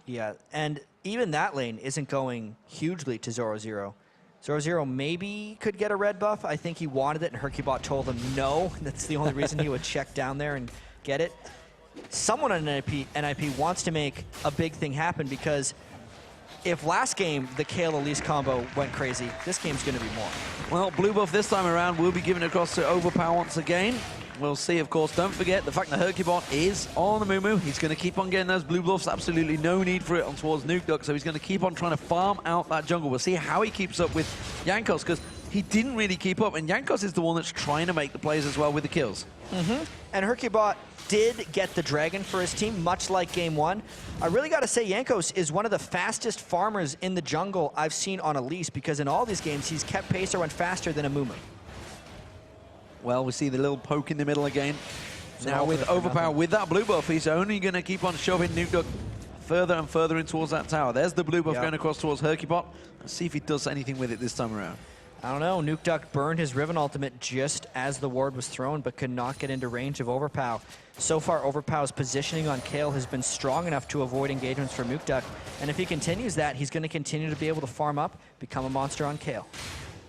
Yeah, and even that lane isn't going hugely to Zoro. Zoro maybe could get a red buff. I think he wanted it, and Hercubot told him no. That's the only reason he would check down there and get it. Someone on NIP wants to make a big thing happen, because if last game the Kayle Elise combo went crazy, this game's going to be more. Well, blue buff this time around will be given across to Overpower once again. We'll see, of course. Don't forget the fact that Hercubot is on the Moo. He's going to keep on getting those blue buffs. Absolutely no need for it on towards Nuke Duck, so he's going to keep on trying to farm out that jungle. We'll see how he keeps up with Jankos, because he didn't really keep up, and Jankos is the one that's trying to make the plays as well with the kills. And Hercubot did get the dragon for his team, much like Game 1. I really got to say, Jankos is one of the fastest farmers in the jungle I've seen on Elise, because in all these games, he's kept pace or went faster than a Moo. Well, we see the little poke in the middle again. Now with Overpower, with that blue buff, he's only going to keep on shoving Nuke Duck further and further in towards that tower. There's the blue buff going across towards Hercubot. Let's see if he does anything with it this time around. I don't know. Nuke Duck burned his Riven ultimate just as the ward was thrown, but could not get into range of Overpower. So far, Overpower's positioning on Kayle has been strong enough to avoid engagements from Nuke Duck. And if he continues that, he's going to continue to be able to farm up, become a monster on Kayle.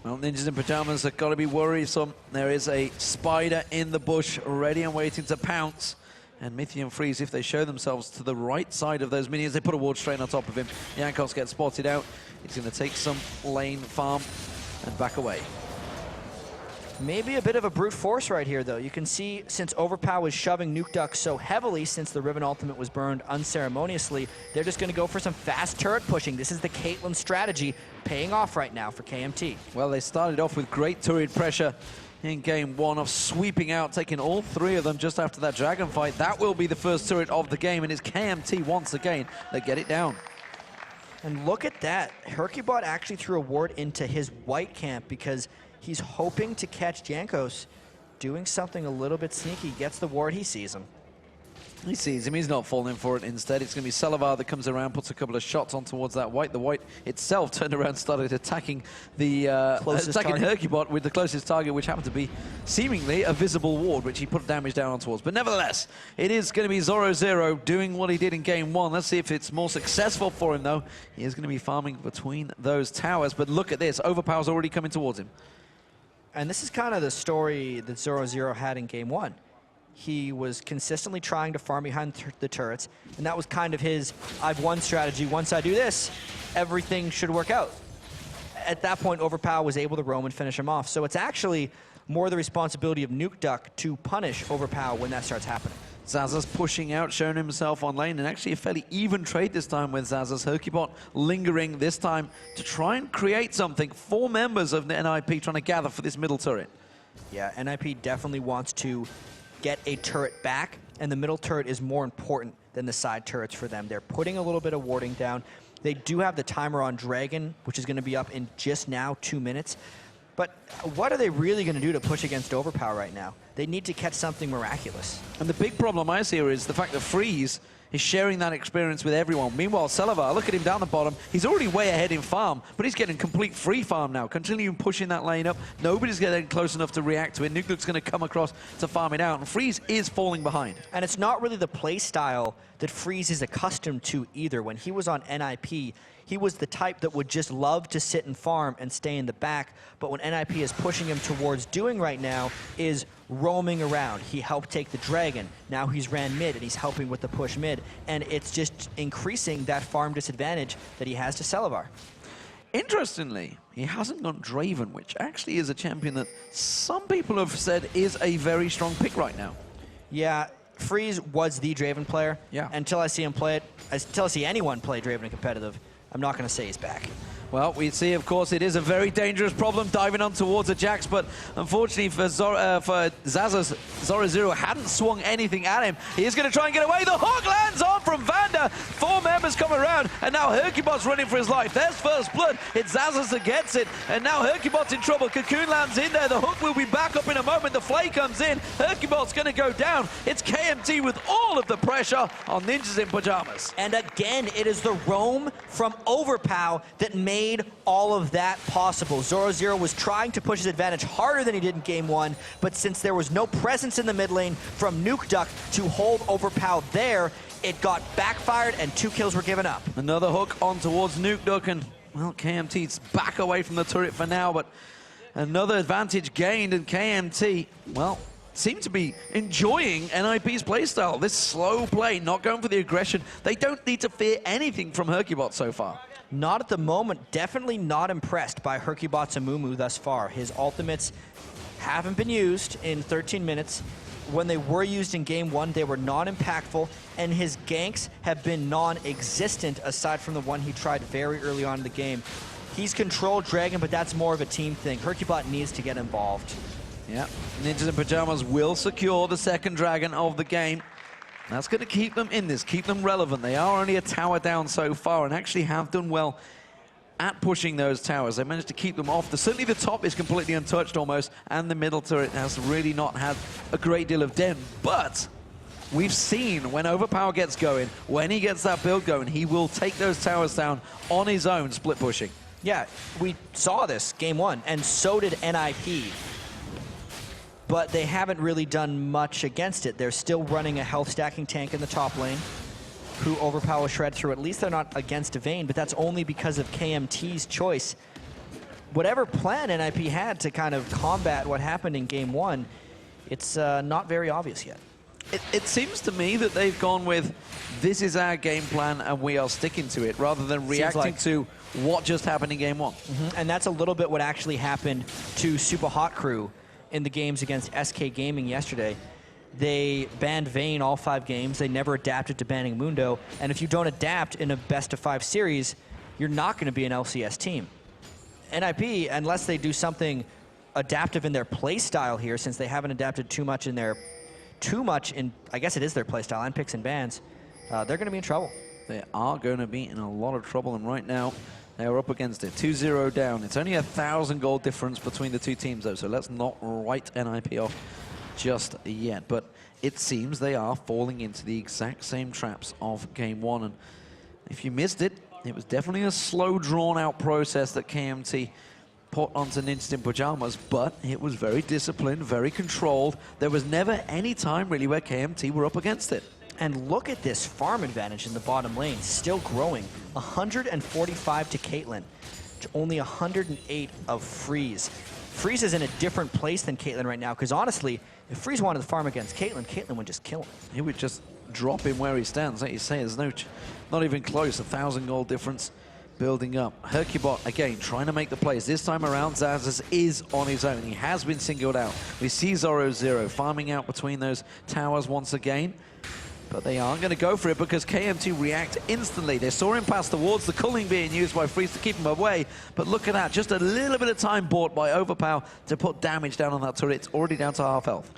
Well, Ninjas in Pajamas have got to be worrisome. There is a spider in the bush ready and waiting to pounce. And Mithy and Freeze, if they show themselves to the right side of those minions, they put a ward straight on top of him. Jankos gets spotted out. He's going to take some lane farm and back away. Maybe a bit of a brute force right here, though. You can see, since Overpower was shoving Nuke Duck so heavily since the Riven ultimate was burned unceremoniously, they're just going to go for some fast turret pushing. This is the Caitlyn strategy paying off right now for KMT. Well, they started off with great turret pressure in Game 1 of sweeping out, taking all 3 of them just after that dragon fight. That will be the first turret of the game, and it's KMT once again that get it down. And look at that. Hercubot actually threw a ward into his white camp because he's hoping to catch Jankos doing something a little bit sneaky. Gets the ward, he sees him. He sees him, he's not falling for it. Instead, it's going to be Salavar that comes around, puts a couple of shots on towards that white. The white itself turned around, started attacking the Hercubot with the closest target, which happened to be seemingly a visible ward, which he put damage down on towards. But nevertheless, it is going to be Zoro doing what he did in Game 1. Let's see if it's more successful for him, though. He is going to be farming between those towers. But look at this, Overpower's already coming towards him. And this is kind of the story that Zoro had in Game 1. He was consistently trying to farm behind the turrets, and that was kind of his, I've won strategy. Once I do this, everything should work out. At that point, Overpower was able to roam and finish him off. So it's actually more the responsibility of Nuke Duck to punish Overpower when that starts happening. Zazas pushing out, showing himself on lane, and actually a fairly even trade this time with Zazas. Hercubot lingering this time to try and create something. 4 members of the NIP trying to gather for this middle turret. Yeah, NIP definitely wants to get a turret back, and the middle turret is more important than the side turrets for them. They're putting a little bit of warding down. They do have the timer on Dragon, which is going to be up in just now 2 minutes. But what are they really going to do to push against Overpower right now? They need to catch something miraculous. And the big problem I see here is the fact that Freeze is sharing that experience with everyone. Meanwhile, Selavar, look at him down the bottom. He's already way ahead in farm, but he's getting complete free farm now, continuing pushing that lane up. Nobody's getting close enough to react to it. Nuke's going to come across to farm it out, and Freeze is falling behind. And it's not really the play style that Freeze is accustomed to either. When he was on NIP, he was the type that would just love to sit and farm and stay in the back. But what NIP is pushing him towards doing right now is roaming around. He helped take the Dragon. Now he's ran mid, and he's helping with the push mid. And it's just increasing that farm disadvantage that he has to Selavar. Interestingly, he hasn't gone Draven, which actually is a champion that some people have said is a very strong pick right now. Yeah, Freeze was the Draven player. Yeah. Until I see him play it, until I see anyone play Draven in competitive, I'm not going to say he's back. Well, we see, of course, it is a very dangerous problem diving on towards a Jax, but unfortunately for Zazas, Zoro hadn't swung anything at him. He is going to try and get away. The hook lands on from Vander. 4 members come around, and now Hercubot's running for his life. There's first blood. It's Zazas that gets it, and now Hercubot's in trouble. Cocoon lands in there. The hook will be back up in a moment. The flay comes in. Hercubot's going to go down. It's KMT with all of the pressure on Ninjas in Pajamas. And again, it is the roam from Overpow that made all of that possible. Zoro was trying to push his advantage harder than he did in game 1, but since there was no presence in the mid lane from Nukeduck to hold Overpow there, it got backfired and 2 kills were given up. Another hook on towards Nukeduck, and well, KMT's back away from the turret for now, but another advantage gained, and KMT, well, seem to be enjoying NIP's playstyle. This slow play, not going for the aggression. They don't need to fear anything from Hercubot so far. Not at the moment. Definitely not impressed by Hercubot's Amumu thus far. His ultimates haven't been used in 13 minutes. When they were used in game 1, they were non-impactful, and his ganks have been non-existent aside from the one he tried very early on in the game. He's controlled Dragon, but that's more of a team thing. Hercubot needs to get involved. Yeah, Ninjas in Pajamas will secure the second Dragon of the game. That's going to keep them in this, keep them relevant. They are only a tower down so far and actually have done well at pushing those towers. They managed to keep them off. Certainly the top is completely untouched almost, and the middle turret has really not had a great deal of den. But we've seen when Overpower gets going, when he gets that build going, he will take those towers down on his own, split pushing. Yeah, we saw this game 1, and so did NIP. But they haven't really done much against it. They're still running a health stacking tank in the top lane, who Overpower shred through. At least they're not against Vayne, but that's only because of KMT's choice. Whatever plan NIP had to kind of combat what happened in game 1, it's not very obvious yet. It seems to me that they've gone with, this is our game plan and we are sticking to it, rather than reacting to what just happened in game 1. And that's a little bit what actually happened to Super Hot Crew in the games against SK Gaming yesterday. They banned Vayne all 5 games. They never adapted to banning Mundo. And if you don't adapt in a best-of-5 series, you're not going to be an LCS team. NIP, unless they do something adaptive in their play style here, since they haven't adapted too much in, I guess it is their play style, and picks and bans, they're going to be in trouble. They are going to be in a lot of trouble, and right now, they are up against it. 2-0 down. It's only 1,000 gold difference between the two teams, though, so let's not write NIP off just yet. But it seems they are falling into the exact same traps of game 1. And if you missed it, it was definitely a slow, drawn-out process that KMT put onto Ninjas in Pajamas, but it was very disciplined, very controlled. There was never any time, really, where KMT were up against it. And look at this farm advantage in the bottom lane, still growing. 145 to Caitlyn, to only 108 of Freeze. Freeze is in a different place than Caitlyn right now, because honestly, if Freeze wanted to farm against Caitlyn, Caitlyn would just kill him. He would just drop him where he stands. Like you say, there's not even close, 1,000 gold difference building up. Hercubot, again, trying to make the plays. This time around, Zazas is on his own. He has been singled out. We see Zoro0 farming out between those towers once again. But they aren't going to go for it because KMT react instantly. They saw him pass towards the culling being used by Freeze to keep him away. But look at that, just a little bit of time bought by Overpower to put damage down on that turret. It's already down to half health.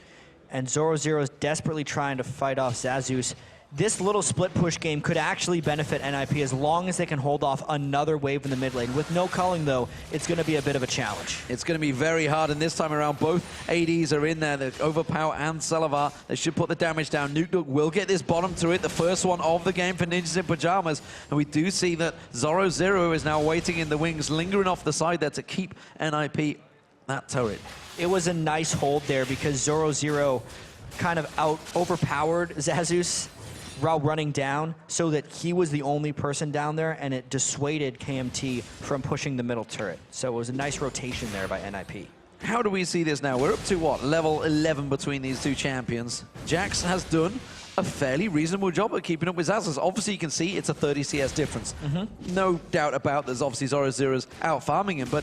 And Zoro0 is desperately trying to fight off Zazus. This little split push game could actually benefit NIP as long as they can hold off another wave in the mid lane. With no culling, though, it's going to be a bit of a challenge. It's going to be very hard, and this time around, both ADs are in there. The Overpower and Salavar. They should put the damage down. Nuke will get this bottom turret, the first one of the game for Ninjas in Pajamas. And we do see that Zoro0 is now waiting in the wings, lingering off the side there to keep NIP that turret. It was a nice hold there because Zoro0 kind of overpowered Zazus while running down so that he was the only person down there, and it dissuaded KMT from pushing the middle turret. So it was a nice rotation there by NIP. How do we see this now? We're up to what? Level 11 between these two champions. Jax has done a fairly reasonable job at keeping up with Zazas. Obviously, you can see it's a 30 CS difference. No doubt about there's obviously Zoro0's out farming him, but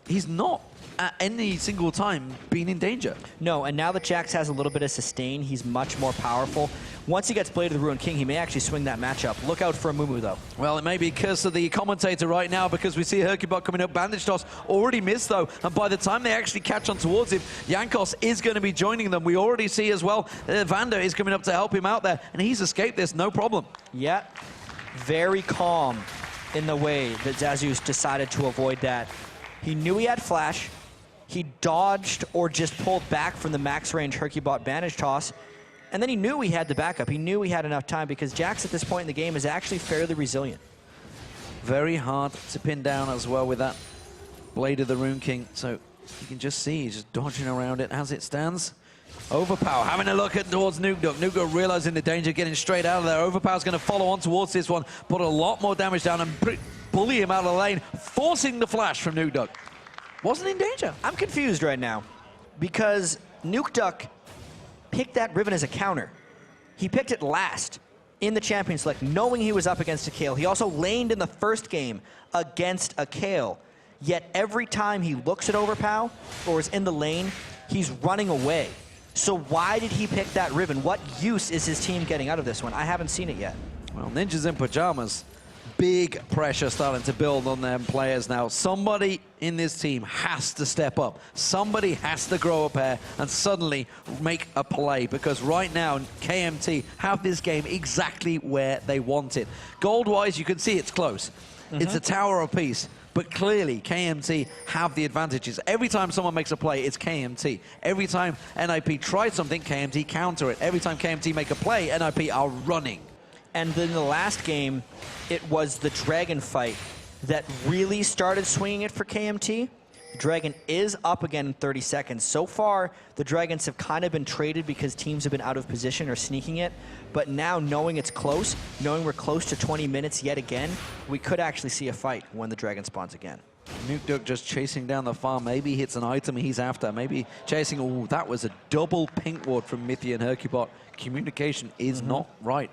he's not at any single time been in danger. No, and now that Jax has a little bit of sustain, he's much more powerful. Once he gets Blade of the Ruined King, he may actually swing that matchup. Look out for Amumu, though. Well, it may be curse of the commentator right now because we see Hercubot coming up. Bandage Toss already missed, though, and by the time they actually catch on towards him, Jankos is going to be joining them. We already see as well, Vander is coming up to help him out there, and he's escaped this, no problem. Yeah, very calm in the way that Zazus decided to avoid that. He knew he had flash. He dodged or just pulled back from the max range Hercubot Bandage Toss. And then he knew he had the backup. He knew he had enough time because Jax at this point in the game is actually fairly resilient. Very hard to pin down as well with that Blade of the Rune King. So you can just see he's just dodging around it as it stands. Overpower having a look towards Nuke. Nuke realizing the danger, getting straight out of there. Overpower's going to follow on towards this one, put a lot more damage down and bully him out of the lane, forcing the flash from Nuke. Wasn't in danger. I'm confused right now because Nuke picked that Riven as a counter. He picked it last in the Champion Select, knowing he was up against a Kayle. He also laned in the first game against a Kayle. Yet every time he looks at Overpow or is in the lane, he's running away. So why did he pick that Riven? What use is his team getting out of this one? I haven't seen it yet. Well, Ninjas in Pajamas, big pressure starting to build on them players now. Somebody in this team has to step up. Somebody has to grow a pair and suddenly make a play, because right now KMT have this game exactly where they want it. Gold-wise, you can see it's close. It's a tower of peace. But clearly, KMT have the advantages. Every time someone makes a play, it's KMT. Every time NIP tries something, KMT counter it. Every time KMT make a play, NIP are running. And then the last game, it was the Dragon fight that really started swinging it for KMT. The Dragon is up again in 30 seconds. So far, the Dragons have kind of been traded because teams have been out of position or sneaking it. But now, knowing it's close, knowing we're close to 20 minutes yet again, we could actually see a fight when the Dragon spawns again. Nuke just chasing down the farm. Maybe hits an item he's after. Maybe chasing. Oh, that was a double pink ward from Mithy and Hercubot. Communication is not right.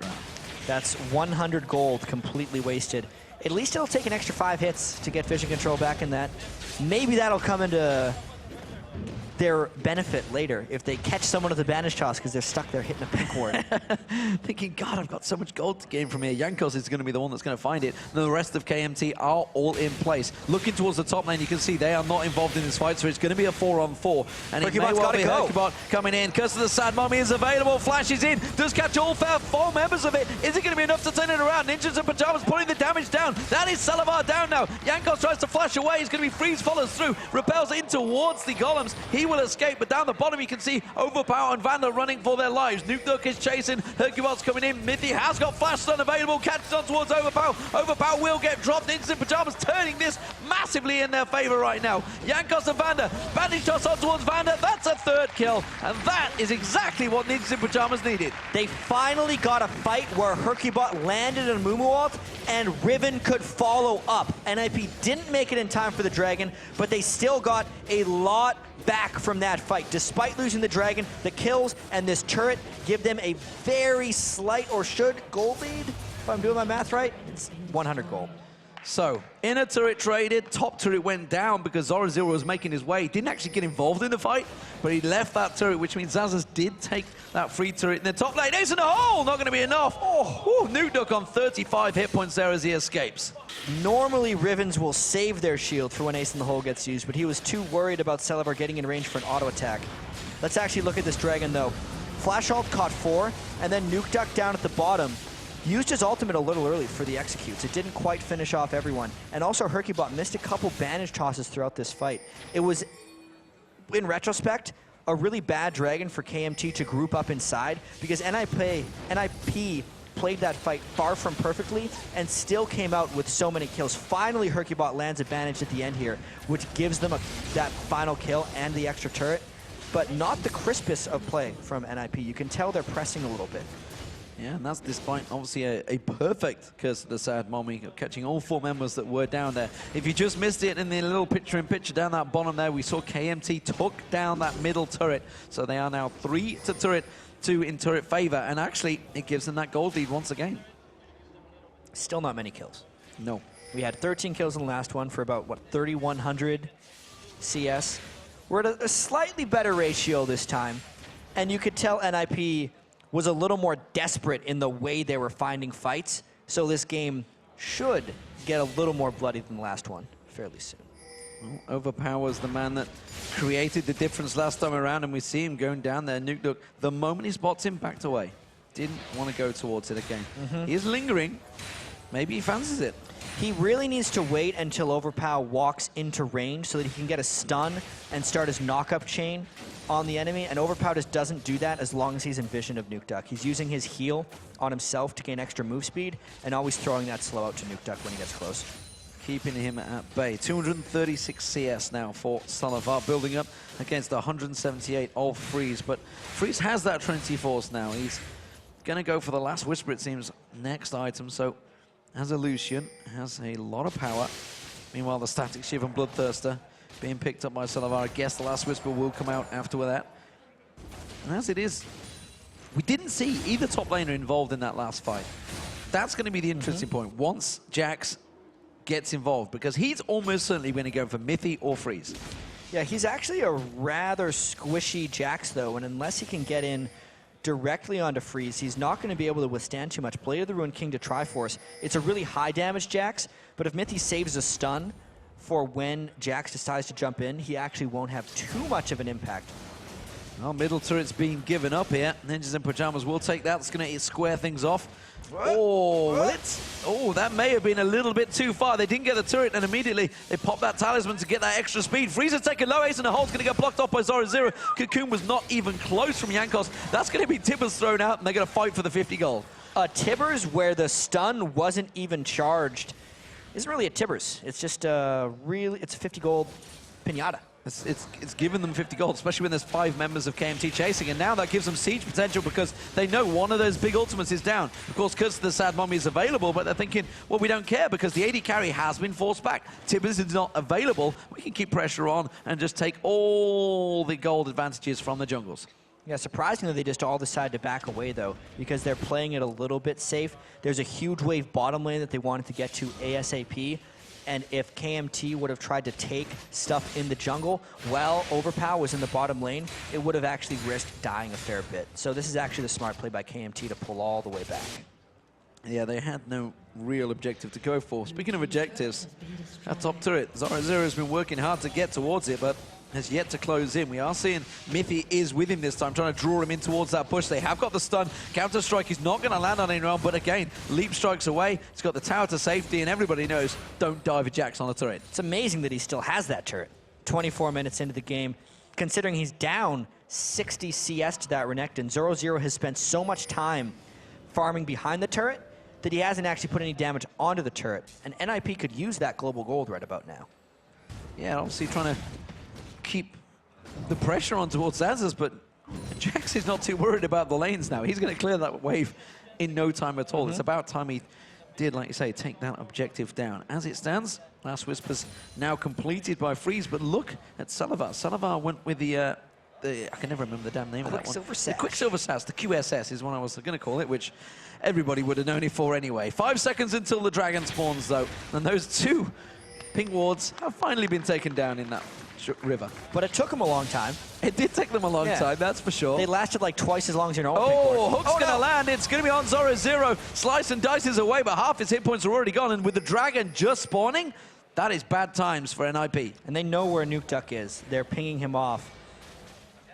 That's 100 gold completely wasted. At least it'll take an extra 5 hits to get vision control back in that. Maybe that'll come into their benefit later if they catch someone with a bandage toss because they're stuck there hitting a pink ward. Thinking, God, I've got so much gold to gain from here. Jankos is going to be the one that's going to find it. And the rest of KMT are all in place. Looking towards the top lane, you can see they are not involved in this fight, so it's going to be a 4-on-4. And it may well be Hercubot coming in. Curse of the Sad Mummy is available. Flash is in. Does catch all 4 members of it. Is it going to be enough to turn it around? Ninjas in Pajamas putting the damage down. That is Salavar down now. Jankos tries to flash away. He's going to be freeze, follows through. Repels in towards the golems. He will escape, but down the bottom you can see Overpower and Vander running for their lives. Nuke is chasing. Hercubot's coming in. Mithy has got flash stun available. Catches on towards Overpower. Overpower will get dropped. Ninjas in Pajamas turning this massively in their favor right now. Jankos and Vander. Bandage toss on towards Vander. That's a 3rd kill. And that is exactly what Ninjas in Pajamas needed. They finally got a fight where Hercubot landed on Mumu ult and Riven could follow up. NIP didn't make it in time for the Dragon, but they still got a lot back from that fight. Despite losing the Dragon, the kills and this turret give them a very slight, or should, gold lead. If I'm doing my math right, it's 100 gold. So, inner turret traded, top turret went down because Zoro0 was making his way. Didn't actually get involved in the fight, but he left that turret, which means Zazas did take that free turret in the top lane. Ace in the hole, not going to be enough. Oh, Nukeduck on 35 hit points there as he escapes. Normally, Rivens will save their shield for when Ace in the hole gets used, but he was too worried about Celavar getting in range for an auto attack. Let's actually look at this Dragon, though. Flash ult caught 4, and then Nukeduck down at the bottom. Used his ultimate a little early for the executes. It didn't quite finish off everyone. And also, Hercubot missed a couple bandage tosses throughout this fight. It was, in retrospect, a really bad Dragon for KMT to group up inside because NIP played that fight far from perfectly and still came out with so many kills. Finally, Hercubot lands advantage at the end here, which gives them that final kill and the extra turret, but not the crispest of play from NIP. You can tell they're pressing a little bit. Yeah, and that's despite obviously a perfect Curse of the Sad Mommy, catching all 4 members that were down there. If you just missed it in the little picture-in-picture down that bottom there, we saw KMT took down that middle turret. So they are now 3 to turret, 2 in turret favor, and actually it gives them that gold lead once again. Still not many kills. No. We had 13 kills in the last one for about, what, 3,100 CS. We're at a slightly better ratio this time, and you could tell NIP was a little more desperate in the way they were finding fights, so this game should get a little more bloody than the last one fairly soon. Well, Overpower's the man that created the difference last time around, and we see him going down there. Nukeduck, the moment he spots him, backed away. Didn't want to go towards it again. He is lingering. Maybe he fancies it. He really needs to wait until Overpower walks into range so that he can get a stun and start his knock-up chain on the enemy, and Overpower just doesn't do that as long as he's in vision of Nukeduck. He's using his heal on himself to gain extra move speed and always throwing that slow out to Nukeduck when he gets close. Keeping him at bay. 236 CS now for Salavar, building up against 178 of Freeze, but Freeze has that Trinity Force now. He's going to go for the last Whisper, it seems, next item, so has a Lucian, has a lot of power. Meanwhile, the Static Shiv and Bloodthirster being picked up by Salavar. I guess the last Whisper will come out after that. And as it is, we didn't see either top laner involved in that last fight. That's going to be the interesting point once Jax gets involved, because he's almost certainly going to go for Mithy or Freeze. Yeah, he's actually a rather squishy Jax, though, and unless he can get in directly onto Freeze, he's not going to be able to withstand too much. Blade of the Ruined King to Triforce. It's a really high damage Jax, but if Mithy saves a stun for when Jax decides to jump in, he actually won't have too much of an impact. Well, middle turret's being given up here. Ninjas in Pajamas will take that. It's going to square things off. Oh, that may have been a little bit too far. They didn't get the turret, and immediately they pop that talisman to get that extra speed. Freezer's taking low, Ace in the hole's going to get blocked off by Zoro0. Cocoon was not even close from Jankos. That's going to be Tibbers thrown out, and they're going to fight for the 50 gold. Tibbers, where the stun wasn't even charged, isn't really a Tibbers. It's just it's a 50 gold pinata. It's given them 50 gold, especially when there's 5 members of KMT chasing, and now that gives them siege potential because they know one of those big ultimates is down. Of course, Curse of the Sad Mommy is available, but they're thinking, well, we don't care because the AD carry has been forced back. Tibbers is not available. We can keep pressure on and just take all the gold advantages from the jungles. Yeah, surprisingly, they just all decided to back away, though, because they're playing it a little bit safe. There's a huge wave bottom lane that they wanted to get to ASAP. And if KMT would have tried to take stuff in the jungle while Overpower was in the bottom lane, it would have actually risked dying a fair bit. So this is actually the smart play by KMT to pull all the way back. Yeah, they had no real objective to go for. Speaking of objectives, that top turret, Zoro0 has been working hard to get towards it, but has yet to close in. We are seeing Mithy is with him this time, trying to draw him in towards that push. They have got the stun. Counter-strike is not going to land on anyone, but again, leap strikes away. He's got the tower to safety, and everybody knows, don't dive a Jax on the turret. It's amazing that he still has that turret. 24 minutes into the game, considering he's down 60 CS to that Renekton. Zoro0 has spent so much time farming behind the turret that he hasn't actually put any damage onto the turret, and NIP could use that global gold right about now. Yeah, obviously trying to keep the pressure on towards Zazas, but Jax is not too worried about the lanes now. He's going to clear that wave in no time at all. It's about time he did, like you say, take that objective down. As it stands, Last Whisper's now completed by Freeze, but look at Salavar. Salavar went with the I can never remember the damn name of that one. Quicksilver The Sash. Quicksilver Sash, the QSS is what I was going to call it, which everybody would have known it for anyway. 5 seconds until the dragon spawns, though, and those 2 pink wards have finally been taken down in that river. But it took them a long time. It did take them a long time, that's for sure. They lasted like twice as long as your normal Oh, Hook's going to land. It's going to be on Zoro Zero. Slice and dices away, but half his hit points are already gone. And with the dragon just spawning, that is bad times for NIP. And they know where Nuke Duck is. They're pinging him off.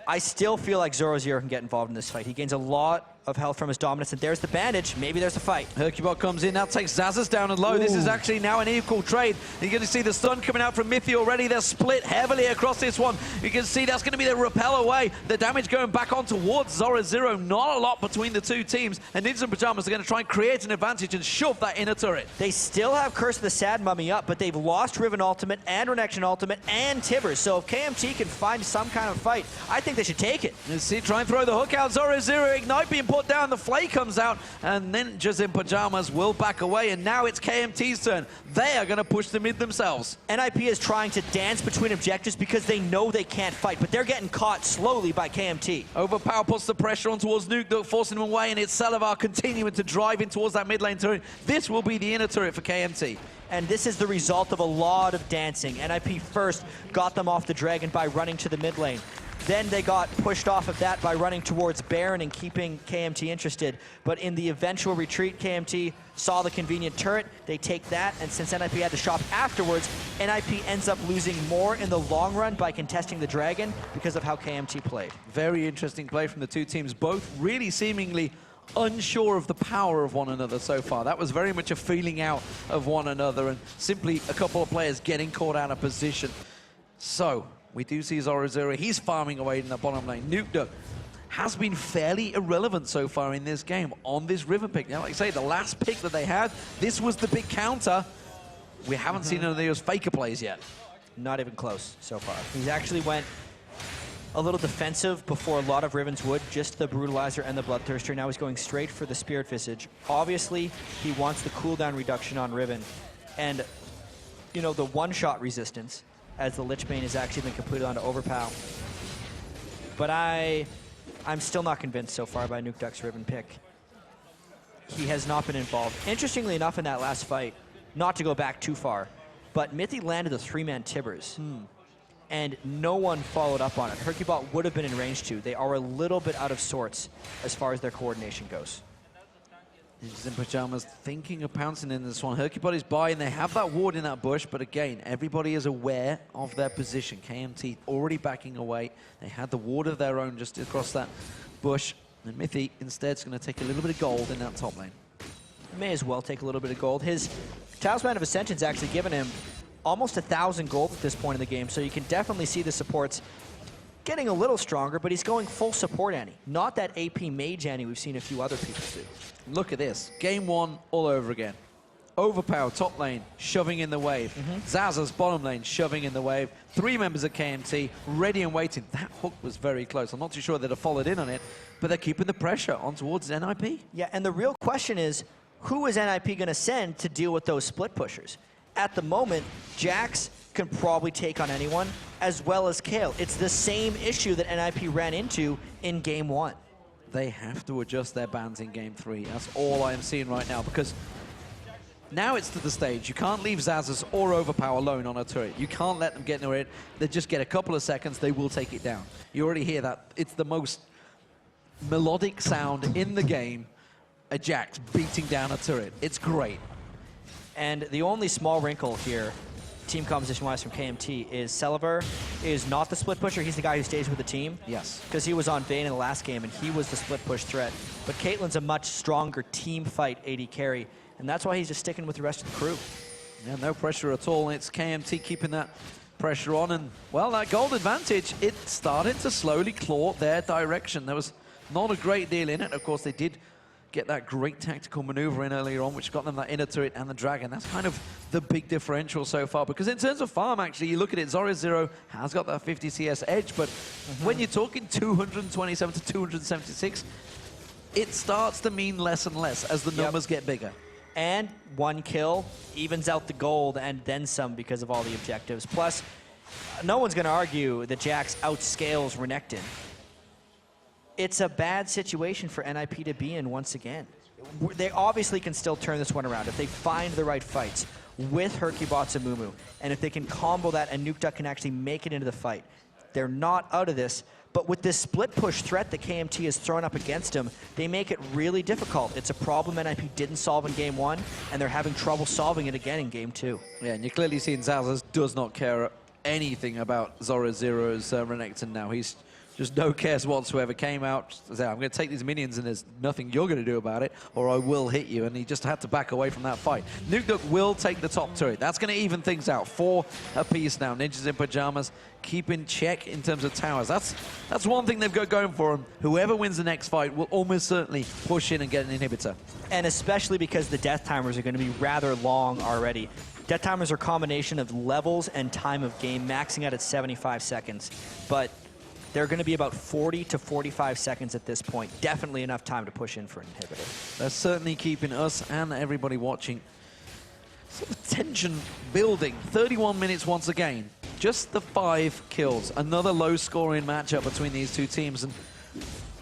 I still feel like Zoro Zero can get involved in this fight. He gains a lot of health from his dominance, and there's the bandage. Maybe there's a fight. Hercubot comes in, now takes Zazas down and low. Ooh. This is actually now an equal trade. You're going to see the stun coming out from Mithy already. They're split heavily across this one. You can see that's going to be the repel away. The damage going back on towards Zoro Zero. Not a lot between the 2 teams. And Ninjas in Pajamas are going to try and create an advantage and shove that inner turret. They still have Curse of the Sad Mummy up, but they've lost Riven Ultimate and Renection Ultimate and Tibbers. So if KMT can find some kind of fight, I think they should take it. You see, try and throw the hook out. Zoro Zero Ignite being put down. The Flake comes out, and Ninjas in Pajamas will back away, and now it's KMT's turn. They are going to push the mid themselves. NIP is trying to dance between objectives because they know they can't fight, but they're getting caught slowly by KMT. Overpower puts the pressure on towards Nuke Duck, forcing him away, and it's Salavar continuing to drive in towards that mid lane turret. This will be the inner turret for KMT. And this is the result of a lot of dancing. NIP first got them off the dragon by running to the mid lane. Then they got pushed off of that by running towards Baron and keeping KMT interested. But in the eventual retreat, KMT saw the convenient turret. They take that, and since NIP had to shop afterwards, NIP ends up losing more in the long run by contesting the dragon because of how KMT played. Very interesting play from the 2 teams, both really seemingly unsure of the power of one another so far. That was very much a feeling out of one another and simply a couple of players getting caught out of position. So we do see Zoro Zero. He's farming away in the bottom lane. Nuke Duck has been fairly irrelevant so far in this game on this river pick. Now, like I say, the last pick that they had, this was the big counter. We haven't seen any of those faker plays yet. Not even close so far. He's actually went a little defensive before a lot of Rivens would, just the Brutalizer and the Bloodthirster. Now he's going straight for the Spirit Visage. Obviously, he wants the cooldown reduction on Riven. And, you know, the one-shot resistance, as the Lich Bane has actually been completed onto Overpow. But I'm still not convinced so far by Nuke Duck's Riven pick. He has not been involved. Interestingly enough, in that last fight, not to go back too far, but Mithy landed a 3-man Tibbers. And no one followed up on it. Hercubot would have been in range too. They are a little bit out of sorts as far as their coordination goes. Ninjas in Pajamas thinking of pouncing in this one. Hercubot is by, and they have that ward in that bush, but again, everybody is aware of their position. KMT already backing away. They had the ward of their own just across that bush, and Mithy instead is going to take a little bit of gold in that top lane. May as well take a little bit of gold. His Talisman of Ascension's actually given him almost 1,000 gold at this point in the game, so you can definitely see the supports getting a little stronger, but he's going full support Annie. Not that AP mage Annie we've seen a few other people do. Look at this. Game 1 all over again. Overpower, top lane, shoving in the wave. Zaza's bottom lane, shoving in the wave. 3 members of KMT, ready and waiting. That hook was very close. I'm not too sure they'd have followed in on it, but they're keeping the pressure on towards NIP. Yeah, and the real question is, who is NIP going to send to deal with those split pushers? At the moment, Jax can probably take on anyone, as well as Kale. It's the same issue that NIP ran into in Game 1. They have to adjust their bans in Game 3. That's all I am seeing right now, because now it's to the stage. You can't leave Zazas or Overpower alone on a turret. You can't let them get near it. They just get a couple of seconds, they will take it down. You already hear that. It's the most melodic sound in the game, a Jax beating down a turret. It's great. And the only small wrinkle here, team composition-wise from KMT, is Celiver is not the split pusher. He's the guy who stays with the team. Yes. Because he was on Vayne in the last game, and he was the split push threat. But Caitlyn's a much stronger team fight AD carry, and that's why he's just sticking with the rest of the crew. Yeah, no pressure at all. It's KMT keeping that pressure on, and, well, that gold advantage, it started to slowly claw their direction. There was not a great deal in it. Of course, they did get that great tactical maneuver in earlier on, which got them that inner turret and the dragon. That's kind of the big differential so far, because in terms of farm, actually, you look at it, Zoro Zero has got that 50 CS edge, but when you're talking 227 to 276, it starts to mean less and less as the numbers get bigger. And one kill evens out the gold and then some because of all the objectives. Plus, no one's going to argue that Jax outscales Renekton. It's a bad situation for NIP to be in once again. They obviously can still turn this one around if they find the right fights with Herkybots and Mumu, and if they can combo that and Nukeduck can actually make it into the fight. They're not out of this, but with this split push threat that KMT has thrown up against them, they make it really difficult. It's a problem NIP didn't solve in Game 1, and they're having trouble solving it again in Game 2. Yeah, and you're clearly seeing Zazas does not care anything about Zoro Zero's Renekton now. He's just no cares whatsoever. Came out, said, I'm going to take these minions and there's nothing you're going to do about it, or I will hit you. And he just had to back away from that fight. Nukeduck will take the top turret. That's going to even things out. 4 apiece now. Ninjas in Pajamas keep in check in terms of towers. That's one thing they've got going for them. Whoever wins the next fight will almost certainly push in and get an inhibitor. And especially because the death timers are going to be rather long already. Death timers are a combination of levels and time of game, maxing out at 75 seconds. But they're going to be about 40 to 45 seconds at this point. Definitely enough time to push in for an inhibitor. They're certainly keeping us and everybody watching. Sort of tension building. 31 minutes once again. Just the 5 kills. Another low-scoring matchup between these two teams. And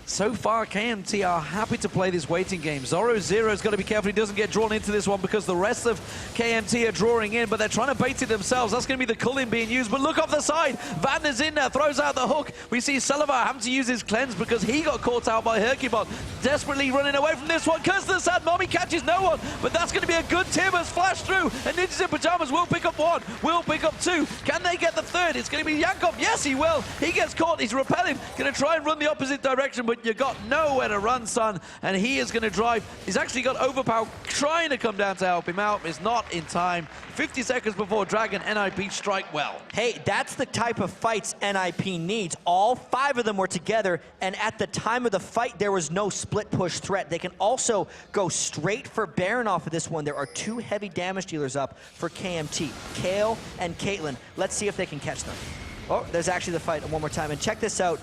so far, KMT are happy to play this waiting game. Zoro Zero's got to be careful he doesn't get drawn into this one because the rest of KMT are drawing in, but they're trying to bait it themselves. That's going to be the culling being used, but look off the side. Van is in there, throws out the hook. We see Salivar having to use his cleanse because he got caught out by Herkybot. Desperately running away from this one. Curse the Sad Mommy catches no one, but that's going to be a good Timbers flash through, and Ninjas in Pajamas will pick up 1, will pick up 2. Can they get the 3rd? It's going to be Yankov. Yes, he will. He gets caught. He's repelling. Going to try and run the opposite direction, but you got nowhere to run, son, and he is going to drive. He's actually got Overpower trying to come down to help him out. It's not in time. 50 seconds before Dragon, NIP strike well. Hey, that's the type of fights NIP needs. All 5 of them were together, and at the time of the fight, there was no split push threat. They can also go straight for Baron off of this one. There are 2 heavy damage dealers up for KMT, Kale and Caitlyn. Let's see if they can catch them. Oh, there's actually the fight one more time, and check this out.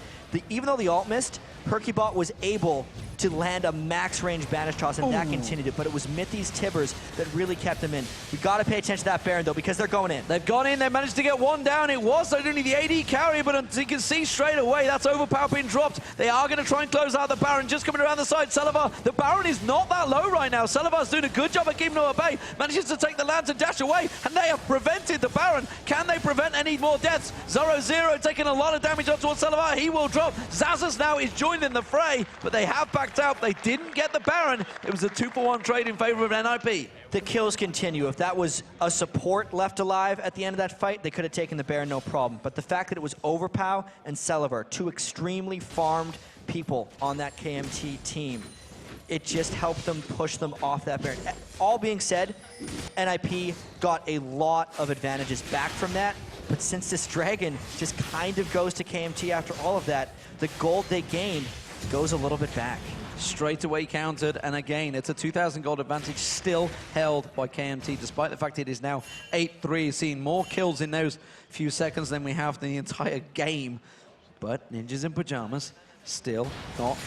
Even though the ult missed, Herkybot was able to land a max range banish toss, and that continued it. But it was Mithy's Tibbers that really kept him in. We got to pay attention to that Baron, though, because they're going in. They've gone in. They managed to get 1 down. It was only the AD carry, but you can see straight away that's Overpower being dropped. They are going to try and close out the Baron. Just coming around the side, Salivar. The Baron is not that low right now. Salivar's doing a good job at keeping him at bay. Manages to take the lance and dash away, and they have prevented the Baron. Can they prevent any more deaths? Zoro Zero taking a lot of damage up towards Salivar. He will drop. Zazas now is joined in the fray, but they have backed out. They didn't get the Baron. It was a 2-for-1 trade in favor of NIP. The kills continue. If that was a support left alive at the end of that fight, they could have taken the Baron, no problem. But the fact that it was Overpow and Salivar, 2 extremely farmed people on that KMT team, it just helped them push them off that Baron. All being said, NIP got a lot of advantages back from that, but since this Dragon just kind of goes to KMT after all of that, the gold they gained goes a little bit back. Straight away countered, and again, it's a 2,000 gold advantage still held by KMT, despite the fact it is now 8-3, seeing more kills in those few seconds than we have the entire game. But Ninjas in Pajamas still not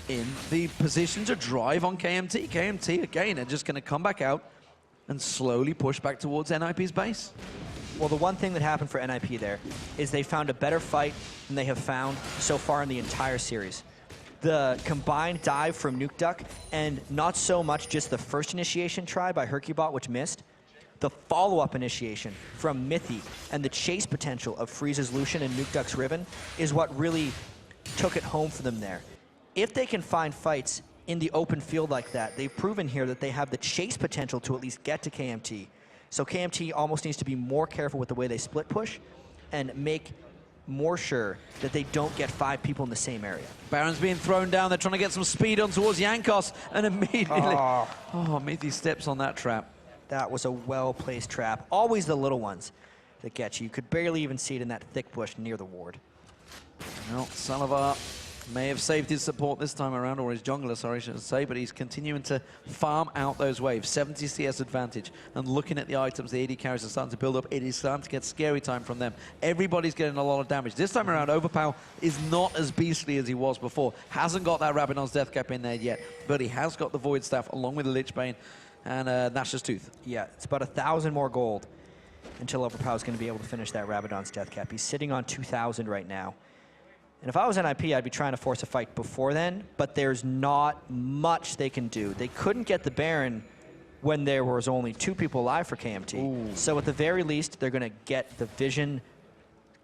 in the position to drive on KMT. KMT, again, are just going to come back out and slowly push back towards NIP's base. Well, the one thing that happened for NIP there is they found a better fight than they have found so far in the entire series. The combined dive from Nukeduck, and not so much just the first initiation try by Herkybot, which missed, the follow-up initiation from Mithy and the chase potential of Freeze's Lucian and Nukeduck's Riven is what really took it home for them there. If they can find fights in the open field like that, they've proven here that they have the chase potential to at least get to KMT. So KMT almost needs to be more careful with the way they split push and make more sure that they don't get 5 people in the same area. Baron's being thrown down. They're trying to get some speed on towards Yankos, and immediately... Oh, Mithy steps on that trap. That was a well-placed trap. Always the little ones that get you. You could barely even see it in that thick bush near the ward. Well, Salivar may have saved his support this time around, or his jungler, sorry, I should say, but he's continuing to farm out those waves. 70 CS advantage. And looking at the items the AD carries are starting to build up, it is starting to get scary time from them. Everybody's getting a lot of damage. This time around, Overpower is not as beastly as he was before. Hasn't got that Rabadon's Death Cap in there yet, but he has got the Void Staff along with the Lich Bane and Nash's Tooth. Yeah, it's about 1,000 more gold. until Overpower is going to be able to finish that Rabadon's death cap. He's sitting on 2,000 right now. And if I was NIP, I'd be trying to force a fight before then, but there's not much they can do. They couldn't get the Baron when there was only 2 people alive for KMT. Ooh. So at the very least, they're going to get the vision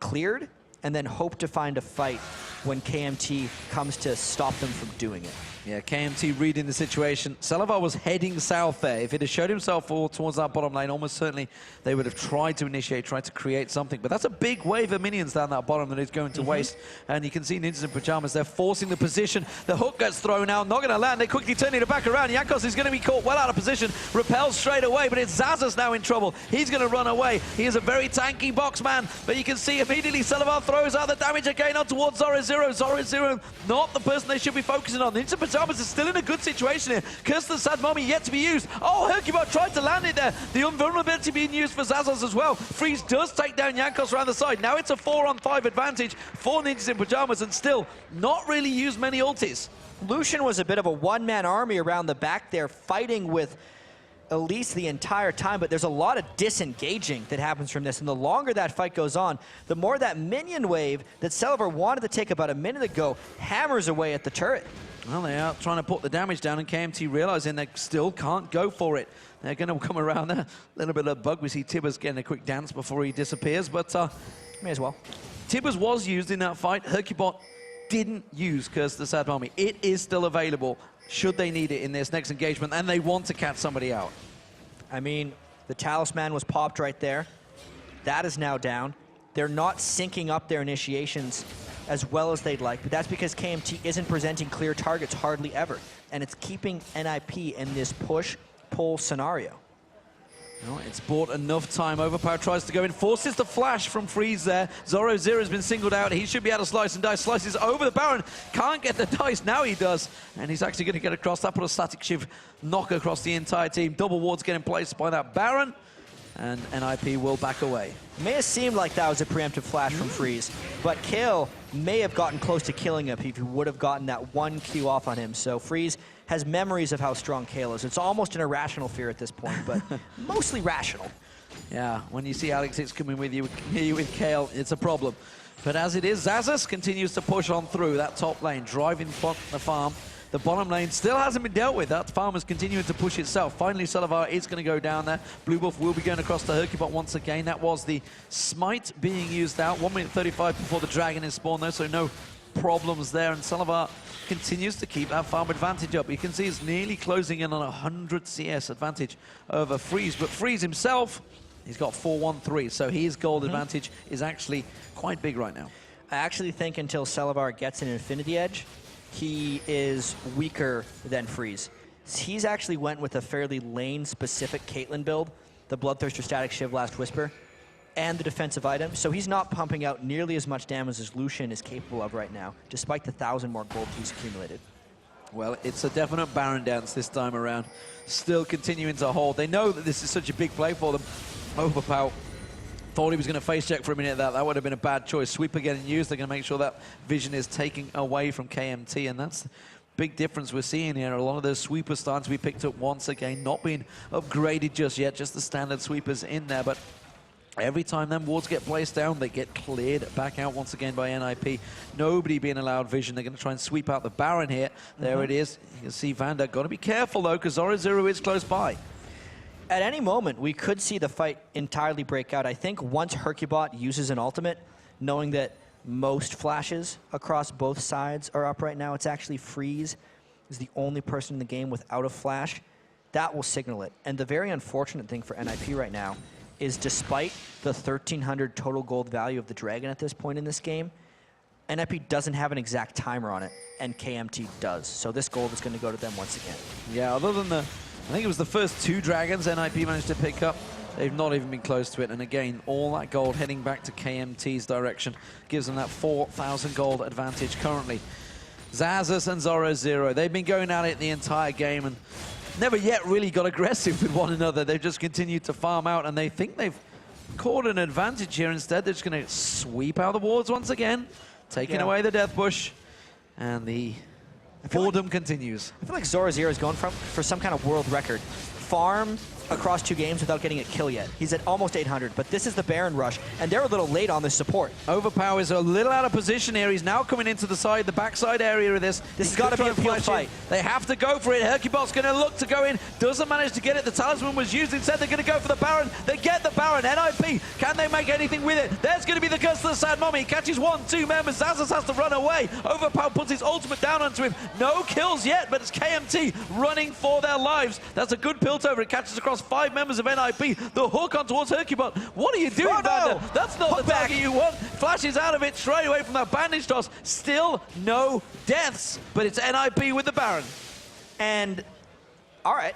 cleared and then hope to find a fight when KMT comes to stop them from doing it. Yeah, KMT reading the situation. Selavar was heading south there. If it had showed himself forward towards that bottom lane, almost certainly they would have tried to initiate, tried to create something. But that's a big wave of minions down that bottom that is going to waste. And you can see Ninjas in Pajamas, they're forcing the position. The hook gets thrown out, not going to land. They quickly turn it back around. Jankos is going to be caught well out of position. Repels straight away, but it's Zazas now in trouble. He's going to run away. He is a very tanky box man, but you can see immediately Selavar throws out the damage again on towards Zoro0. Zoro0 not the person they should be focusing on. Ninjas in Pajamas is still in a good situation here. Curse the Sad Mommy yet to be used. Oh, Hercubot tried to land it there. The invulnerability being used for Zazas as well. Freeze does take down Jankos around the side. Now it's a 4-on-5 advantage for Ninjas in Pajamas and still not really used many ultis. Lucian was a bit of a one-man army around the back there fighting with Elise the entire time, but there's a lot of disengaging that happens from this, and the longer that fight goes on, the more that minion wave that Selavar wanted to take about a minute ago hammers away at the turret. Well, they are trying to put the damage down, and KMT realizing they still can't go for it. They're going to come around there. A little bit of bug. We see Tibbers getting a quick dance before he disappears, but may as well. Tibbers was used in that fight. Hercubot didn't use Curse the Sad Mommy. It is still available should they need it in this next engagement, and they want to catch somebody out. I mean, the Talisman was popped right there. That is now down. They're not syncing up their initiations as well as they'd like, but that's because KMT isn't presenting clear targets hardly ever, and it's keeping NIP in this push-pull scenario. No, it's bought enough time. Overpower tries to go in, forces the flash from Freeze there. Zoro0 has been singled out. He should be able to slice and dice. Slices over the Baron. Can't get the dice. Now he does. And he's actually going to get across. That put a static shift knock across the entire team. Double wards getting placed by that Baron. And NIP will back away. It may have seemed like that was a preemptive flash from Freeze, but Kale may have gotten close to killing him if he would have gotten that 1 Q off on him. So Freeze has memories of how strong Kale is. It's almost an irrational fear at this point, but mostly rational. Yeah, when you see Alex Hicks coming with you with Kale, it's a problem. But as it is, Zazas continues to push on through that top lane, driving the farm. The bottom lane still hasn't been dealt with. That farm is continuing to push itself. Finally, Selavar is going to go down there. Blue Buff will be going across to Hercubot once again. That was the smite being used out. 1 minute 35 before the dragon is spawned there, so no problems there. And Selavar continues to keep that farm advantage up. You can see it's nearly closing in on 100 CS advantage over Freeze. But Freeze himself, he's got 4-1-3, so his gold advantage is actually quite big right now. I actually think until Selavar gets an Infinity Edge, he is weaker than Freeze. He's actually went with a fairly lane-specific Caitlyn build, the Bloodthirster Static Shiv Last Whisper, and the defensive item, so he's not pumping out nearly as much damage as Lucian is capable of right now, despite the 1,000 more gold he's accumulated. Well, it's a definite Baron dance this time around. Still continuing to hold. They know that this is such a big play for them. Overpower thought he was going to face check for a minute. That would have been a bad choice. Sweeper getting used. They're going to make sure that vision is taken away from KMT, and that's the big difference we're seeing here. A lot of those sweepers starting to be picked up once again, not being upgraded just yet, just the standard sweepers in there, but every time them wards get placed down, they get cleared back out once again by NIP. Nobody being allowed vision. They're going to try and sweep out the Baron here. There it is. You can see Vander. Got to be careful, though, because Zoro0 is close by. At any moment, we could see the fight entirely break out. I think once Hercubot uses an ultimate, knowing that most flashes across both sides are up right now, it's actually Freeze is the only person in the game without a flash. That will signal it. And the very unfortunate thing for NIP right now is despite the 1,300 total gold value of the Dragon at this point in this game, NIP doesn't have an exact timer on it, and KMT does. So this gold is going to go to them once again. Yeah, other than I think it was the first 2 Dragons NIP managed to pick up. They've not even been close to it. And again, all that gold heading back to KMT's direction gives them that 4,000 gold advantage currently. Zazas and Zoro0, they've been going at it the entire game and never yet really got aggressive with one another. They've just continued to farm out, and they think they've caught an advantage here. Instead, they're just going to sweep out the wards once again, taking away the Death Bush, and the boredom continues. I feel like Zoro0 is going for some kind of world record. farm across 2 games without getting a kill yet. He's at almost 800, but this is the Baron rush, and they're a little late on the support. Overpower is a little out of position here. He's now coming into the backside area of this. This has got to be a field fight. They have to go for it. Hercubot's going to look to go in. Doesn't manage to get it. The talisman was used. Instead, they're going to go for the Baron. They get the Baron. NIP, can they make anything with it? There's going to be the curse of the Sad Mommy. He catches 1, 2 members. Zazas has to run away. Overpower puts his ultimate down onto him. No kills yet, but it's KMT running for their lives. That's a good Piltover. It catches across 5 members of NIP. The hook on towards Hercubot. What are you doing, Vander? That's not the target you want. Flashes out of it straight away from that bandage toss. Still no deaths, but it's NIP with the Baron. And, all right.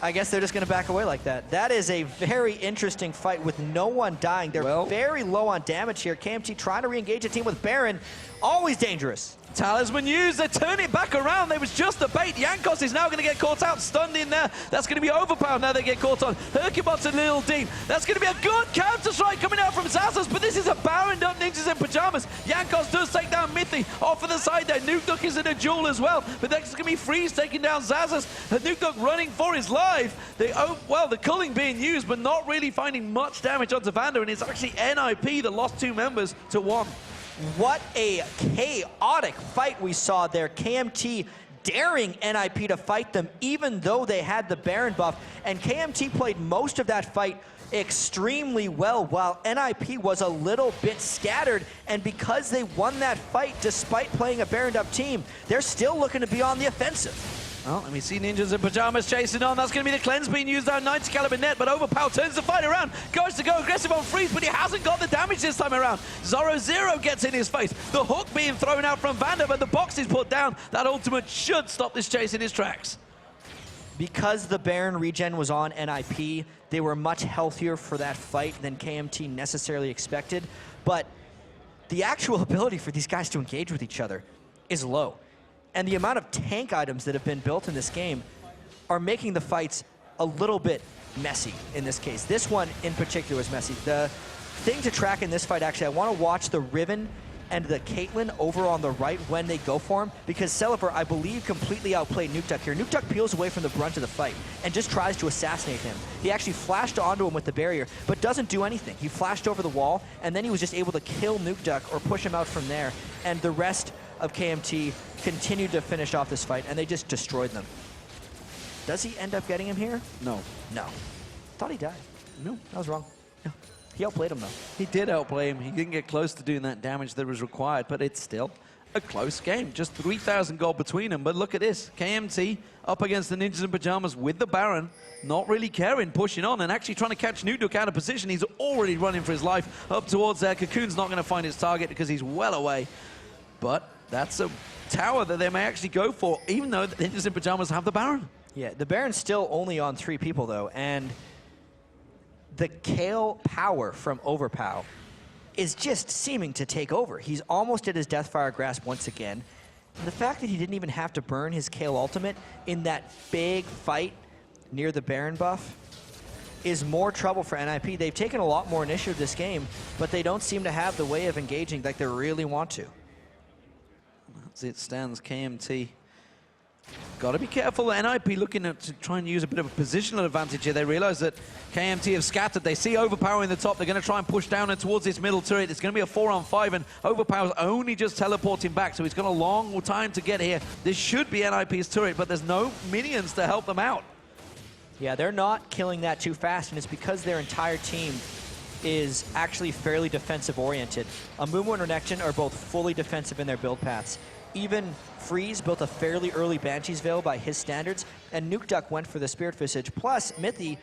I guess they're just going to back away like that. That is a very interesting fight with no one dying. They're very low on damage here. KMT trying to re-engage a team with Baron. Always dangerous. Talisman used, they turn it back around. There was just a bait. Yankos is now going to get caught out, stunned in there. That's going to be Overpowered now they get caught on. Hercubot's a little deep. That's going to be a good counter-strike coming out from Zazas, but this is a Baron up Ninjas in Pajamas. Yankos does take down Mithy off of the side there. Nuke Duck is in a duel as well, but there's going to be Freeze taking down Zazas. Nuke Duck running for his life. The culling being used, but not really finding much damage onto Vander, and it's actually NIP that lost 2 members to 1. What a chaotic fight we saw there. KMT daring NIP to fight them even though they had the Baron buff. And KMT played most of that fight extremely well while NIP was a little bit scattered. And because they won that fight despite playing a Baroned up team, they're still looking to be on the offensive. Well, let me see Ninjas in Pajamas chasing on. That's going to be the cleanse being used out, 90 caliber net, but Overpower turns the fight around, goes to go aggressive on Freeze, but he hasn't got the damage this time around. Zoro gets in his face. The hook being thrown out from Vander, but the box is put down. That ultimate should stop this chase in his tracks. Because the Baron regen was on NIP, they were much healthier for that fight than KMT necessarily expected, but the actual ability for these guys to engage with each other is low. And the amount of tank items that have been built in this game are making the fights a little bit messy in this case. This one in particular was messy. The thing to track in this fight, actually, I want to watch the Riven and the Caitlyn over on the right when they go for him, because Celeber, I believe, completely outplayed Nuke Duck here. Nuke Duck peels away from the brunt of the fight and just tries to assassinate him. He actually flashed onto him with the barrier, but doesn't do anything. He flashed over the wall, and then he was just able to kill Nuke Duck or push him out from there, and the rest of KMT continued to finish off this fight, and they just destroyed them. Does he end up getting him here? No. No. Thought he died. No. I was wrong. No. He outplayed him, though. He did outplay him. He didn't get close to doing that damage that was required, but it's still a close game. Just 3,000 gold between them, but look at this. KMT up against the Ninjas in Pajamas with the Baron, not really caring, pushing on, and actually trying to catch Nuke Duck out of position. He's already running for his life up towards there. Cocoon's not going to find his target because he's well away, but that's a tower that they may actually go for, even though the Ninjas in Pajamas have the Baron. Yeah, the Baron's still only on 3 people, though, and the Kayle power from Overpow is just seeming to take over. He's almost at his Deathfire grasp once again. And the fact that he didn't even have to burn his Kayle ultimate in that big fight near the Baron buff is more trouble for NIP. They've taken a lot more initiative this game, but they don't seem to have the way of engaging like they really want to. As it stands, KMT got to be careful. NIP looking to try and use a bit of a positional advantage here. They realize that KMT have scattered. They see Overpower in the top. They're going to try and push down and towards this middle turret. It's going to be a 4-on-5, and Overpower's only just teleporting back, so he's got a long time to get here. This should be NIP's turret, but there's no minions to help them out. Yeah, they're not killing that too fast, and it's because their entire team is actually fairly defensive-oriented. Amumu and Renekton are both fully defensive in their build paths. Even Freeze built a fairly early Banshee's Veil by his standards, and Nuke Duck went for the Spirit Visage. Plus, Mithy,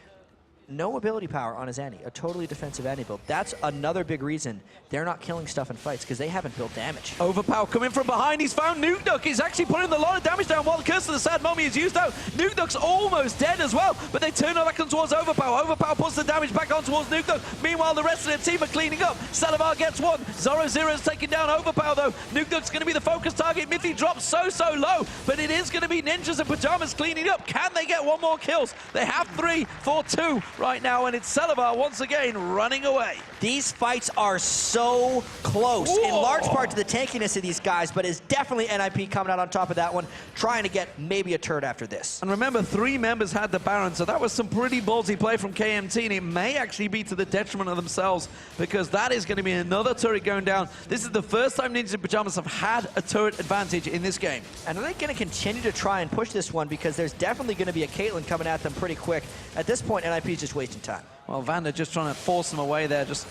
no ability power on his Annie, a totally defensive Annie build. That's another big reason they're not killing stuff in fights, because they haven't built damage. Overpower coming from behind. He's found Nuke Duck. He's actually putting a lot of damage down while the Curse of the Sad Mommy is used out. Nuke Duck's almost dead as well, but they turn back on towards Overpower. Overpower puts the damage back on towards Nuke Duck. Meanwhile, the rest of the team are cleaning up. Salavar gets one. Zoro's taking down Overpower, though. Nuke Duck's going to be the focus target. Mithy drops so low, but it is going to be Ninjas in Pajamas cleaning up. Can they get one more kills? They have 3 for 2 right now, and it's Salivar once again running away. These fights are so close, in large part to the tankiness of these guys, but it's definitely NIP coming out on top of that one, trying to get maybe a turret after this. And remember, 3 members had the Baron, so that was some pretty ballsy play from KMT, and it may actually be to the detriment of themselves, because that is going to be another turret going down. This is the first time Ninjas in Pajamas have had a turret advantage in this game. And are they going to continue to try and push this one, because there's definitely going to be a Caitlyn coming at them pretty quick. At this point, NIP is just wasting time. Well, Vander just trying to force them away there, just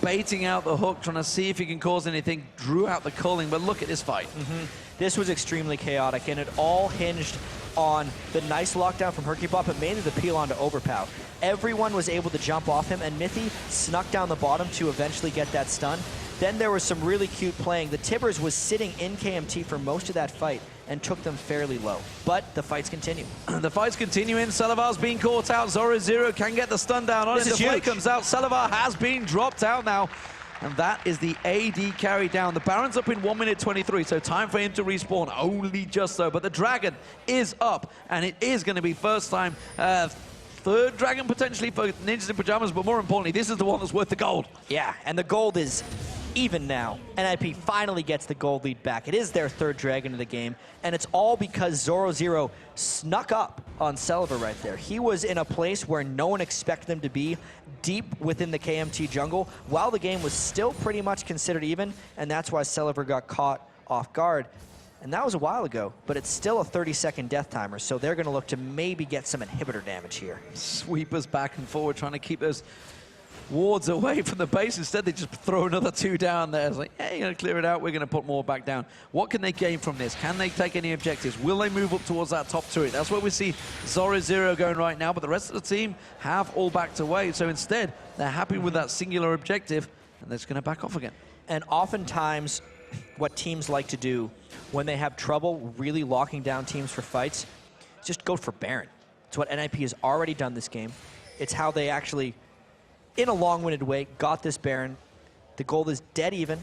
baiting out the hook, trying to see if he can cause anything. Drew out the culling, but look at this fight. This was extremely chaotic, and it all hinged on the nice lockdown from Hercubot, but mainly the peel onto Overpow. Everyone was able to jump off him, and Mithy snuck down the bottom to eventually get that stun. Then there was some really cute playing. The Tibbers was sitting in KMT for most of that fight and took them fairly low. But the fights continue. The fights continuing. Salivar's being caught out. Zoro can get the stun down on it. The play comes out. Salivar has been dropped out now. And that is the AD carry down. The Baron's up in 1 minute 23, so time for him to respawn. Only just so. But the Dragon is up, and it is going to be first time. Third Dragon potentially for Ninjas in Pajamas, but more importantly, this is the one that's worth the gold. Yeah, and the gold is even now. NIP finally gets the gold lead back. It is their 3rd Dragon of the game, and it's all because Zoro snuck up on Salivar right there. He was in a place where no one expected him to be, deep within the KMT jungle, while the game was still pretty much considered even, and that's why Salivar got caught off guard. And that was a while ago, but it's still a 30-second death timer, so they're going to look to maybe get some inhibitor damage here. Sweepers back and forward, trying to keep those wards away from the base. Instead, they just throw another 2 down there. It's like, hey, you're going to clear it out. We're going to put more back down. What can they gain from this? Can they take any objectives? Will they move up towards that top turret? That's where we see Zoro going right now, but the rest of the team have all backed away. So instead, they're happy with that singular objective, and they're just going to back off again. And oftentimes, what teams like to do when they have trouble really locking down teams for fights, just go for Baron. It's what NIP has already done this game. It's how they actually, in a long-winded way, got this Baron. The gold is dead even,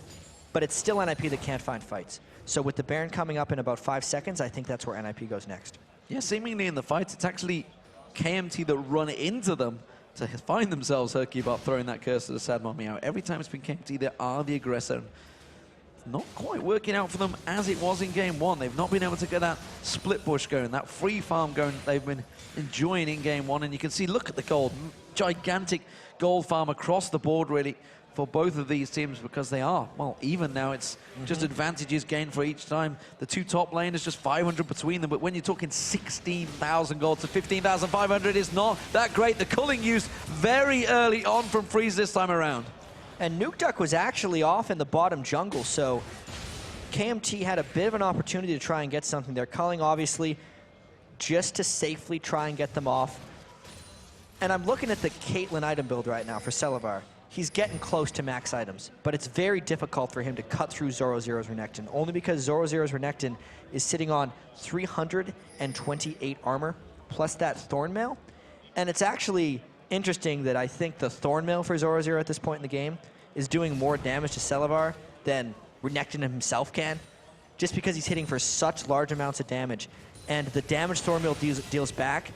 but it's still NIP that can't find fights. So with the Baron coming up in about 5 seconds, I think that's where NIP goes next. Yeah, seemingly in the fights, it's actually KMT that run into them to find themselves Hercubot throwing that curse to the Sad Mommy out. Every time it's been KMT, they are the aggressor. Not quite working out for them as it was in game 1. They've not been able to get that split push going, that free farm going that they've been enjoying in game 1. And you can see, look at the gold. Gigantic gold farm across the board, really, for both of these teams, because they are, well, even now. It's just advantages gained for each time. The 2 top laners, just 500 between them. But when you're talking 16,000 gold to 15,500, it's not that great. The culling used very early on from Freeze this time around. And Nuke Duck was actually off in the bottom jungle, so KMT had a bit of an opportunity to try and get something there. Culling, obviously, just to safely try and get them off. And I'm looking at the Caitlyn item build right now for Salivar. He's getting close to max items, but it's very difficult for him to cut through Zoro's Renekton, only because Zoro's Renekton is sitting on 328 armor, plus that Thornmail. And it's actually interesting that I think the Thornmail for Zoro at this point in the game is doing more damage to Salivar than Renekton himself can, just because he's hitting for such large amounts of damage. And the damage Thornmail deals back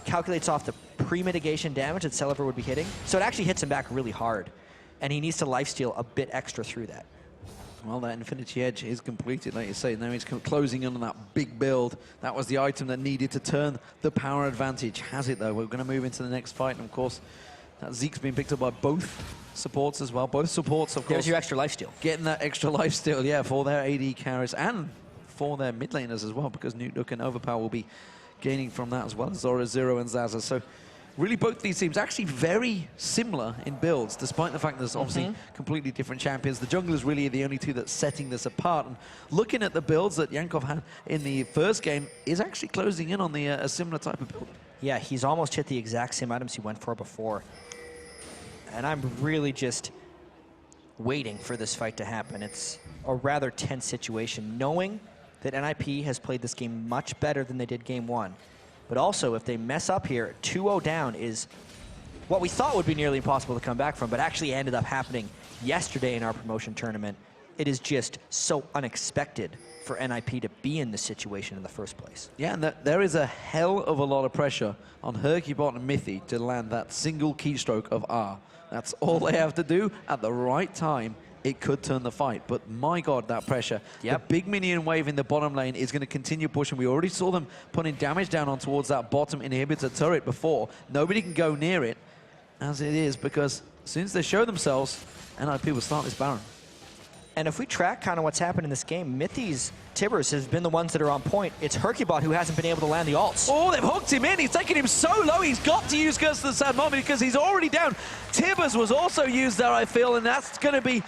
calculates off the pre-mitigation damage that Salivar would be hitting. So it actually hits him back really hard, and he needs to lifesteal a bit extra through that. Well, that Infinity Edge is completed, like you say. Now he's closing in on that big build. That was the item that needed to turn the power advantage. Has it, though? We're going to move into the next fight, and of course, that Zeke's being picked up by both supports as well. Both supports, of course. There's your extra lifesteal. Getting that extra lifesteal, yeah, for their AD carries and for their mid laners as well, because Nuke Duck and Overpower will be gaining from that as well as Zoro and Zaza. So really, both these teams actually very similar in builds, despite the fact there's obviously completely different champions. The jungle is really the only two that's setting this apart. And looking at the builds that Yankov had in the first game is actually closing in on the a similar type of build. Yeah, he's almost hit the exact same items he went for before. And I'm really just waiting for this fight to happen. It's a rather tense situation, knowing that NIP has played this game much better than they did game 1. But also, if they mess up here, 2-0 down is what we thought would be nearly impossible to come back from, but actually ended up happening yesterday in our promotion tournament. it is just so unexpected for NIP to be in this situation in the first place. Yeah, and there is a hell of a lot of pressure on Herkybot and Mithy to land that single keystroke of R. That's all they have to do at the right time. It could turn the fight, but my God, that pressure. Yep. The big minion wave in the bottom lane is going to continue pushing. We already saw them putting damage down on towards that bottom inhibitor turret before. Nobody can go near it, as it is, because as soon as they show themselves, NIP will start this Baron. And if we track kind of what's happened in this game, Mithy's Tibbers have been the ones that are on point. It's Herkybot who hasn't been able to land the ults. Oh, they've hooked him in. He's taken him so low. He's got to use Curse of the Sad Moment because he's already down. Tibbers was also used there, I feel, and that's going to be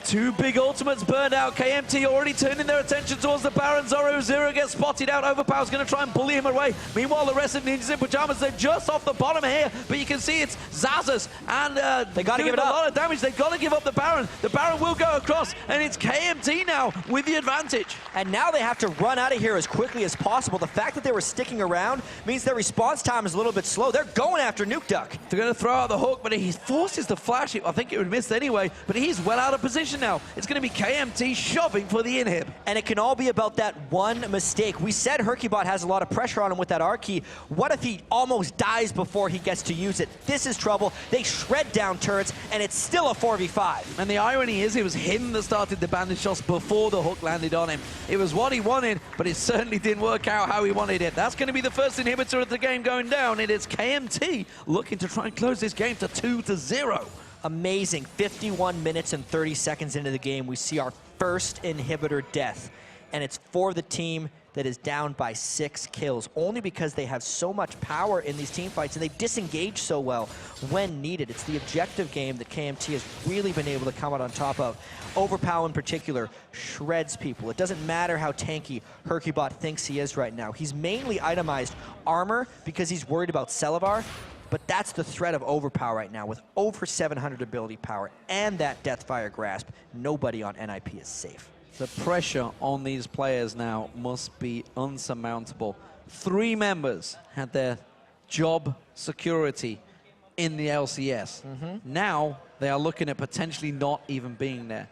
two big ultimates burned out. KMT already turning their attention towards the Baron. Zoro gets spotted out. Overpower's going to try and bully him away. Meanwhile, the rest of Ninjas in Pajamas, they're just off the bottom here, but you can see it's Zazas, and they got to give it a up. lot of damage. They've got to give up the Baron. The Baron will go across, and it's KMT now with the advantage. And now they have to run out of here as quickly as possible. The fact that they were sticking around means their response time is a little bit slow. They're going after Nuke Duck. They're going to throw out the hook, but he forces the flash. I think it would miss anyway, but he's well out of position now. It's going to be KMT shoving for the inhib. And it can all be about that one mistake. We said Herkybot has a lot of pressure on him with that R key. What if he almost dies before he gets to use it? This is trouble. They shred down turrets, and it's still a 4v5. And the irony is it was him that started the bandage shots before the hook landed on him. It was what he wanted, but it certainly didn't work out how he wanted it. That's going to be the first inhibitor of the game going down. It is KMT looking to try and close this game to 2-0. Amazing. 51 minutes and 30 seconds into the game, we see our first inhibitor death. And it's for the team that is down by 6 kills, only because they have so much power in these team fights and they disengage so well when needed. It's the objective game that KMT has really been able to come out on top of. Overpower in particular shreds people. It doesn't matter how tanky Herkybot thinks he is right now. He's mainly itemized armor because he's worried about Celavar. But that's the threat of Overpower right now. With over 700 ability power and that Deathfire Grasp, nobody on NIP is safe. The pressure on these players now must be unsurmountable. 3 members had their job security in the LCS. Now they are looking at potentially not even being there.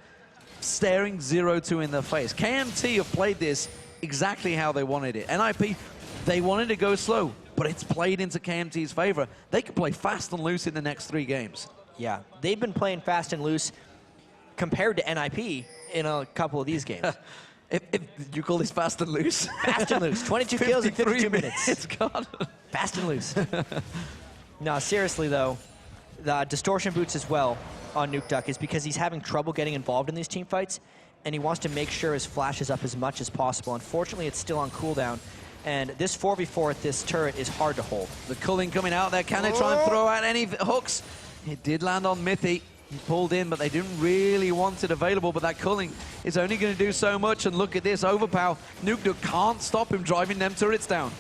Staring 0-2 in the face. KMT have played this exactly how they wanted it. NIP, they wanted to go slow, but it's played into KMT's favor. They can play fast and loose in the next 3 games. Yeah, they've been playing fast and loose compared to NIP in a couple of these games. If you call this fast and loose? Fast and loose. 22 kills in 52 minutes. It's gone. Fast and loose. No, seriously though, the Distortion Boots as well on Nuke Duck is because he's having trouble getting involved in these team fights, and he wants to make sure his flash is up as much as possible. Unfortunately, it's still on cooldown. And this 4v4 at this turret is hard to hold. The culling coming out there. Can they try and throw out any hooks? It did land on Mithy. He pulled in, but they didn't really want it available. But that culling is only going to do so much. And look at this. Overpower. Nuke Duck can't stop him driving them turrets down.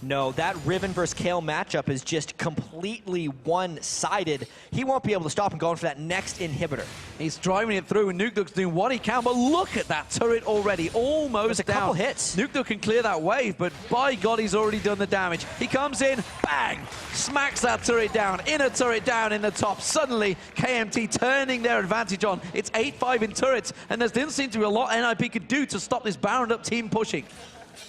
No, that Riven versus Kale matchup is just completely one-sided. He won't be able to stop him going for that next inhibitor. He's driving it through, and Nuke Duck's doing what he can, but look at that turret already, almost down. Couple hits. Nuke Duck can clear that wave, but by God, he's already done the damage. He comes in, bang, smacks that turret down, inner turret down in the top. Suddenly, KMT turning their advantage on. It's 8-5 in turrets, and there didn't seem to be a lot NIP could do to stop this Baron up team pushing.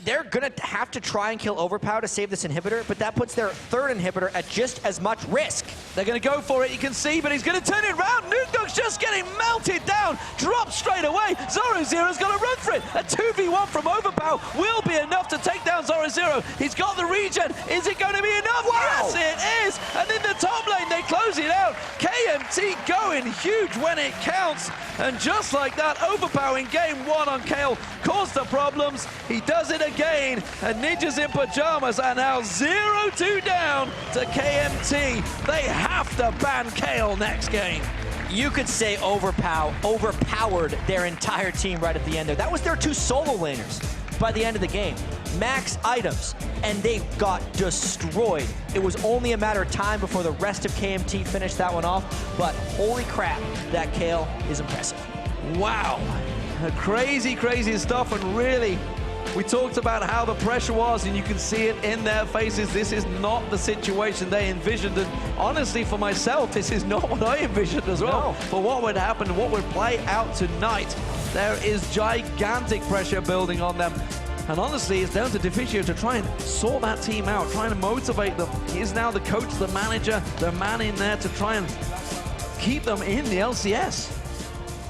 They're going to have to try and kill Overpower to save this inhibitor, but that puts their 3rd inhibitor at just as much risk. They're going to go for it, you can see, but he's going to turn it around. Nuke Duck's just getting melted down, drops straight away. Zoro-Zero's got to run for it. A 2v1 from Overpower will be enough to take down Zoro-Zero. He's got the regen. Is it going to be enough? Wow. Yes, it is. And in the top lane, they close it out. KMT going huge when it counts. And just like that, Overpower in game 1 on Kale caused the problems. He does it again, and Ninjas in Pajamas are now 0-2 down to KMT. They have to ban Kale next game. You could say overpowered their entire team right at the end there. That was their 2 solo laners by the end of the game. Max items, and they got destroyed. It was only a matter of time before the rest of KMT finished that one off, but holy crap, that Kale is impressive. Wow, crazy, crazy stuff, and really, we talked about how the pressure was, and you can see it in their faces. This is not the situation they envisioned, and honestly, for myself, this is not what I envisioned as well. No. For what would happen, what would play out tonight. There is gigantic pressure building on them. And honestly, it's down to Deficio to try and sort that team out, trying to motivate them. He is now the coach, the manager, the man in there to try and keep them in the LCS.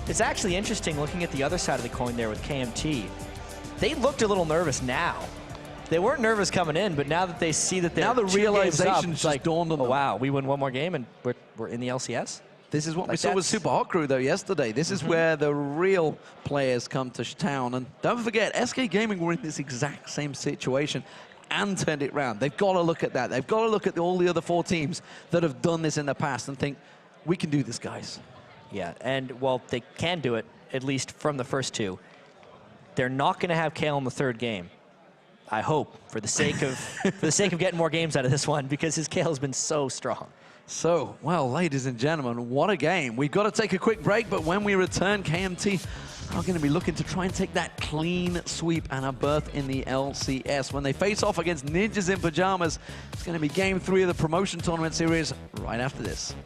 It's actually interesting looking at the other side of the coin there with KMT. They looked a little nervous now. They weren't nervous coming in, but now that they see that they're now the 2 games up, realization it's just like, dawned on them. oh, wow, we win one more game and we're in the LCS? This is what we Like saw with that's- Super Hot Crew, though, yesterday. This is where the real players come to town. And don't forget, SK Gaming were in this exact same situation and turned it around. They've got to look at that. They've got to look at all the other 4 teams that have done this in the past and think, we can do this, guys. Yeah, and well, they can do it, at least from the first 2. They're not going to have Kale in the 3rd game. I hope, for the sake of getting more games out of this one, because his Kale has been so strong. So, well, ladies and gentlemen, what a game. We've got to take a quick break, but when we return, KMT are going to be looking to try and take that clean sweep and a berth in the LCS. When they face off against Ninjas in Pajamas, it's going to be Game 3 of the Promotion Tournament Series right after this.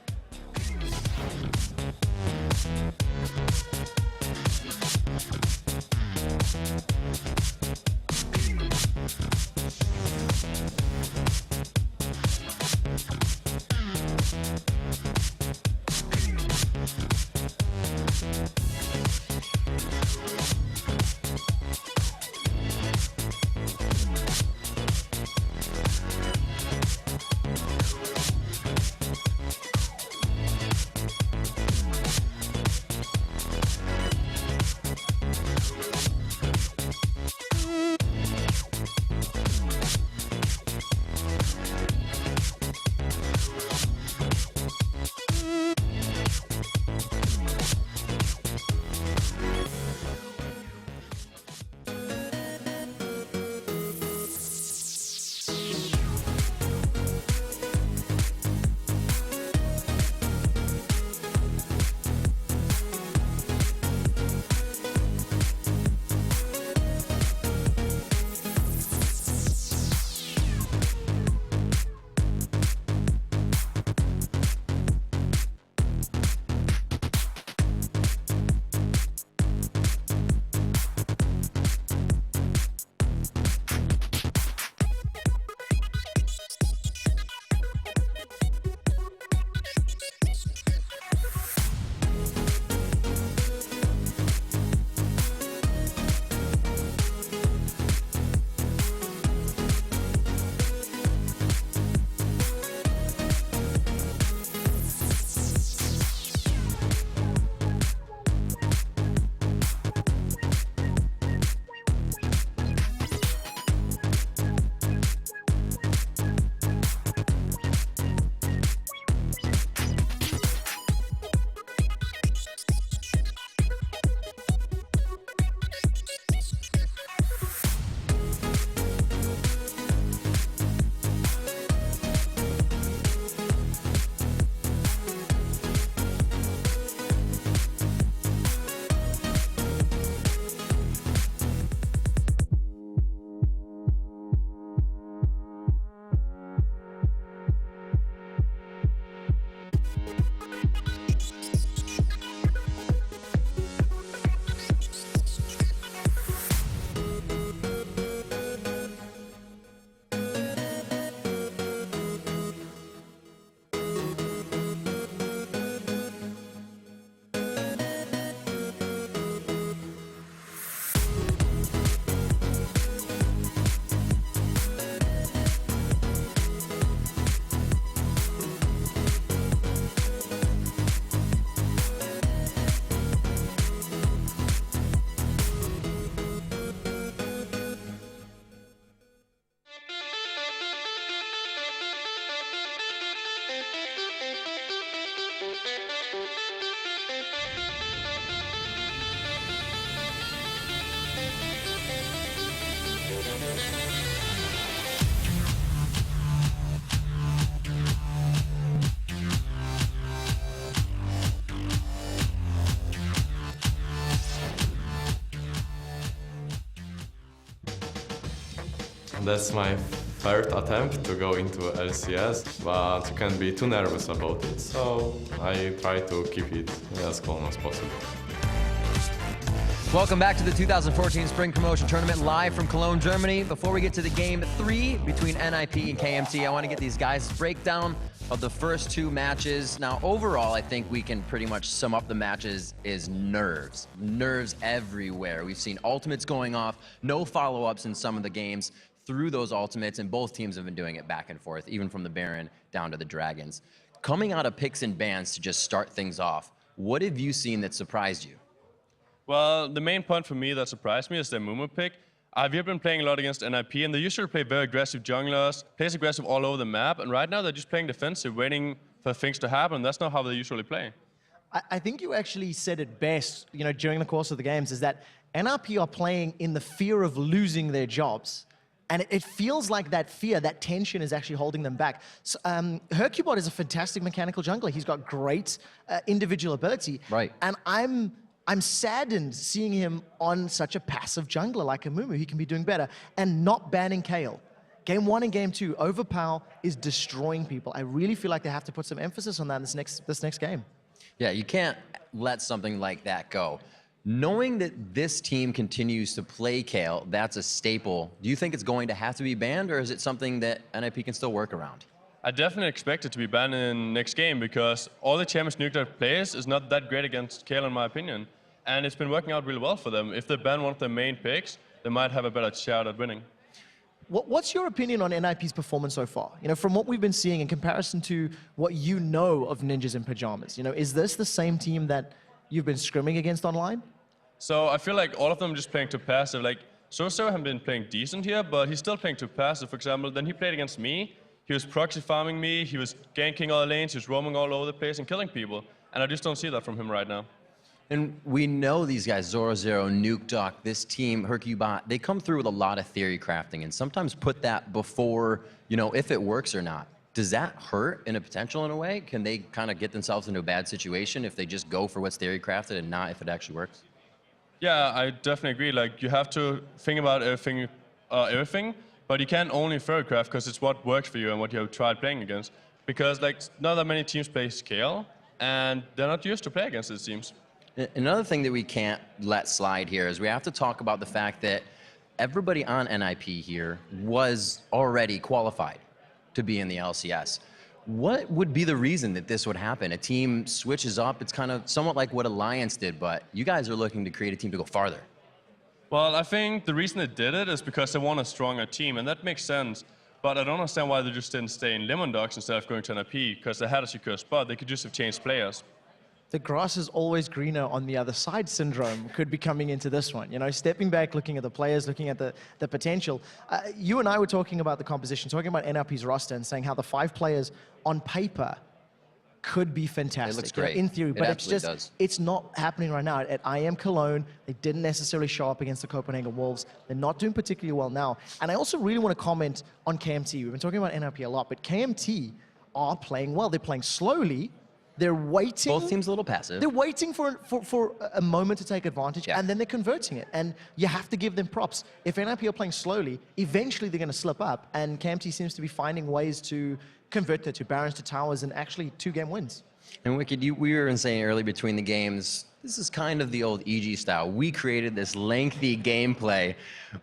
That's my third attempt to go into LCS, but you can't be too nervous about it, so I try to keep it as calm as possible. Welcome back to the 2014 Spring Promotion Tournament, live from Cologne, Germany. Before we get to the game 3 between NIP and KMT, I want to get these guys' breakdown of the first 2 matches. Now, overall, I think we can pretty much sum up the matches is nerves. Nerves everywhere. We've seen ultimates going off, no follow-ups in some of the games through those ultimates, and both teams have been doing it back and forth, even from the Baron down to the Dragons. Coming out of picks and bans to just start things off, what have you seen that surprised you? Well, the main point for me that surprised me is their Mumu pick. We've been playing a lot against NIP, and they usually play very aggressive junglers, plays aggressive all over the map, and right now they're just playing defensive, waiting for things to happen. That's not how they usually play. I think you actually said it best, during the course of the games, is that NRP are playing in the fear of losing their jobs. And it feels like that fear, that tension is actually holding them back. So, Hercubot is a fantastic mechanical jungler. He's got great individual ability. Right. And I'm saddened seeing him on such a passive jungler like a Mumu. He can be doing better. And not banning Kayle. Game 1 and Game 2, Overpower is destroying people. I really feel like they have to put some emphasis on that in this next game. Yeah, you can't let something like that go. Knowing that this team continues to play Kayle, that's a staple. Do you think it's going to have to be banned, or is it something that NIP can still work around? I definitely expect it to be banned in next game because all the champions Nuclear plays is not that great against Kayle in my opinion. And it's been working out really well for them. If they ban one of their main picks, they might have a better shot at winning. What's your opinion on NIP's performance so far? From what we've been seeing in comparison to what you know of Ninjas in Pajamas, is this the same team that you've been scrimming against online? So I feel like all of them are just playing too passive. Like, Soso has been playing decent here, but he's still playing too passive. For example, then he played against me. He was proxy farming me, he was ganking all the lanes, he was roaming all over the place and killing people. And I just don't see that from him right now. And we know these guys, Zoro, Nuke Duck, this team, Hercubot, they come through with a lot of theory crafting and sometimes put that before, if it works or not. Does that hurt in a potential in a way? Can they kind of get themselves into a bad situation if they just go for what's theory crafted and not if it actually works? Yeah, I definitely agree. Like, you have to think about everything, but you can't only theory craft because it's what works for you and what you have tried playing against. Because, not that many teams play Kayle, and they're not used to play against these teams. Another thing that we can't let slide here is we have to talk about the fact that everybody on NIP here was already qualified to be in the LCS. What would be the reason that this would happen? A team switches up, it's kind of somewhat like what Alliance did, but you guys are looking to create a team to go farther. Well, I think the reason they did it is because they want a stronger team, and that makes sense. But I don't understand why they just didn't stay in Lemon Dogs instead of going to NIP, because they had a secure spot. They could just have changed players. The grass is always greener on the other side syndrome could be coming into this one. Stepping back, looking at the players, looking at the potential. You and I were talking about the composition, talking about NRP's roster and saying how the 5 players on paper could be fantastic. It looks great. In theory, but does. It's not happening right now. At IM Cologne, they didn't necessarily show up against the Copenhagen Wolves. They're not doing particularly well now. And I also really want to comment on KMT. We've been talking about NRP a lot, but KMT are playing well. They're playing slowly. They're waiting. Both teams a little passive. They're waiting for a moment to take advantage, and then they're converting it. And you have to give them props. If NIP are playing slowly, eventually they're going to slip up, and KMT seems to be finding ways to convert that to Barons, to Towers, and actually 2-game wins. And Wicked, we were saying early between the games, this is kind of the old EG style. We created this lengthy gameplay.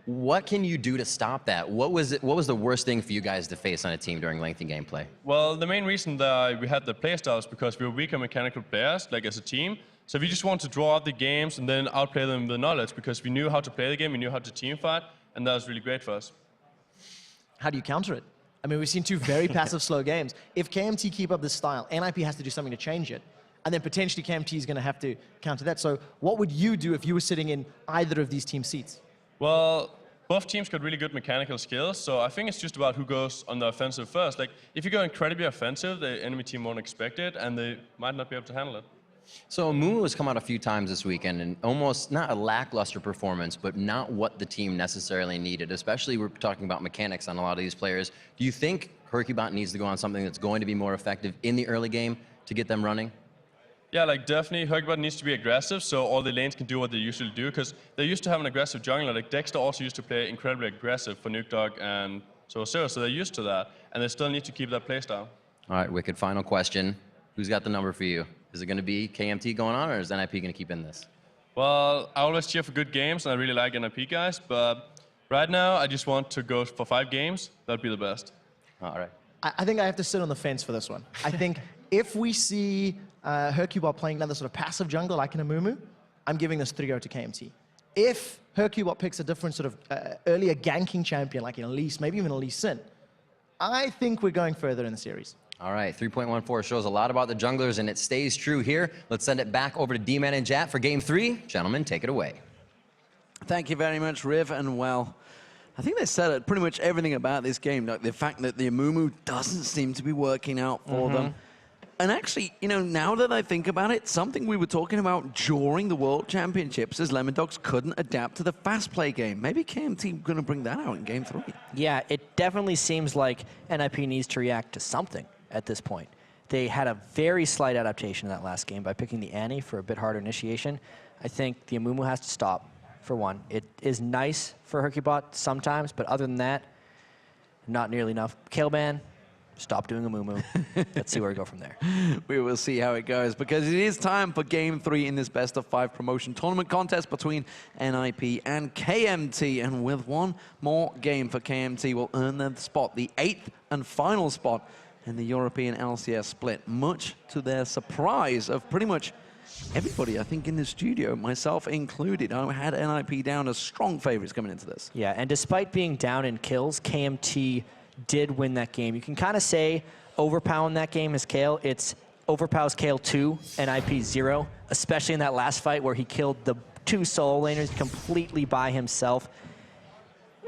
What can you do to stop that? What was the worst thing for you guys to face on a team during lengthy gameplay? Well, the main reason that we had the playstyle is because we were weaker mechanical players, as a team. So we just wanted to draw out the games and then outplay them with knowledge because we knew how to play the game, we knew how to team fight, and that was really great for us. How do you counter it? I mean, we've seen 2 very passive, slow games. If KMT keep up this style, NIP has to do something to change it. And then potentially KMT is going to have to counter that. So what would you do if you were sitting in either of these team seats? Well, both teams got really good mechanical skills, so I think it's just about who goes on the offensive first. If you go incredibly offensive, the enemy team won't expect it, and they might not be able to handle it. So Mumu has come out a few times this weekend, and almost not a lackluster performance, but not what the team necessarily needed, especially we're talking about mechanics on a lot of these players. Do you think Hercubot needs to go on something that's going to be more effective in the early game to get them running? Yeah, definitely Hercubot needs to be aggressive so all the lanes can do what they usually do, because they used to have an aggressive jungler. Dexter also used to play incredibly aggressive for Nuke Dog and so they're used to that, and they still need to keep that playstyle. All right, Wicked, final question. Who's got the number for you? Is it going to be KMT going on, or is NIP going to keep in this? Well, I always cheer for good games, and I really like NIP guys, but right now I just want to go for 5 games. That'd be the best. All right. I think I have to sit on the fence for this one. I think if we see Hercubot playing another sort of passive jungle like in Amumu, I'm giving this 3-0 to KMT. If Hercubot picks a different sort of earlier ganking champion like in Elise, maybe even Elise Sin, I think we're going further in the series. All right, 3.14 shows a lot about the junglers, and it stays true here. Let's send it back over to D-Man and Jat for Game 3. Gentlemen, take it away. Thank you very much, Riv, and well, I think they said pretty much everything about this game. Like the fact that the Amumu doesn't seem to be working out for them. And actually, you know, now that I think about it, something we were talking about during the World Championships is Lemon Dogs couldn't adapt to the fast play game. Maybe KMT going to bring that out in Game 3. Yeah, it definitely seems like NIP needs to react to something at this point. They had a very slight adaptation in that last game by picking the Annie for a bit harder initiation. I think the Amumu has to stop, for one. It is nice for Hercubot sometimes, but other than that, not nearly enough. Kaleban, stop doing Amumu. Let's see where we go from there. We will see how it goes, because it is time for Game 3 in this best-of-5 promotion tournament contest between NIP and KMT. And with one more game for KMT, will earn their spot, the 8th and final spot in the European LCS split, much to their surprise of pretty much everybody, I think, in the studio, myself included. I had NIP down as strong favorites coming into this. Yeah, and despite being down in kills, KMT did win that game. You can kind of say Overpow in that game is Kale. It's Overpow's Kale 2 and IP 0, especially in that last fight where he killed the 2 solo laners completely by himself.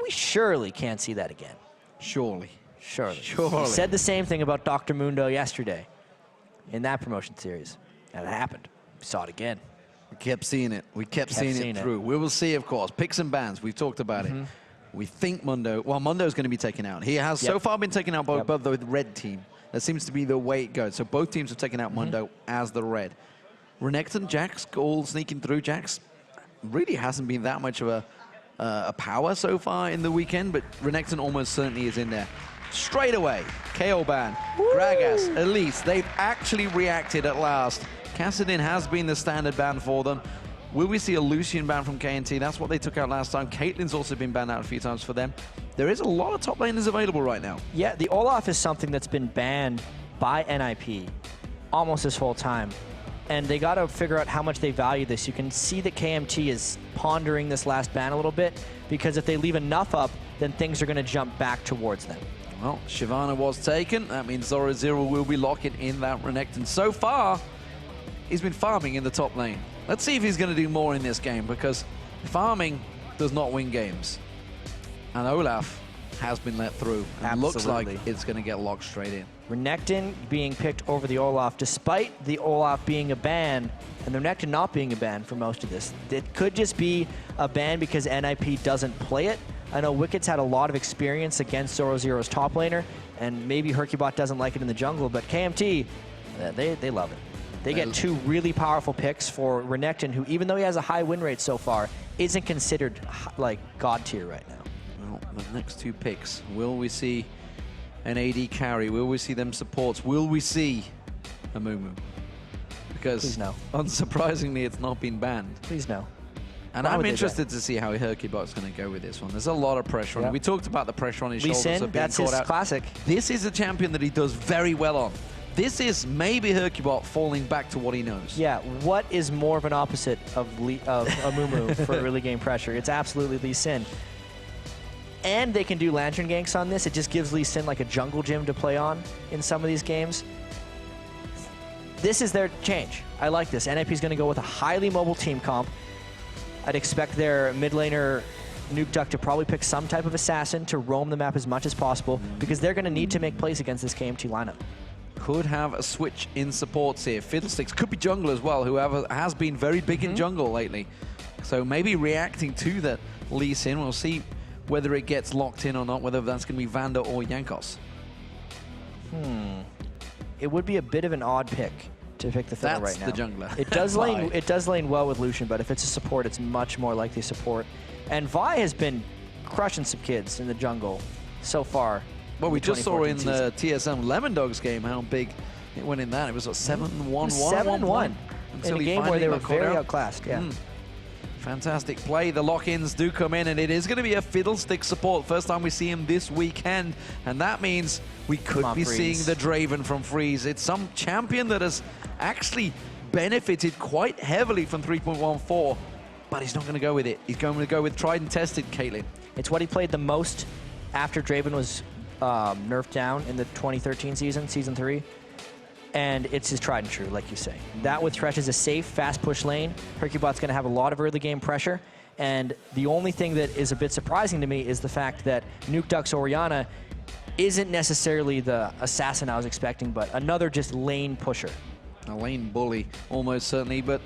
We surely can't see that again. Surely. Surely. Surely. He said the same thing about Dr. Mundo yesterday in that promotion series, and it happened. We saw it again. We kept seeing it. We kept seeing it through. We will see, of course. Picks and bans. We've talked about it. We think Mundo, well, Mundo's going to be taken out. He has so far been taken out by the red team. That seems to be the way it goes. So both teams have taken out Mundo as the red. Renekton, Jax, all sneaking through. Jax really hasn't been that much of a power so far in the weekend, but Renekton almost certainly is in there. Straight away, KO ban, Gragas, Elise, they've actually reacted at last. Kassadin has been the standard ban for them. Will we see a Lucian ban from KNT? That's what they took out last time. Caitlyn's also been banned out a few times for them. There is a lot of top laners available right now. Yeah, the Olaf is something that's been banned by NIP almost this whole time. And they got to figure out how much they value this. You can see that KMT is pondering this last ban a little bit, because if they leave enough up, then things are going to jump back towards them. Well, Shyvana was taken. That means Zoro will be locking in that Renekton. So far, he's been farming in the top lane. Let's see if he's going to do more in this game, because farming does not win games. And Olaf has been let through. And looks like it's going to get locked straight in. Renekton being picked over the Olaf, despite the Olaf being a ban, and the Renekton not being a ban for most of this. It could just be a ban because NIP doesn't play it. I know Wicked's had a lot of experience against Zoro Zero's top laner, and maybe Hercubot doesn't like it in the jungle, but KMT, they love it. They get 2 really powerful picks for Renekton, who, even though he has a high win rate so far, isn't considered like god tier right now. Well, the next 2 picks, will we see an AD carry? Will we see them supports? Will we see a Mumu? Because, please no. Unsurprisingly, it's not been banned. Please no. And I'm interested to see how Hercubot's going to go with this one. There's a lot of pressure on him. We talked about the pressure on his shoulders of being that's caught his out. classic. This is a champion that he does very well on. This is maybe Hercubot falling back to what he knows. Yeah, what is more of an opposite of Amumu for early game pressure? It's absolutely Lee Sin. And they can do lantern ganks on this. It just gives Lee Sin like a jungle gym to play on in some of these games. This is their change. I like this. NIP is going to go with a highly mobile team comp. I'd expect their mid laner Nuke Duck to probably pick some type of assassin to roam the map as much as possible, because they're going to need to make plays against this KMT lineup. Could have a switch in supports here. Fiddlesticks could be jungle as well, whoever has been very big in jungle lately. So maybe reacting to that Lee Sin. We'll see whether it gets locked in or not, whether that's going to be Vander or Jankos. It would be a bit of an odd pick to pick the Fiddle right now. That's the jungler. It does lane well with Lucian, but if it's a support, it's much more likely support. And Vi has been crushing some kids in the jungle so far. Well, we just saw in season. the TSM Lemon Dogs game how big it went in that. It was a 7-1-1. 7-1 in a game where they were very outclassed. Yeah. Fantastic play. The lock-ins do come in, and it is going to be a Fiddlestick support. First time we see him this weekend, and that means we could be seeing the Draven from FreeZ. It's some champion that has actually benefited quite heavily from 3.14, but he's not going to go with it. He's going to go with tried and tested, Caitlyn. It's what he played the most after Draven was nerfed down in the 2013 season, Season 3. And it's his tried and true, like you say. That with Thresh is a safe, fast push lane. Hercubot's going to have a lot of early game pressure. And the only thing that is a bit surprising to me is the fact that Nukeduck's Orianna isn't necessarily the assassin I was expecting, but another just lane pusher. A lane bully, almost certainly, but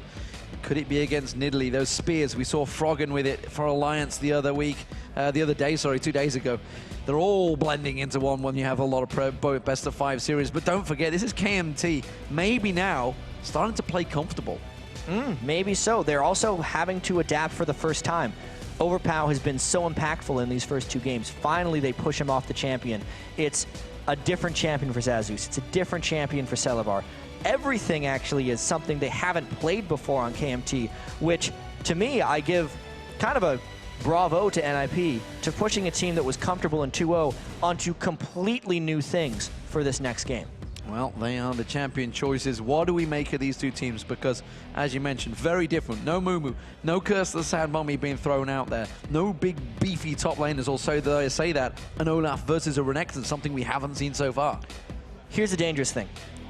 could it be against Nidalee? Those spears, we saw Froggen with it for Alliance the other day, 2 days ago. They're all blending into one when you have a lot of best of 5 series. But don't forget, this is KMT. Maybe now starting to play comfortable. Maybe so. They're also having to adapt for the first time. Overpow has been so impactful in these first 2 games. Finally, they push him off the champion. It's a different champion for Zazus. It's a different champion for Celavar. Everything actually is something they haven't played before on KMT, which to me, I give kind of a bravo to NIP to pushing a team that was comfortable in 2-0 onto completely new things for this next game. Well, they are the champion choices. What do we make of these 2 teams? Because, as you mentioned, very different. No Mumu, no Curse of the Sand Mummy being thrown out there. No big, beefy top laners, also though I say that. An Olaf versus a Renekton, something we haven't seen so far. Here's the dangerous thing.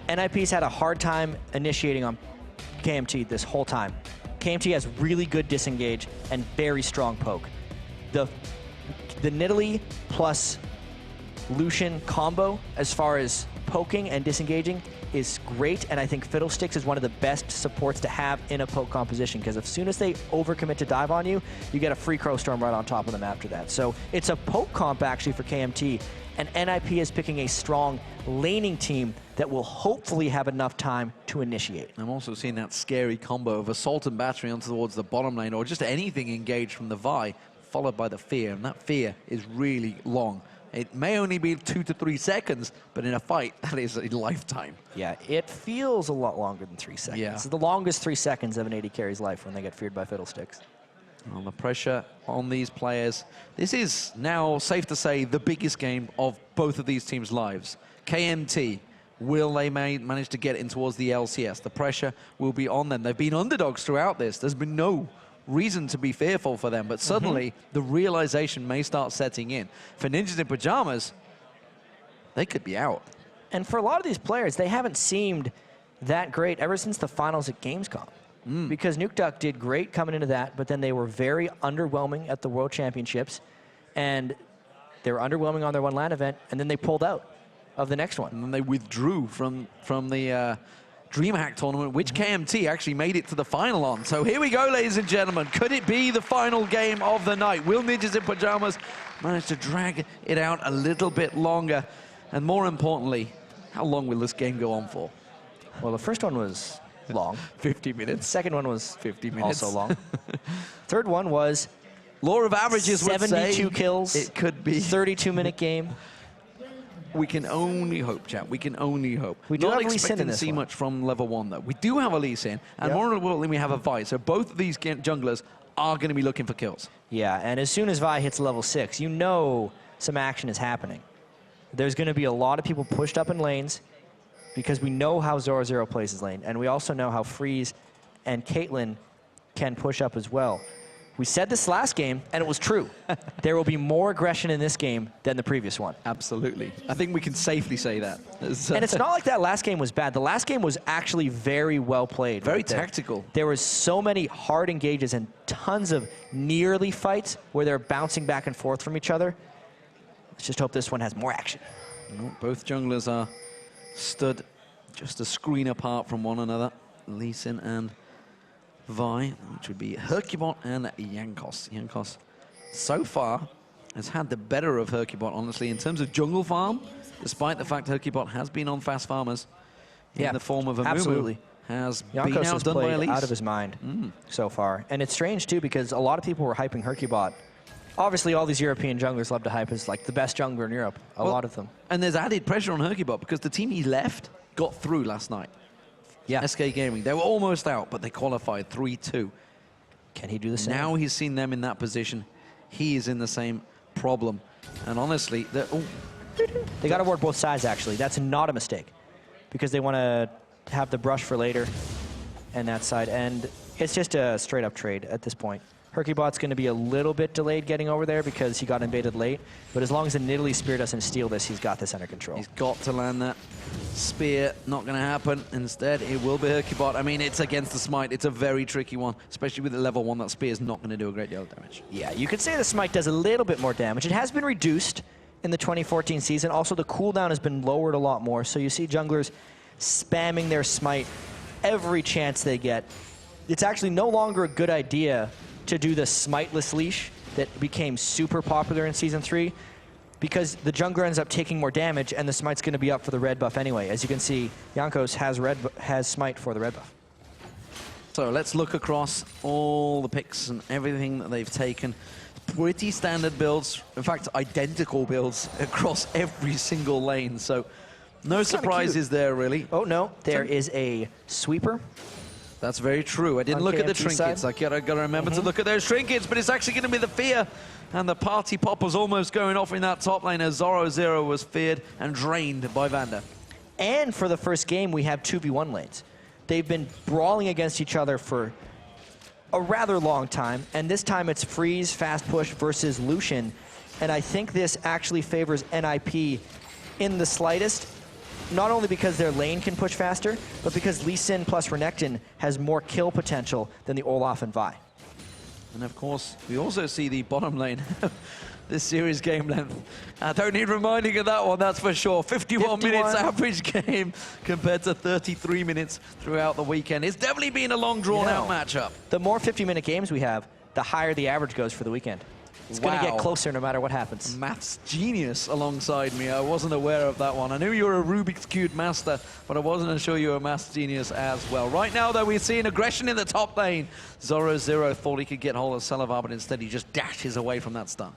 NIP's had a hard time initiating on KMT this whole time. KMT has really good disengage and very strong poke. The Nidalee plus Lucian combo as far as poking and disengaging is great, and I think Fiddlesticks is one of the best supports to have in a poke composition, because as soon as they overcommit to dive on you, you get a free Crow Storm right on top of them after that. So it's a poke comp actually for KMT, and NIP is picking a strong laning team that will hopefully have enough time to initiate. I'm also seeing that scary combo of Assault and Battery on towards the bottom lane, or just anything engaged from the Vi, followed by the Fear, and that Fear is really long. It may only be 2 to 3 seconds, but in a fight, that is a lifetime. Yeah, it feels a lot longer than 3 seconds. Yeah. It's the longest 3 seconds of an AD carry's life when they get feared by Fiddlesticks. Well, the pressure on these players. This is now, safe to say, the biggest game of both of these teams' lives. KMT, will they manage to get in towards the LCS? The pressure will be on them. They've been underdogs throughout this. There's been no reason to be fearful for them, but suddenly the realization may start setting in. For Ninjas in Pajamas, they could be out. And for a lot of these players, they haven't seemed that great ever since the finals at Gamescom. Because Nukeduck did great coming into that, but then they were very underwhelming at the World Championships, and they were underwhelming on their one LAN event, and then they pulled out of the next one. And then they withdrew from the DreamHack tournament, which KMT actually made it to the final on. So here we go, ladies and gentlemen. Could it be the final game of the night? Will Ninjas in Pajamas manage to drag it out a little bit longer? And more importantly, how long will this game go on for? Well, the first one was long. 50 minutes. Second one was 50 minutes. Also long. Third one was law of averages 72 kills. It could be 32-minute game. We can only hope, chat. We can only hope. We do Not have Lee Sin in expecting to this see one. much from level 1, though. We do have a Lee Sin, and more importantly, we have a Vi. So both of these junglers are going to be looking for kills. Yeah, and as soon as Vi hits level 6, you know some action is happening. There's going to be a lot of people pushed up in lanes because we know how Zoro plays his lane, and we also know how FreeZ and Caitlyn can push up as well. We said this last game, and it was true. There will be more aggression in this game than the previous one. Absolutely. I think we can safely say that. And it's not like that last game was bad. The last game was actually very well played. Very tactical. There was so many hard engages and tons of nearly fights where they're bouncing back and forth from each other. Let's just hope this one has more action. No, both junglers are stood just a screen apart from one another. Lee Sin and Vi, which would be Hercubot and Jankos. Jankos, so far, has had the better of Hercubot, honestly, in terms of jungle farm, despite the fact Hercubot has been on fast farmers in the form of a absolutely. Has Jankos been has outdone by played Elise. out of his mind so far. And it's strange, too, because a lot of people were hyping Hercubot. Obviously, all these European junglers love to hype as like the best jungler in Europe, a lot of them. And there's added pressure on Hercubot because the team he left got through last night. Yeah. SK Gaming, they were almost out, but they qualified 3-2. Can he do the same? Now he's seen them in that position. He is in the same problem. And honestly, they got to work both sides, actually. That's not a mistake, because they want to have the brush for later and that side. And it's just a straight-up trade at this point. Herkybot's going to be a little bit delayed getting over there because he got invaded late. But as long as the Nidalee Spear doesn't steal this, he's got this under control. He's got to land that spear. Not going to happen. Instead, it will be Herkybot. I mean, it's against the Smite. It's a very tricky one, especially with the level 1. That spear is not going to do a great deal of damage. Yeah, you could say the Smite does a little bit more damage. It has been reduced in the 2014 season. Also, the cooldown has been lowered a lot more. So you see junglers spamming their Smite every chance they get. It's actually no longer a good idea to do the Smiteless leash that became super popular in Season 3, because the jungler ends up taking more damage and the Smite's going to be up for the red buff anyway. As you can see, Jankos has Smite for the red buff. So let's look across all the picks and everything that they've taken. Pretty standard builds, in fact, identical builds across every single lane. So no surprises there, really. Oh, no, there is a sweeper. That's very true. I didn't look at the trinkets. I gotta remember to look at those trinkets, but it's actually gonna be the fear. And the party pop was almost going off in that top lane as Zoro was feared and drained by Vander. And for the first game, we have 2v1 lanes. They've been brawling against each other for a rather long time, and this time it's Freeze, Fast Push versus Lucian. And I think this actually favors NIP in the slightest, not only because their lane can push faster, but because Lee Sin plus Renekton has more kill potential than the Olaf and Vi. And of course, we also see the bottom lane. This series game length. I don't need reminding of that one, that's for sure. 51 minutes average game compared to 33 minutes throughout the weekend. It's definitely been a long, drawn-out matchup. The more 50-minute games we have, the higher the average goes for the weekend. It's going to get closer no matter what happens. Maths genius alongside me. I wasn't aware of that one. I knew you were a Rubik's Cube master, but I wasn't sure you were a maths genius as well. Right now, though, we're seeing aggression in the top lane. Zoro thought he could get hold of Salavar, but instead he just dashes away from that stun.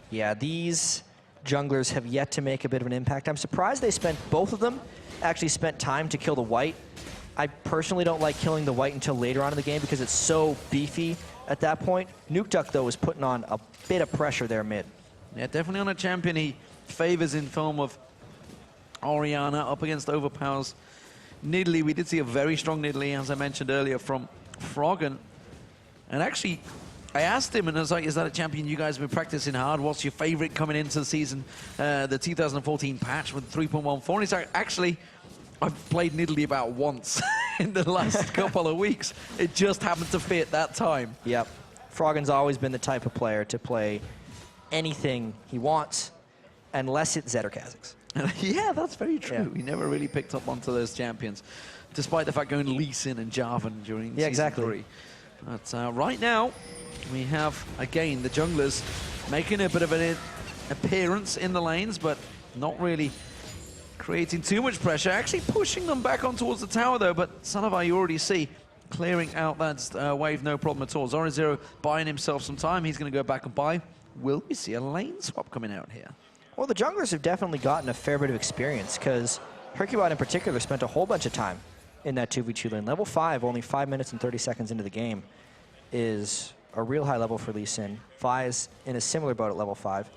Yeah, these junglers have yet to make a bit of an impact. I'm surprised they spent, both of them, actually spent time to kill the white. I personally don't like killing the white until later on in the game because it's so beefy at that point. Nuke Duck, though, is putting on a bit of pressure there mid. Yeah, definitely on a champion he favors in form of Orianna up against Overpower's Nidalee. We did see a very strong Nidalee, as I mentioned earlier, from Froggen. And actually, I asked him, and I was like, is that a champion you guys have been practicing hard? What's your favorite coming into the season? The 2014 patch with 3.14. And he's like, actually, I've played Nidalee about once in the last couple of weeks. It just happened to fit that time. Yep. Froggen's always been the type of player to play anything he wants, unless it's Zed or Kha'Zix. Yeah, that's very true. He never really picked up onto those champions, despite the fact going Lee Sin and Jarvan during Season 3. But right now, we have, again, the junglers making a bit of an appearance in the lanes, but not really creating too much pressure. Actually pushing them back on towards the tower, though, but Salavar, you already see, clearing out that wave, no problem at all. Zoro buying himself some time. He's going to go back and buy. Will we see a lane swap coming out here? Well, the junglers have definitely gotten a fair bit of experience, because Herkybot in particular spent a whole bunch of time in that 2v2 lane. Level 5, only 5 minutes and 30 seconds into the game, is a real high level for Lee Sin. Vi is in a similar boat at level 5.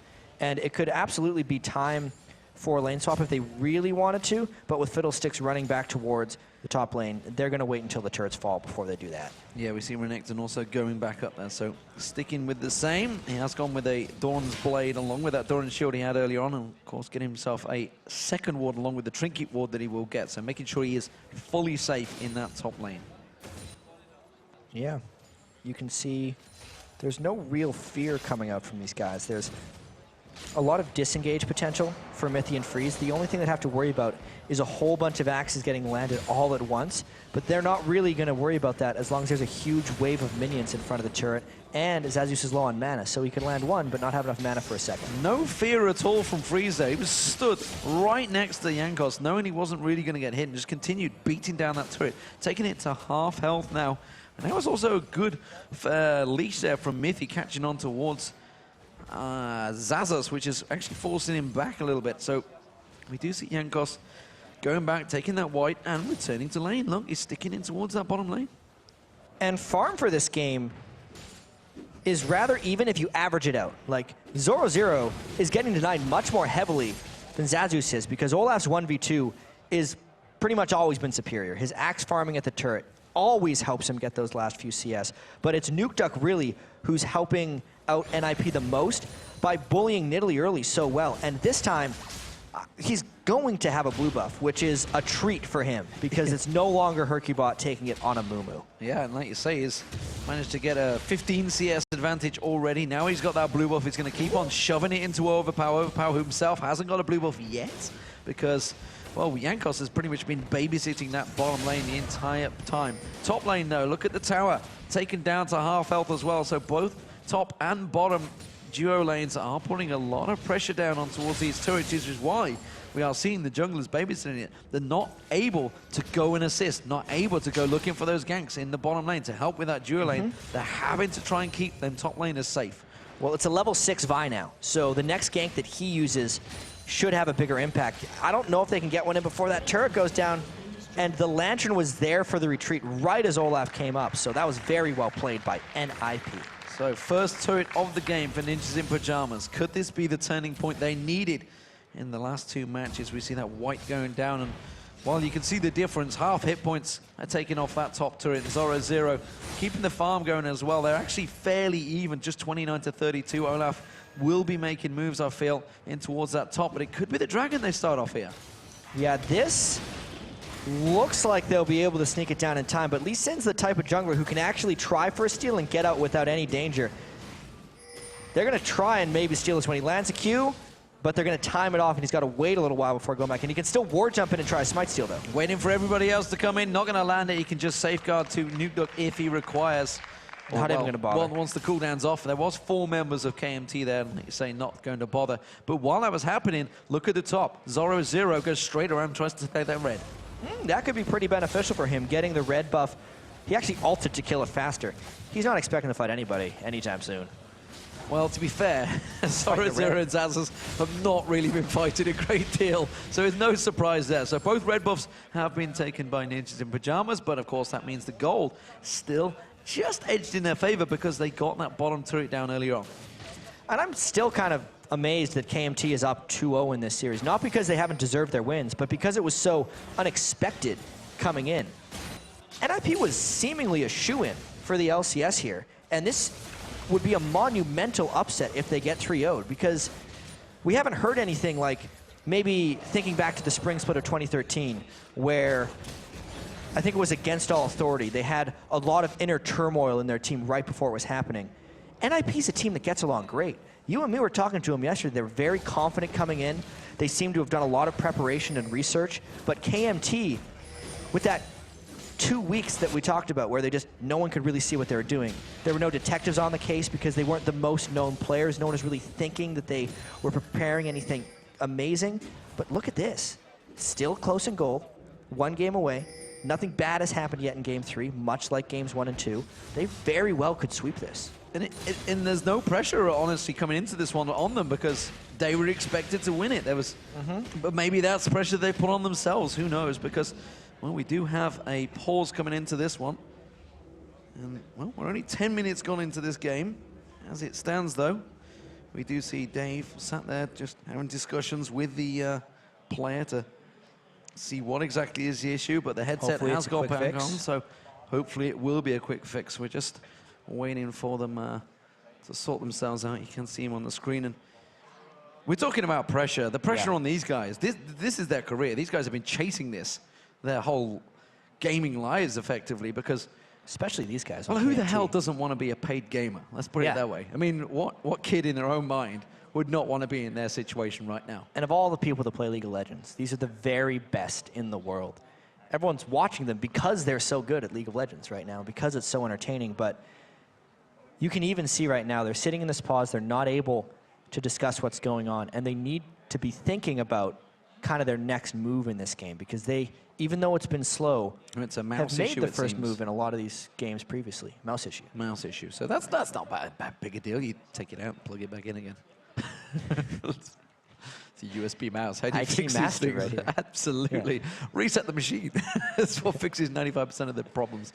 And it could absolutely be time for a lane swap if they really wanted to, but with Fiddlesticks running back towards the top lane, they're going to wait until the turrets fall before they do that. Yeah, we see Renekton also going back up there, so sticking with the same. He has gone with a Doran's Blade along with that Doran's Shield he had earlier on, and of course getting himself a second ward along with the Trinket ward that he will get, so making sure he is fully safe in that top lane. Yeah, you can see there's no real fear coming out from these guys. There's a lot of disengage potential for Mithy and Freeze. The only thing they'd have to worry about is a whole bunch of axes getting landed all at once, but they're not really going to worry about that as long as there's a huge wave of minions in front of the turret, and Zazus is low on mana, so he can land one but not have enough mana for a second. No fear at all from Freeze there. He was stood right next to Jankos, knowing he wasn't really going to get hit, and just continued beating down that turret, taking it to half health now. And that was also a good leash there from Mithy, catching on towards Zazus, which is actually forcing him back a little bit. So we do see Jankos going back, taking that white and returning to lane. Look, he's sticking in towards that bottom lane. And farm for this game is rather even if you average it out. Like, Zoro is getting denied much more heavily than Zazus is because Olaf's 1v2 is pretty much always been superior. His axe farming at the turret always helps him get those last few CS. But it's Nukeduck really who's helping out NIP the most by bullying Nidalee early so well. And this time, he's going to have a blue buff, which is a treat for him because it's no longer Hercubot taking it on a Mumu. Yeah, and like you say, he's managed to get a 15 CS advantage already. Now he's got that blue buff. He's going to keep on shoving it into Overpower. Overpower himself hasn't got a blue buff yet because, well, Jankos has pretty much been babysitting that bottom lane the entire time. Top lane, though, look at the tower. Taken down to half health as well. So both top and bottom duo lanes are putting a lot of pressure down on towards these turrets, which is why we are seeing the junglers babysitting it. They're not able to go and assist, not able to go looking for those ganks in the bottom lane to help with that duo lane. They're having to try and keep them top laners safe. Well, it's a level 6 Vi now, so the next gank that he uses should have a bigger impact. I don't know if they can get one in before that turret goes down, and the Lantern was there for the retreat right as Olaf came up, so that was very well played by NIP. So first turret of the game for Ninjas in Pajamas. Could this be the turning point they needed in the last two matches? We see that white going down, and while you can see the difference, half hit points are taken off that top turret. Zoro keeping the farm going as well. They're actually fairly even, just 29 to 32. Olaf will be making moves, I feel, in towards that top, but it could be the Dragon they start off here. Yeah, this looks like they'll be able to sneak it down in time, but Lee Sin's the type of jungler who can actually try for a steal and get out without any danger. They're going to try and maybe steal this when he lands a Q, but they're going to time it off, and he's got to wait a little while before going back. And he can still ward jump in and try a smite steal, though. Waiting for everybody else to come in, not going to land it. He can just safeguard to Nukeduck if he requires. Not even going to bother. Once the cooldown's off, there was 4 members of KMT there, like you say, not going to bother. But while that was happening, look at the top. Zoro goes straight around, tries to take that red. That could be pretty beneficial for him, getting the red buff. He actually ulted to kill it faster. He's not expecting to fight anybody anytime soon. Well, to be fair, Zoro and Zazus have not really been fighting a great deal, so it's no surprise there. So both red buffs have been taken by Ninjas in Pajamas, but of course that means the gold still just edged in their favor because they got that bottom turret down earlier on. And I'm still kind of amazed that KMT is up 2-0 in this series. Not because they haven't deserved their wins, but because it was so unexpected coming in. NIP was seemingly a shoo-in for the LCS here, and this would be a monumental upset if they get 3-0'd, because we haven't heard anything like maybe thinking back to the spring split of 2013, where I think it was against all authority. They had a lot of inner turmoil in their team right before it was happening. NIP's a team that gets along great. You and me were talking to them yesterday. They were very confident coming in. They seem to have done a lot of preparation and research. But KMT, with that 2 weeks that we talked about where they just, no one could really see what they were doing. There were no detectives on the case because they weren't the most known players. No one was really thinking that they were preparing anything amazing. But look at this. Still close in goal. 1 game away. Nothing bad has happened yet in Game 3, much like Games 1 and 2. They very well could sweep this. And there's no pressure, honestly, coming into this one on them because they were expected to win it. There was, but maybe that's pressure they put on themselves. Who knows? Because, well, we do have a pause coming into this one. And, well, we're only 10 minutes gone into this game. As it stands, though, we do see Dave sat there just having discussions with the player to see what exactly is the issue. But the headset has got back on, so hopefully it will be a quick fix. We're just waiting for them to sort themselves out. You can see him on the screen. And we're talking about pressure. The pressure on these guys. This is their career. These guys have been chasing this their whole gaming lives, effectively, because... Especially these guys. Well, who the hell doesn't want to be a paid gamer? Let's put it that way. I mean, what kid in their own mind would not want to be in their situation right now? And of all the people that play League of Legends, these are the very best in the world. Everyone's watching them because they're so good at League of Legends right now, because it's so entertaining, but you can even see right now, they're sitting in this pause, they're not able to discuss what's going on, and they need to be thinking about kind of their next move in this game, because they, even though it's been slow, it's a mouse have made issue, the it first seems. move in a lot of these games previously. Mouse issue. Mouse issue. So that's not that big a deal. You take it out and plug it back in again. It's a USB mouse. How do you IT fix these master things? right here. Absolutely. Yeah. Reset the machine. That's what fixes 95% of the problems.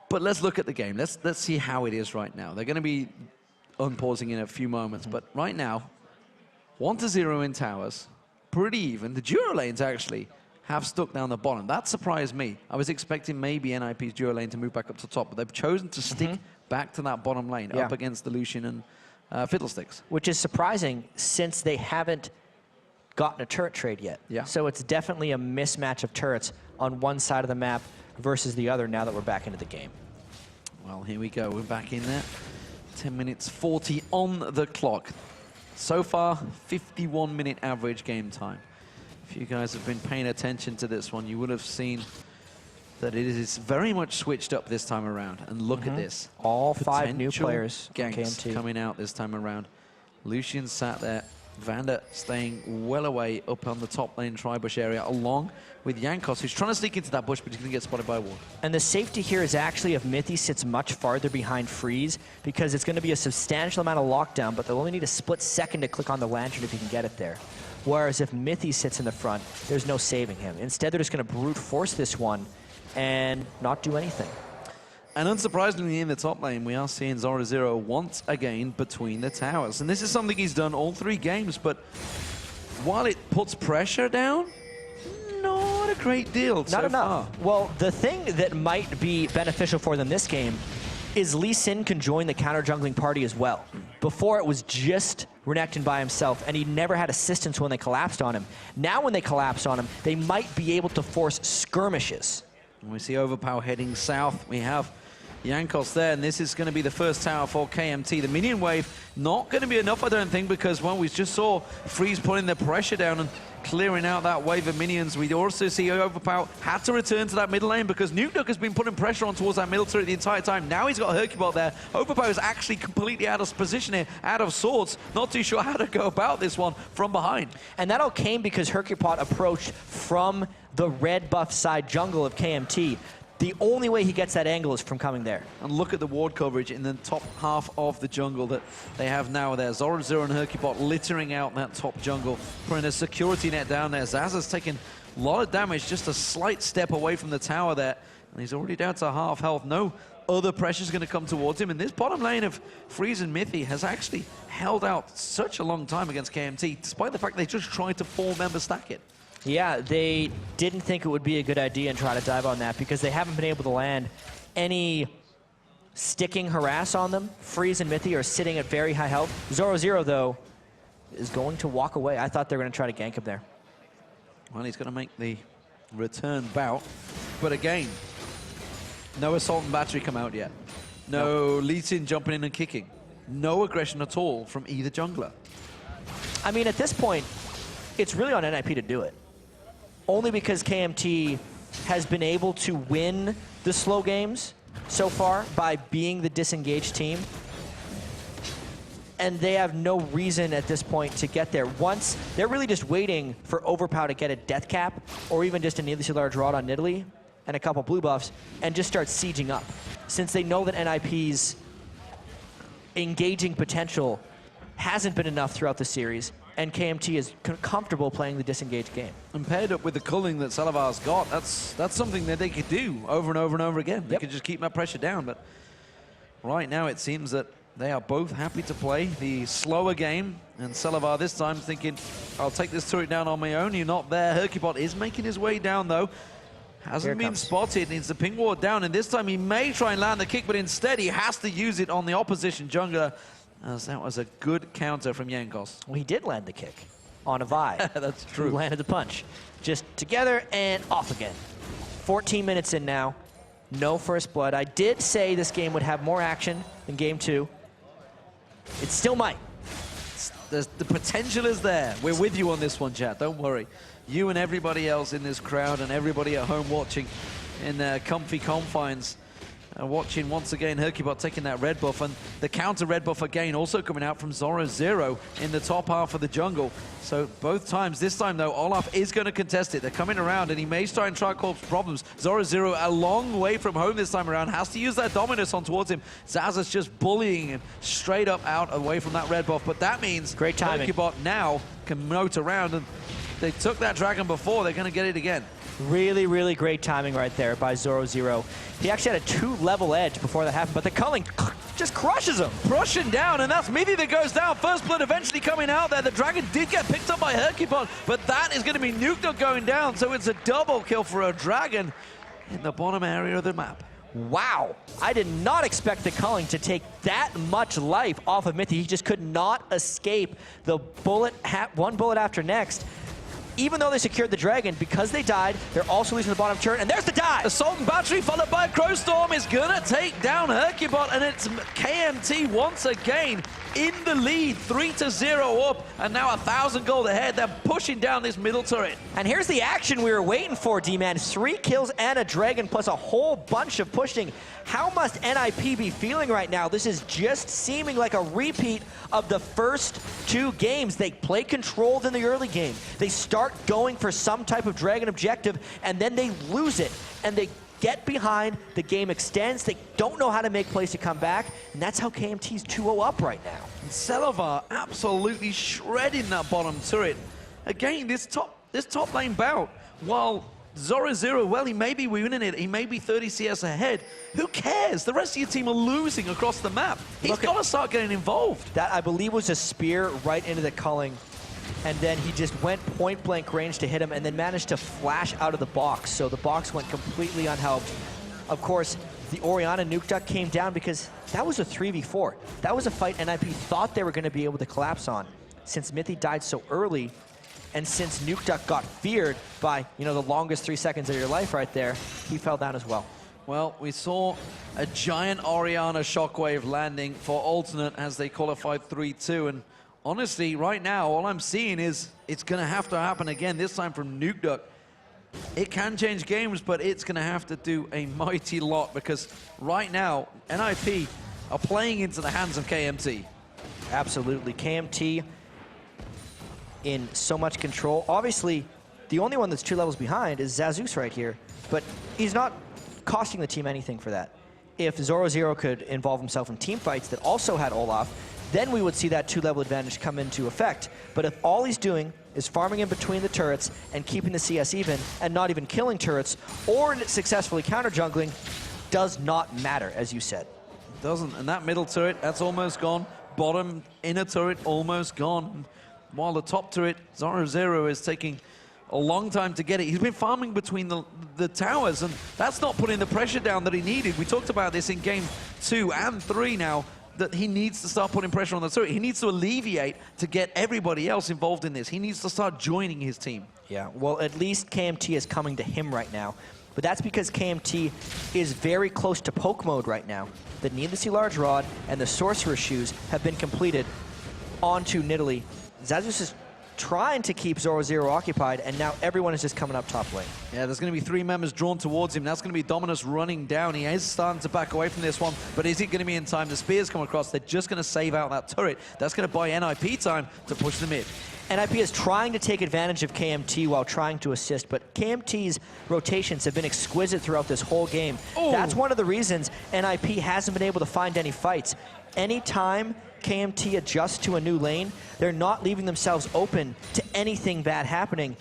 But let's look at the game. Let's see how it is right now. They're going to be unpausing in a few moments, but right now, 1-0 in towers, pretty even. The duo lanes actually have stuck down the bottom. That surprised me. I was expecting maybe NIP's duo lane to move back up to top, but they've chosen to stick back to that bottom lane, up against the Lucian and Fiddlesticks. Which is surprising since they haven't gotten a turret trade yet. Yeah. So it's definitely a mismatch of turrets on one side of the map versus the other now that we're back into the game. Well, here we go. We're back in there. 10 minutes 40 on the clock. So far, 51-minute average game time. If you guys have been paying attention to this one, you would have seen that it is very much switched up this time around. And look at this. All 5 new Potential players on ganks KMT. coming out this time around. Lucian sat there. Vander staying well away up on the top lane tri-bush area, along with Jankos, who's trying to sneak into that bush, but he's going to get spotted by a ward. And the safety here is actually if Mithy sits much farther behind Freeze, because it's going to be a substantial amount of lockdown, but they'll only need a split second to click on the lantern if he can get it there. Whereas if Mithy sits in the front, there's no saving him. Instead, they're just going to brute force this one and not do anything. And unsurprisingly, in the top lane, we are seeing Zoro once again between the towers. And this is something he's done all 3 games, but while it puts pressure down, not a great deal Not so enough. far. Well, the thing that might be beneficial for them this game is Lee Sin can join the counter-jungling party as well. Before, it was just Renekton by himself, and he never had assistance when they collapsed on him. Now when they collapse on him, they might be able to force skirmishes. And we see Overpower heading south. We have Jankos there, and this is going to be the first tower for KMT. The minion wave not going to be enough, I don't think, because, well, we just saw Freeze putting the pressure down and clearing out that wave of minions. We also see Overpower had to return to that middle lane because Nukeduck has been putting pressure on towards that middle turret the entire time. Now he's got Hercubot there. Overpower is actually completely out of position here, out of sorts. Not too sure how to go about this one from behind. And that all came because Hercubot approached from the red buff side jungle of KMT. The only way he gets that angle is from coming there. And look at the ward coverage in the top half of the jungle that they have now there. Zoro and Hercubot littering out that top jungle, putting a security net down there. Zaza's taking a lot of damage, just a slight step away from the tower there. And he's already down to half health. No other pressure's going to come towards him. And this bottom lane of Freeze and Mithy has actually held out such a long time against KMT, despite the fact they just tried to 4-member stack it. Yeah, they didn't think it would be a good idea and try to dive on that because they haven't been able to land any sticking harass on them. Freeze and Mithy are sitting at very high health. Zoro, though, is going to walk away. I thought they were going to try to gank him there. Well, he's going to make the return bout. But again, no Assault and Battery come out yet. No Lee Sin jumping in and kicking. No aggression at all from either jungler. I mean, at this point, it's really on NIP to do it. Only because KMT has been able to win the slow games so far by being the disengaged team. And they have no reason at this point to get there. Once, they're really just waiting for Overpower to get a death cap or even just a needlessly large rod on Nidalee and a couple blue buffs and just start sieging up. Since they know that NIP's engaging potential hasn't been enough throughout the series, and KMT is comfortable playing the disengaged game. And paired up with the culling that Salavar's got, that's something that they could do over and over and over again. They could just keep that pressure down, but right now it seems that they are both happy to play the slower game, and Salavar this time thinking, I'll take this turret down on my own. You're not there. Hercubot is making his way down, though. Hasn't been spotted, needs the ping ward down, and this time he may try and land the kick, but instead he has to use it on the opposition jungler, as that was a good counter from Jankos. Well, he did land the kick on a Vi. That's true. Who landed the punch. Just together and off again. 14 minutes in now. No first blood. I did say this game would have more action than game 2. It still might. The potential is there. We're with you on this one, chat. Don't worry. You and everybody else in this crowd and everybody at home watching in their comfy confines. Watching once again Hercubot taking that red buff, and the counter red buff again also coming out from Zoro in the top half of the jungle. So both times, this time though, Olaf is going to contest it. They're coming around and he may try and cause problems. Zoro a long way from home this time around, has to use that dominus on towards him. Zaza's just bullying him straight up out away from that red buff, but that means great timing. Hercubot now can moat around, and they took that dragon before, they're going to get it again. Really, really great timing right there by Zoro. He actually had a 2-level edge before that happened, but the culling just crushes him. Brushing down, and that's Mithy that goes down. First blood eventually coming out there. The dragon did get picked up by Hercupon, but that is going to be Nuke going down, so it's a double kill for a dragon in the bottom area of the map. Wow, I did not expect the culling to take that much life off of Mithy. He just could not escape the bullet, one bullet after next. Even though they secured the dragon, because they died, they're also losing the bottom turret, and there's the dive! Assault and Battery followed by Crowstorm is gonna take down Hercubot, and it's KMT once again in the lead, 3-0 up, and now 1,000 gold ahead. They're pushing down this middle turret. And here's the action we were waiting for, D-Man. 3 kills and a dragon, plus a whole bunch of pushing. How must NIP be feeling right now? This is just seeming like a repeat of the first 2 games. They play controlled in the early game. They start going for some type of dragon objective, and then they lose it. And they get behind, the game extends, they don't know how to make plays to come back, and that's how KMT's 2-0 up right now. And Selavar absolutely shredding that bottom turret. Again, this top lane bout, while Zoro, well, he may be winning it, he may be 30 CS ahead. Who cares? The rest of your team are losing across the map. He's got to start getting involved. That, I believe, was a spear right into the culling, and then he just went point-blank range to hit him and then managed to flash out of the box, so the box went completely unhelped. Of course, the Orianna Nuke Duck came down because that was a 3v4. That was a fight NIP thought they were going to be able to collapse on. Since Mithy died so early, and since Nuke Duck got feared by, you know, the longest 3 seconds of your life right there, he fell down as well. Well, we saw a giant Orianna shockwave landing for Alternate as they qualified 3-2, and honestly, right now, all I'm seeing is it's going to have to happen again, this time from Nuke Duck. It can change games, but it's going to have to do a mighty lot because right now, NIP are playing into the hands of KMT. Absolutely. KMT in so much control. Obviously, the only one that's 2 levels behind is Zazus right here, but he's not costing the team anything for that. If Zoro could involve himself in team fights that also had Olaf, then we would see that 2-level advantage come into effect. But if all he's doing is farming in between the turrets and keeping the CS even and not even killing turrets or successfully counter-jungling, does not matter, as you said. It doesn't, and that middle turret, that's almost gone. Bottom inner turret, almost gone. While the top turret, Zoro is taking a long time to get it. He's been farming between the towers, and that's not putting the pressure down that he needed. We talked about this in game 2 and 3 now, that he needs to start putting pressure on the turret. He needs to alleviate to get everybody else involved in this. He needs to start joining his team. Yeah, well, at least KMT is coming to him right now. But that's because KMT is very close to poke mode right now. The Needlessly Large Rod and the Sorcerer's Shoes have been completed onto Nidalee. Zazus is trying to keep Zoro occupied, and now everyone is just coming up top lane. Yeah, there's going to be 3 members drawn towards him. That's going to be Dominus running down. He is starting to back away from this one, but is it going to be in time? The spears come across. They're just going to save out that turret. That's going to buy NIP time to push the mid. NIP is trying to take advantage of KMT while trying to assist, but KMT's rotations have been exquisite throughout this whole game. Ooh. That's one of the reasons NIP hasn't been able to find any fights. Anytime KMT adjusts to a new lane, they're not leaving themselves open to anything bad happening.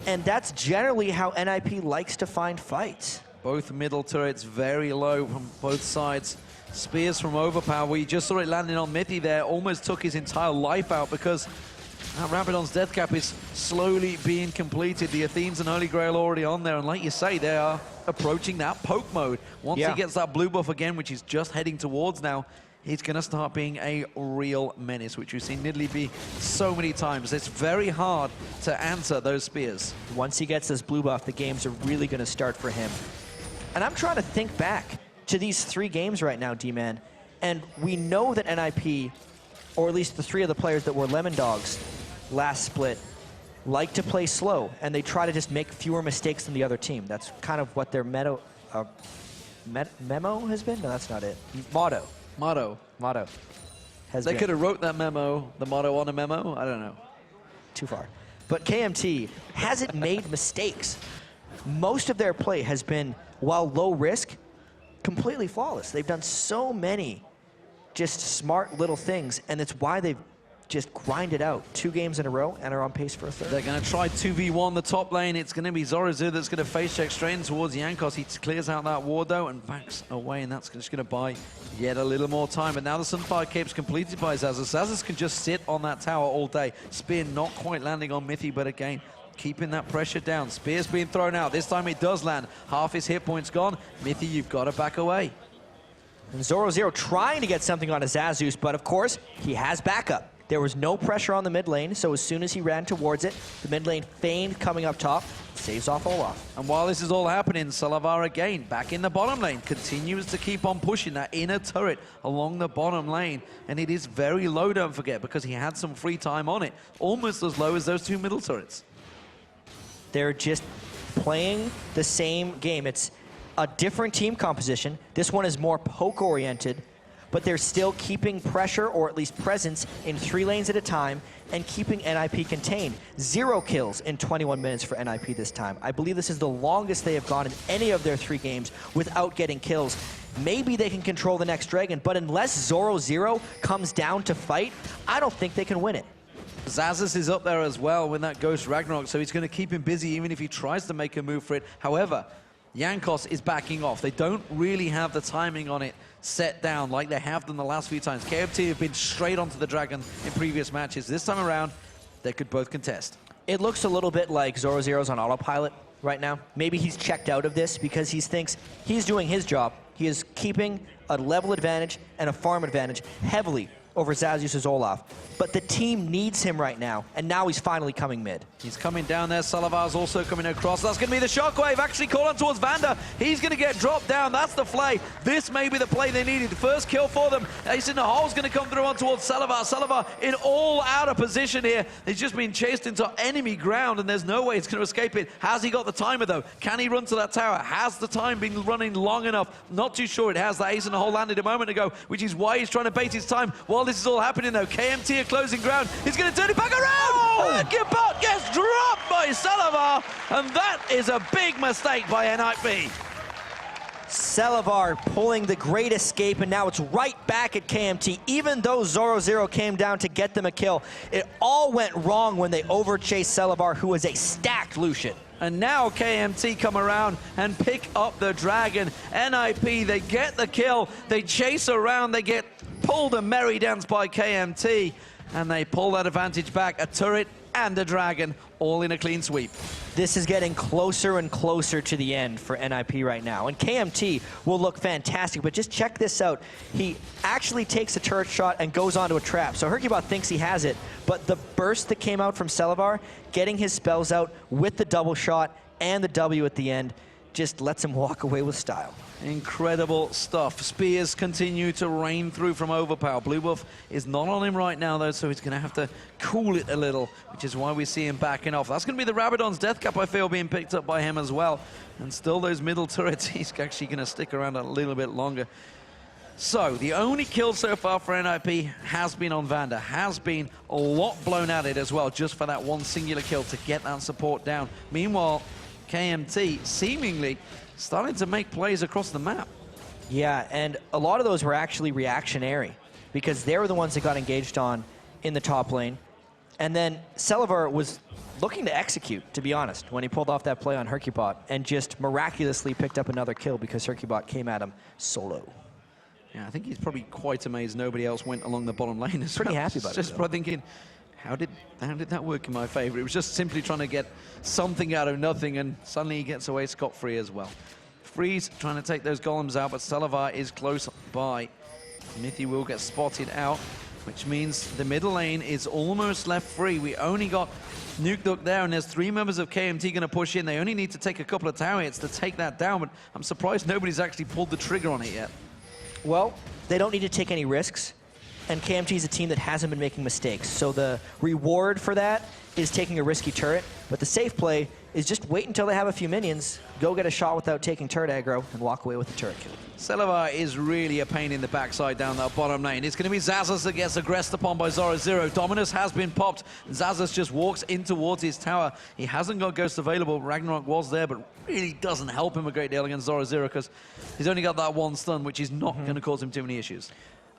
And that's generally how NIP likes to find fights. Both middle turrets very low from both sides. Spears from Overpower, we just saw it landing on Mithy there, almost took his entire life out because Rapidon's death cap is slowly being completed. The Athenes and Holy Grail already on there, and like you say, they are approaching that poke mode. Once he gets that blue buff again, which he's just heading towards now, he's going to start being a real menace, which we've seen Nidalee be so many times. It's very hard to answer those spears. Once he gets this blue buff, the games are really going to start for him. And I'm trying to think back to these 3 games right now, D-Man, and we know that NIP, or at least the 3 of the players that were Lemon Dogs last split, like to play slow, and they try to just make fewer mistakes than the other team. That's kind of what their memo has been? No, that's not it. Motto. They could have wrote that memo, the motto on a memo. I don't know. Too far. But KMT hasn't made mistakes. Most of their play has been, while low risk, completely flawless. They've done so many just smart little things, and it's why they've just grind it out. 2 games in a row and are on pace for a third. They're going to try 2v1 the top lane. It's going to be Zorozu that's going to face check straight in towards Jankos. He clears out that ward though and backs away, and that's just going to buy yet a little more time. But now the Sunfire Cape's completed by Zazas. Zazas can just sit on that tower all day. Spear not quite landing on Mithy, but again, keeping that pressure down. Spear's being thrown out. This time it does land. Half his hit points gone. Mithy, you've got to back away. And Zoro trying to get something on Azazus, but of course, he has backup. There was no pressure on the mid lane, so as soon as he ran towards it, the mid lane feigned coming up top, saves off Olaf. And while this is all happening, Salavar again, back in the bottom lane, continues to keep on pushing that inner turret along the bottom lane. And it is very low, don't forget, because he had some free time on it. Almost as low as those 2 middle turrets. They're just playing the same game. It's a different team composition. This one is more poke-oriented, but they're still keeping pressure, or at least presence, in 3 lanes at a time and keeping NIP contained. 0 kills in 21 minutes for NIP this time. I believe this is the longest they have gone in any of their 3 games without getting kills. Maybe they can control the next dragon, but unless Zoro comes down to fight, I don't think they can win it. Zazas is up there as well with that Ghost Ragnarok, so he's going to keep him busy even if he tries to make a move for it. However, Jankos is backing off. They don't really have the timing on it set down like they have done the last few times. KMT have been straight onto the dragon in previous matches. This time around, they could both contest. It looks a little bit like Zoro's on autopilot right now. Maybe he's checked out of this because he thinks he's doing his job. He is keeping a level advantage and a farm advantage heavily over Zazus' Olaf. But the team needs him right now, and now he's finally coming mid. He's coming down there. Salavar's also coming across. That's going to be the shockwave. Actually called on towards Vander. He's going to get dropped down. That's the play. This may be the play they needed. First kill for them. Ace in the hole's going to come through on towards Salavar. Salavar in all out of position here. He's just been chased into enemy ground, and there's no way he's going to escape it. Has he got the timer, though? Can he run to that tower? Has the time been running long enough? Not too sure it has. That Ace in the hole landed a moment ago, which is why he's trying to bait his time. While this is all happening, though, KMT are closing ground. He's going to turn it back around! Herkibot gets dropped by Salavar, and that is a big mistake by NIP. Salavar pulling the great escape, and now it's right back at KMT. Even though Zoro came down to get them a kill, it all went wrong when they overchased Salavar, who was a stacked Lucian. And now KMT come around and pick up the dragon. NIP, they get the kill, they chase around, they get pulled a merry dance by KMT, and they pull that advantage back. A turret and a dragon, all in a clean sweep. This is getting closer and closer to the end for NIP right now. And KMT will look fantastic, but just check this out. He actually takes a turret shot and goes onto a trap. So Herkibot thinks he has it, but the burst that came out from Salavar, getting his spells out with the double shot and the W at the end, just lets him walk away with style. Incredible stuff. Spears continue to rain through from Overpower. Blue buff is not on him right now, though, so he's going to have to cool it a little, which is why we see him backing off. That's going to be the Rabadon's Death Cap, I feel, being picked up by him as well. And still those middle turrets, he's actually going to stick around a little bit longer. So, the only kill so far for NIP has been on Vander. Has been a lot blown at it as well, just for that one singular kill to get that support down. Meanwhile, KMT seemingly starting to make plays across the map. Yeah, and a lot of those were actually reactionary because they were the ones that got engaged on in the top lane. And then Salavar was looking to execute, to be honest, when he pulled off that play on Herkibot and just miraculously picked up another kill because Herkibot came at him solo. Yeah, I think he's probably quite amazed nobody else went along the bottom lane as well. Pretty happy about it, Just probably thinking, how did that work in my favor? It was just simply trying to get something out of nothing, and suddenly he gets away scot-free as well. Freeze trying to take those golems out, but Salavar is close by. Mithy will get spotted out, which means the middle lane is almost left free. We only got Nuke Duck there, and there's 3 members of KMT going to push in. They only need to take a couple of tower hits to take that down, but I'm surprised nobody's actually pulled the trigger on it yet. Well, they don't need to take any risks, and KMT is a team that hasn't been making mistakes. So the reward for that is taking a risky turret, but the safe play is just wait until they have a few minions, go get a shot without taking turret aggro, and walk away with the turret kill. Salavar is really a pain in the backside down that bottom lane. It's going to be Zazas that gets aggressed upon by Zoro. Dominus has been popped. Zazas just walks in towards his tower. He hasn't got Ghost available. Ragnarok was there, but really doesn't help him a great deal against Zoro because he's only got that one stun, which is not going to cause him too many issues.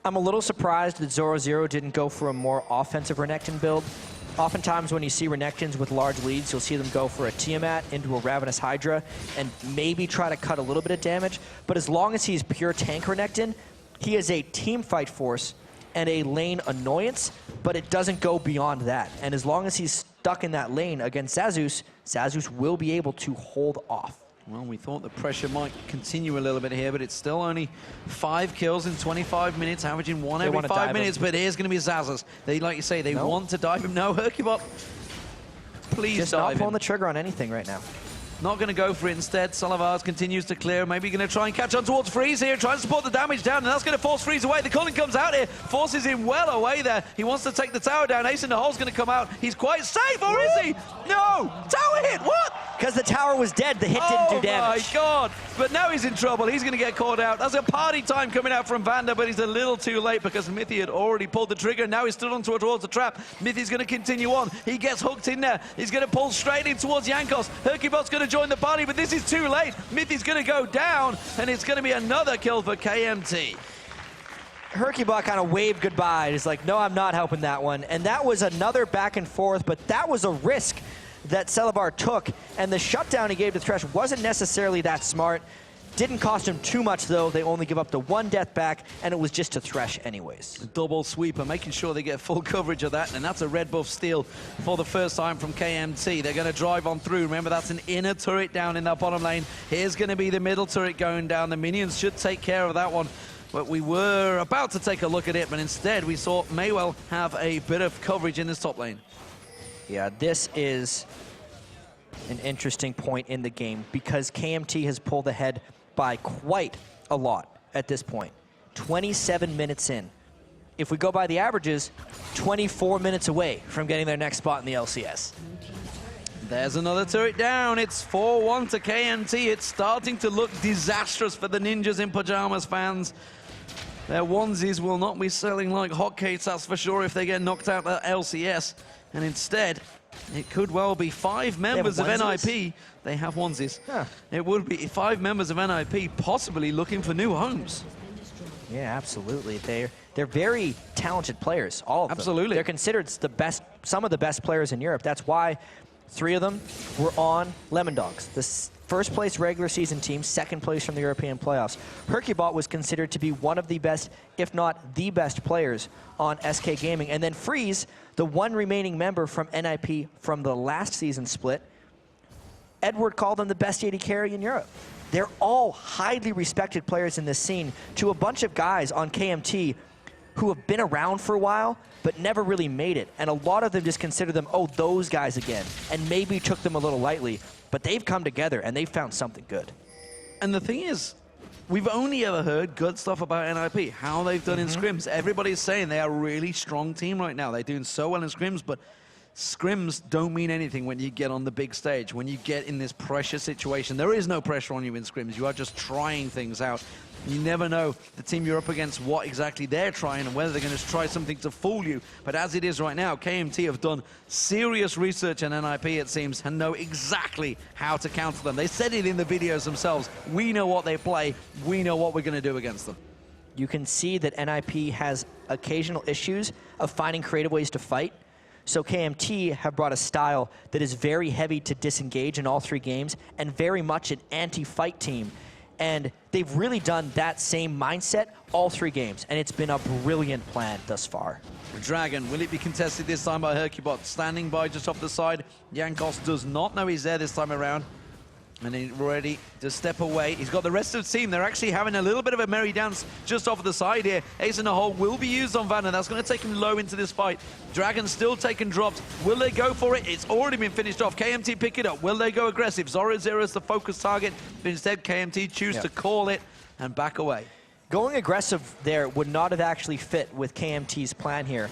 I'm a little surprised that Zoro didn't go for a more offensive Renekton build. Oftentimes when you see Renektons with large leads, you'll see them go for a Tiamat into a Ravenous Hydra and maybe try to cut a little bit of damage. But as long as he's pure tank Renekton, he is a team fight force and a lane annoyance, but it doesn't go beyond that. And as long as he's stuck in that lane against Zazus, Zazus will be able to hold off. Well, we thought the pressure might continue a little bit here, but it's still only 5 kills in 25 minutes, averaging 1 every 5 minutes. But here's going to be Zazus. They, like you say, they want to dive him. No, Hercubot, please just dive not pulling him. the trigger on anything right now. Not going to go for it instead. Salavars continues to clear. Maybe going to try and catch on towards Freeze here, trying to support the damage down, and that's going to force Freeze away. The calling comes out here, forces him well away there. He wants to take the tower down. Ace in the hole's going to come out. He's quite safe, or is he? No! Tower hit, what? Because the tower was dead, the hit didn't do damage. Oh my God! But now he's in trouble. He's going to get caught out. That's a party time coming out from Vander, but he's a little too late because Mithy had already pulled the trigger. Now he's stood on towards the trap. Mithy's going to continue on. He gets hooked in there. He's going to pull straight in towards Jankos. Hercubot's going to join the party, but this is too late. Mithy's going to go down, and it's going to be another kill for KMT. Hercubot kind of waved goodbye. He's like, no, I'm not helping that one. And that was another back and forth, but that was a risk that Celabar took, and the shutdown he gave to Thresh wasn't necessarily that smart. Didn't cost him too much, though. They only give up the 1 death back, and it was just to Thresh anyways. Double sweeper, making sure they get full coverage of that, and that's a red buff steal for the first time from KMT. They're going to drive on through. Remember, that's an inner turret down in that bottom lane. Here's going to be the middle turret going down. The minions should take care of that one. But we were about to take a look at it, but instead we saw Maywell have a bit of coverage in this top lane. Yeah, this is an interesting point in the game because KMT has pulled ahead by quite a lot at this point. 27 minutes in. If we go by the averages, 24 minutes away from getting their next spot in the LCS. There's another turret down. It's 4-1 to KMT. It's starting to look disastrous for the Ninjas in Pajamas fans. Their onesies will not be selling like hotcakes, that's for sure, if they get knocked out at LCS. And instead, it could well be 5 members of NIP. They have onesies. Huh. It would be 5 members of NIP possibly looking for new homes. Yeah, absolutely. They're very talented players, all of them. Absolutely. They're considered the best, some of the best players in Europe. That's why 3 of them were on Lemon Dogs, the first place regular season team, second place from the European playoffs. Hercubot was considered to be one of the best, if not the best players on SK Gaming. And then Freeze, the one remaining member from NIP from the last season split, Edward called them the best AD carry in Europe. They're all highly respected players in this scene to a bunch of guys on KMT who have been around for a while but never really made it. And a lot of them just consider them, oh, those guys again, and maybe took them a little lightly. But they've come together and they've found something good. And the thing is, we've only ever heard good stuff about NIP, how they've done in scrims. Everybody's saying they are a really strong team right now. They're doing so well in scrims, but scrims don't mean anything when you get on the big stage, when you get in this pressure situation. There is no pressure on you in scrims. You are just trying things out. You never know the team you're up against, what exactly they're trying and whether they're going to try something to fool you. But as it is right now, KMT have done serious research on NIP, it seems, and know exactly how to counter them. They said it in the videos themselves. We know what they play. We know what we're going to do against them. You can see that NIP has occasional issues of finding creative ways to fight. So KMT have brought a style that is very heavy to disengage in all 3 games and very much an anti-fight team. And they've really done that same mindset all 3 games, and it's been a brilliant plan thus far. Dragon, will it be contested this time by Hercubot? Standing by just off the side. Jankos does not know he's there this time around. And he's ready to step away. He's got the rest of the team. They're actually having a little bit of a merry dance just off the side here. Ace in the hole will be used on Van, and that's going to take him low into this fight. Dragon still taking drops. Will they go for it? It's already been finished off. KMT pick it up. Will they go aggressive? Zoro Zero is the focus target. But instead, KMT choose to call it and back away. Going aggressive there would not have actually fit with KMT's plan here.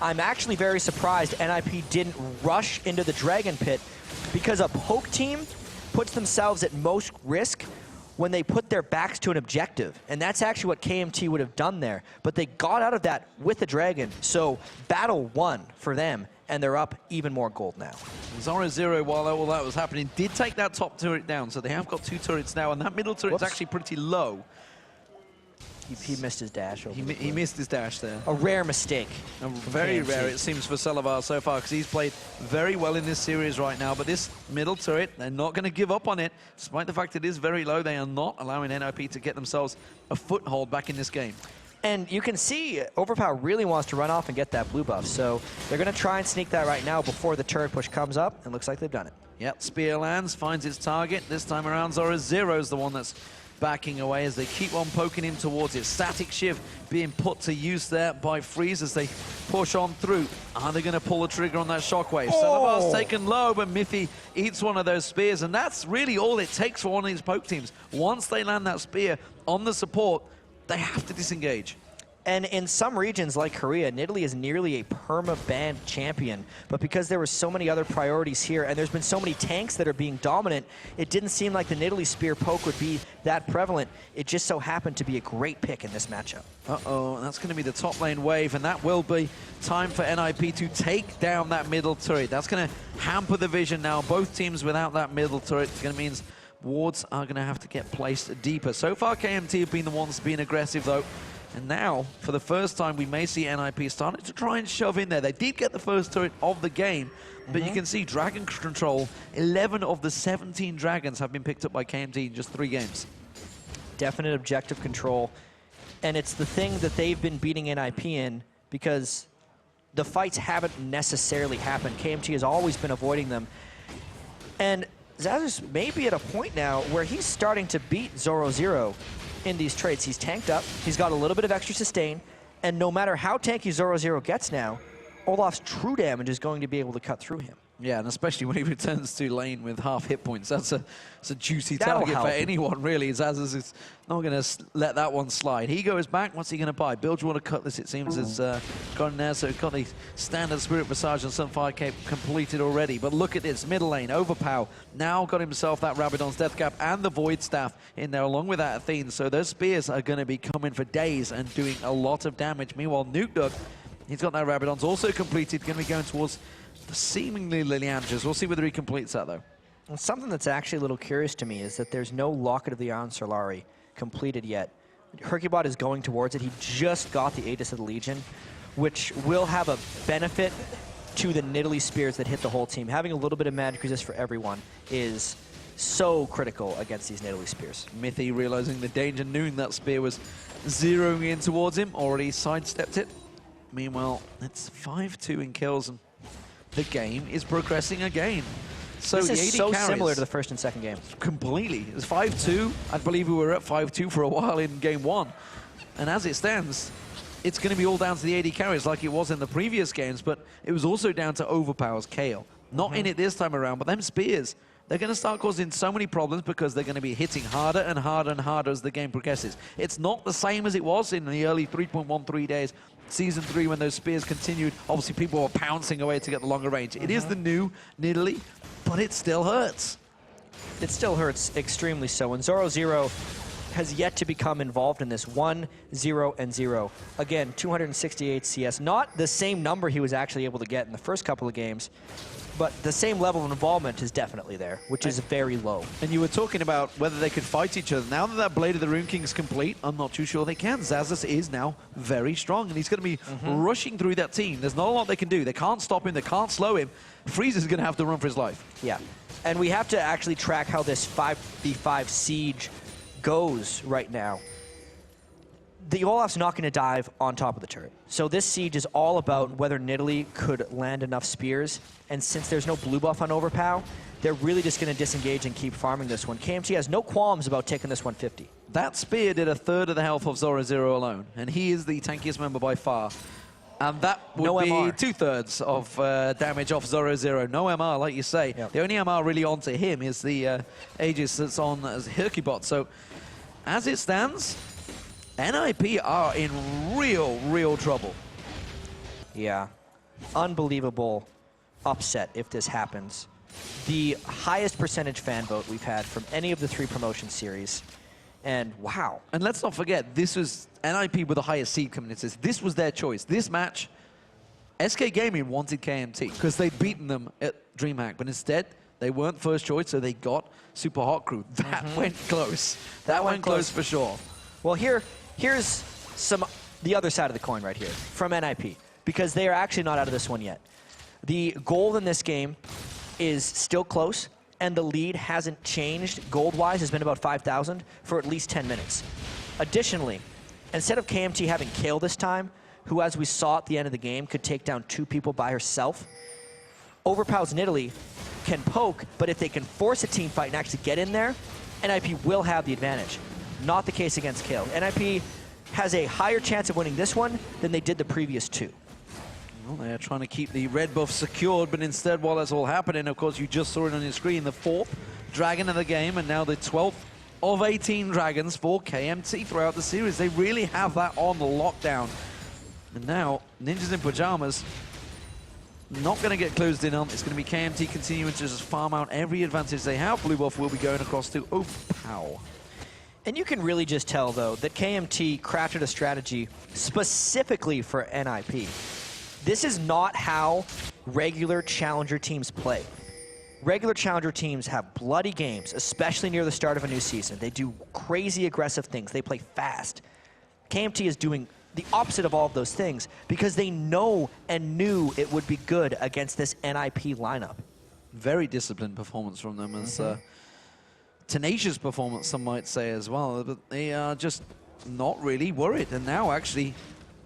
I'm actually very surprised NIP didn't rush into the Dragon Pit because a poke team puts themselves at most risk when they put their backs to an objective. And that's actually what KMT would have done there. But they got out of that with the Dragon. So battle won for them, and they're up even more gold now. Zoro Zero, while all that was happening, did take that top turret down. So they have got 2 turrets now, and that middle turret is actually pretty low. He missed his dash. He missed his dash there. A rare mistake. Very rare, it seems, for Selavar so far, because he's played very well in this series right now. But this middle turret, they're not going to give up on it. Despite the fact it is very low, they are not allowing NIP to get themselves a foothold back in this game. And you can see Overpower really wants to run off and get that blue buff. So they're going to try and sneak that right now before the turret push comes up. And looks like they've done it. Yep, Spear lands, finds its target. This time around, Zoro is the one that's backing away as they keep on poking him towards it. Static Shiv being put to use there by Freeze as they push on through. Are they going to pull the trigger on that shockwave? Selavar's taken low, but Mithy eats one of those spears, and that's really all it takes for one of these poke teams. Once they land that spear on the support, they have to disengage. And in some regions like Korea, Nidalee is nearly a perma-banned champion. But because there were so many other priorities here, and there's been so many tanks that are being dominant, it didn't seem like the Nidalee spear poke would be that prevalent. It just so happened to be a great pick in this matchup. Uh-oh, that's going to be the top lane wave, and that will be time for NIP to take down that middle turret. That's going to hamper the vision now. Both teams without that middle turret, it's going to mean wards are going to have to get placed deeper. So far, KMT have been the ones being aggressive, though. And now, for the first time, we may see NIP starting to try and shove in there. They did get the first turret of the game, but you can see Dragon Control, 11 of the 17 Dragons have been picked up by KMT in just 3 games. Definite objective control. And it's the thing that they've been beating NIP in because the fights haven't necessarily happened. KMT has always been avoiding them. And Xaxus may be at a point now where he's starting to beat Zoro in these traits. He's tanked up, he's got a little bit of extra sustain, and no matter how tanky Zoro gets now, Olaf's true damage is going to be able to cut through him. Yeah, and especially when he returns to lane with half hit points. That's a juicy That'll target help. for anyone, really. Xaxus is not going to let that one slide. He goes back. What's he going to buy? Bilgewater Cutlass, it seems, has gone there. So he's got the standard Spirit Massage and Sunfire Cape completed already. But look at this. Middle lane, Overpow. Now got himself that Rabadon's Death Cap and the Void Staff in there, along with that Athene. So those spears are going to be coming for days and doing a lot of damage. Meanwhile, Nuke Duck, he's got that Rabadon's also completed. Going to be going towards seemingly Liliandras. We'll see whether he completes that, though. And something that's actually a little curious to me is that there's no Locket of the Iron Solari completed yet. Hercubot is going towards it. He just got the Aegis of the Legion, which will have a benefit to the Nidalee spears that hit the whole team. Having a little bit of magic resist for everyone is so critical against these Nidalee spears. Mithy realizing the danger, knowing that spear was zeroing in towards him, already sidestepped it. Meanwhile, it's 5-2 in kills, and the game is progressing again. So this the is 80 so carries, similar to the first and second game. Completely. It's 5-2. I believe we were at 5-2 for a while in game 1. And as it stands, it's going to be all down to the 80 carries like it was in the previous games, but it was also down to Overpower's KO. Not in it this time around, but them spears, they're going to start causing so many problems because they're going to be hitting harder and harder and harder as the game progresses. It's not the same as it was in the early 3.13 days. Season 3, when those spears continued, obviously people were pouncing away to get the longer range. It is the new Nidalee, but it still hurts. It still hurts extremely so. And Zoro has yet to become involved in this 1, 0, and 0. Again, 268 CS. Not the same number he was actually able to get in the first couple of games, but the same level of involvement is definitely there, which is very low. And you were talking about whether they could fight each other. Now that that Blade of the Rune King is complete, I'm not too sure they can. Xaxus is now very strong, and he's going to be rushing through that team. There's not a lot they can do. They can't stop him. They can't slow him. Freeze is going to have to run for his life. Yeah, and we have to actually track how this 5v5 siege goes right now. The Olaf's not going to dive on top of the turret. So this siege is all about whether Nidalee could land enough spears. And since there's no blue buff on Overpow, they're really just going to disengage and keep farming this one. KMT has no qualms about taking this 150. That spear did 1/3 of the health of Zoro alone, and he is the tankiest member by far. And that would be MR. 2/3 of damage off Zoro. No MR, like you say. Yep. The only MR really onto him is the Aegis that's on Hercubot. So as it stands, NIP are in real trouble. Yeah, unbelievable upset if this happens. The highest percentage fan vote we've had from any of the 3 promotion series. And wow. And let's not forget, this was NIP with the highest seed coming into this. This was their choice. This match, SK Gaming wanted KMT because they'd beaten them at DreamHack, but instead, they weren't first choice, so they got Super Hot Crew. That went close. That went close for sure. Well, here here's the other side of the coin right here from NIP, because they are actually not out of this one yet. The goal in this game is still close, and the lead hasn't changed gold-wise. Has been about 5,000 for at least 10 minutes. Additionally, instead of KMT having Kale this time, who, as we saw at the end of the game, could take down 2 people by herself, Overpow's Nidalee can poke, but if they can force a team fight and actually get in there, NIP will have the advantage. Not the case against Kale. NIP has a higher chance of winning this one than they did the previous 2. Well, they're trying to keep the red buff secured, but instead, while that's all happening, of course, you just saw it on your screen, the 4th dragon of the game, and now the 12th of 18 dragons for KMT throughout the series. They really have that on lockdown. And now, Ninjas in Pajamas not going to get closed in on. It's going to be KMT continuing to just farm out every advantage they have. Blue buff will be going across to Overpow. And you can really just tell, though, that KMT crafted a strategy specifically for NIP. This is not how regular challenger teams play. Regular challenger teams have bloody games, especially near the start of a new season. They do crazy aggressive things. They play fast. KMT is doing the opposite of all of those things because they know and knew it would be good against this NIP lineup. Very disciplined performance from them. As tenacious performance, some might say as well. But they are just not really worried. And now actually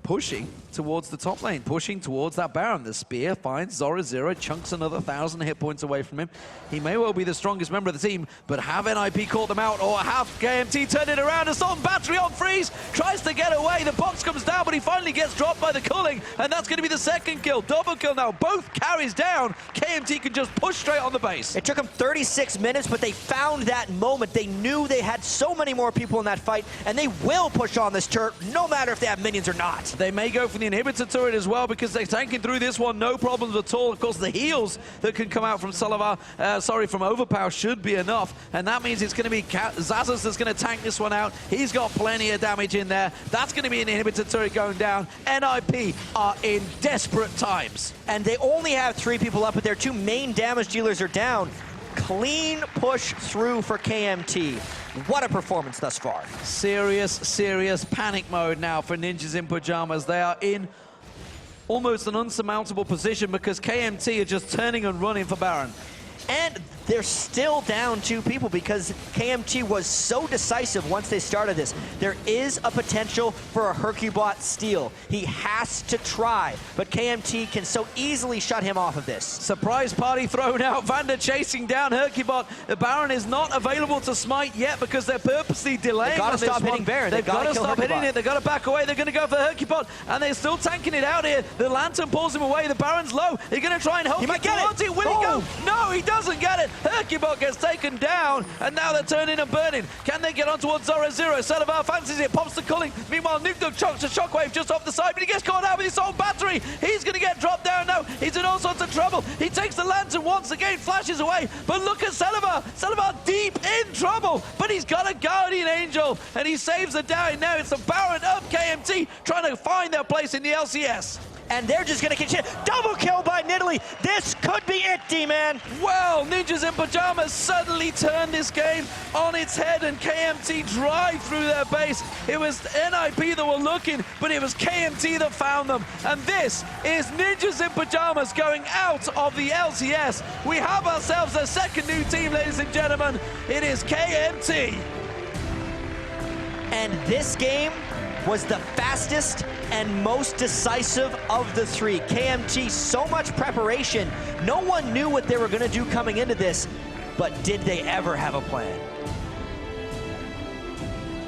pushing towards the top lane, pushing towards that Baron. The spear finds Zoro, chunks another 1,000 hit points away from him. He may well be the strongest member of the team, but have NIP caught them out, or have KMT turned it around? Assault battery on freeze, tries to get away. The box comes down, but he finally gets dropped by the culling, and that's going to be the 2nd kill. Double kill now, both carries down. KMT can just push straight on the base. It took them 36 minutes, but they found that moment. They knew they had so many more people in that fight, and they will push on this turret, no matter if they have minions or not. They may go for the inhibitor turret as well because they're tanking through this one, no problems at all. Of course, the heals that can come out from from Overpower should be enough, and that means it's going to be Zazas that's going to tank this one out. He's got plenty of damage in there. That's going to be an inhibitor turret going down. NIP are in desperate times. And they only have 3 people up, but their 2 main damage dealers are down. Clean push through for KMT. What a performance thus far. Serious panic mode now for Ninjas in Pajamas. They are in almost an unsurmountable position because KMT are just turning and running for Baron. And they're still down 2 people because KMT was so decisive once they started this. There is a potential for a Hercubot steal. He has to try, but KMT can so easily shut him off of this. Surprise party thrown out. Vander chasing down Hercubot. The Baron is not available to smite yet because they're purposely delaying. They gotta stop hitting Baron. They've got to stop hitting it. They've got to back away. They're going to go for Hercubot, and they're still tanking it out here. The Lantern pulls him away. The Baron's low. They're going to try and help him. He might get it. Will he go? No, he doesn't get it. Hercubot gets taken down, and now they're turning and burning. Can they get on towards Zoro? Selavar fancies it, pops the culling. Meanwhile, Nuke chokes a shockwave just off the side, but he gets caught out with his own battery. He's going to get dropped down now. He's in all sorts of trouble. He takes the Lantern once again, flashes away, but look at Selavar. Selavar deep in trouble, but he's got a Guardian Angel, and he saves the day. Now it's the Baron of KMT trying to find their place in the LCS. And they're just going to continue. Double kill by Nidalee. This could be it, D-Man. Well, Ninjas in Pajamas suddenly turned this game on its head, and KMT drive through their base. It was NIP that were looking, but it was KMT that found them. And this is Ninjas in Pajamas going out of the LCS. We have ourselves a 2nd new team, ladies and gentlemen. It is KMT. And this game was the fastest and most decisive of the 3. KMT, so much preparation. No one knew what they were going to do coming into this, but did they ever have a plan?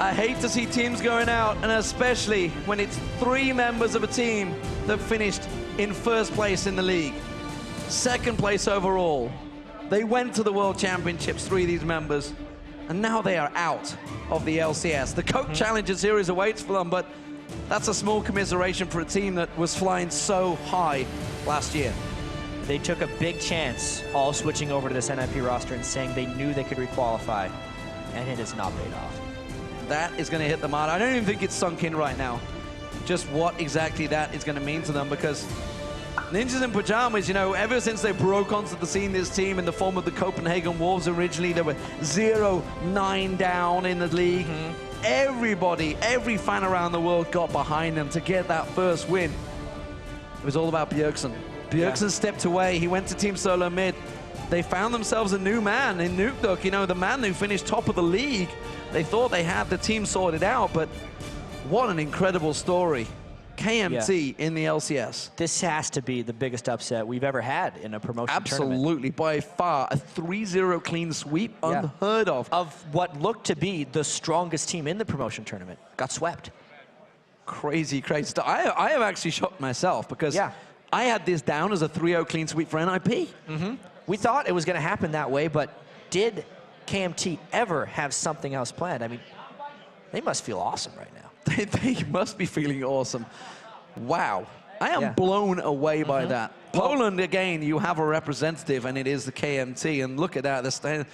I hate to see teams going out, and especially when it's 3 members of a team that finished in 1st place in the league. 2nd place overall. They went to the World Championships, 3 of these members, and now they are out of the LCS. The Coke Challenger Series awaits for them, but that's a small commiseration for a team that was flying so high last year. They took a big chance, all switching over to this NIP roster and saying they knew they could requalify, and it has not paid off. That is going to hit them hard. I don't even think it's sunk in right now, just what exactly that is going to mean to them, because Ninjas in Pajamas, you know, ever since they broke onto the scene, this team in the form of the Copenhagen Wolves originally, they were 0-9 down in the league. everybody, every fan around the world got behind them to get that first win. It was all about Bjergsen. Bjergsen stepped away. He went to Team Solo Mid. They found themselves a new man in Nukduk, you know, the man who finished top of the league. They thought they had the team sorted out, but what an incredible story. KMT in the LCS. This has to be the biggest upset we've ever had in a promotion tournament. Absolutely, by far. A 3-0 clean sweep, unheard of. Of what looked to be the strongest team in the promotion tournament. Got swept. Crazy, crazy stuff. I have actually shocked myself because I had this down as a 3-0 clean sweep for NIP. We thought it was going to happen that way, but did KMT ever have something else planned? I mean, they must feel awesome right now. They must be feeling awesome. Wow. I am blown away by that. Poland, again, you have a representative, and it is the KMT. And look at that. They're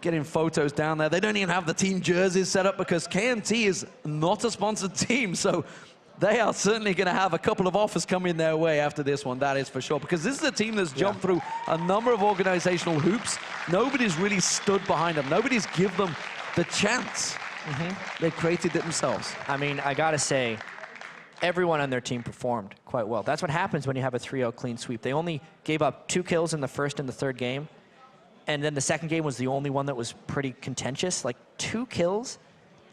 getting photos down there. They don't even have the team jerseys set up because KMT is not a sponsored team. So they are certainly going to have a couple of offers coming their way after this one, that is for sure. Because this is a team that's jumped through a number of organizational hoops. Nobody's really stood behind them. Nobody's given them the chance. They created it themselves. I mean, I got to say, everyone on their team performed quite well. That's what happens when you have a 3-0 clean sweep. They only gave up 2 kills in the first and the third game. And then the second game was the only one that was pretty contentious. Like 2 kills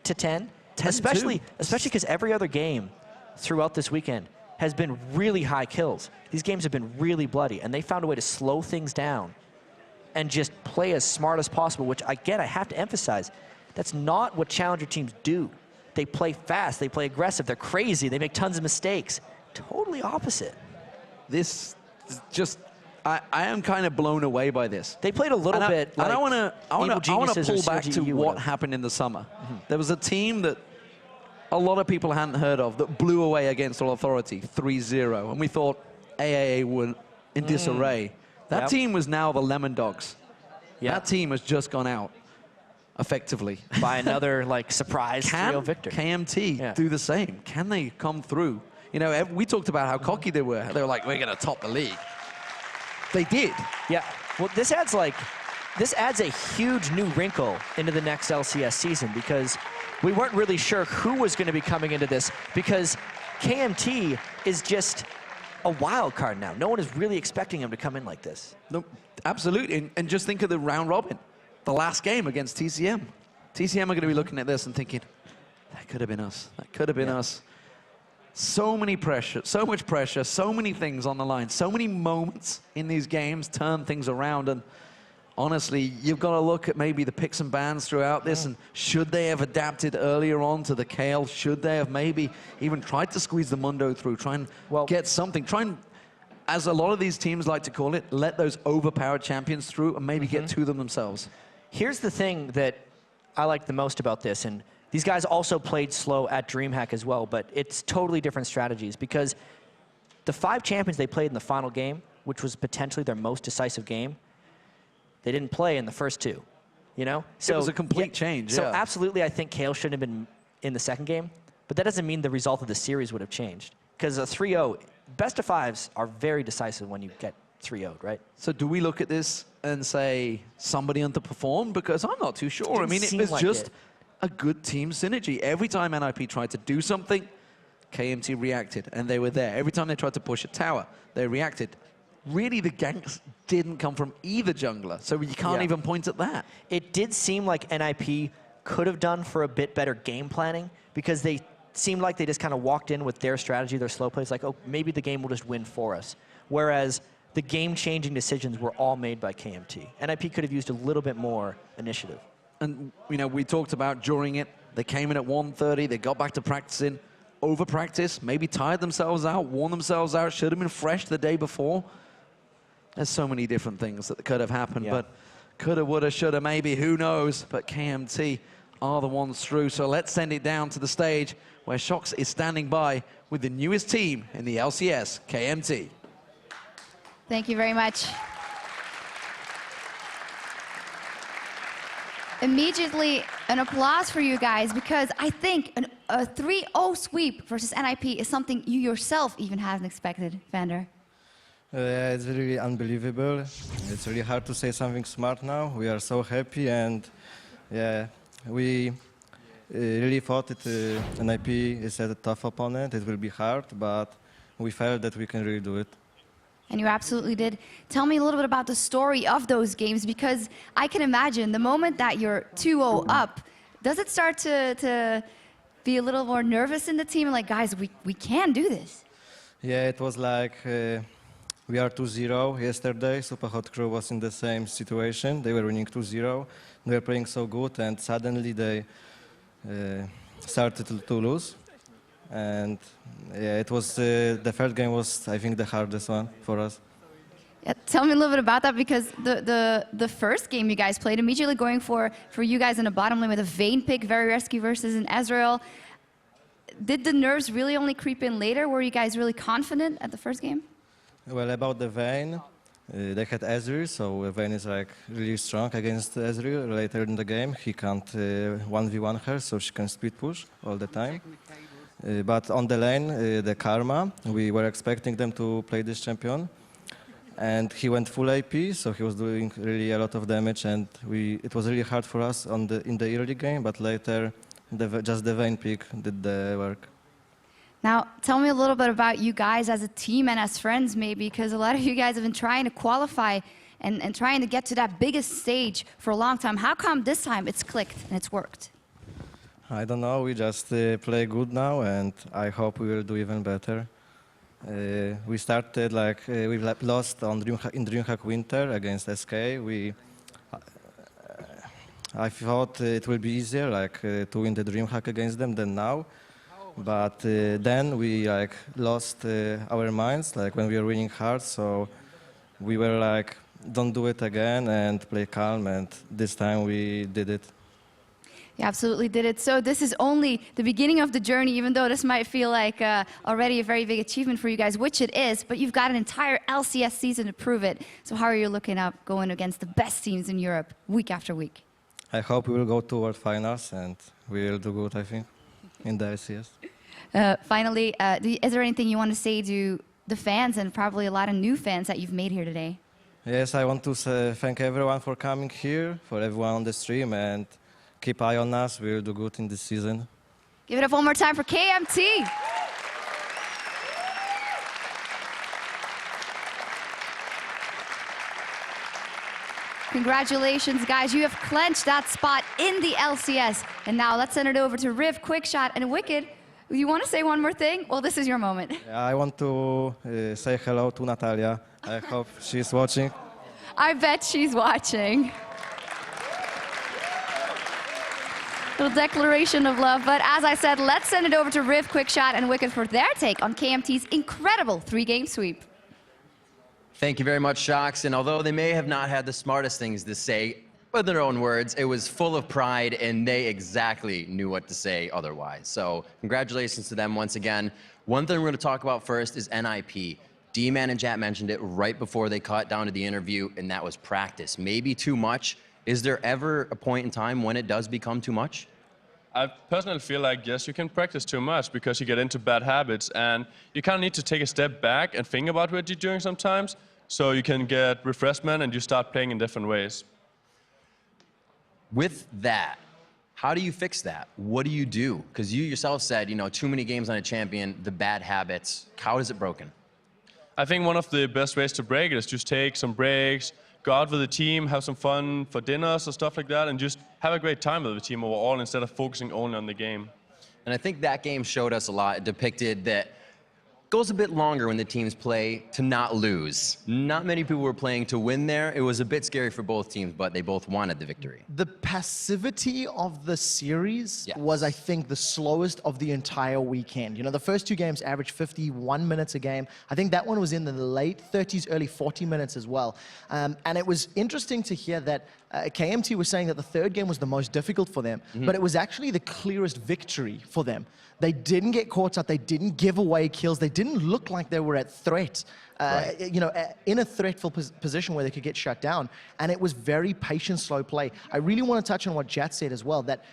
to 10. Especially because every other game throughout this weekend has been really high kills. These games have been really bloody. And they found a way to slow things down and just play as smart as possible, which, again, I have to emphasize, that's not what challenger teams do. They play fast, they play aggressive, they're crazy, they make tons of mistakes. Totally opposite. This is just, I am kind of blown away by this. They played a little bit like I want to pull back to what would've. happened in the summer. There was a team that a lot of people hadn't heard of that blew away against All Authority 3-0, and we thought AAA were in disarray. That team was now the Lemon Dogs. That team has just gone out. Effectively. By another, like, surprise 3-0 victor. KMT do the same? Can they come through? You know, we talked about how cocky they were. They were like, we're going to top the league. They did. Yeah. Well, this adds a huge new wrinkle into the next LCS season because we weren't really sure who was going to be coming into this because KMT is just a wild card now. No one is really expecting him to come in like this. No, absolutely. And just think of the round robin. The last game against TCM. TCM are going to be looking at this and thinking, that could have been us. That could have been us. So many pressure, so much pressure, so many things on the line, so many moments in these games turn things around. And honestly, you've got to look at maybe the picks and bans throughout this. And should they have adapted earlier on to the Kale? Should they have maybe even tried to squeeze the Mundo through, try and get something, try and, as a lot of these teams like to call it, let those overpowered champions through and maybe get to them themselves. Here's the thing that I like the most about this, and these guys also played slow at DreamHack as well, but it's totally different strategies because the 5 champions they played in the final game, which was potentially their most decisive game, they didn't play in the first 2, you know? So it was a complete change, So absolutely, I think Kale shouldn't have been in the second game, but that doesn't mean the result of the series would have changed because a 3-0, best of 5s are very decisive when you get 3-0'd, right? So do we look at this and say somebody underperformed? Because I'm not too sure. I mean, it was like just a good team synergy. Every time NIP tried to do something, KMT reacted, and they were there. Every time they tried to push a tower, they reacted. Really, the ganks didn't come from either jungler, so you can't even point at that. It did seem like NIP could have done for a bit better game planning because they seemed like they just kind of walked in with their strategy, their slow plays, like, oh, maybe the game will just win for us. Whereas the game-changing decisions were all made by KMT. NIP could have used a little bit more initiative. And, you know, we talked about during it, they came in at 1:30, they got back to practicing, over-practice, maybe tired themselves out, worn themselves out, should have been fresh the day before. There's so many different things that could have happened, but coulda, woulda, shoulda, maybe, who knows? But KMT are the ones through, so let's send it down to the stage where Shox is standing by with the newest team in the LCS, KMT. Thank you very much. Immediately, an applause for you guys because I think a 3-0 sweep versus NIP is something you yourself even haven't expected, Vander. It's really unbelievable. It's really hard to say something smart now. We are so happy and yeah, really thought NIP is a tough opponent. It will be hard, but we felt that we can really do it. And you absolutely did. Tell me a little bit about the story of those games, because I can imagine the moment that you're 2-0 up, does it start to be a little more nervous in the team? Like, guys, we can do this. Yeah, it was like we are 2-0 yesterday. Super Hot Crew was in the same situation. They were winning 2-0. They were playing so good, and suddenly they started to lose. And yeah, it was the third game was, I think, the hardest one for us. Yeah, tell me a little bit about that, because the first game you guys played, immediately going for you guys in the bottom lane with a Vayne pick, very risky versus an Ezreal. Did the nerves really only creep in later? Were you guys really confident at the first game? Well, about the Vayne, they had Ezreal, so Vayne is like really strong against Ezreal. Later in the game, he can't 1v1 her, so she can speed push all the time. But on the lane, the Karma, we were expecting them to play this champion. And he went full AP, so he was doing really a lot of damage, and it was really hard for us in the early game, but later just the Vayne pick did the work. Now, tell me a little bit about you guys as a team and as friends, maybe, because a lot of you guys have been trying to qualify and trying to get to that biggest stage for a long time. How come this time it's clicked and it's worked? I don't know, we just play good now, and I hope we will do even better. We started like, we lost in DreamHack Winter against SK. I thought it will be easier like to win the DreamHack against them than now. But then we like lost our minds like when we were winning hard, so we were like, don't do it again and play calm, and this time we did it. You absolutely did it. So this is only the beginning of the journey, even though this might feel like already a very big achievement for you guys, which it is, but you've got an entire LCS season to prove it. So how are you looking up going against the best teams in Europe week after week? I hope we will go to World Finals and we will do good, I think, in the LCS. Finally, is there anything you want to say to the fans and probably a lot of new fans that you've made here today? Yes, I want to thank everyone for coming here, for everyone on the stream, and keep eye on us. We will do good in this season. Give it up one more time for KMT. Congratulations, guys. You have clenched that spot in the LCS. And now let's send it over to Riv, Quickshot, and Wicked. You want to say one more thing? Well, this is your moment. I want to say hello to Natalia. I hope she's watching. I bet she's watching. Little declaration of love. But as I said, let's send it over to Riv, Quickshot, and Wicked for their take on KMT's incredible 3-game sweep. Thank you very much, Shocks. And although they may have not had the smartest things to say, with their own words, it was full of pride, and they exactly knew what to say otherwise. So congratulations to them once again. One thing we're going to talk about first is NIP. D-Man and Jat mentioned it right before they cut down to the interview, and that was practice. Maybe too much. Is there ever a point in time when it does become too much? I personally feel like, yes, you can practice too much because you get into bad habits, and you kind of need to take a step back and think about what you're doing sometimes, so you can get refreshment and you start playing in different ways. With that, how do you fix that? What do you do? Because you yourself said, you know, too many games on a champion, the bad habits. How is it broken? I think one of the best ways to break it is just take some breaks, go out with the team, have some fun for dinners or stuff like that, and just have a great time with the team overall instead of focusing only on the game. And I think that game showed us a lot. It depicted that goes a bit longer when the teams play to not lose. Not many people were playing to win there. It was a bit scary for both teams, but they both wanted the victory. The passivity of the series was, I think, the slowest of the entire weekend. You know, the first two games averaged 51 minutes a game. I think that one was in the late 30s, early 40 minutes as well. And it was interesting to hear that KMT was saying that the third game was the most difficult for them, but it was actually the clearest victory for them. They didn't get caught up, they didn't give away kills, they didn't look like they were at threat, you know, in a threatful position where they could get shut down. And it was very patient, slow play. I really want to touch on what Jat said as well, that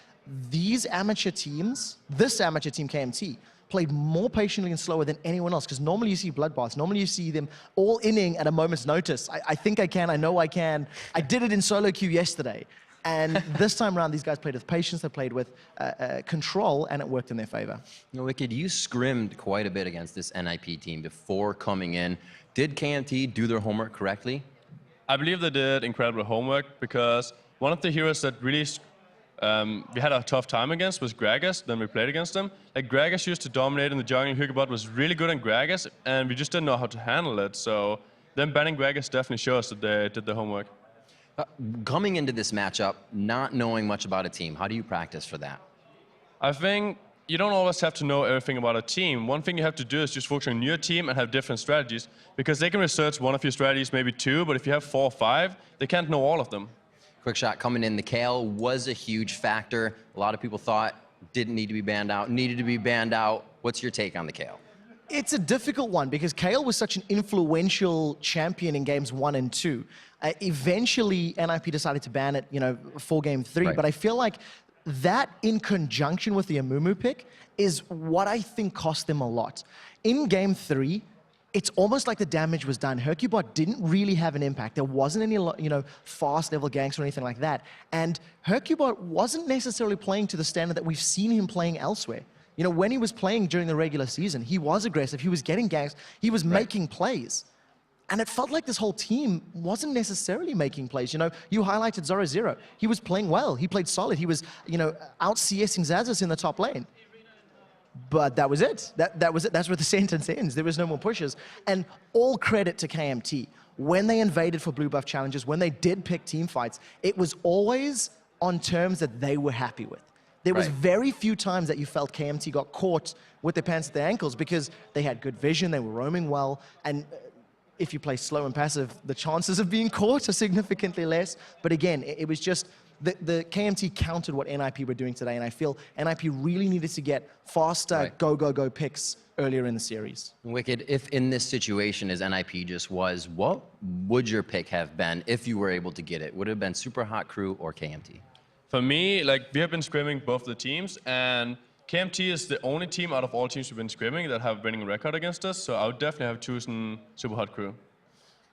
these amateur teams, this amateur team KMT, played more patiently and slower than anyone else, because normally you see bloodbaths, normally you see them all inning at a moment's notice. I think I can, I know I can. I did it in solo queue yesterday. And this time around, these guys played with patience, they played with control, and it worked in their favor. You know, Wicked, you scrimmed quite a bit against this NIP team before coming in. Did KMT do their homework correctly? I believe they did incredible homework because one of the heroes that really we had a tough time against was Gragas. Then we played against them. Like Gragas used to dominate in the jungle. Hugabot was really good on Gragas, and we just didn't know how to handle it. So then banning Gragas definitely shows that they did the homework. Coming into this matchup, not knowing much about a team, how do you practice for that? I think you don't always have to know everything about a team. One thing you have to do is just focus on your team and have different strategies, because they can research one of your strategies, maybe two, but if you have 4 or 5, they can't know all of them. Quick shot coming in, the Kale was a huge factor. A lot of people thought didn't need to be banned out, needed to be banned out. What's your take on the Kale? It's a difficult one because Kale was such an influential champion in games 1 and 2. Eventually, NIP decided to ban it, for game 3. Right. But I feel like that, in conjunction with the Amumu pick, is what I think cost them a lot. In game 3, it's almost like the damage was done. Hercubot didn't really have an impact. There wasn't any, fast level ganks or anything like that. And Hercubot wasn't necessarily playing to the standard that we've seen him playing elsewhere. When he was playing during the regular season, he was aggressive, he was getting ganks, he was making plays. And it felt like this whole team wasn't necessarily making plays. You highlighted Zoro. He was playing well, he played solid, he was, out CSing Xaxus in the top lane. But that was it. That was it. That's where the sentence ends. There was no more pushes. And all credit to KMT. When they invaded for blue buff challenges, when they did pick team fights, it was always on terms that they were happy with. There was very few times that you felt KMT got caught with their pants at their ankles because they had good vision, they were roaming well, and if you play slow and passive, the chances of being caught are significantly less. But again, it was just the KMT countered what NIP were doing today, and I feel NIP really needed to get faster go picks earlier in the series. Wicked, if in this situation as NIP just was, what would your pick have been if you were able to get it? Would it have been Super Hot Crew or KMT? For me, we have been scrimming both the teams, and KMT is the only team out of all teams we've been scrimming that have a winning record against us, so I would definitely have chosen Super Hot Crew.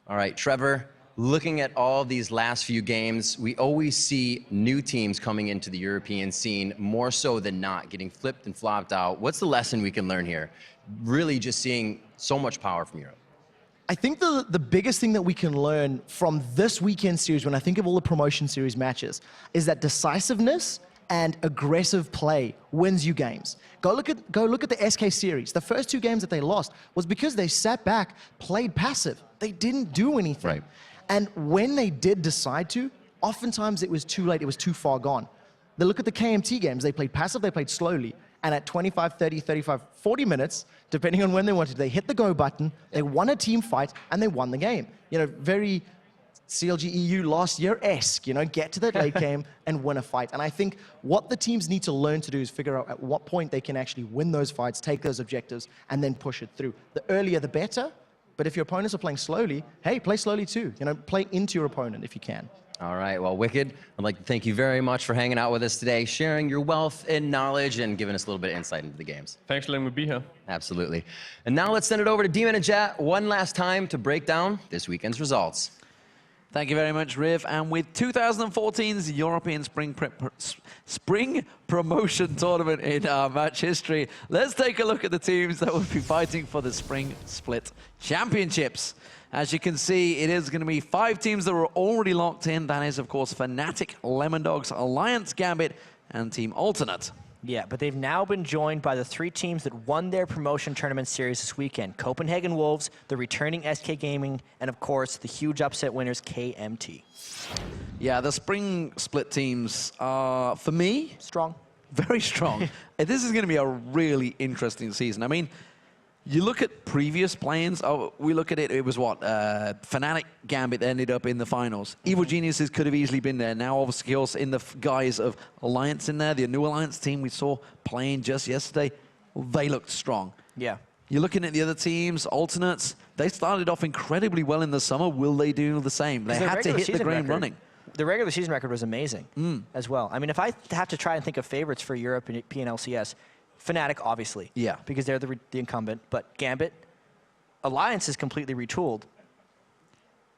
All right, Trevor, looking at all these last few games, we always see new teams coming into the European scene, more so than not, getting flipped and flopped out. What's the lesson we can learn here? Really just seeing so much power from Europe. I think the biggest thing that we can learn from this weekend series, when I think of all the promotion series matches, is that decisiveness and aggressive play wins you games. Go look at the SK series. The first 2 games that they lost was because they sat back, played passive. They didn't do anything. Right. And when they did decide to, oftentimes it was too late, it was too far gone. They look at the KMT games, they played passive, they played slowly. And at 25, 30, 35, 40 minutes, depending on when they wanted, they hit the go button, they won a team fight, and they won the game. Very CLG EU last year-esque, get to that late game and win a fight. And I think what the teams need to learn to do is figure out at what point they can actually win those fights, take those objectives, and then push it through. The earlier, the better. But if your opponents are playing slowly, hey, play slowly too. Play into your opponent if you can. All right, well, Wicked, I'd like to thank you very much for hanging out with us today, sharing your wealth and knowledge, and giving us a little bit of insight into the games. Thanks for letting me be here. Absolutely. And now let's send it over to Demon and Jet one last time to break down this weekend's results. Thank you very much, Riv. And with 2014's European Spring Promotion Tournament in our match history, let's take a look at the teams that will be fighting for the Spring Split Championships. As you can see, it is going to be 5 teams that were already locked in. That is, of course, Fnatic, Lemon Dogs, Alliance Gambit, and Team Alternate. Yeah, but they've now been joined by the 3 teams that won their promotion tournament series this weekend. Copenhagen Wolves, the returning SK Gaming, and of course, the huge upset winners, KMT. Yeah, the Spring Split teams are, for me, strong. Very strong. This is going to be a really interesting season. I mean, you look at previous play-ins, we look at it, it was what? Fnatic Gambit ended up in the finals. Evil Geniuses could have easily been there. Now, obviously, also in the guise of Alliance in there, the new Alliance team we saw playing just yesterday, they looked strong. Yeah. You're looking at the other teams, Alternates, they started off incredibly well in the summer. Will they do the same? They had to hit the ground running. The regular season record was amazing as well. I mean, if I have to try and think of favorites for Europe and LCS, Fnatic, obviously. Yeah. Because they're the incumbent. But Gambit, Alliance is completely retooled.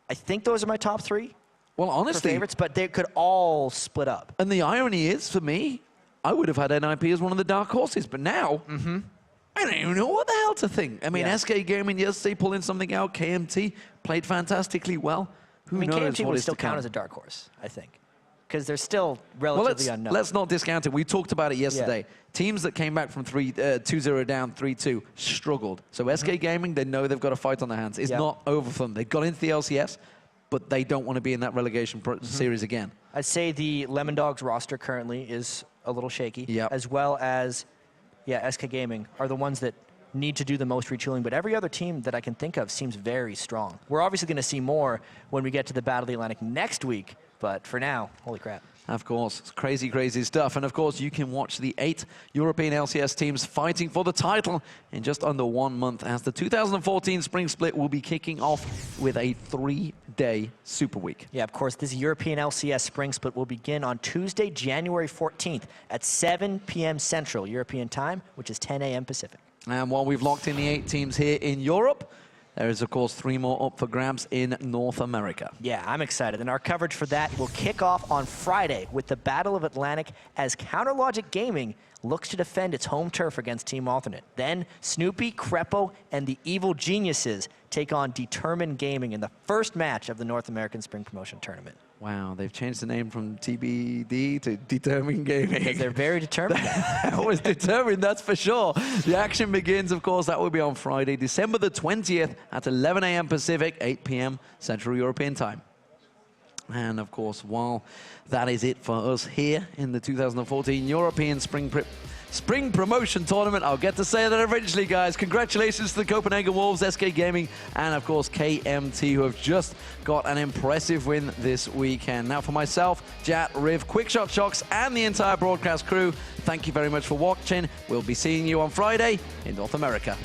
I think those are my top 3. Well, honestly, favorites, but they could all split up. And the irony is, for me, I would have had NIP as one of the dark horses, but now I don't even know what the hell to think. I mean, SK Gaming yesterday pulling something out. KMT played fantastically well. Who knows KMT what would is still to come. count as a dark horse, I think, because they're still relatively unknown. Let's not discount it. We talked about it yesterday. Teams that came back from 2-0 down, 3-2, struggled. So SK Gaming, they know they've got a fight on their hands. It's not over for them. They got into the LCS, but they don't want to be in that relegation series again. I'd say the Lemon Dogs roster currently is a little shaky, as well as, SK Gaming are the ones that need to do the most retooling, but every other team that I can think of seems very strong. We're obviously going to see more when we get to the Battle of the Atlantic next week, but for now, holy crap. Of course, it's crazy, crazy stuff. And of course, you can watch the 8 European LCS teams fighting for the title in just under 1 month, as the 2014 Spring Split will be kicking off with a 3-day Super Week. Yeah, of course, this European LCS Spring Split will begin on Tuesday, January 14th at 7 p.m. Central European Time, which is 10 a.m. Pacific. And while we've locked in the 8 teams here in Europe, there is, of course, 3 more up for grabs in North America. Yeah, I'm excited. And our coverage for that will kick off on Friday with the Battle of Atlantic as Counterlogic Gaming looks to defend its home turf against Team Alternate. Then Snoopy, Crepo, and the Evil Geniuses take on Determined Gaming in the first match of the North American Spring Promotion Tournament. Wow, they've changed the name from TBD to Determined Gaming. Because they're very determined. That was determined, that's for sure. The action begins, of course, that will be on Friday, December the 20th at 11 a.m. Pacific, 8 p.m. Central European Time. And of course, while that is it for us here in the 2014 European Spring Promotion Tournament, I'll get to say that eventually, guys. Congratulations to the Copenhagen Wolves, SK Gaming, and of course KMT, who have just got an impressive win this weekend. Now for myself, Jat, Riv, Quickshot Shocks, and the entire broadcast crew, thank you very much for watching. We'll be seeing you on Friday in North America.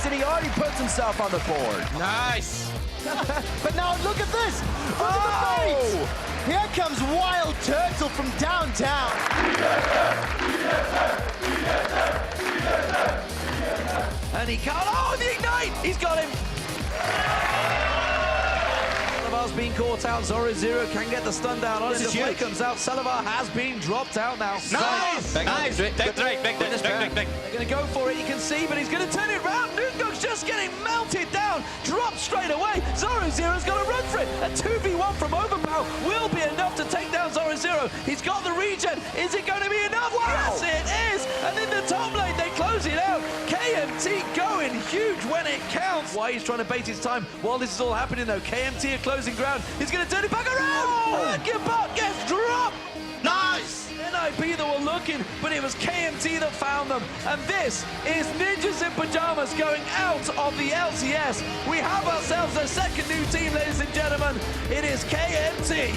And he already puts himself on the board. Nice. But now look at this. Look at the bait. Here comes Wild Turtle from downtown. And he can't. Oh, the Ignite! He's got him. Salavar's been caught out. Zoro0 can get the stun down on it. The play comes out. Salavar has been dropped out now. Nice! Nice! They're going to go for it, you can see, but he's going to turn it around. Nugok's just getting melted down. Dropped straight away. Zoro0's got to run for it. A 2v1 from Overpower will be enough to take down Zoro0. He's got the regen. Is it going to be enough? Wow. Yes, it is. And in the top lane, they close it out. KMT going huge when it counts. Why he's trying to bait his time while this is all happening, though. KMT are closing ground. He's going to turn it back around. Gibot gets dropped. Nice. NIP that were looking, but it was KMT that found them. And this is Ninjas in Pajamas going out of the LCS. We have ourselves a second new team, ladies and gentlemen. It is KMT.